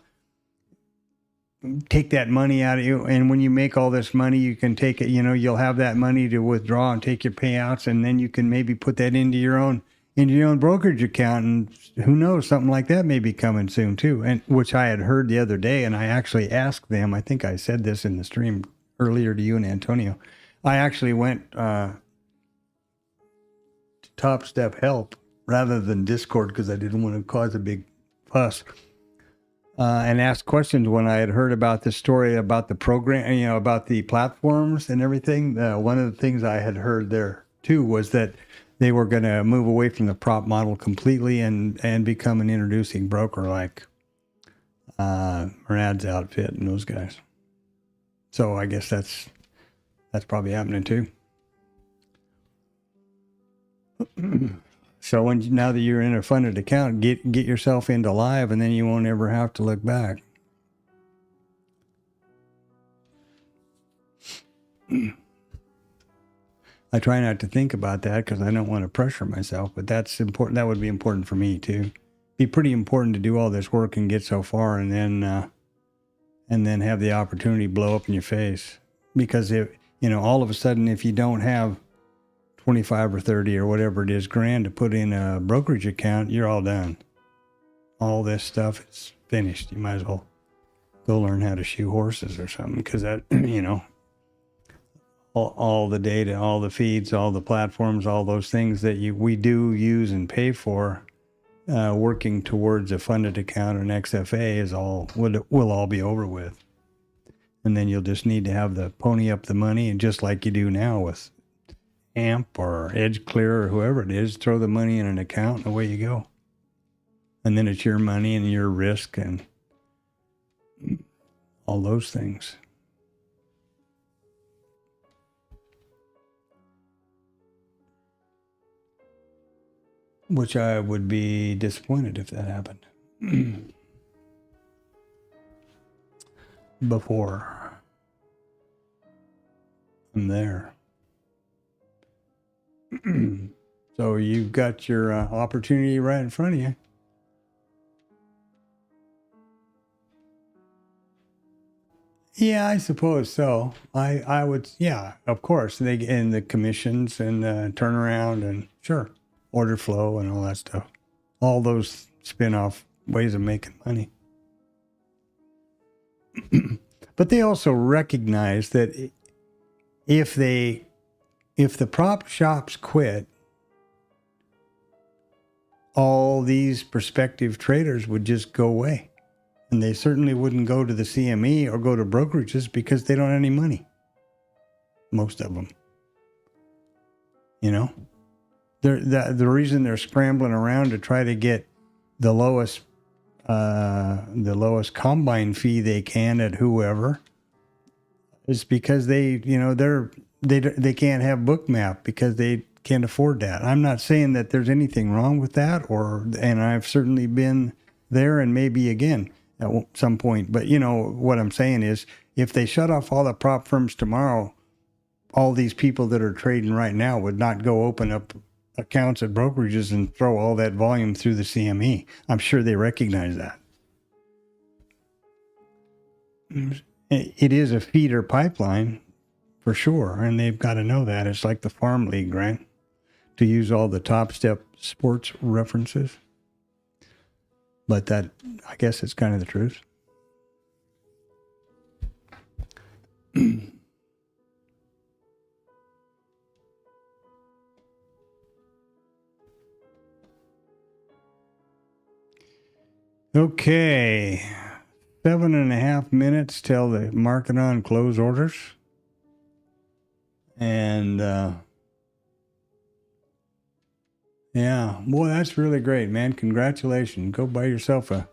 take that money out of you, and when you make all this money, you can take it, you'll have that money to withdraw and take your payouts, and then you can maybe put that into your own brokerage account, and who knows, something like that may be coming soon too, and which I had heard the other day, and I actually asked them, I think I said this in the stream earlier to you and Antonio, I actually went to TopStep help rather than Discord because I didn't want to cause a big fuss. and asked questions when I had heard about this story about the program, about the platforms and everything. One of the things I had heard there too was that they were going to move away from the prop model completely and become an introducing broker like Murad's outfit and those guys. So I guess that's probably happening too. So now that you're in a funded account, get yourself into live, and then you won't ever have to look back. I try not to think about that because I don't want to pressure myself, but that's important. That would be important for me too. Be pretty important to do all this work and get so far, and then have the opportunity blow up in your face. Because all of a sudden, if you don't have 25 or 30 or whatever it is grand to put in a brokerage account, you're all done. All this stuff is finished. You might as well go learn how to shoe horses or something, because that, all the data, all the feeds, all the platforms, all those things that we do use and pay for, working towards a funded account or an XFA will all be over with. And then you'll just need to have the pony up the money, and just like you do now with AMP or Edge Clear or whoever it is, throw the money in an account and away you go. And then it's your money and your risk and all those things. Which I would be disappointed if that happened. Before I'm there. So you've got your opportunity right in front of you. Yeah, I suppose so. I would, yeah, of course. And the commissions and the turnaround and sure, order flow and all that stuff. All those spin-off ways of making money. But they also recognize that if the prop shops quit, all these prospective traders would just go away. And they certainly wouldn't go to the CME or go to brokerages because they don't have any money. Most of them. The reason they're scrambling around to try to get the lowest combine fee they can at whoever is because they can't have Bookmap because they can't afford that. I'm not saying that there's anything wrong with that, and I've certainly been there and maybe again at some point. But what I'm saying is, if they shut off all the prop firms tomorrow, all these people that are trading right now would not go open up accounts at brokerages and throw all that volume through the CME. I'm sure they recognize that. It is a feeder pipeline for sure, and they've got to know that. It's like the Farm League, right? To use all the TopStep sports references. But that, I guess it's kind of the truth. Okay, 7.5 minutes till the market on close orders. And yeah, boy, that's really great, man. Congratulations. Go buy yourself a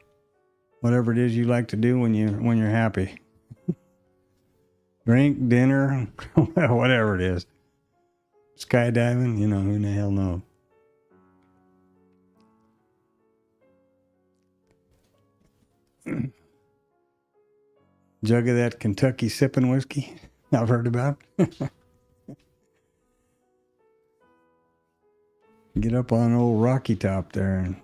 whatever it is you like to do when you're happy. Drink, dinner, whatever it is. Skydiving, who the hell knows. Jug of that Kentucky sipping whiskey I've heard about. Get up on old Rocky Top there. And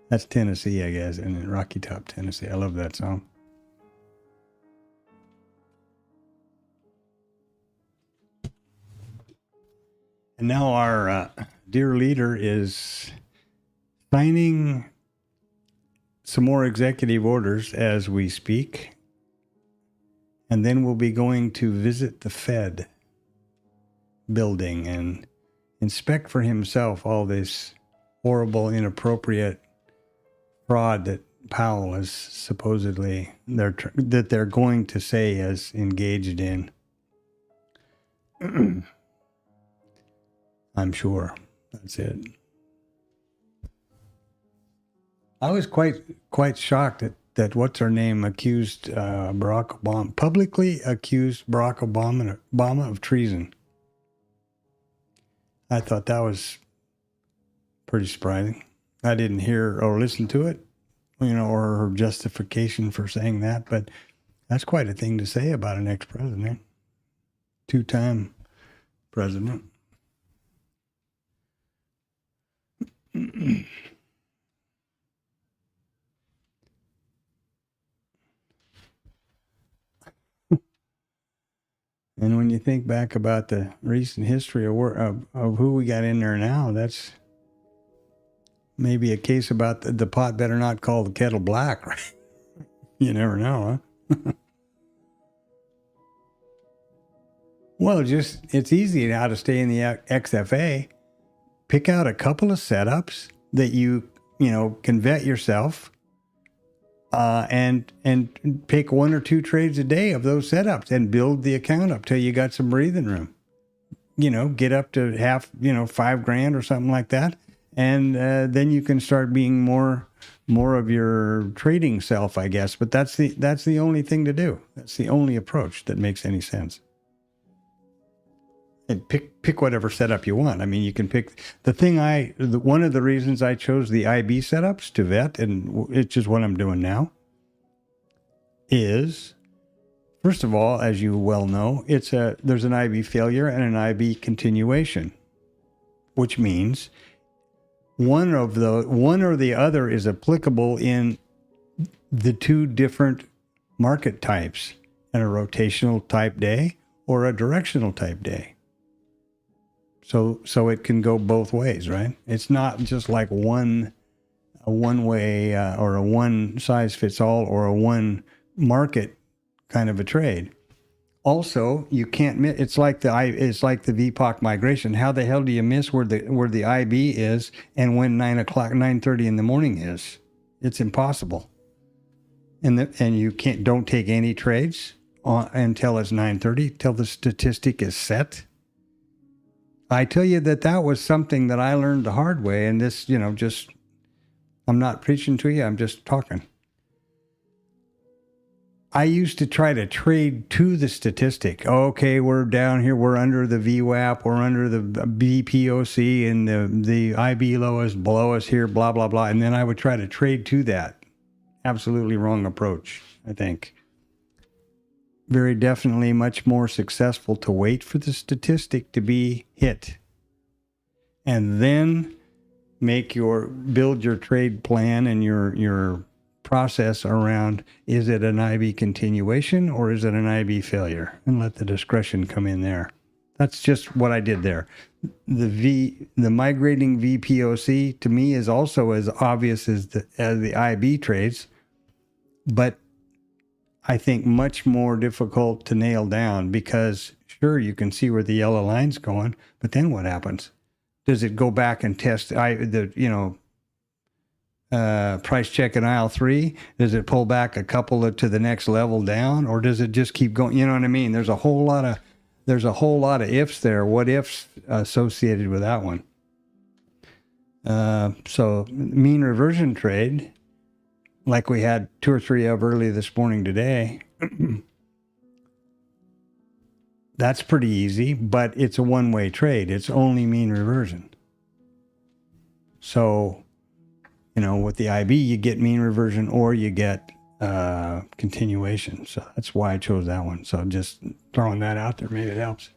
that's Tennessee, I guess, isn't it? Rocky Top, Tennessee. I love that song. And now our dear leader is signing some more executive orders as we speak. And then we'll be going to visit the Fed building and inspect for himself all this horrible, inappropriate fraud that Powell is supposedly that they're going to say is engaged in. I'm sure that's it. I was quite shocked that what's her name accused Barack Obama, publicly accused Barack Obama of treason. I thought that was pretty surprising. I didn't hear or listen to it, or her justification for saying that, but that's quite a thing to say about an ex-president, two-time president. And when you think back about the recent history of who we got in there now, that's maybe a case about the pot better not call the kettle black, right? You never know, huh? Well, it's easy how to stay in the XFA. Pick out a couple of setups that you can vet yourself, and pick one or two trades a day of those setups and build the account up till you got some breathing room. Get up to half, $5,000 or something like that, and then you can start being more of your trading self, I guess. But that's the only thing to do. That's the only approach that makes any sense. And pick whatever setup you want. I mean, you can pick one of the reasons I chose the IB setups to vet, and it's just what I'm doing now, is, first of all, as you well know, there's an IB failure and an IB continuation, which means one or the other is applicable in the two different market types, in a rotational type day or a directional type day. So it can go both ways, right? It's not just like a one way or a one size fits all or a one market kind of a trade. Also, you can't miss. It's like the VPOC migration. How the hell do you miss where the IB is and when 9:30 in the morning is? It's impossible. And you don't take any trades until it's 9:30, till the statistic is set. I tell you that was something that I learned the hard way, and this, I'm not preaching to you, I'm just talking. I used to try to trade to the statistic. Okay, we're down here, we're under the VWAP, we're under the BPOC, and the IB low is below us here, blah, blah, blah. And then I would try to trade to that. Absolutely wrong approach, I think. Very definitely much more successful to wait for the statistic to be hit and then build your trade plan and your process around, is it an IB continuation or is it an IB failure, and let the discretion come in there. That's just what I did there. The migrating VPOC to me is also as obvious as the IB trades, but I think much more difficult to nail down, because sure, you can see where the yellow line's going, but then what happens? Does it go back and test price check in aisle 3? Does it pull back a couple to the next level down, or does it just keep going? You know what I mean? There's a whole lot of ifs there. What ifs associated with that one? So mean reversion trade, like we had 2 or 3 of early this morning today, that's pretty easy, but it's a one-way trade. It's only mean reversion. So, with the IB, you get mean reversion or you get continuation. So that's why I chose that one. So just throwing that out there, maybe it helps.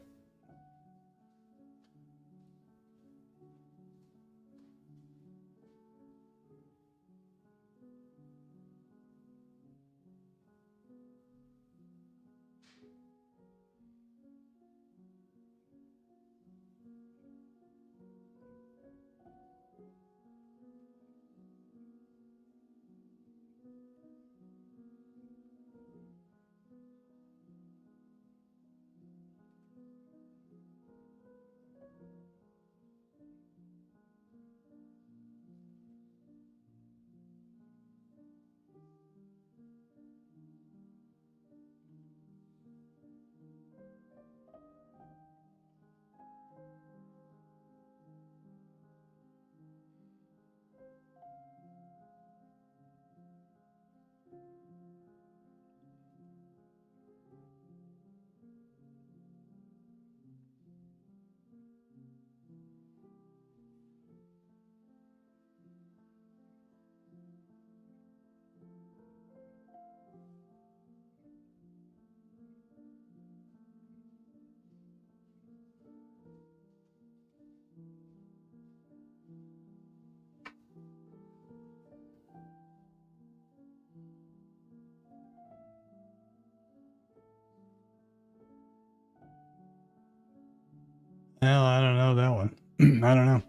Well, I don't know that one. I don't know.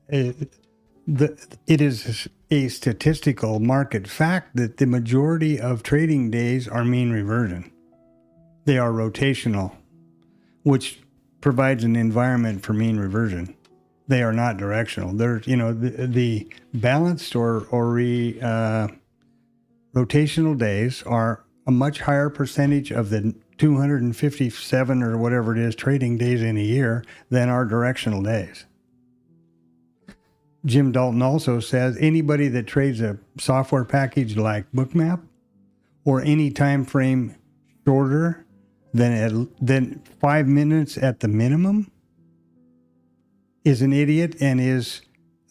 It is a statistical market fact that the majority of trading days are mean reversion. They are rotational, which provides an environment for mean reversion. They are not directional. They're, the balanced or rotational days are a much higher percentage of the 257 or whatever it is trading days in a year than our directional days. Jim Dalton also says anybody that trades a software package like Bookmap or any time frame shorter than 5 minutes at the minimum is an idiot, and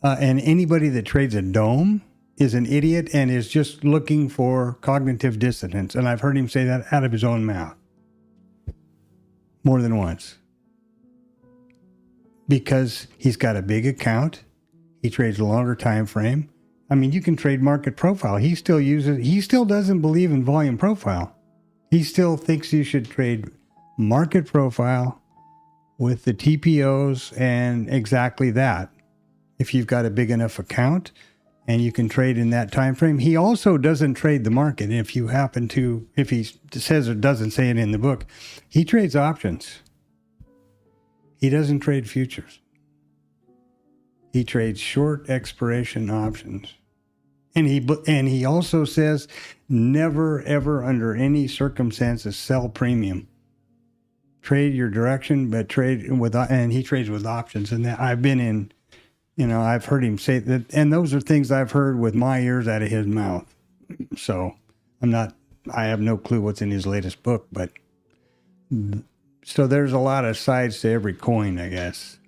anybody that trades a dome is an idiot and is just looking for cognitive dissonance. And I've heard him say that out of his own mouth more than once, because he's got a big account. He trades a longer time frame. I mean, you can trade market profile. He still doesn't believe in volume profile. He still thinks you should trade market profile with the TPOs and exactly that. If you've got a big enough account and you can trade in that time frame. He also doesn't trade the market. If he says or doesn't say it in the book, he trades options. He doesn't trade futures. He trades short expiration options. And he also says never, ever under any circumstances sell premium. Trade your direction, but and he trades with options. And that I've been in, I've heard him say that, and those are things I've heard with my ears out of his mouth. So I have no clue what's in his latest book, but so there's a lot of sides to every coin, I guess.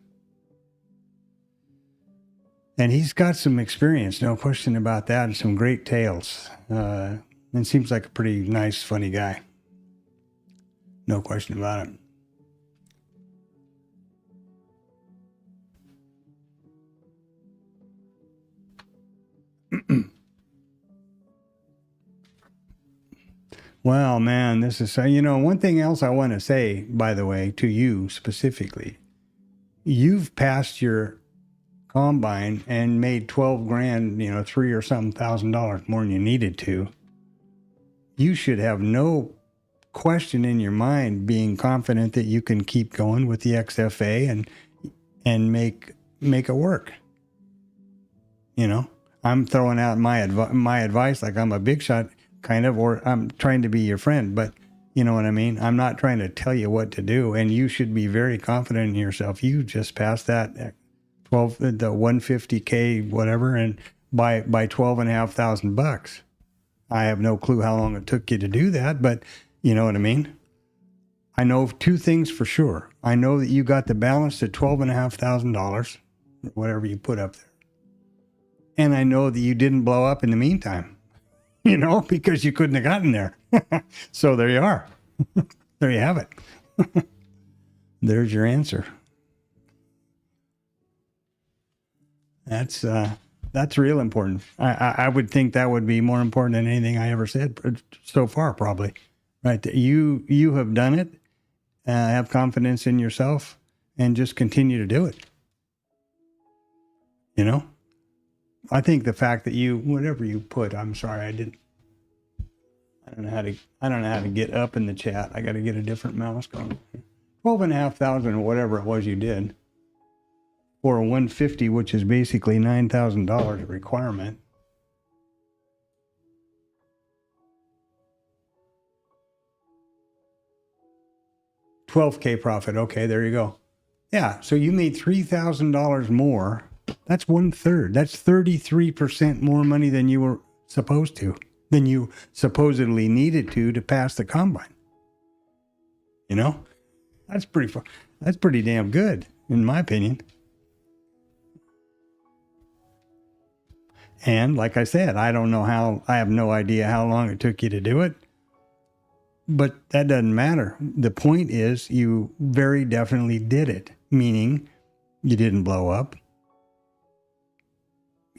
And he's got some experience, no question about that, and some great tales. And seems like a pretty nice, funny guy. No question about it. Well, man, this is, one thing else I want to say, by the way, to you specifically. You've passed your combine and made 12 grand, $3,000 or something more than you needed to. You should have no question in your mind being confident that you can keep going with the XFA and make it work. I'm throwing out my advice like I'm a big shot kind of, or I'm trying to be your friend, but you know what I mean? I'm not trying to tell you what to do, and you should be very confident in yourself. You just passed that the 150K whatever, and by $12,500. I have no clue how long it took you to do that, but you know what I mean? I know two things for sure. I know that you got the balance to $12,500, whatever you put up there. And I know that you didn't blow up in the meantime, because you couldn't have gotten there. So there you are. There you have it. There's your answer. That's real important. I would think that would be more important than anything I ever said so far, probably. Right? You have done it. Have confidence in yourself, and just continue to do it. I think the fact that whatever you put, I'm sorry, I don't know how to get up in the chat. I got to get a different mouse going. 12,500 or whatever it was you did for a 150, which is basically $9,000 requirement. $12K profit. Okay, there you go. Yeah, so you made $3,000 more. That's 1/3. That's 33% more money than you were supposed to, than you supposedly needed to pass the combine. That's pretty damn good, in my opinion. And like I said, I have no idea how long it took you to do it, but that doesn't matter. The point is you very definitely did it, meaning you didn't blow up.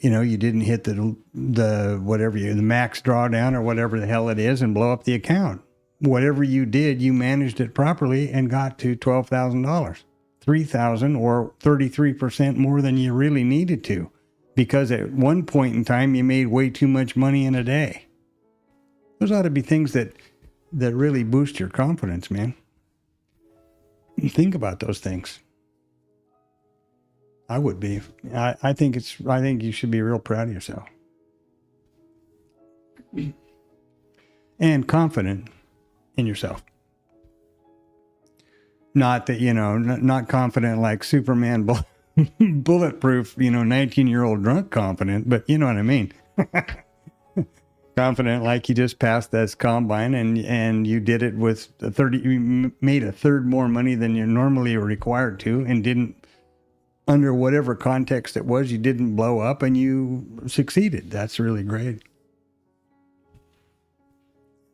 You didn't hit the max drawdown or whatever the hell it is and blow up the account. Whatever you did, you managed it properly and got to $12,000, 3,000 or 33% more than you really needed to, because at one point in time you made way too much money in a day. Those ought to be things that really boost your confidence, man. Think about those things. I would be. I think you should be real proud of yourself. And confident in yourself. Not that, not confident like Superman bulletproof, 19-year-old drunk confident, but you know what I mean. Confident like you just passed this combine and you did it with you made a third more money than you normally are required to, and didn't, under whatever context it was, you didn't blow up and you succeeded. That's really great.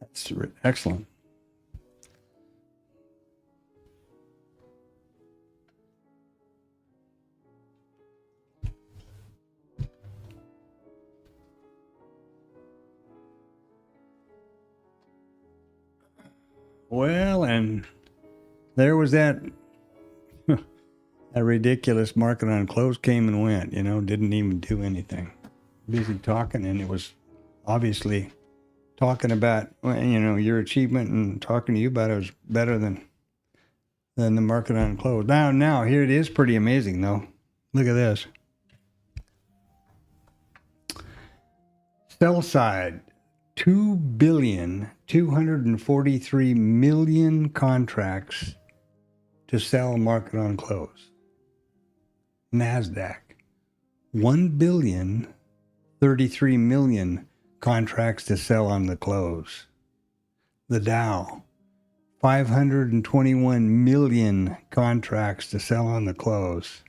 That's excellent. Well, and there was that a ridiculous market on close came and went, didn't even do anything. Busy talking, and it was obviously talking about, your achievement, and talking to you about it was better than the market on close. Now here it is, pretty amazing though. Look at this. Sell side, 2,243,000,000 contracts to sell market on close. NASDAQ, 1,033,000,000 contracts to sell on the close. The Dow, 521 million contracts to sell on the close.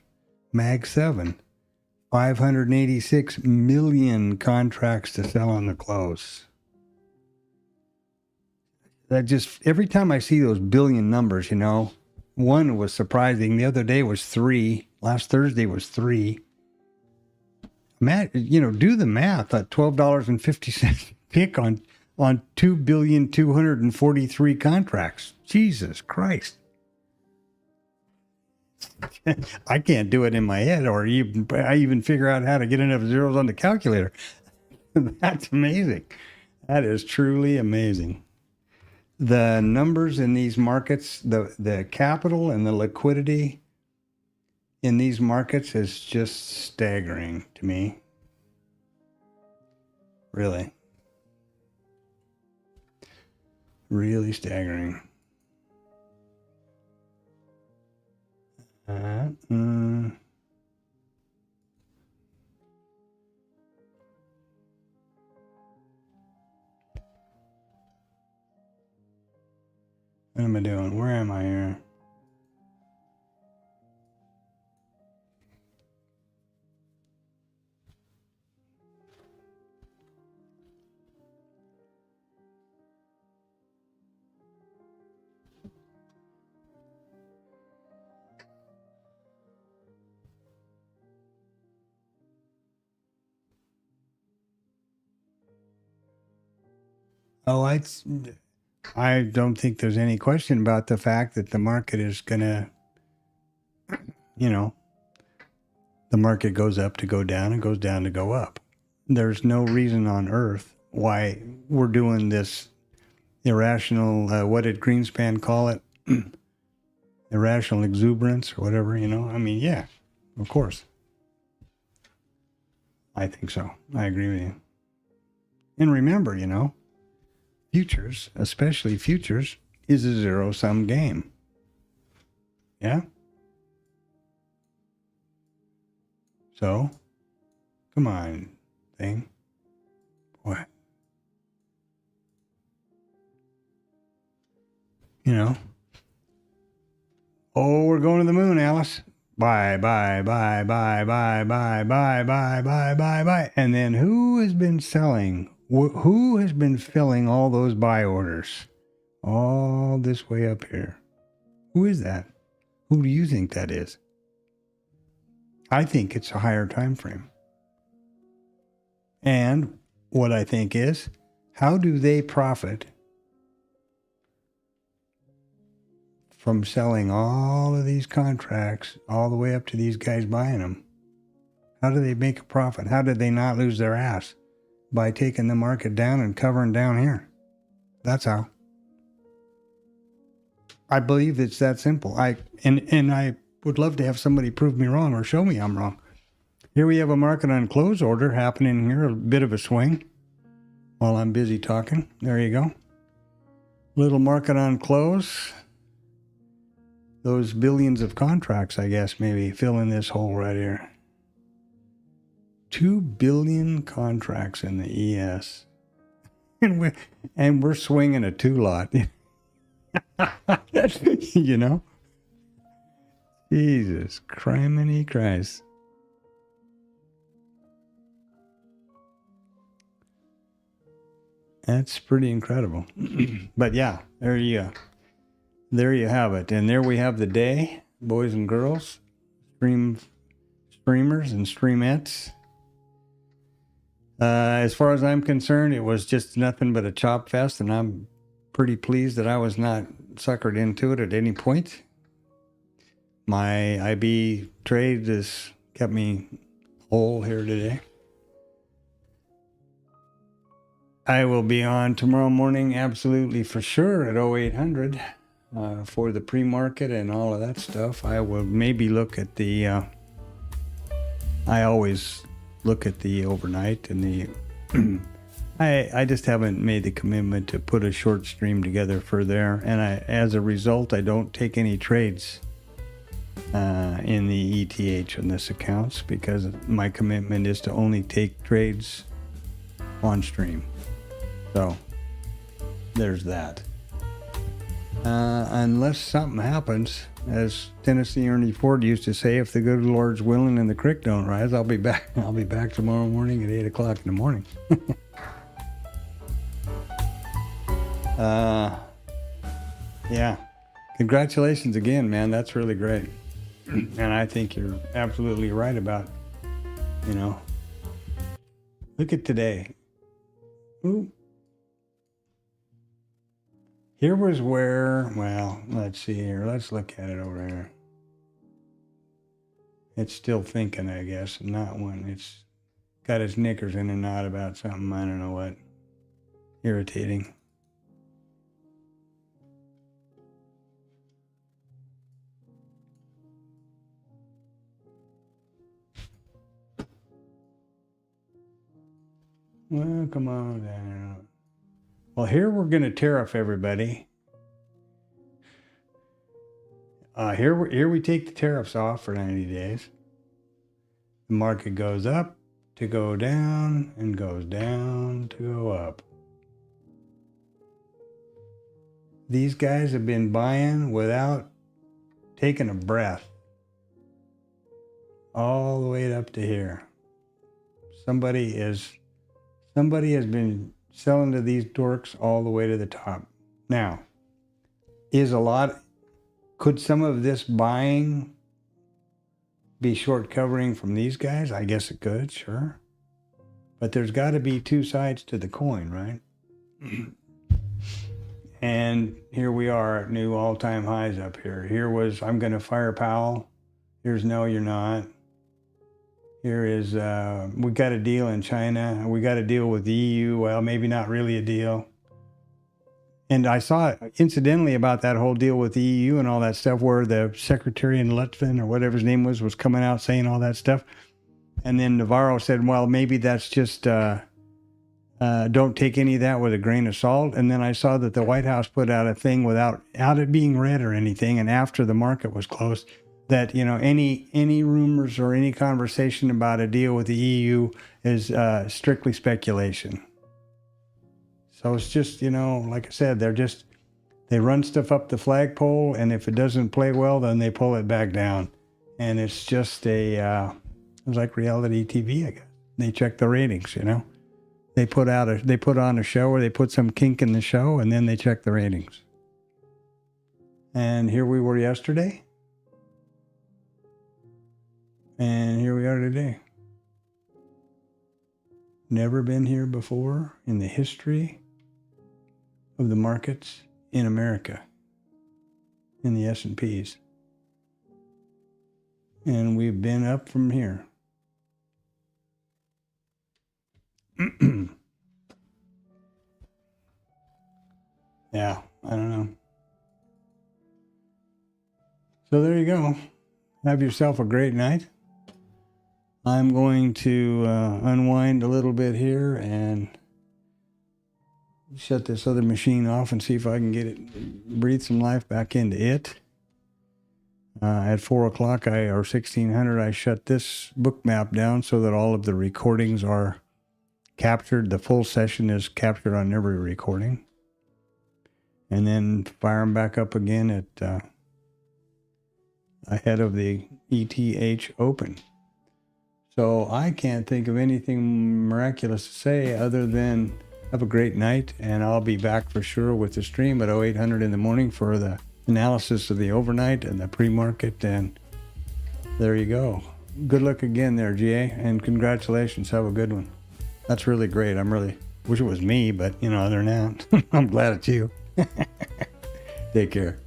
Mag 7, 586 million contracts to sell on the close. That just, every time I see those billion numbers, one was surprising. The other day was 3. Last Thursday was 3. Matt, do the math at $12.50 pick on 2,243 contracts. Jesus Christ. I can't do it in my head, or I even figure out how to get enough zeros on the calculator. That's amazing. That is truly amazing. The numbers in these markets, the capital and the liquidity in these markets is just staggering to me. Really. Really staggering. What am I doing? Where am I here? Oh, I don't think there's any question about the fact that the market is going to, the market goes up to go down and goes down to go up. There's no reason on earth why we're doing this irrational, what did Greenspan call it? Irrational exuberance or whatever, yeah, of course. I think so. I agree with you. And remember, futures, especially futures, is a zero-sum game. Yeah? So, come on, thing. What? Oh, we're going to the moon, Alice. Bye, bye, bye, bye, bye, bye, bye, bye, bye, bye, bye. And then who has been selling? Who has been filling all those buy orders? All this way up here. Who is that? Who do you think that is? I think it's a higher time frame. And what I think is, how do they profit from selling all of these contracts all the way up to these guys buying them. How do they make a profit? How did they not lose their ass? By taking the market down and covering down here. That's how. I believe it's that simple. I would love to have somebody prove me wrong or show me I'm wrong. Here we have a market on close order happening here, a bit of a swing while I'm busy talking. There you go. Little market on close. Those billions of contracts, I guess, maybe fill in this hole right here. 2 billion contracts in the ES. And we're swinging a 2-lot. You know? Jesus, criminy Christ. That's pretty incredible. But yeah, there you have it. And there we have the day, boys and girls, streamers and streamettes. As far as I'm concerned, it was just nothing but a chop fest, and I'm pretty pleased that I was not suckered into it at any point. My IB trade has kept me whole here today. I will be on tomorrow morning, absolutely for sure, at 0800 for the pre-market and all of that stuff. I will maybe look at the... I always look at the overnight and the... I just haven't made the commitment to put a short stream together for there. And as a result, I don't take any trades in the ETH on this accounts because my commitment is to only take trades on stream. So there's that. Unless something happens, as Tennessee Ernie Ford used to say, if the good Lord's willing and the creek don't rise, I'll be back. I'll be back tomorrow morning at 8 o'clock in the morning. Yeah. Congratulations again, man. That's really great. And I think you're absolutely right about, look at today. Ooh. Here was where, well, let's see here. Let's look at it over here. It's still thinking, I guess. Not one. It's got its knickers in a knot about something. I don't know what. Irritating. Well, come on down. Well, here we're going to tariff everybody. Here we take the tariffs off for 90 days. The market goes up to go down and goes down to go up. These guys have been buying without taking a breath all the way up to here. Somebody has been selling to these dorks all the way to the top. Now, could some of this buying be short covering from these guys? I guess it could, sure. But there's got to be two sides to the coin, right? And here we are at new all-time highs up here. Here was, I'm going to fire Powell. Here's no, you're not. Here is, we got a deal in China. We got a deal with the EU. Well, maybe not really a deal. And I saw, incidentally, about that whole deal with the EU and all that stuff where the secretary in Lutvin or whatever his name was coming out saying all that stuff. And then Navarro said, well, maybe that's just, don't take any of that with a grain of salt. And then I saw that the White House put out a thing without it being read or anything. And after the market was closed, that, any rumors or any conversation about a deal with the EU is strictly speculation. So it's just, like I said, they run stuff up the flagpole, and if it doesn't play well, then they pull it back down. And it's just it's like reality TV, I guess. They check the ratings, They put on a show, or they put some kink in the show, and then they check the ratings. And here we were yesterday. And here we are today. Never been here before in the history of the markets in America. in the S&Ps. And we've been up from here. Yeah, I don't know. So there you go. Have yourself a great night. I'm going to unwind a little bit here and shut this other machine off and see if I can get it, breathe some life back into it. At 4 o'clock or 1600, I shut this book map down so that all of the recordings are captured. The full session is captured on every recording. And then fire them back up again at ahead of the RTH Open. So I can't think of anything miraculous to say other than have a great night, and I'll be back for sure with the stream at 0800 in the morning for the analysis of the overnight and the pre-market, and there you go. Good luck again there, GA, and congratulations. Have a good one. That's really great. I'm really wish it was me, but other than that, I'm glad it's you. Take care.